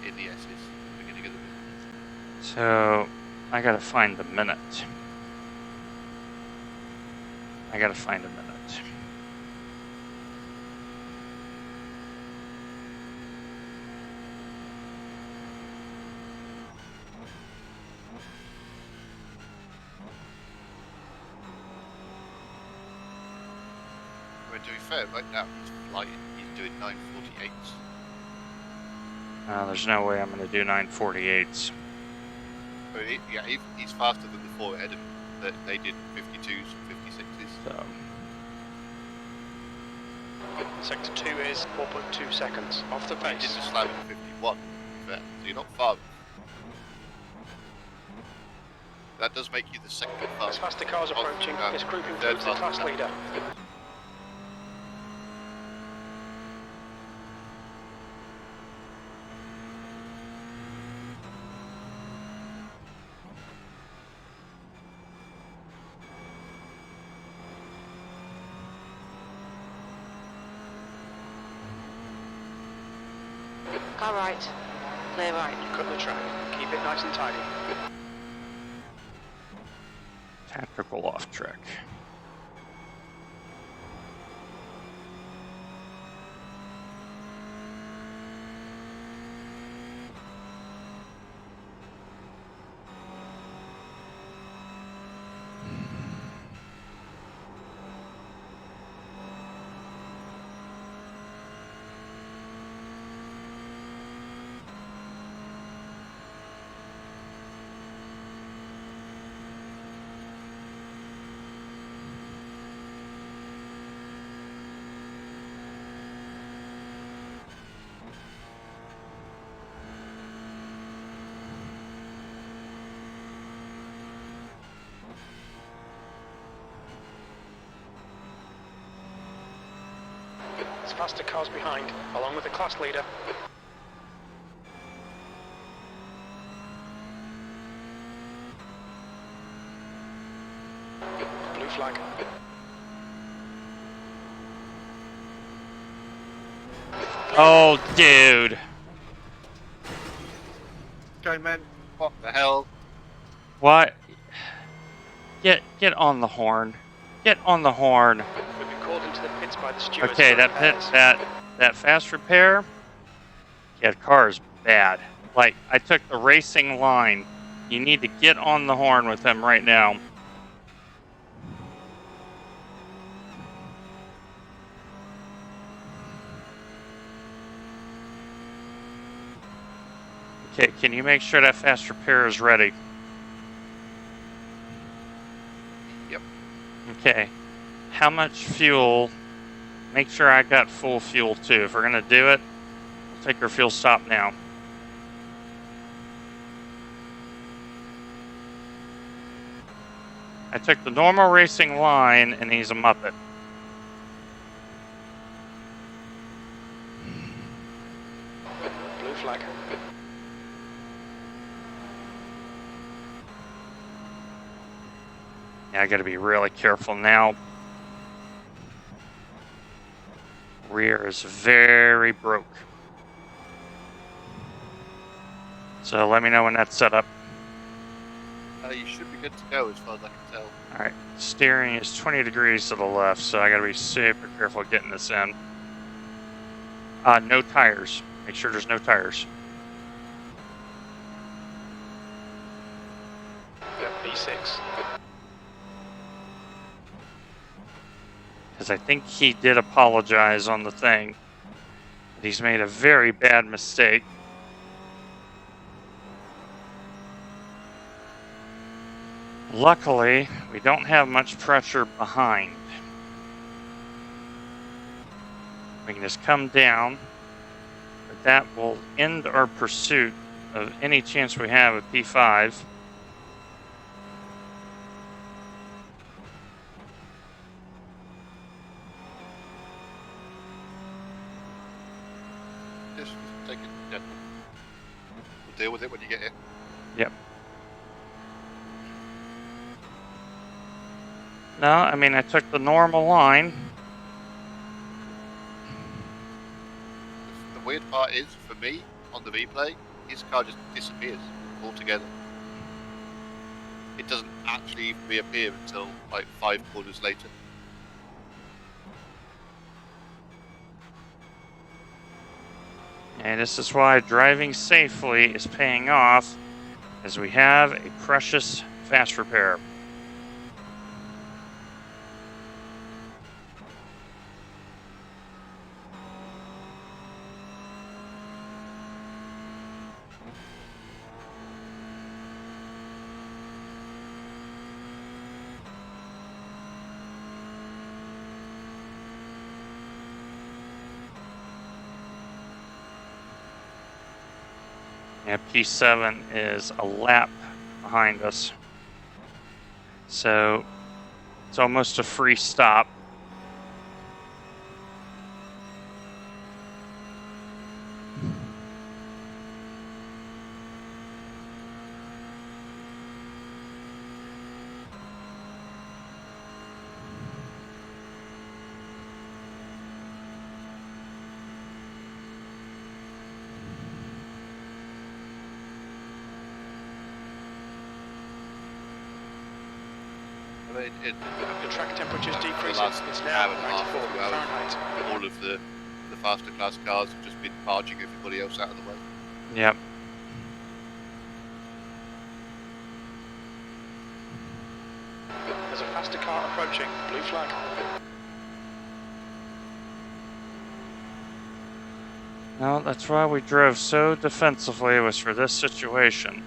In the S's, the beginning of the ring. So I gotta find the minute. I gotta find a minute. To be fair, right now he's flying. He's doing 948s. There's no way I'm gonna do 948s. So he's faster than the four ahead of him. They did 52s and 56s. So Sector 2 is 4.2 seconds off the He did pace. just slam in 51. So you're not far. That does make you the second As fastest. faster cars approaching, this group third includes the class fastest. leader. Car right. Clear right. You cut the track. Keep it nice and tidy. tactical off track. There's faster cars behind, along with the class leader. Blue flag. Oh, dude. Go, man. What the hell? What? Get on the horn. Get on the horn. We've been called into the pits by the stewards. Okay, for that pit, repairs. that fast repair. Yeah, the car is bad. Like, I took the racing line. You need to get on the horn with them right now. Okay, can you make sure that fast repair is ready? Yep. Okay. How much fuel? Make sure I got full fuel too. If we're gonna do it, we'll take our fuel stop now. I took the normal racing line and he's a Muppet. Blue flag. Yeah, I gotta be really careful now. Rear is very broke. So let me know when that's set up. You should be good to go as far as I can tell. Alright, steering is 20 degrees to the left, so I gotta be super careful getting this in. No tires. Make sure there's no tires. B6. Because I think he did apologize on the thing. He's made a very bad mistake. Luckily, we don't have much pressure behind. We can just come down, but that will end our pursuit of any chance we have at P5. Just take it. Yeah. We'll deal with it when you get here. Yep. No, I mean, I took the normal line. The weird part is, for me, on the replay, his car just disappears altogether. It doesn't actually even reappear until like 5 corners later. And this is why driving safely is paying off, as we have a precious fast repair. And P7 is a lap behind us. So it's almost a free stop. The track temperature's decreasing. last It's now hour and a half, 94 2 hours. Fahrenheit. All of the faster class cars have just been barging everybody else out of the way. Yep. There's a faster car approaching. Blue flag. No, that's why we drove so defensively, was for this situation.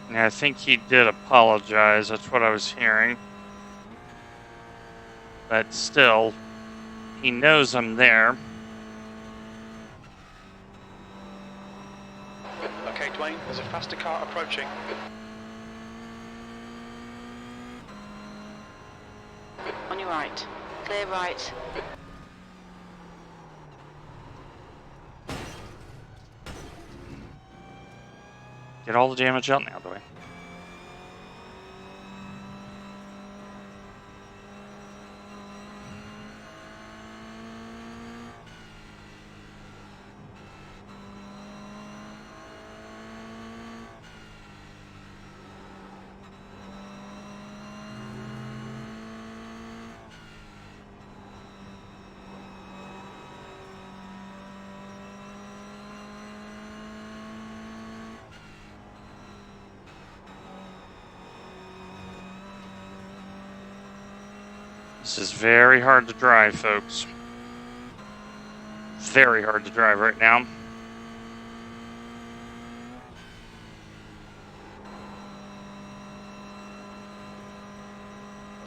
And I think he did apologize, that's what I was hearing. But still, he knows I'm there. Okay, Dwayne, there's a faster car approaching. On your right. Clear right. Get all the damage out now, Dwayne. This is very hard to drive, folks. Very hard to drive right now.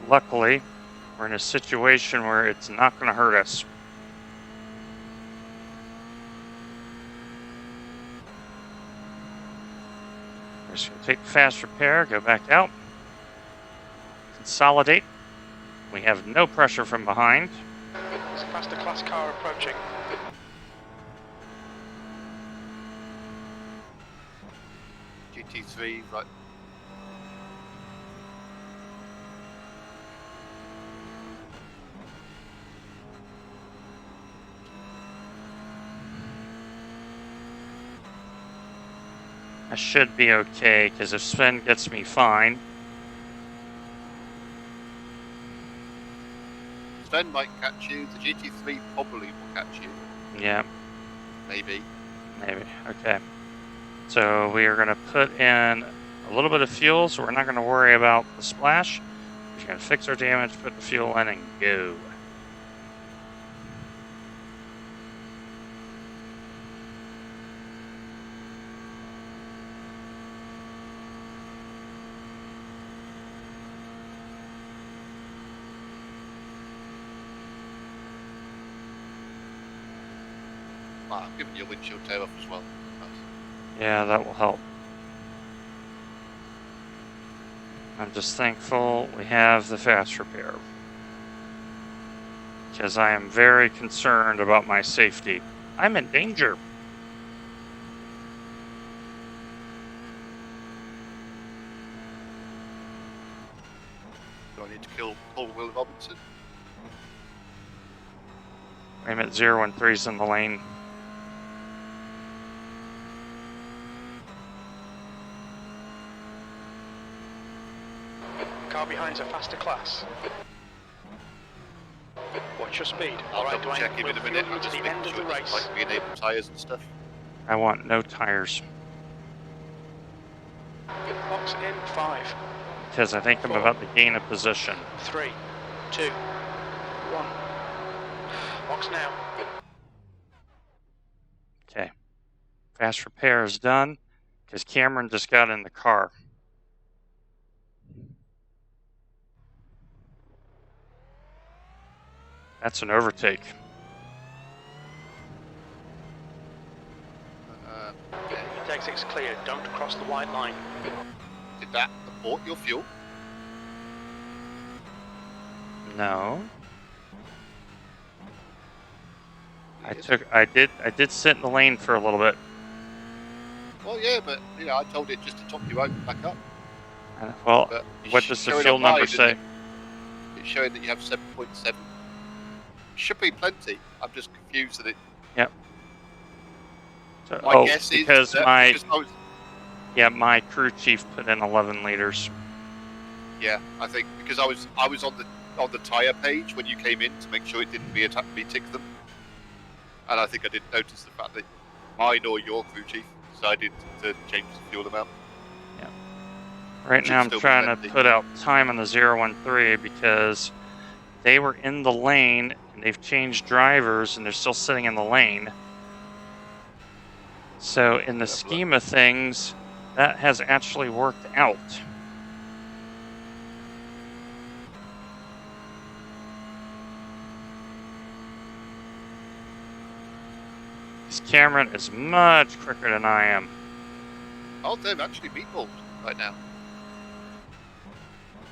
Luckily, we're in a situation where it's not going to hurt us. We're just going to take the fast repair, go back out, consolidate, We have no pressure from behind. There's a faster class car approaching. GT3, right. I should be okay, because if Sven gets me fine, Sven might catch you. The GT3 probably will catch you. yeah, Maybe. maybe. Okay. So we are going to put in a little bit of fuel, so we're not going to worry about the splash. We're just going to fix our damage, put the fuel in, and go. I've given you a windshield tear off as well. Nice. Yeah, that will help. I'm just thankful we have the fast repair, because I am very concerned about my safety. I'm in danger. Do I need to kill Paul Will Robinson? I'm at 013's in the lane. Car behind's a faster class. Watch your speed. I'll Alright, double check him in a we'll minute. fuel I'm you to just the making end of sure the it race. doesn't like re-enable tyres and stuff. I want no tires, Box in 5, because I think I'm about to gain a position. 3, 2, 1. Box now. Okay. Fast repair is done, because Cameron just got in the car. That's an overtake. Okay. Exit's clear. Don't cross the white line. Did that abort your fuel? No. I did sit in the lane for a little bit. Well, yeah, but I told it just to top you out and back up. Well, But what it's does the showing fuel online, number isn't say? it? It's showing that you have 7.7. Should be plenty. I'm just confused that it. Yep. So, My guess is because that my because I was, my crew chief put in 11 liters. yeah, I think because I was on the tyre page when you came in to make sure it didn't tick them, and I think I didn't notice the fact that mine or your crew chief decided to change the fuel amount. Right Should now I'm still be trying to plenty. put out time on the 013 because they were in the lane and they've changed drivers and they're still sitting in the lane. So in the scheme of things, that has actually worked out. This Cameron is much quicker than I am. Oh, they're actually meatballs right now.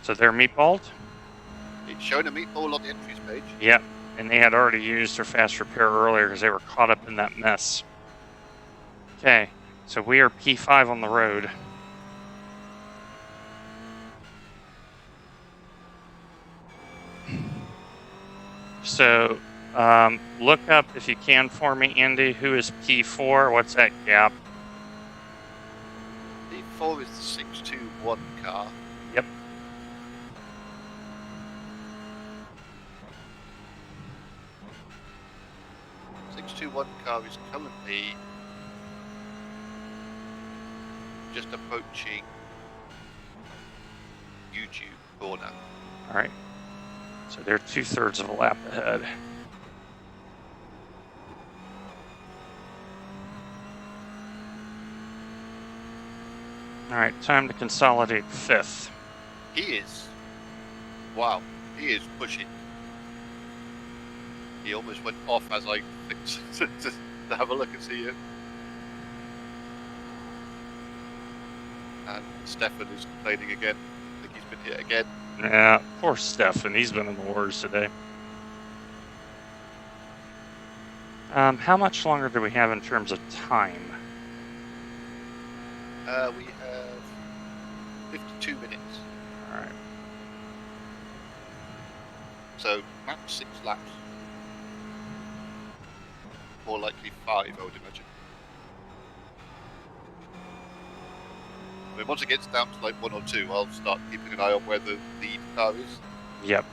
So they're meatballed? It's showing a meatball on the entries page. Yep. And they had already used their fast repair earlier because they were caught up in that mess. Okay, so we are P5 on the road. So look up, if you can for me, Andy, who is P4? What's that gap? P4 is the 621 car. Yep. The 621 car is currently just approaching YouTube corner. All right. So they're 2/3 of a lap ahead. All right, time to consolidate 5th. He is. Wow, he is pushing. He almost went off as I fixed to have a look and see you. And Stefan is complaining again. I think he's been hit again. Yeah, poor Stefan. He's been in the wars today. How much longer do we have in terms of time? We have 52 minutes. All right. So max 6 laps. More likely 5, I would imagine. I mean, once it gets down to like 1 or 2, I'll start keeping an eye on where the lead car is. Yep.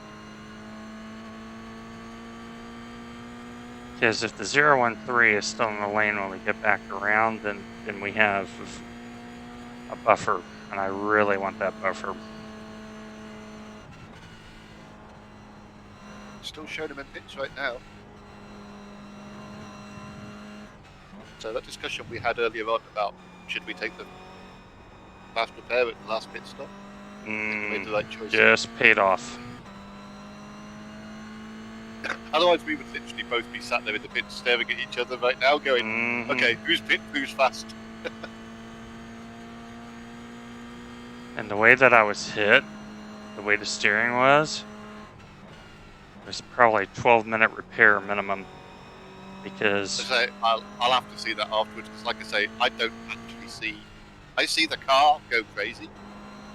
Because if the 013 is still in the lane when we get back around, then we have a buffer, and I really want that buffer. Still showing them in pits right now. So that discussion we had earlier on about should we take the fast repair at the last pit stop? I think we made the right choice. Just paid off. Otherwise, we would literally both be sat there in the pit staring at each other right now, going, "Okay, who's pit? Who's fast?" And the way that I was hit, the way the steering was probably 12-minute repair minimum. Because I'll have to see that afterwards. Because, like I say, I don't actually see. I see the car go crazy,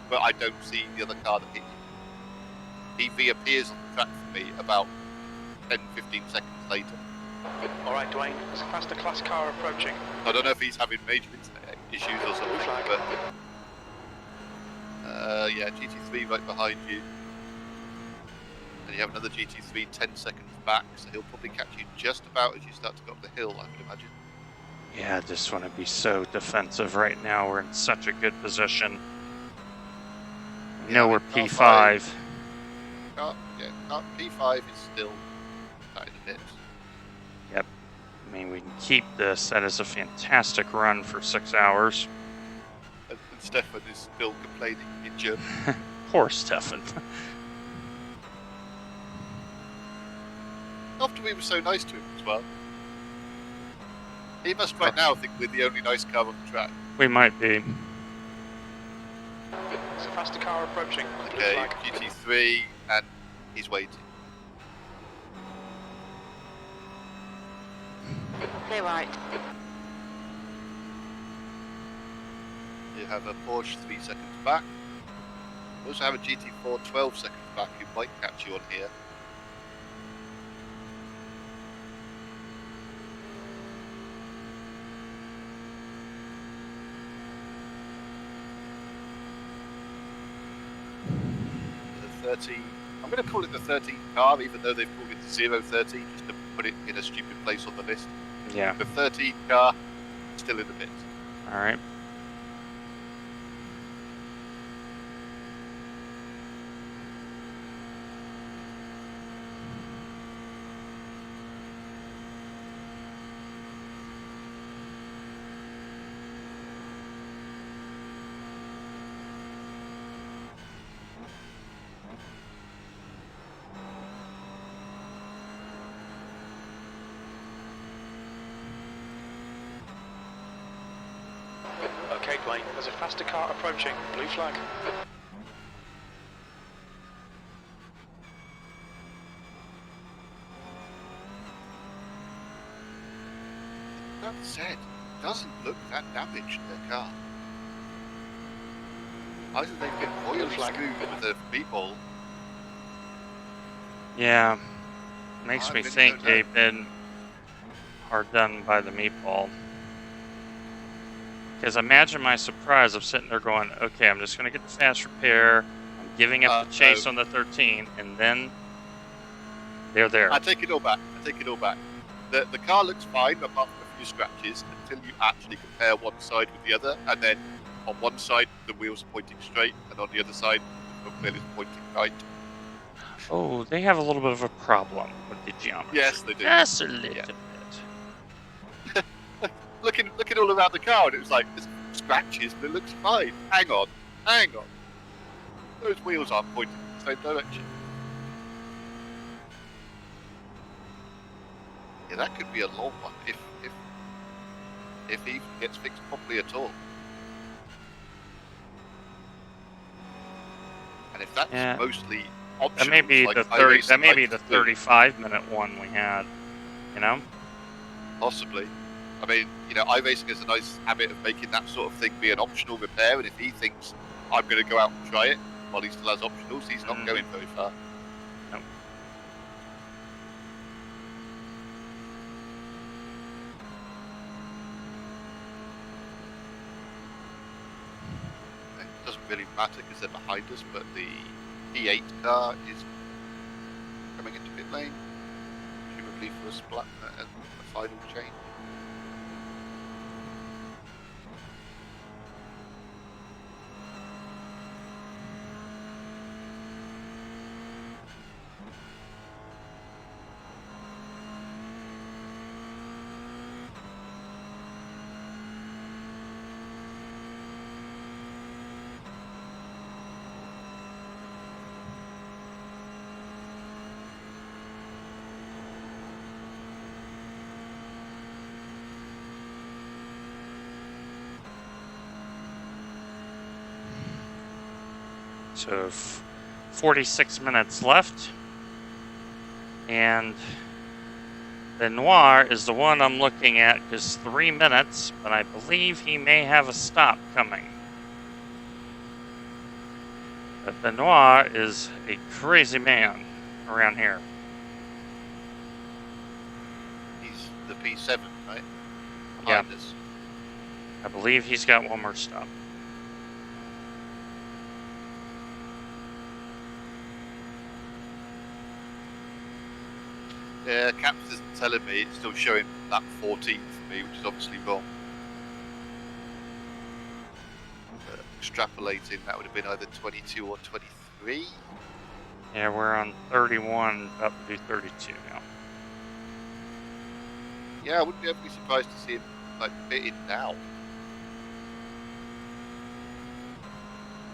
but I don't see the other car that hit you. He reappears on the track for me about 10-15 seconds later. Alright, Dwayne, there's a faster class car approaching. I don't know if he's having major internet issues or something, but yeah, GT3 right behind you. And you have another GT3 10 seconds back, so he'll probably catch you just about as you start to go up the hill, I would imagine. Yeah, I just want to be so defensive right now. We're in such a good position. We know we're P5. P5 is still out in the pits. Yep. I mean, we can keep this. That is a fantastic run for 6 hours. And Stefan is still complaining in German. Poor Stefan. After we were so nice to him as well. He must right now think we're the only nice car on the track. We might be. There's a faster car approaching. Okay, GT3, and he's waiting. Clear right. You have a Porsche 3 seconds back. You also have a GT4 12 seconds back who might catch you on here. The 13, I'm going to call it the 13 car, even though they've called it the 013, just to put it in a stupid place on the list. Yeah. The 13 car, still in the pits. All right. Okay, Dwayne, there's a faster car approaching. Blue flag. That said, doesn't look that damaged, their car. Either they've been royally screwed with the people. Yeah. Makes I me really think don't know. they've been hard done by the meatball. Because imagine my surprise of sitting there going, okay, I'm just going to get the fast repair. I'm giving up the chase no. on the 13, and then they're there. I take it all back. The car looks fine apart from a few scratches until you actually compare one side with the other, and then on one side the wheels are pointing straight, and on the other side the wheel is pointing right. Oh, they have a little bit of a problem with the geometry. Yes, they do. Just a little Yeah. bit. Looking all around the car, and it was like, there's scratches, but it looks fine. Hang on. Those wheels aren't pointing in the same direction. Yeah, that could be a long one if he gets fixed properly at all. And if that's Yeah. mostly That may optional, be like the 30. iRacing That may be likes the to do, 35-minute one we had. You know. possibly. I mean, iRacing has a nice habit of making that sort of thing be an optional repair, and if he thinks I'm going to go out and try it while he still has optionals, he's not going very far. Nope. It doesn't really matter because they're behind us, but the P8 car is coming into pit lane, presumably for a splat and a final change. So 46 minutes left. And Benoit is the one I'm looking at because 3 minutes, but I believe he may have a stop coming. But Benoit is a crazy man around here. He's the P7, right? Yeah. Behind us. I believe he's got one more stop. Yeah, Caps isn't telling me, it's still showing that 14 for me, which is obviously wrong. Extrapolating, that would have been either 22 or 23. Yeah, we're on 31, up to 32 now. Yeah, I wouldn't be overly surprised to see him like pitted now.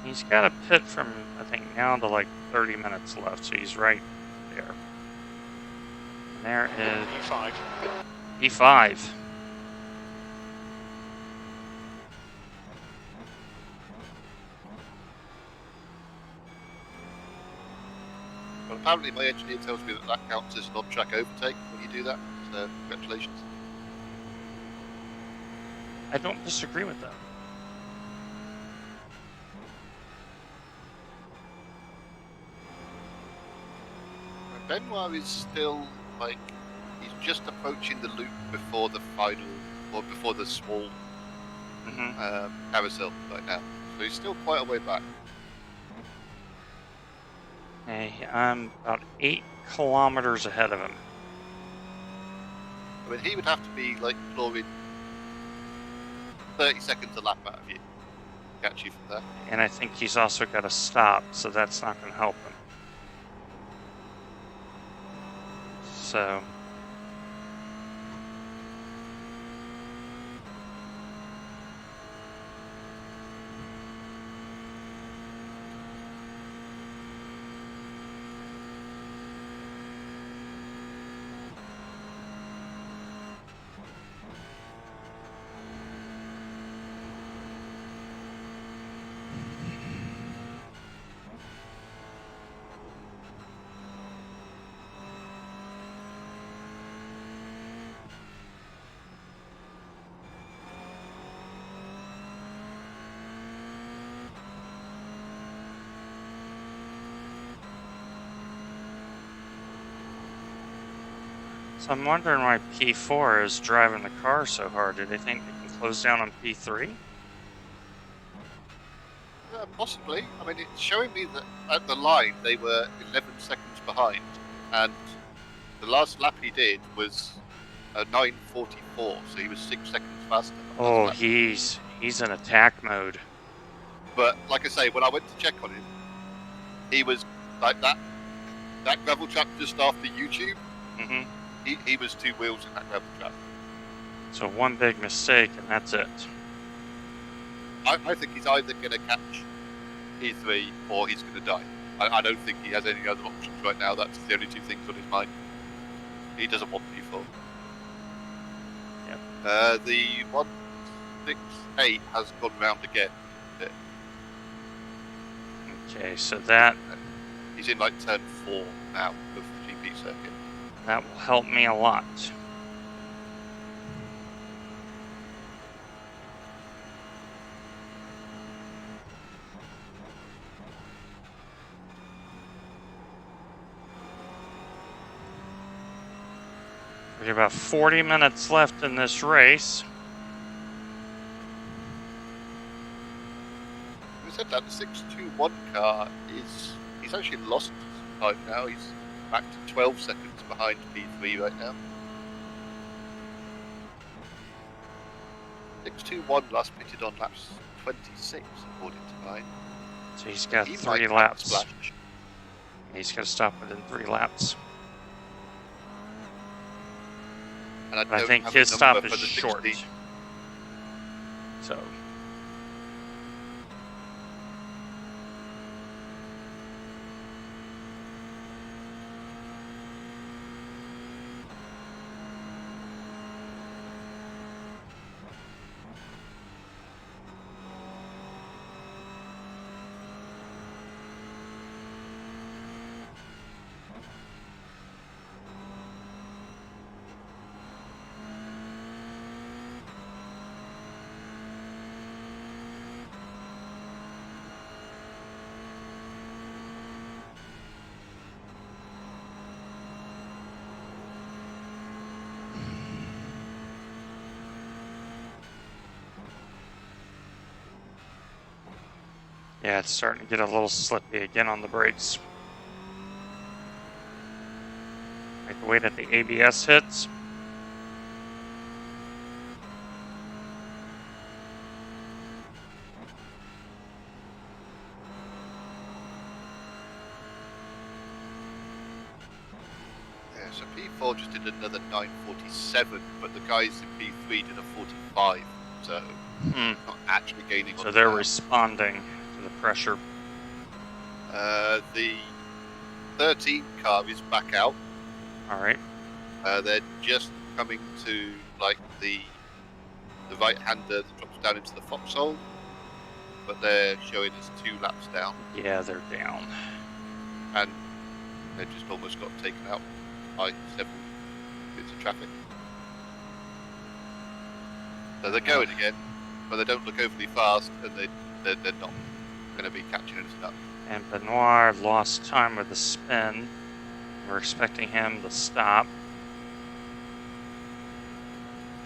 He's got a pit from, I think, now to like 30 minutes left, so he's right there. And there is E5. E5. Well, apparently my engineer tells me that counts as an on-track overtake when you do that, so congratulations. I don't disagree with that. Benoit is still, like, he's just approaching the loop before the final, or before the small carousel right now. So he's still quite a way back. Hey, I'm about 8 kilometers ahead of him. I mean, he would have to be, like, clawing 30 seconds a lap out of you. Catch you from there. And I think he's also got to stop, so that's not going to help him. So... So I'm wondering why P4 is driving the car so hard. Do they think they can close down on P3? Possibly. I mean, it's showing me that at the line they were 11 seconds behind, and the last lap he did was a 9:44, so he was 6 seconds faster. Oh, he's in attack mode. But like I say, when I went to check on him, he was like that gravel trap just after YouTube. Mm-hmm. He was 2 wheels in that gravel trap. So one big mistake, and that's it. I think he's either going to catch P3 or he's going to die. I don't think he has any other options right now. That's the only 2 things on his mind. He doesn't want P4. Yep. The 168 has gone round again. Okay, so that He's in like turn 4 now of the GP circuit. will help me a lot. We have about 40 minutes left in this race. We said that the 621 car he's actually lost some time now. He's back to 12 seconds behind P3 right now. 621 last pitted on laps 26 according to mine. So he's got He 3 might have laps. splash. He's got to stop within 3 laps. And I, But I don't think have his a stop number is for the short. 16. So yeah, it's starting to get a little slippy again on the brakes. I have to wait at the ABS hits. Yeah, so P4 just did another 947, but the guys in P3 did a 45, so not actually gaining on So they're time. responding to the pressure. The 13 car is back out. All right. They're just coming to like the right hander that drops down into the foxhole, but they're showing us 2 laps down, Yeah, they're down. and they just almost got taken out by several bits of traffic. So they're going again, but they don't look overly fast, and they're not going to be catching anything up. And Benoit lost time with the spin. We're expecting him to stop.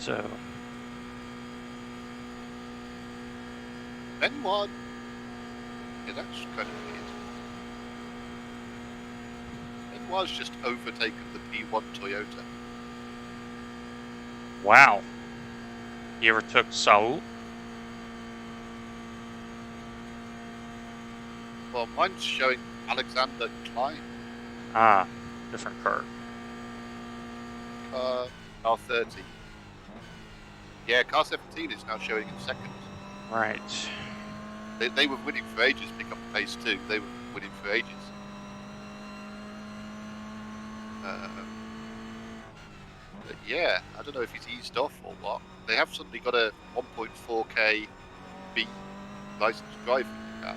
So Benoit, yeah, that's kind of weird. Benoit's just overtaken the P1 Toyota. wow. He overtook Saul. Well, mine's showing Alexander Klein, Ah, different car. R30. Yeah, car 17 is now showing in second. Right. They were winning for ages, pick up pace too. They were winning for ages. But yeah, I don't know if he's eased off or what. They have suddenly got a 1.4k B licensed driving car.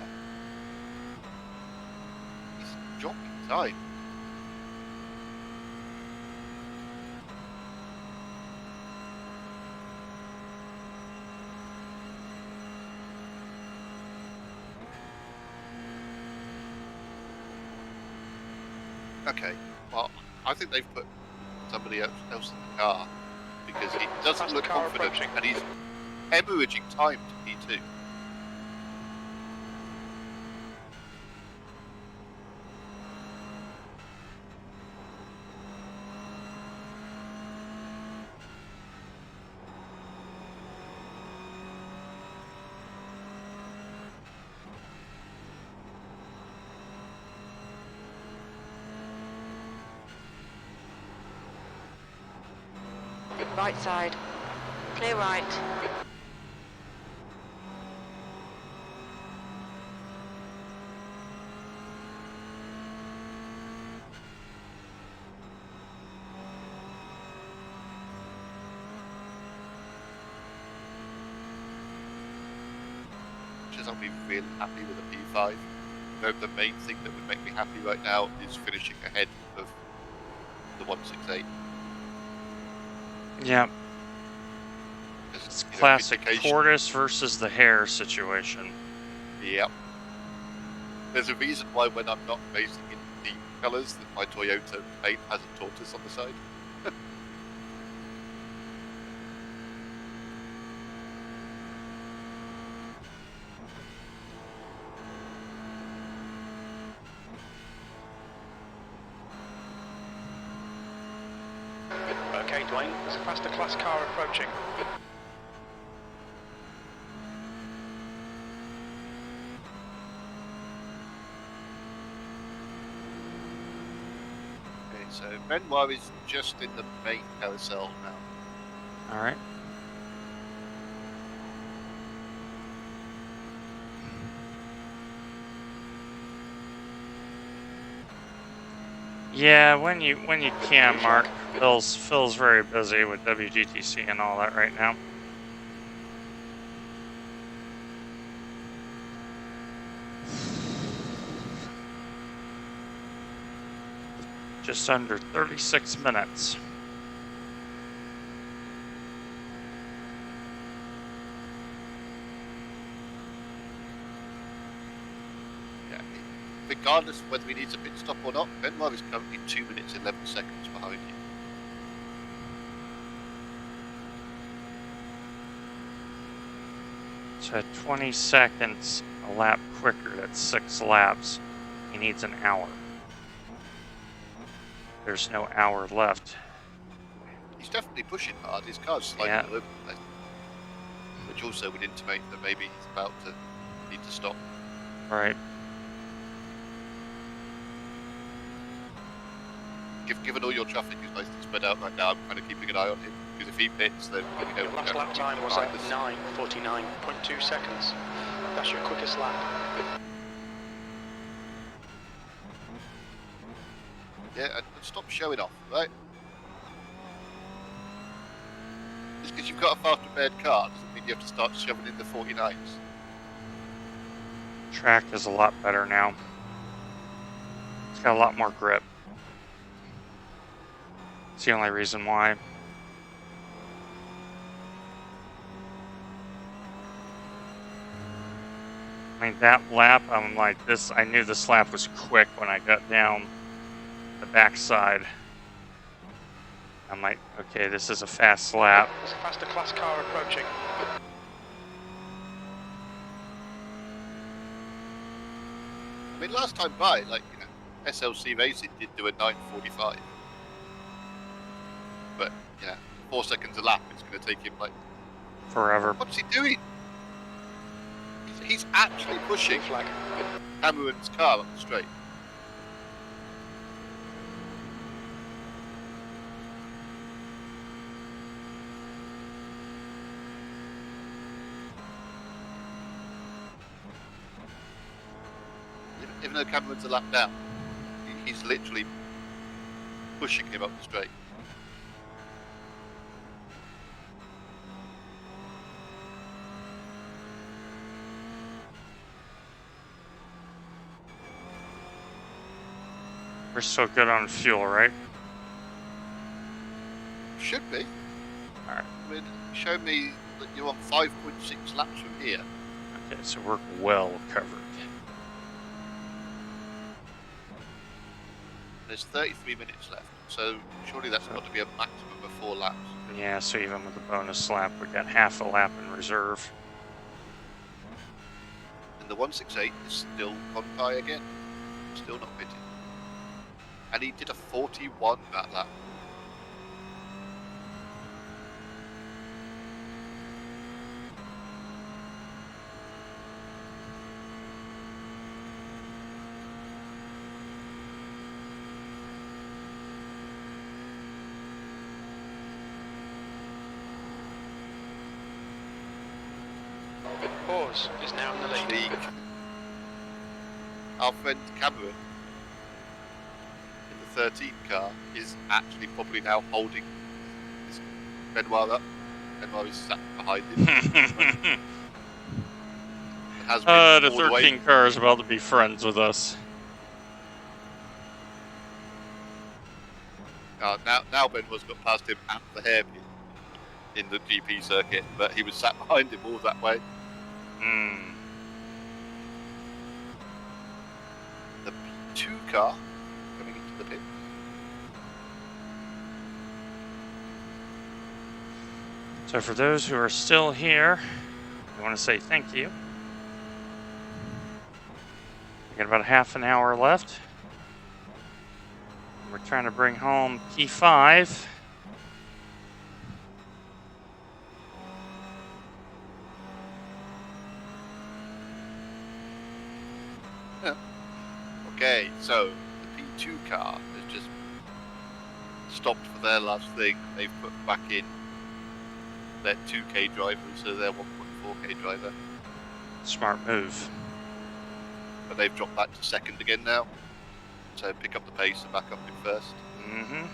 He's dropping time. Okay, well, I think they've put somebody else in the car because he doesn't Fast look car confident approaching. and he's hemorrhaging time to P2. Right side. Clear right. Which is I'll be really happy with a P5. the main thing that would make me happy right now is finishing ahead of the 168. Yeah, 'Cause, it's you know, classic vindication- tortoise versus the hare situation. Yeah. There's a reason why when I'm not racing in team colours that my Toyota paint has a tortoise on the side. Okay, Dwayne, there's a faster class car approaching. Okay, so Benoit is just in the main carousel now. All right. Yeah, when you can, Mark. Phil's very busy with WGTC and all that right now. Just under 36 minutes. Yeah. Regardless of whether he needs a pit stop or not, Benoit is currently 2 minutes 11 seconds behind you. So at 20 seconds a lap quicker, that's 6 laps. He needs an hour. There's no hour left. He's definitely pushing hard. His car's sliding Yeah. all over the place, which also would intimate that maybe he's about to need to stop. Right. Given all your traffic is nicely spread out right now, I'm kind of keeping an eye on him, because if he pits, then Your last lap time was at 9:49.2 seconds. That's your quickest lap. Yeah, and stop showing off, right? Just because you've got a fast prepared car doesn't mean you have to start shoving in the 49s. Track is a lot better now. It's got a lot more grip. It's the only reason why. I mean, that lap, I'm like this. I knew this lap was quick when I got down the backside. I'm like, okay, this is a fast lap. There's a faster class car approaching. I mean, last time by, like, you know, SLC Racing did do a 9:45. But, yeah, 4 seconds a lap, it's going to take him, like, Forever. what's he doing? He's actually pushing Flag. Cameron's car up the straight. Even though Cameron's a lap down, he's literally pushing him up the straight. We're still good on fuel, right? Should be. Alright. I mean, show me that you're on 5.6 laps from here. Okay, so we're well covered. There's 33 minutes left, so surely that's got to be a maximum of 4 laps. Yeah, so even with the bonus lap, we got half a lap in reserve. And the 168 is still on by again. Still not pitted. And he did a 41 that lap. Pause is now in the lead. Our friend Cameron in the 13 car is actually probably now holding this Benoit up. Benoit is sat behind him. has been The all the way. 13 car is about to be friends with us. Now Benoit's got past him at the hairpin in the GP circuit, but he was sat behind him all that way. Hmm. The P2 car coming into the pit. So for those who are still here, I want to say thank you. We got about half an hour left. We're trying to bring home P5. Okay, so the P2 car has just stopped for their last thing. They've put back in their 2K driver instead of their 1.4K driver, Smart move. but they've dropped that to second again now. So pick up the pace and back up in first. Mm-hmm.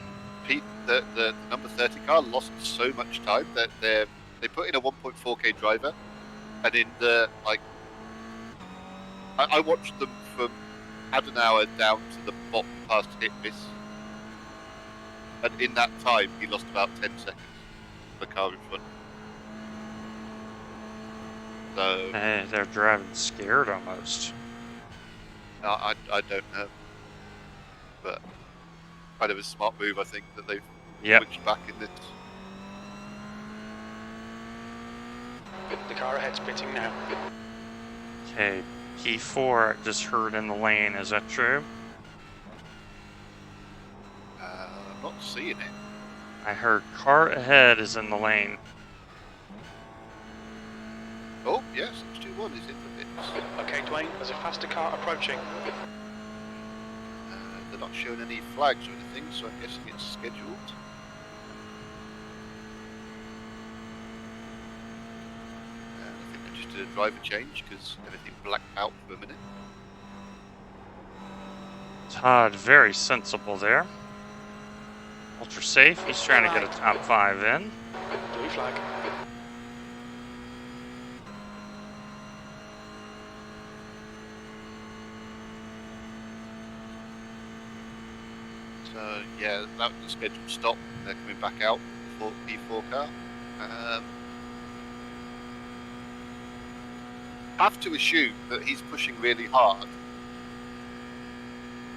The number 30 car lost so much time that they put in a 1.4K driver, and in the I watched them from Adenauer down to the bottom past hit miss, and in that time he lost about 10 seconds for the car in front. So Hey, they're driving scared almost. I don't know, but kind of a smart move, I think, that they've switched back in this. The car ahead's pitting now. Okay, P4 I just heard in the lane. Is that true? I'm not seeing it. I heard car ahead is in the lane. Oh yes, 621 is in the pits. Okay, Dwayne, there's a faster car approaching. They're not showing any flags or anything, so I'm guessing it's scheduled. I think I just did a driver change because everything blacked out for a minute. Todd, very sensible there. Ultra safe. He's trying to get a top 5 in. Blue flag. So yeah, that was the scheduled stop. They're coming back out for P4 car. Have to assume that he's pushing really hard.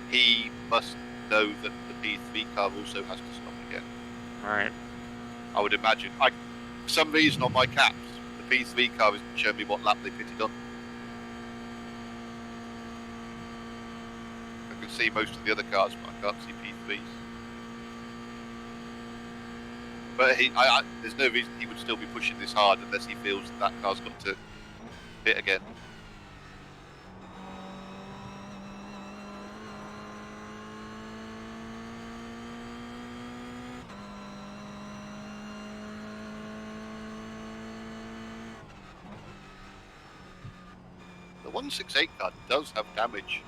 He must know that the P3 car also has to stop again. Right. I would imagine. For some reason on my caps, the P3 car isn't showing me what lap they pitted on. I can see most of the other cars, but I can't see P3s. But there's no reason he would still be pushing this hard unless he feels that car's got to pit again. The 168 car does have damage.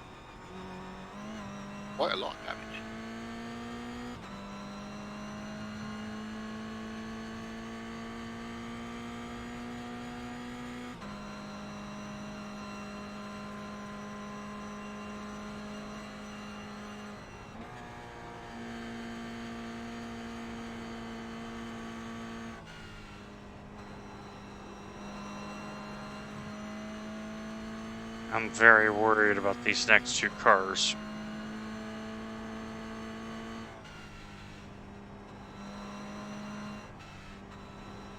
Quite a lot of damage. I'm very worried about these next two cars.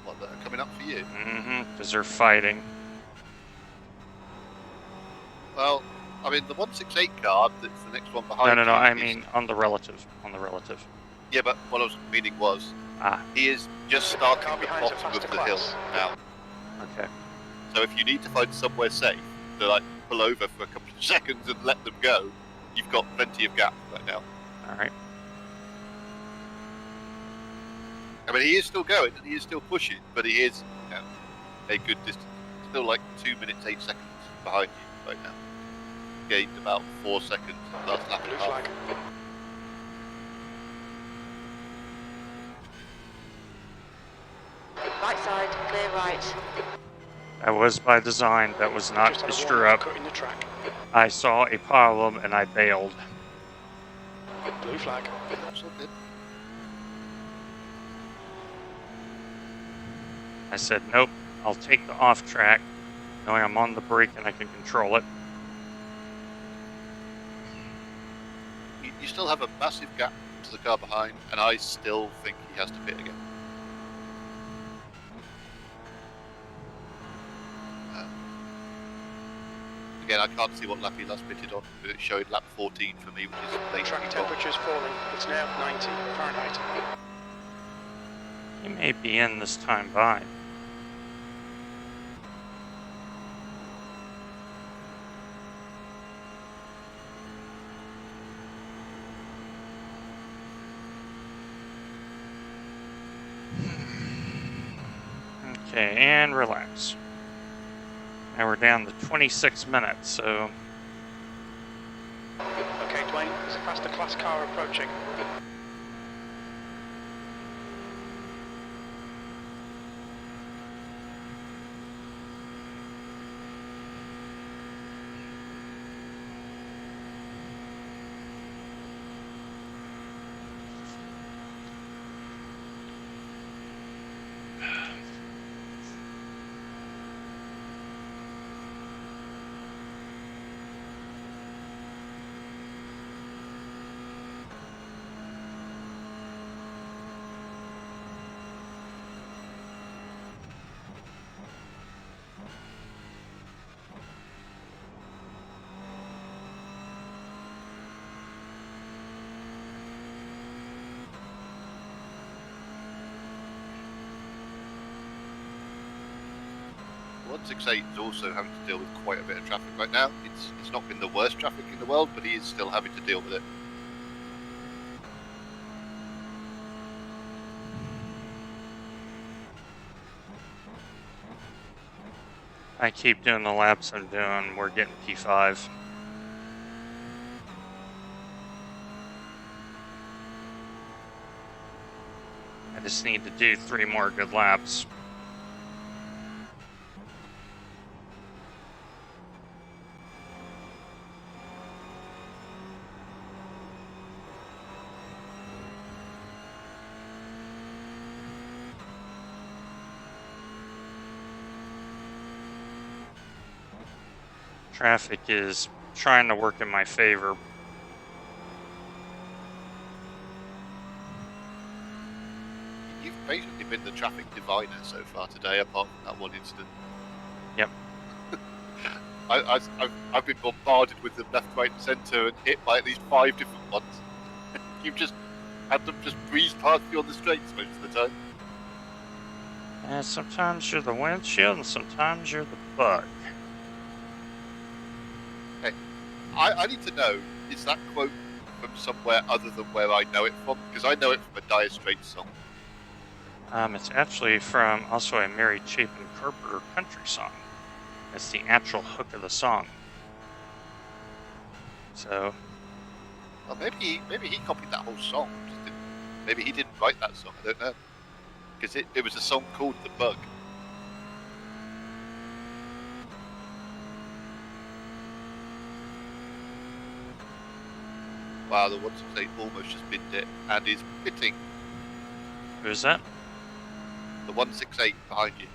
What, that are coming up for you? Mm-hmm, because they're fighting. Well, I mean, the 168 car, that's the next one behind No, you I is- mean on the relative. On the relative. Yeah, but what I was meaning was, he is just starting Car at the behind's a bottom of faster the hill class. now. Okay. So if you need to find somewhere safe to pull over for a couple of seconds and let them go, you've got plenty of gap right now. Alright. I mean, he is still going and he is still pushing, but he is a good distance. Still 2 minutes 8 seconds behind you right now. Gained about 4 seconds last lap. Blue flag. Right side, clear right. That was by design. That was not Just to had a screw warning up. for cutting the track. I saw a problem and I bailed. Blue flag. That's all good. I said, nope, I'll take the off track, knowing I'm on the brake and I can control it. You still have a massive gap to the car behind, and I still think he has to pit again. Again, I can't see what lap he last pitted on, but it showed lap 14 for me, which is late. Track temperature's falling. It's now 90 Fahrenheit. He may be in this time by. Okay, and relax. Now we're down to 26 minutes, so Okay, Dwayne, there's a faster class car approaching. One 168 is also having to deal with quite a bit of traffic right now. It's not been the worst traffic in the world, but he is still having to deal with it. I keep doing the laps I'm doing. We're getting P5. I just need to do 3 more good laps. Traffic is trying to work in my favor. You've basically been the traffic diviner so far today, apart from that one incident. Yep. I've been bombarded with them left, right, and centre, and hit by at least 5 different ones. You've just had them just breeze past you on the straights most of the time. And sometimes you're the windshield, and sometimes you're the bug. I need to know, is that quote from somewhere other than where I know it from? Because I know it from a Dire Straits song. It's actually from also a Mary Chapin Carpenter country song. It's the actual hook of the song. So, Well, maybe he copied that whole song. Maybe he didn't write that song. I don't know. Because it was a song called The Bug. Wow, the 168 almost just binned it and is pitting. who's that? The 168 behind you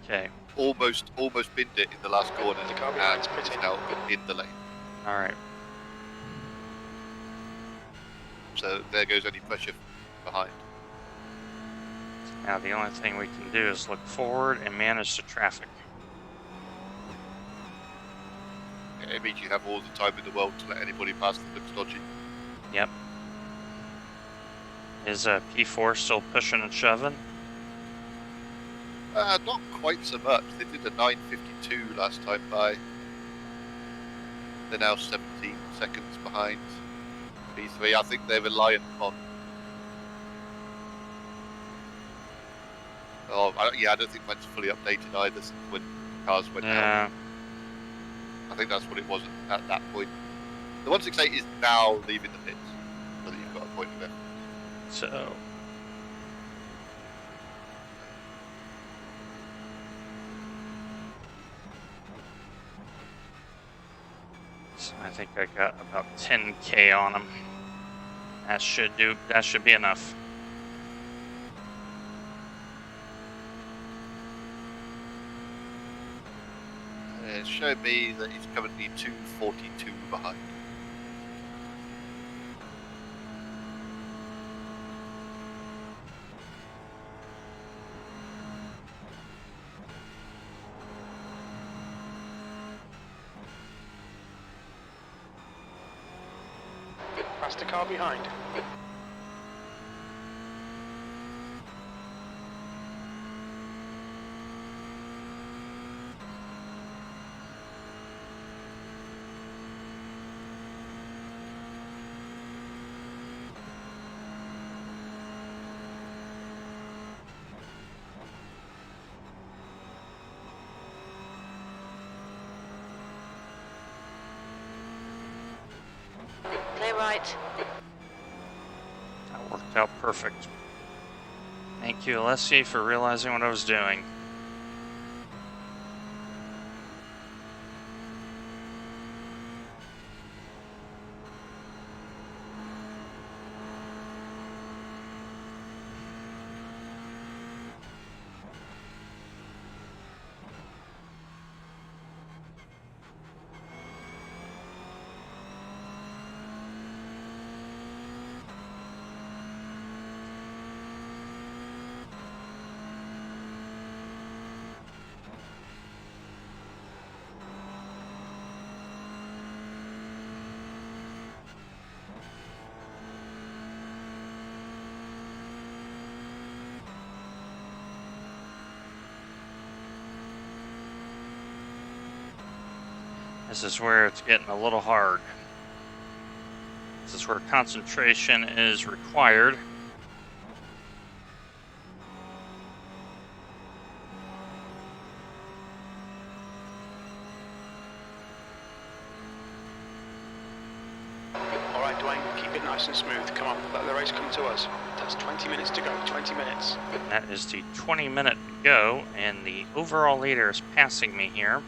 Okay, almost binned it in the last corner, The car and behind's is pitting. now in the lane. alright. So there goes any pressure behind. Now the only thing we can do is look forward and manage the traffic. It means you have all the time in the world to let anybody pass that looks dodgy. Yep. Is P4 still pushing and shoving? Not quite so much. They did a 9:52 last time by. They're now 17 seconds behind P3. I think they're reliant on. I don't think mine's fully updated either since when cars went out. Yeah. I think that's what it was at that point. The 168 is now leaving the pits, so that you've got a point of reference. So, So I think I got about 10K on him. That should be enough. It showed me that he's currently 242 behind. Faster car behind. Clear right. That worked out perfect. Thank you, Alessi, for realizing what I was doing. This is where it's getting a little hard. This is where concentration is required. All right, Dwayne, keep it nice and smooth. Come on, let the race come to us. That's 20 minutes to go, 20 minutes. That is the 20-minute go, and the overall leader is passing me here.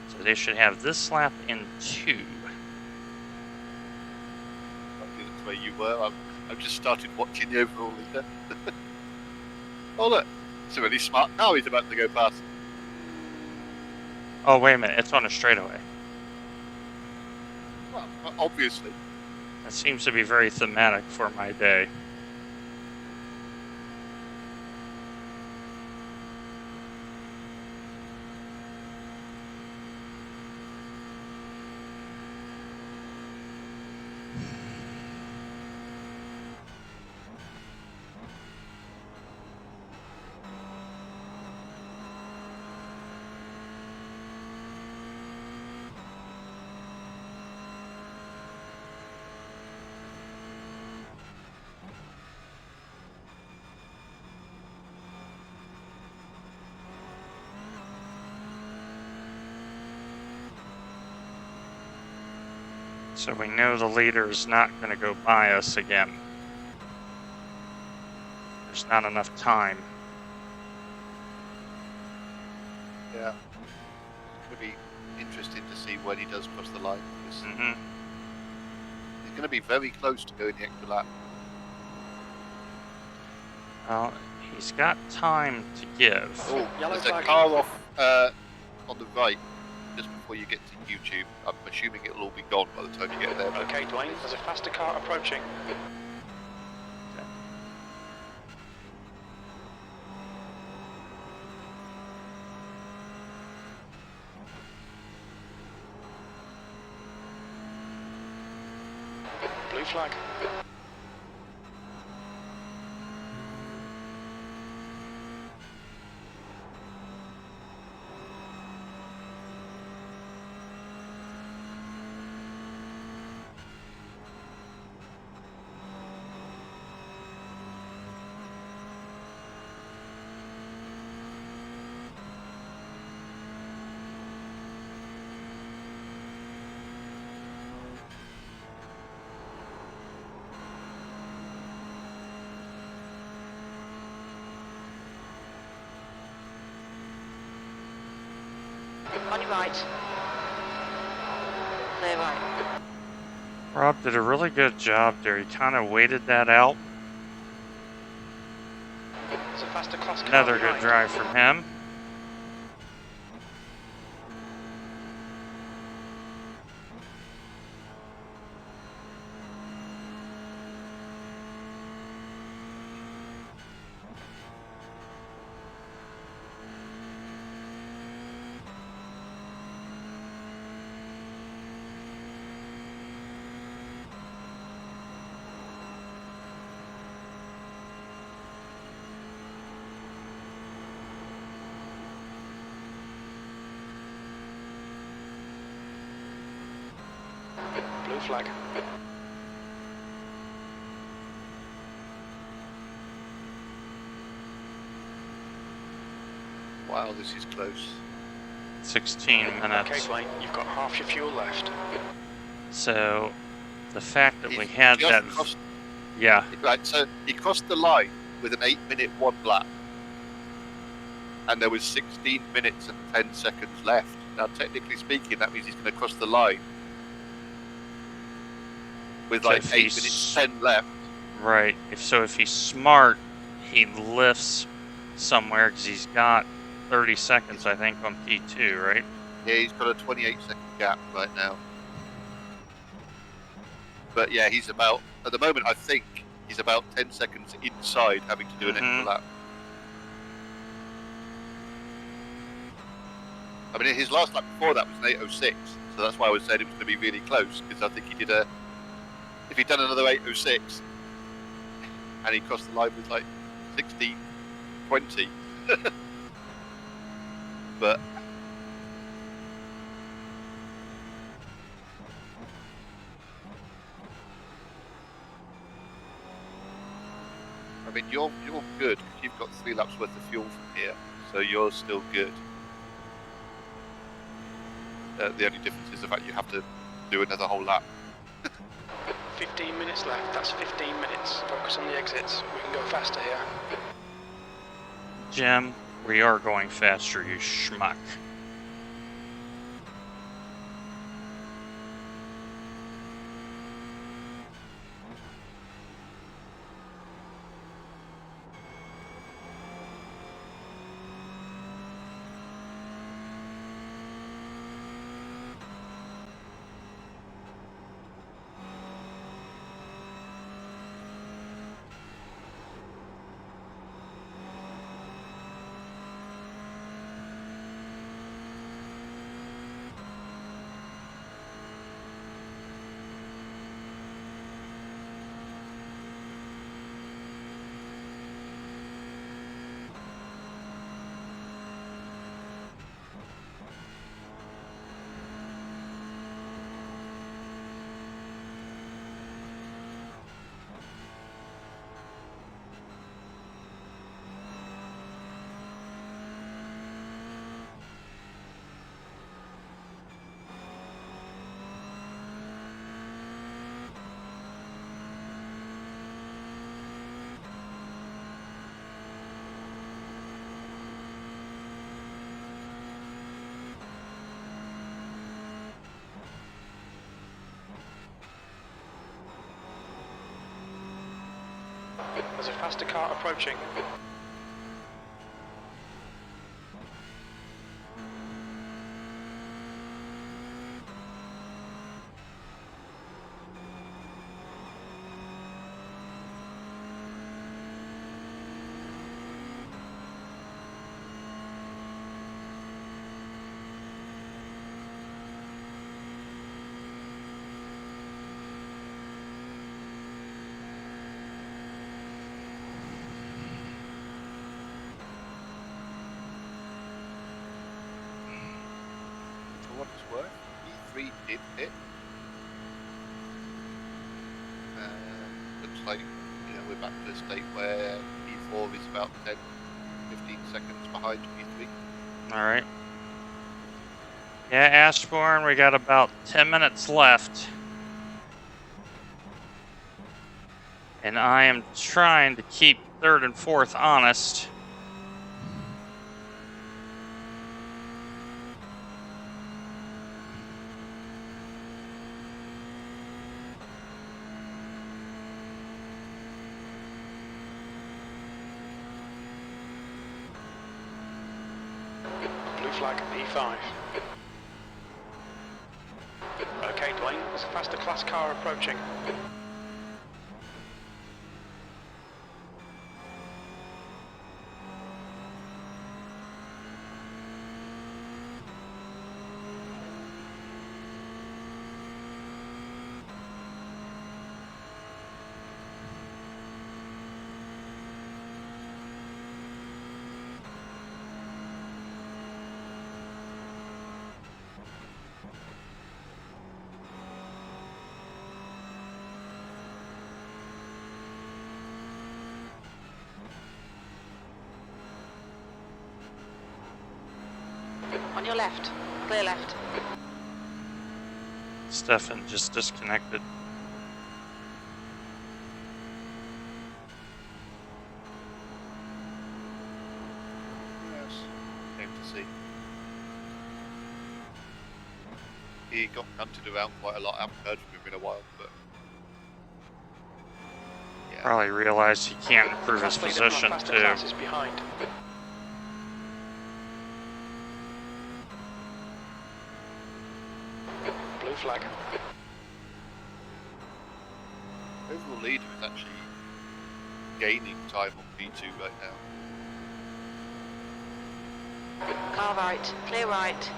So they should have this lap in 2. That's where you were. I've just started watching the overall leader. Oh look, it's a really smart car he's about to go past. Oh, wait a minute, it's on a straightaway. Well, obviously. That seems to be very thematic for my day. So we know the leader is not going to go by us again. There's not enough time. Yeah. It's going to be interesting to see when he does cross the line. Because he's going to be very close to going the extra lap. Well, he's got time to give. Oh, Yellow there's a flag. car off on the right just before you get to YouTube. I'm assuming it'll all be gone by the time you get there. but- Okay, Dwayne, there's a faster car approaching. Blue flag. On your right. Clear right. Rob did a really good job there. He kind of waited that out. There's a faster class car Another good behind. drive from him. Blue flag. Wow, this is close. 16 minutes. Okay, Blaine, you've got half your fuel left. So the fact that we He's had just that, crossed- yeah, Right, so he crossed the line with an 8-minute one lap, and there was 16 minutes and 10 seconds left. Now, technically speaking, that means he's going to cross the line with So like if 8 he's- minutes 10 left. right. If he's smart, he lifts somewhere because he's got 30 seconds, I think, on P2, right? Yeah, he's got a 28-second gap right now. But yeah, he's about, at the moment, I think he's about 10 seconds inside having to do an extra lap. I mean, his last lap before that was an 8:06, so that's why I was saying it was going to be really close, because I think he did if he'd done another 8:06 and he crossed the line with like 16:20. But I mean, you're good because you've got 3 laps worth of fuel from here, so you're still good. The only difference is the fact you have to do another whole lap. 15 minutes left. That's 15 minutes. Focus on the exits. We can go faster here. Jim, we are going faster, you schmuck. There's a faster car approaching. For what it's worth, E3 did hit. Looks like we're back to a state where E4 is about 10, 15 seconds behind E3. All right. Yeah, Ashbourne, we got about 10 minutes left. And I am trying to keep third and fourth honest. Blue flag, E5. Okay, Dwayne, there's a faster class car approaching. On your left. Clear left. Stefan just disconnected. Yes. Came to see. He got hunted around quite a lot. I haven't heard from him in a while, but yeah. Probably realized he can't improve his Class leader from position a faster too. class is behind. Blue flag. Overall leader is actually gaining time on P2 right now. Car right. Clear right.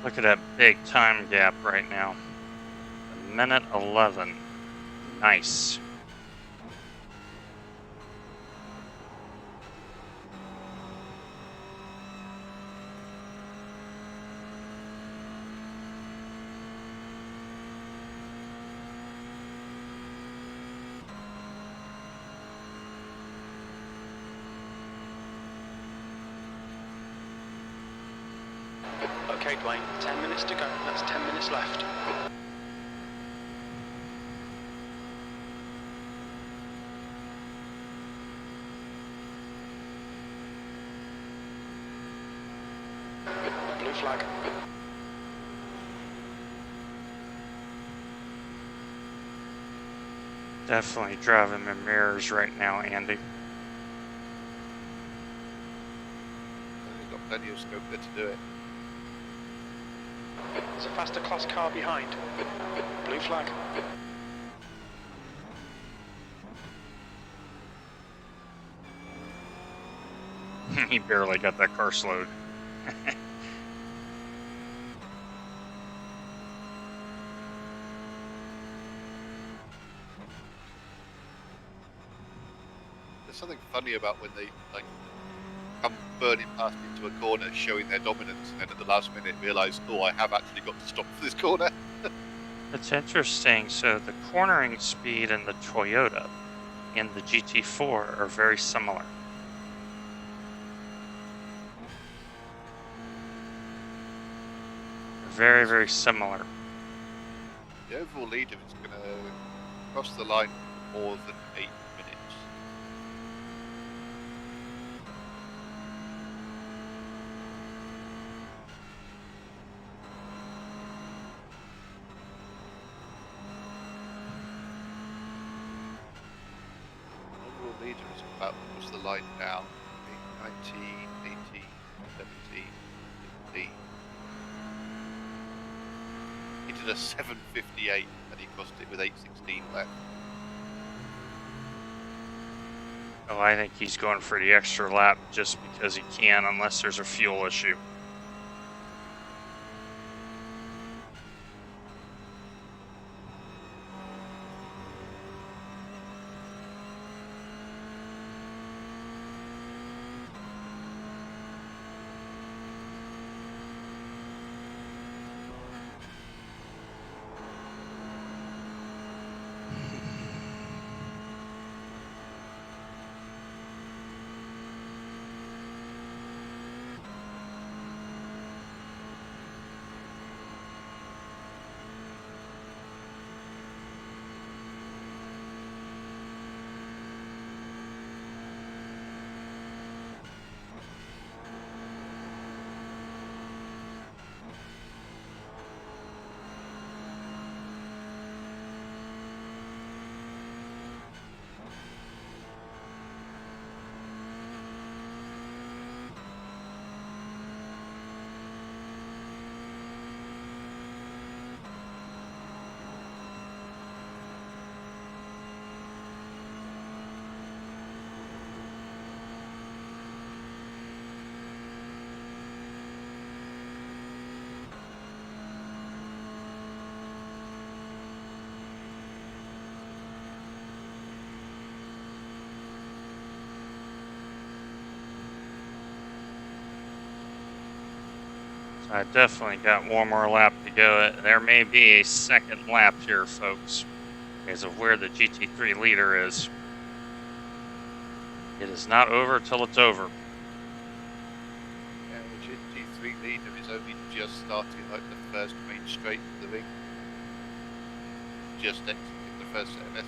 Look at that big time gap right now. 1:11. Nice. Okay, Dwayne, 10 minutes to go. That's 10 minutes left. Blue flag. Definitely driving in mirrors right now, Andy. He's got plenty of scope there to do it. There's a faster class car behind. Blue flag. He barely got that car slowed. There's something funny about when they like come burning past into a corner, showing their dominance, and then at the last minute realise, oh, I have actually got to stop for this corner. It's interesting. So the cornering speed in the Toyota and the GT4 are very similar. Very, very similar. The overall leader is going to cross the line in more than 8 minutes. Overall leader is about to cross the line now. 19, 18, 17, 15. He did a 7:58 and he crossed it with 8:16 left. Oh, I think he's going for the extra lap just because he can, unless there's a fuel issue. I definitely got one more lap to go. There may be a second lap here, folks, because of where the GT3 leader is. It is not over till it's over. Yeah, the GT3 leader is only just starting like the first main straight of the ring. Just exiting the first set of S's.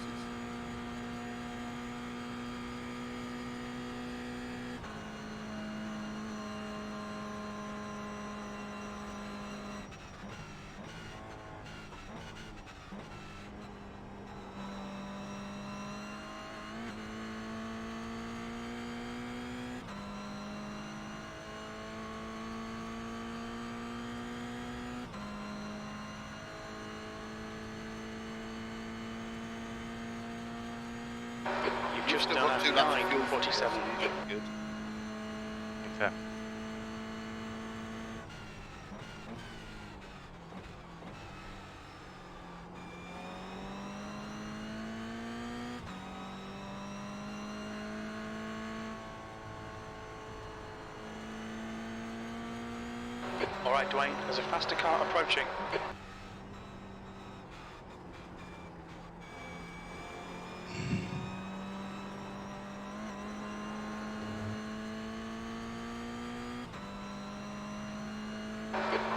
You've just Still done got a 2 laps of fuel 9:47. Good. Okay. All right, Dwayne, there's a faster car approaching.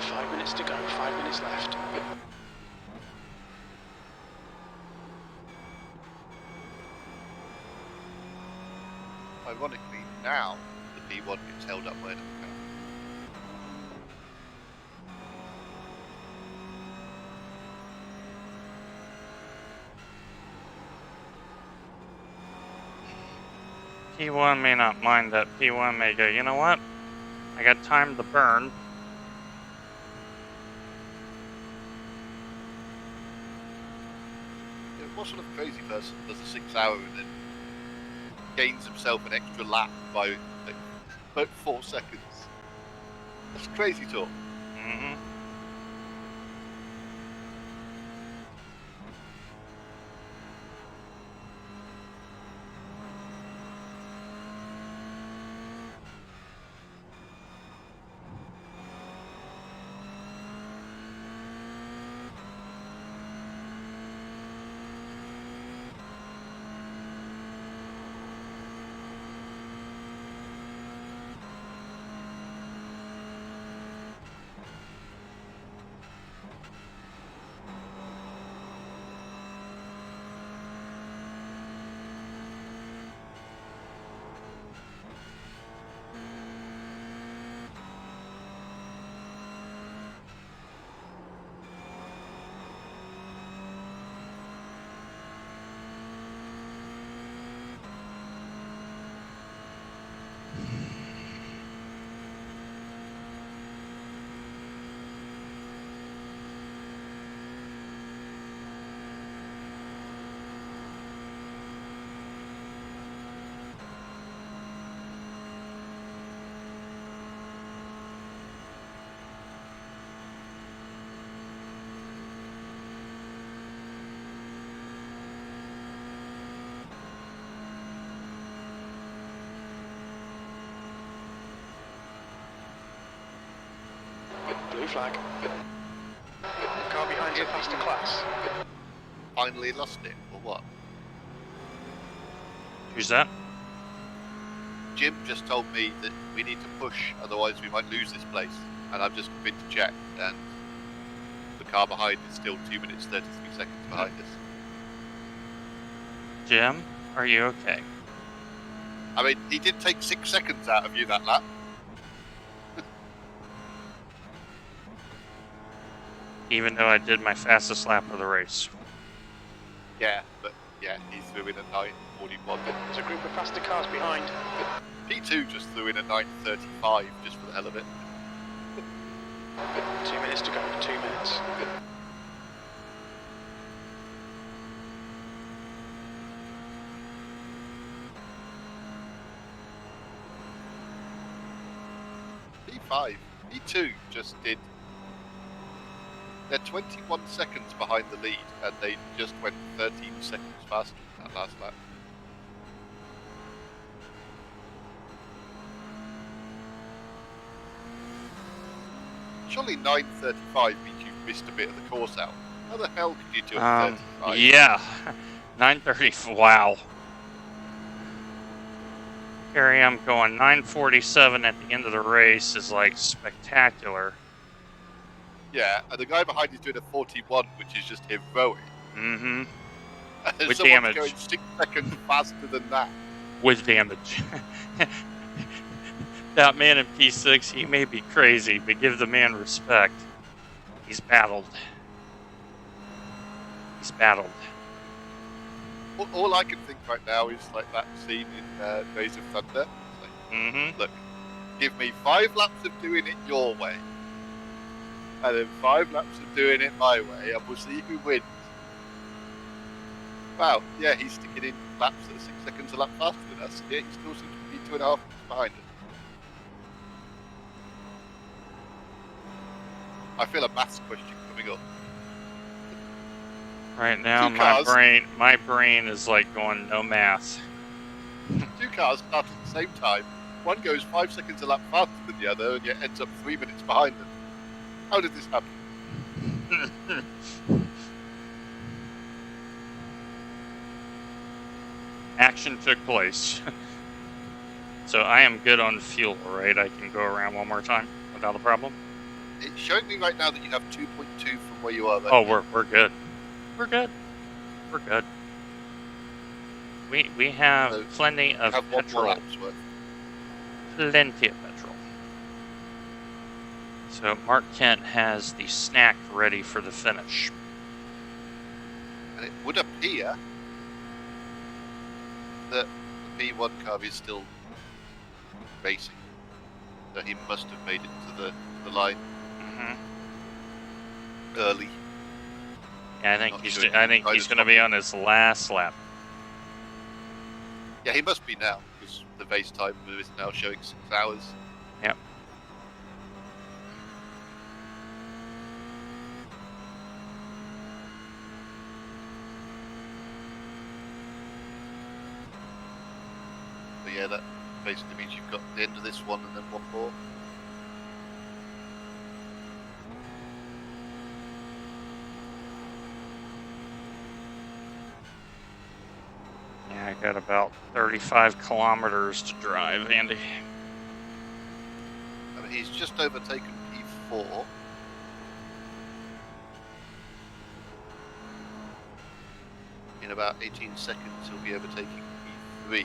Five minutes to go, 5 minutes left. Ironically, now the P1 gets held up by another car. P1 may not mind that. P1 may go, you know what? I got time to burn. Yeah, what sort of crazy person does a 6 hour and then gains himself an extra lap by like, about 4 seconds? That's crazy talk. Mm-hmm. Blue flag. Car behind you, faster class. Finally lost it, or what? Who's that? Jim just told me that we need to push, otherwise we might lose this place. And I've just been to check, and the car behind is still 2 minutes 33 seconds behind us. Jim, are you okay? I mean, he did take 6 seconds out of you that lap. Even though I did my fastest lap of the race. Yeah, but yeah, he threw in a 9:41. There's a group of faster cars behind. P2 just threw in a 9:35 just for the hell of it. 2 minutes to go, 2 minutes. P5, P2 just did. They're 21 seconds behind the lead, and they just went 13 seconds faster than that last lap. Surely 9:35 means you've missed a bit of the course out. How the hell could you do a 35? Yeah, 9:30. Wow. Here I am going 9:47 at the end of the race is like spectacular. Yeah, and the guy behind is doing a 41, which is just heroic. Mm-hmm. And With someone's damage. going 6 seconds faster than that. With damage. That man in P6, he may be crazy, but give the man respect. He's battled. He's battled. All I can think right now is like that scene in Days of Thunder. It's like, Mm-hmm. look, give me 5 laps of doing it your way, and then 5 laps of doing it my way, and we'll see who wins. Wow, yeah, he's sticking in laps that are 6 seconds a lap faster than us. Yeah, he still seems to be 2.5 minutes behind us. I feel a maths question coming up. Right now, Two my cars. brain is like going no math. 2 cars start at the same time. One goes 5 seconds a lap faster than the other, and yet ends up 3 minutes behind them. How did this happen? Action took place. So I am good on fuel, right? I can go around one more time without a problem. It's showing me right now that you have 2.2 from where you are. Right Oh, now. we're good. We're good. We're good. We have So plenty You of have 1 more petrol. lap's worth. Plenty of petrol. So Mark Kent has the snack ready for the finish. And it would appear that the P1 car is still racing. So he must have made it to the line Mm-hmm. early. Yeah, I think Not he's sure I think if he's he's going to be on his last lap. Yeah, he must be now, because the race time is now showing 6 hours. Yep. So yeah, that basically means you've got the end of this one and then 1 more. Yeah, I got about 35 kilometers to drive, Andy. I mean, he's just overtaken P4. In about 18 seconds, he'll be overtaking P3.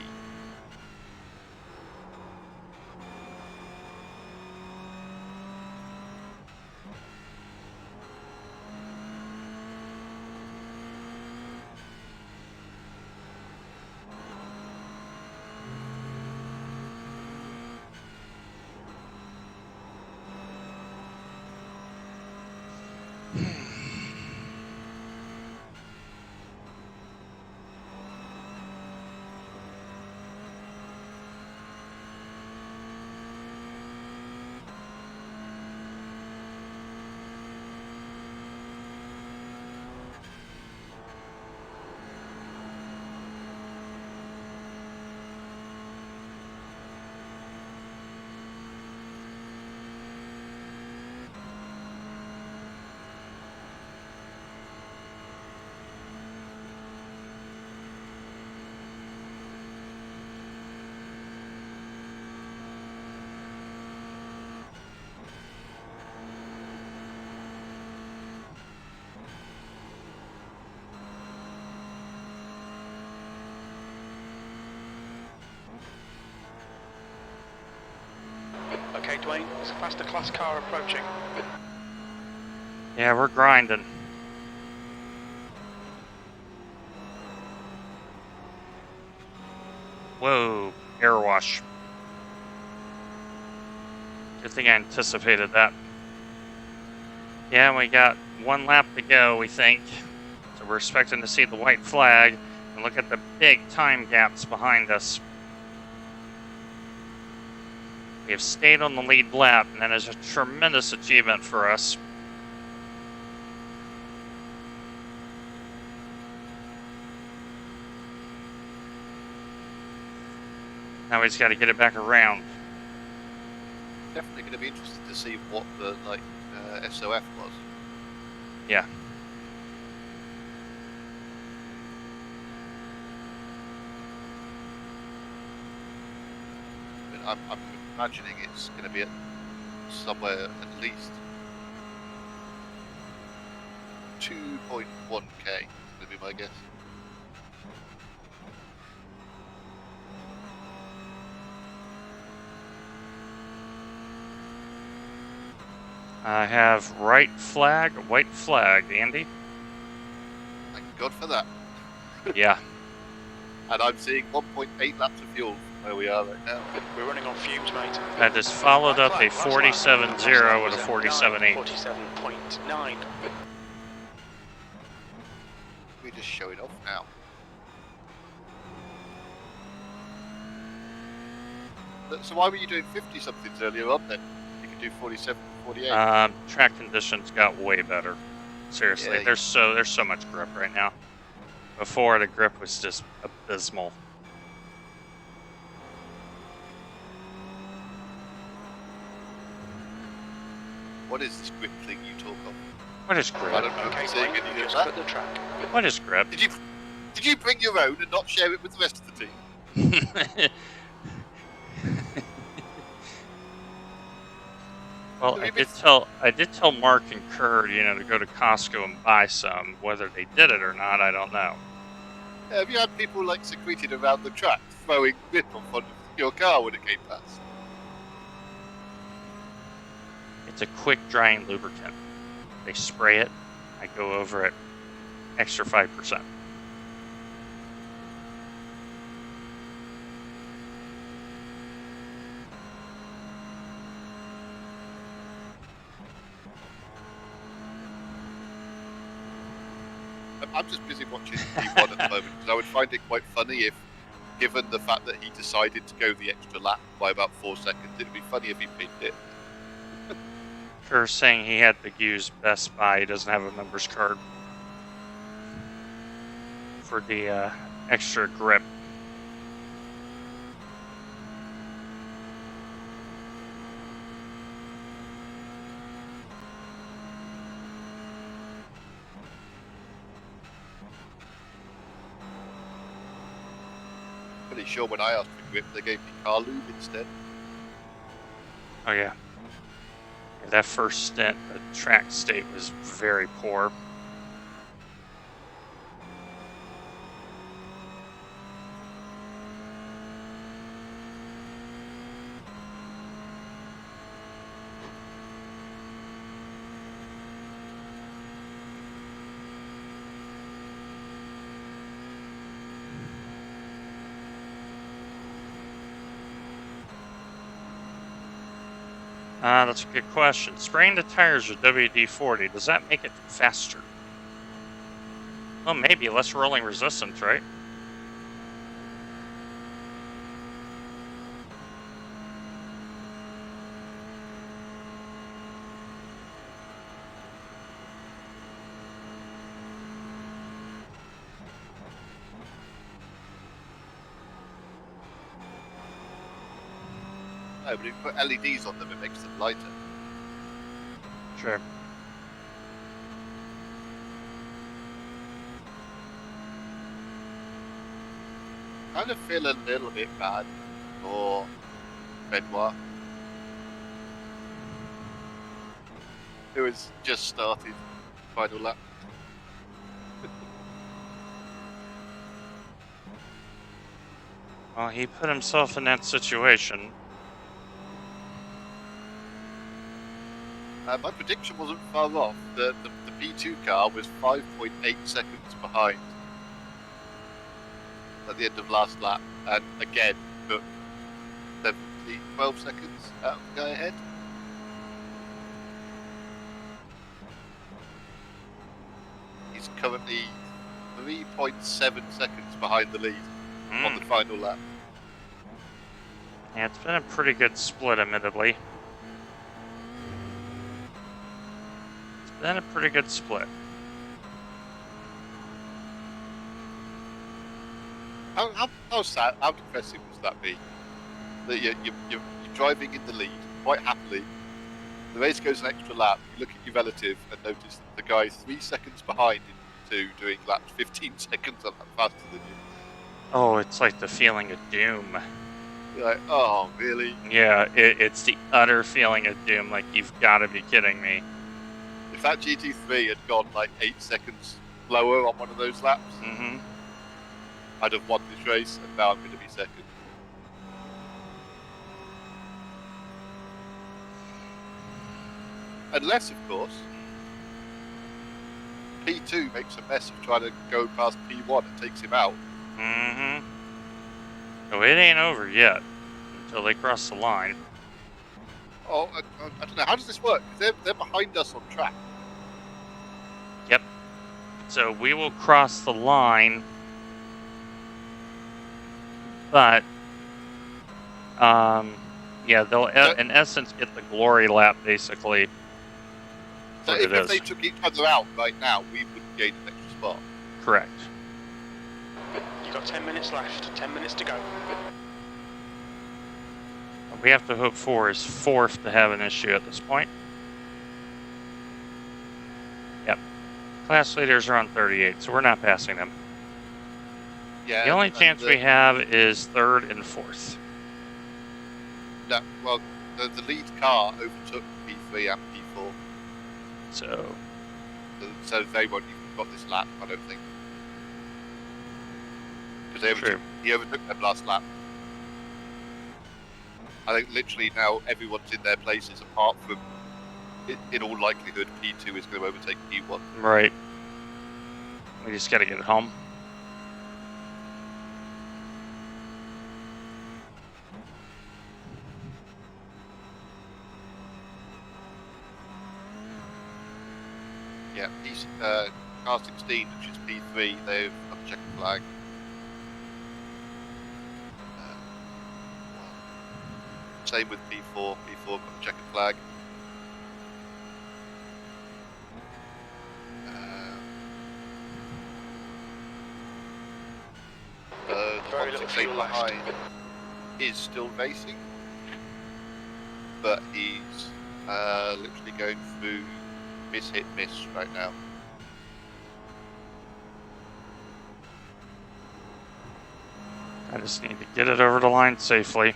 Okay, Dwayne, there's a faster class car approaching. Yeah, we're grinding. Whoa, air wash. Good thing I anticipated that. Yeah, we got 1 lap to go, we think. So we're expecting to see the white flag. And look at the big time gaps behind us. We have stayed on the lead lap, and that is a tremendous achievement for us. Now we just got to get it back around. Definitely going to be interested to see what the SOF was. Yeah. I'm imagining it's going to be at somewhere at least 2.1k would be my guess. I have right flag, white flag, Andy. Thank God for that. Yeah. And I'm seeing 1.8 laps of fuel where we are right now. We're running on fumes, mate. I just followed up a Last lap. 47.0 with a Last lap 47.8. 47.9. We're just showing off now. So why were you doing 50 somethings earlier on then? You could do 47, 48. Track conditions got way better. Seriously, Yeah, there's so much grip right now. Before, the grip was just abysmal. What is this grip thing you talk of? What is I grip? don't know. Okay, Saying Mike, any you of just that. put the track. What is grip? Did you bring your own and not share it with the rest of the team? Well, I did tell Mark and Kurt, to go to Costco and buy some. Whether they did it or not, I don't know. Have you had people secreted around the track throwing grip on front of your car when it came past? It's a quick drying lubricant. They spray it. I go over it. Extra 5%. I'm just busy watching P1 at the moment because I would find it quite funny if, given the fact that he decided to go the extra lap by about 4 seconds, it'd be funny if he pinned it. Kerr saying he had to use Best Buy. He doesn't have a member's card for the extra grip. Pretty sure when I asked for grip, they gave me car lube instead. Oh yeah. That first stint, the track state was very poor. That's a good question. Spraying the tires with WD-40, does that make it faster? Well, maybe. Less rolling resistance, right? No, but if you put LEDs on them, it makes them lighter. Sure. Kind of feel a little bit bad for Benoit, who has just started final lap. Well, he put himself in that situation. My prediction wasn't far off. The P2 car was 5.8 seconds behind at the end of last lap, and again took 12 seconds out of the guy ahead. He's currently 3.7 seconds behind the lead on the final lap. Yeah, it's been a pretty good split, admittedly. It's been a pretty good split. How sad, how depressing must that be? That you're driving in the lead, quite happily. The race goes an extra lap. You look at your relative and notice that the guy 3 seconds behind into doing laps 15 seconds a lap faster than you. Oh, it's like the feeling of doom. You're like, oh, really? Yeah, it's the utter feeling of doom. Like, you've got to be kidding me. If that GT3 had gone like 8 seconds slower on one of those laps, Mm-hmm. I'd have won this race, and now I'm going to be second. Unless, of course, P2 makes a mess of trying to go past P1 and takes him out. Mm-hmm. Oh, it ain't over yet until they cross the line. Oh, I don't know. How does this work? 'Cause they're behind us on track. Yep. So we will cross the line, but yeah, they'll in essence get the glory lap basically. So if they took each other out right now, we would gain an extra spot. Correct. You've got 10 minutes left, 10 minutes to go. What we have to hope for is fourth to have an issue at this point. Yep. Class leaders are on 38, so we're not passing them. Yeah. The only chance we have is third and fourth. No, well, the lead car overtook P3 and P4. So they won't even got this lap, I don't think. Because he overtook them last lap. I think literally now everyone's in their places apart from, in all likelihood, P2 is going to overtake P1. Right. We just got to get it home. Yeah, car 16, which is P3, they've got the checkered flag. Same with P4, P4 got the checkered flag. The Very little fuel left. behind is still racing, but he's literally going through miss hit miss right now. I just need to get it over the line safely.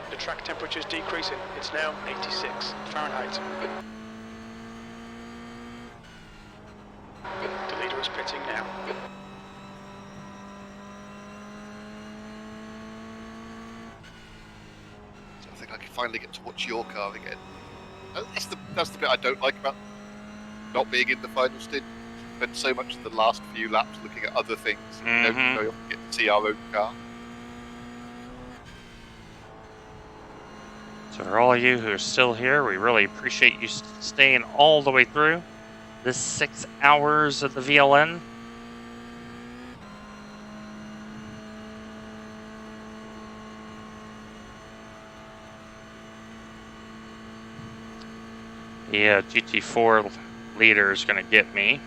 The track temperature is decreasing. It's now 86 Fahrenheit. The leader is pitting now. So I think I can finally get to watch your car again. That's the bit I don't like about not being in the final stint. Spend so much of the last few laps looking at other things. We don't very often get to see our own car. So for all of you who are still here, we really appreciate you staying all the way through this 6 hours of the VLN. Yeah, GT4 leader is going to get me.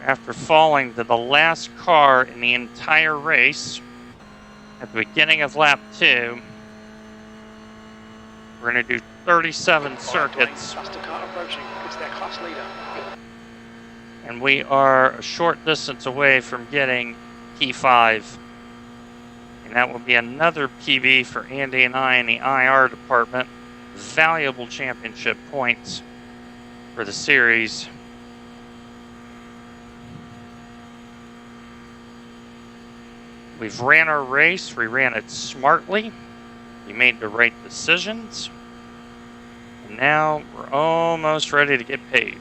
After falling to the last car in the entire race at the beginning of lap 2, we're going to do 37 circuits. Faster car approaching. It's their class leader. And we are a short distance away from getting P5. And that will be another PB for Andy and I in the IR department. Valuable championship points for the series. We've ran our race, we ran it smartly, we made the right decisions, and now we're almost ready to get paid.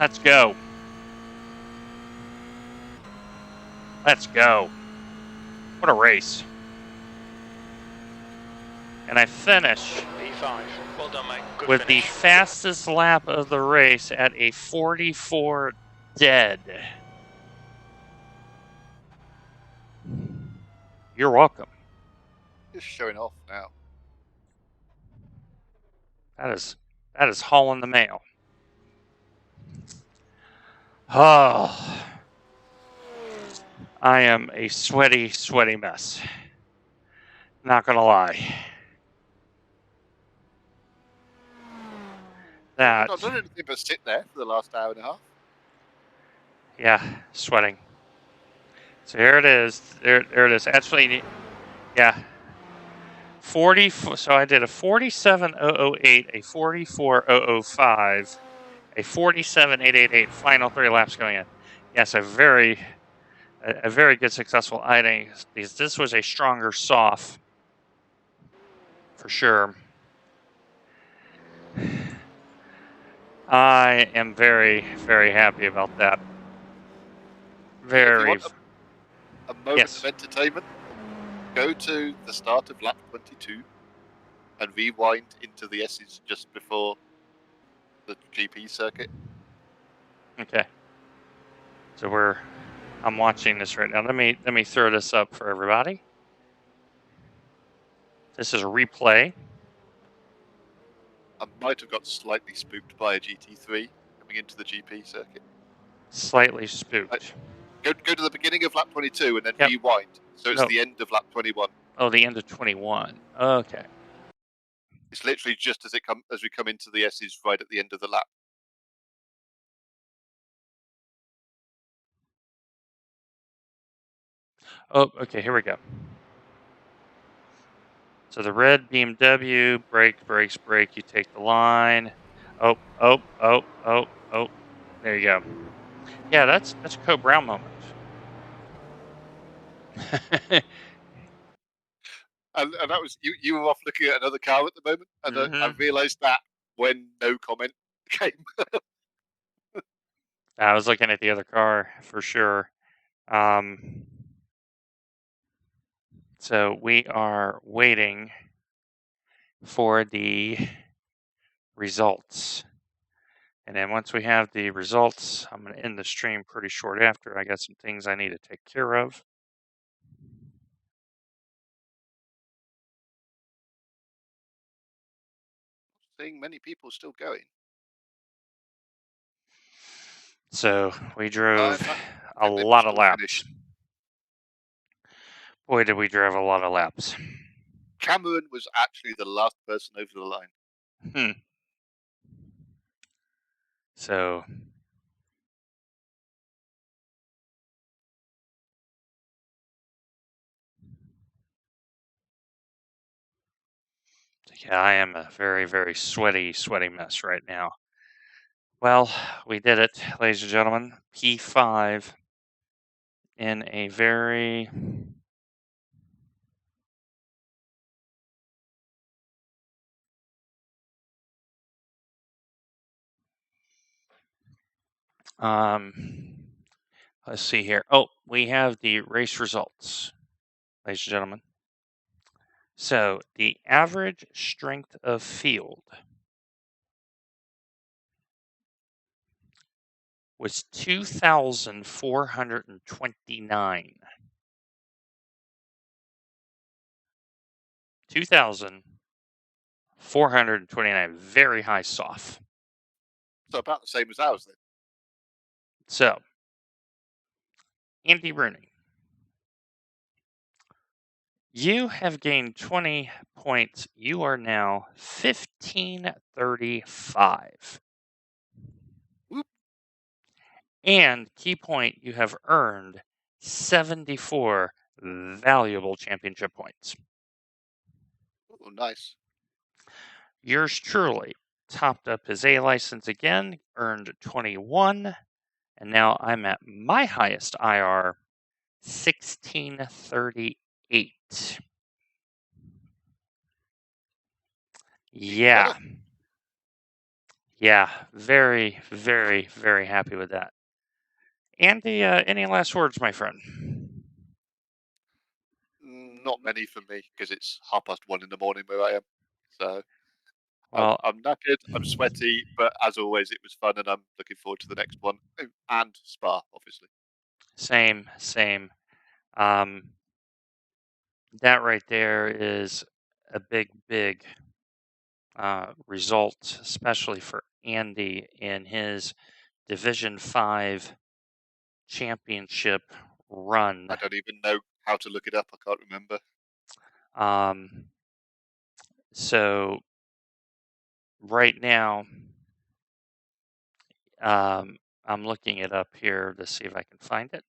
Let's go. Let's go. What a race. And I finish P5. Well done, mate. Good with finish. the fastest lap of the race at a 44 dead. You're welcome. Just showing off now. That is hauling the mail. Oh, I am a sweaty, sweaty mess. Not gonna lie. I've That, not done anything but sit there for the last hour and a half. yeah, sweating. So here it is. There it is. Actually, yeah. 40. So I did a 47.008, a 44.005, a 47.888. Final 3 laps going in. Yes, a very good successful outing. This was a stronger soft, for sure. I am very, very happy about that. Very. If you want a moment of entertainment, go to the start of lap 22 and rewind into the S's just before the GP circuit. Okay. So I'm watching this right now. Let me throw this up for everybody. This is a replay. I might have got slightly spooked by a GT3 coming into the GP circuit. Slightly spooked. Go to the beginning of lap 22 and then Yep. rewind. So it's No. the end of lap 21. Oh, the end of 21. Okay. It's literally just as we come into the S's right at the end of the lap. Oh, okay, here we go. So the red BMW, brakes, brake, you take the line. Oh. There you go. Yeah, that's a Co Brown moment. And that was, you were off looking at another car at the moment, and I realised that when no comment came. I was looking at the other car for sure. So we are waiting for the results. And then once we have the results, I'm going to end the stream pretty short after. I got some things I need to take care of. Seeing many people still going. So we drove a they lot of still laps. finished. Boy, did we drive a lot of laps. Cameron was actually the last person over the line. So yeah, I am a very, very sweaty mess right now. Well, we did it, ladies and gentlemen. P5 in a very let's see here. Oh, we have the race results, ladies and gentlemen. So the average strength of field was 2,429. 2,429. Very high soft. So about the same as ours then. So, Andy Rooney, you have gained 20 points. You are now 1535. Whoop. And key point, you have earned 74 valuable championship points. Oh, nice. Yours truly topped up his A license again, earned 21, and now I'm at my highest IR, 1638. Yeah. Yeah, very, very, very happy with that. Andy, any last words, my friend? Not many for me because it's 1:30 in the morning where I am. So Well, I'm knackered, I'm sweaty, but as always, it was fun, and I'm looking forward to the next one. Oh, and Spa, obviously. same, same. Um, that right there is a big, big result, especially for Andy in his Division 5 championship run. I don't even know how to look it up. I can't remember. So right now, I'm looking it up here to see if I can find it.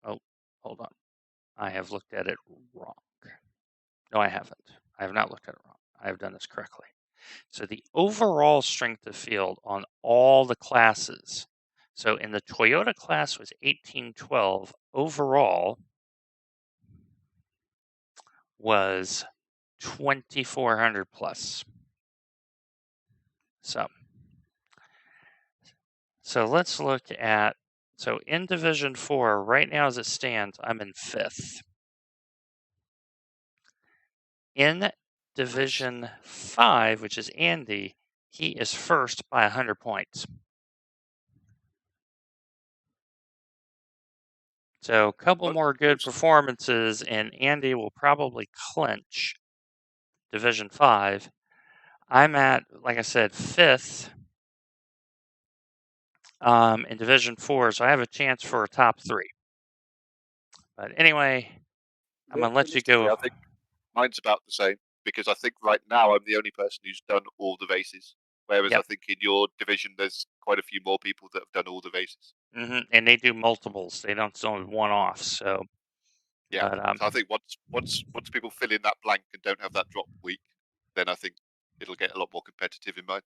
Oh, hold on. I have looked at it wrong. No, I haven't. I have not looked at it wrong. I have done this correctly. So the overall strength of field on all the classes. So in the Toyota class was 1812. Overall was 2400 plus. So let's look at, so in Division 4, right now as it stands, I'm in 5th. In Division 5, which is Andy, he is first by 100 points. So a couple more good performances, and Andy will probably clinch Division 5. I'm at, like I said, 5th in Division 4, so I have a chance for a top 3. But anyway, I'm going to let you Realistically, go. I think mine's about the same because I think right now I'm the only person who's done all the races. Whereas Yep. I think in your division, there's quite a few more people that have done all the races. And they do multiples. They don't only one-off. So Yeah. but, So I think once people fill in that blank and don't have that drop week, then I think it'll get a lot more competitive in mine.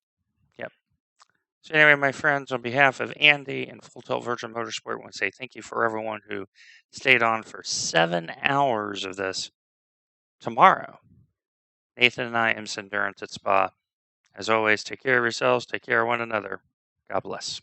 Yep. So anyway, my friends, on behalf of Andy and Full Tilt Virgin Motorsport, I want to say thank you for everyone who stayed on for 7 hours of this. Tomorrow, Nathan and I, IMSA Endurance at Spa. As always, take care of yourselves, take care of one another. God bless.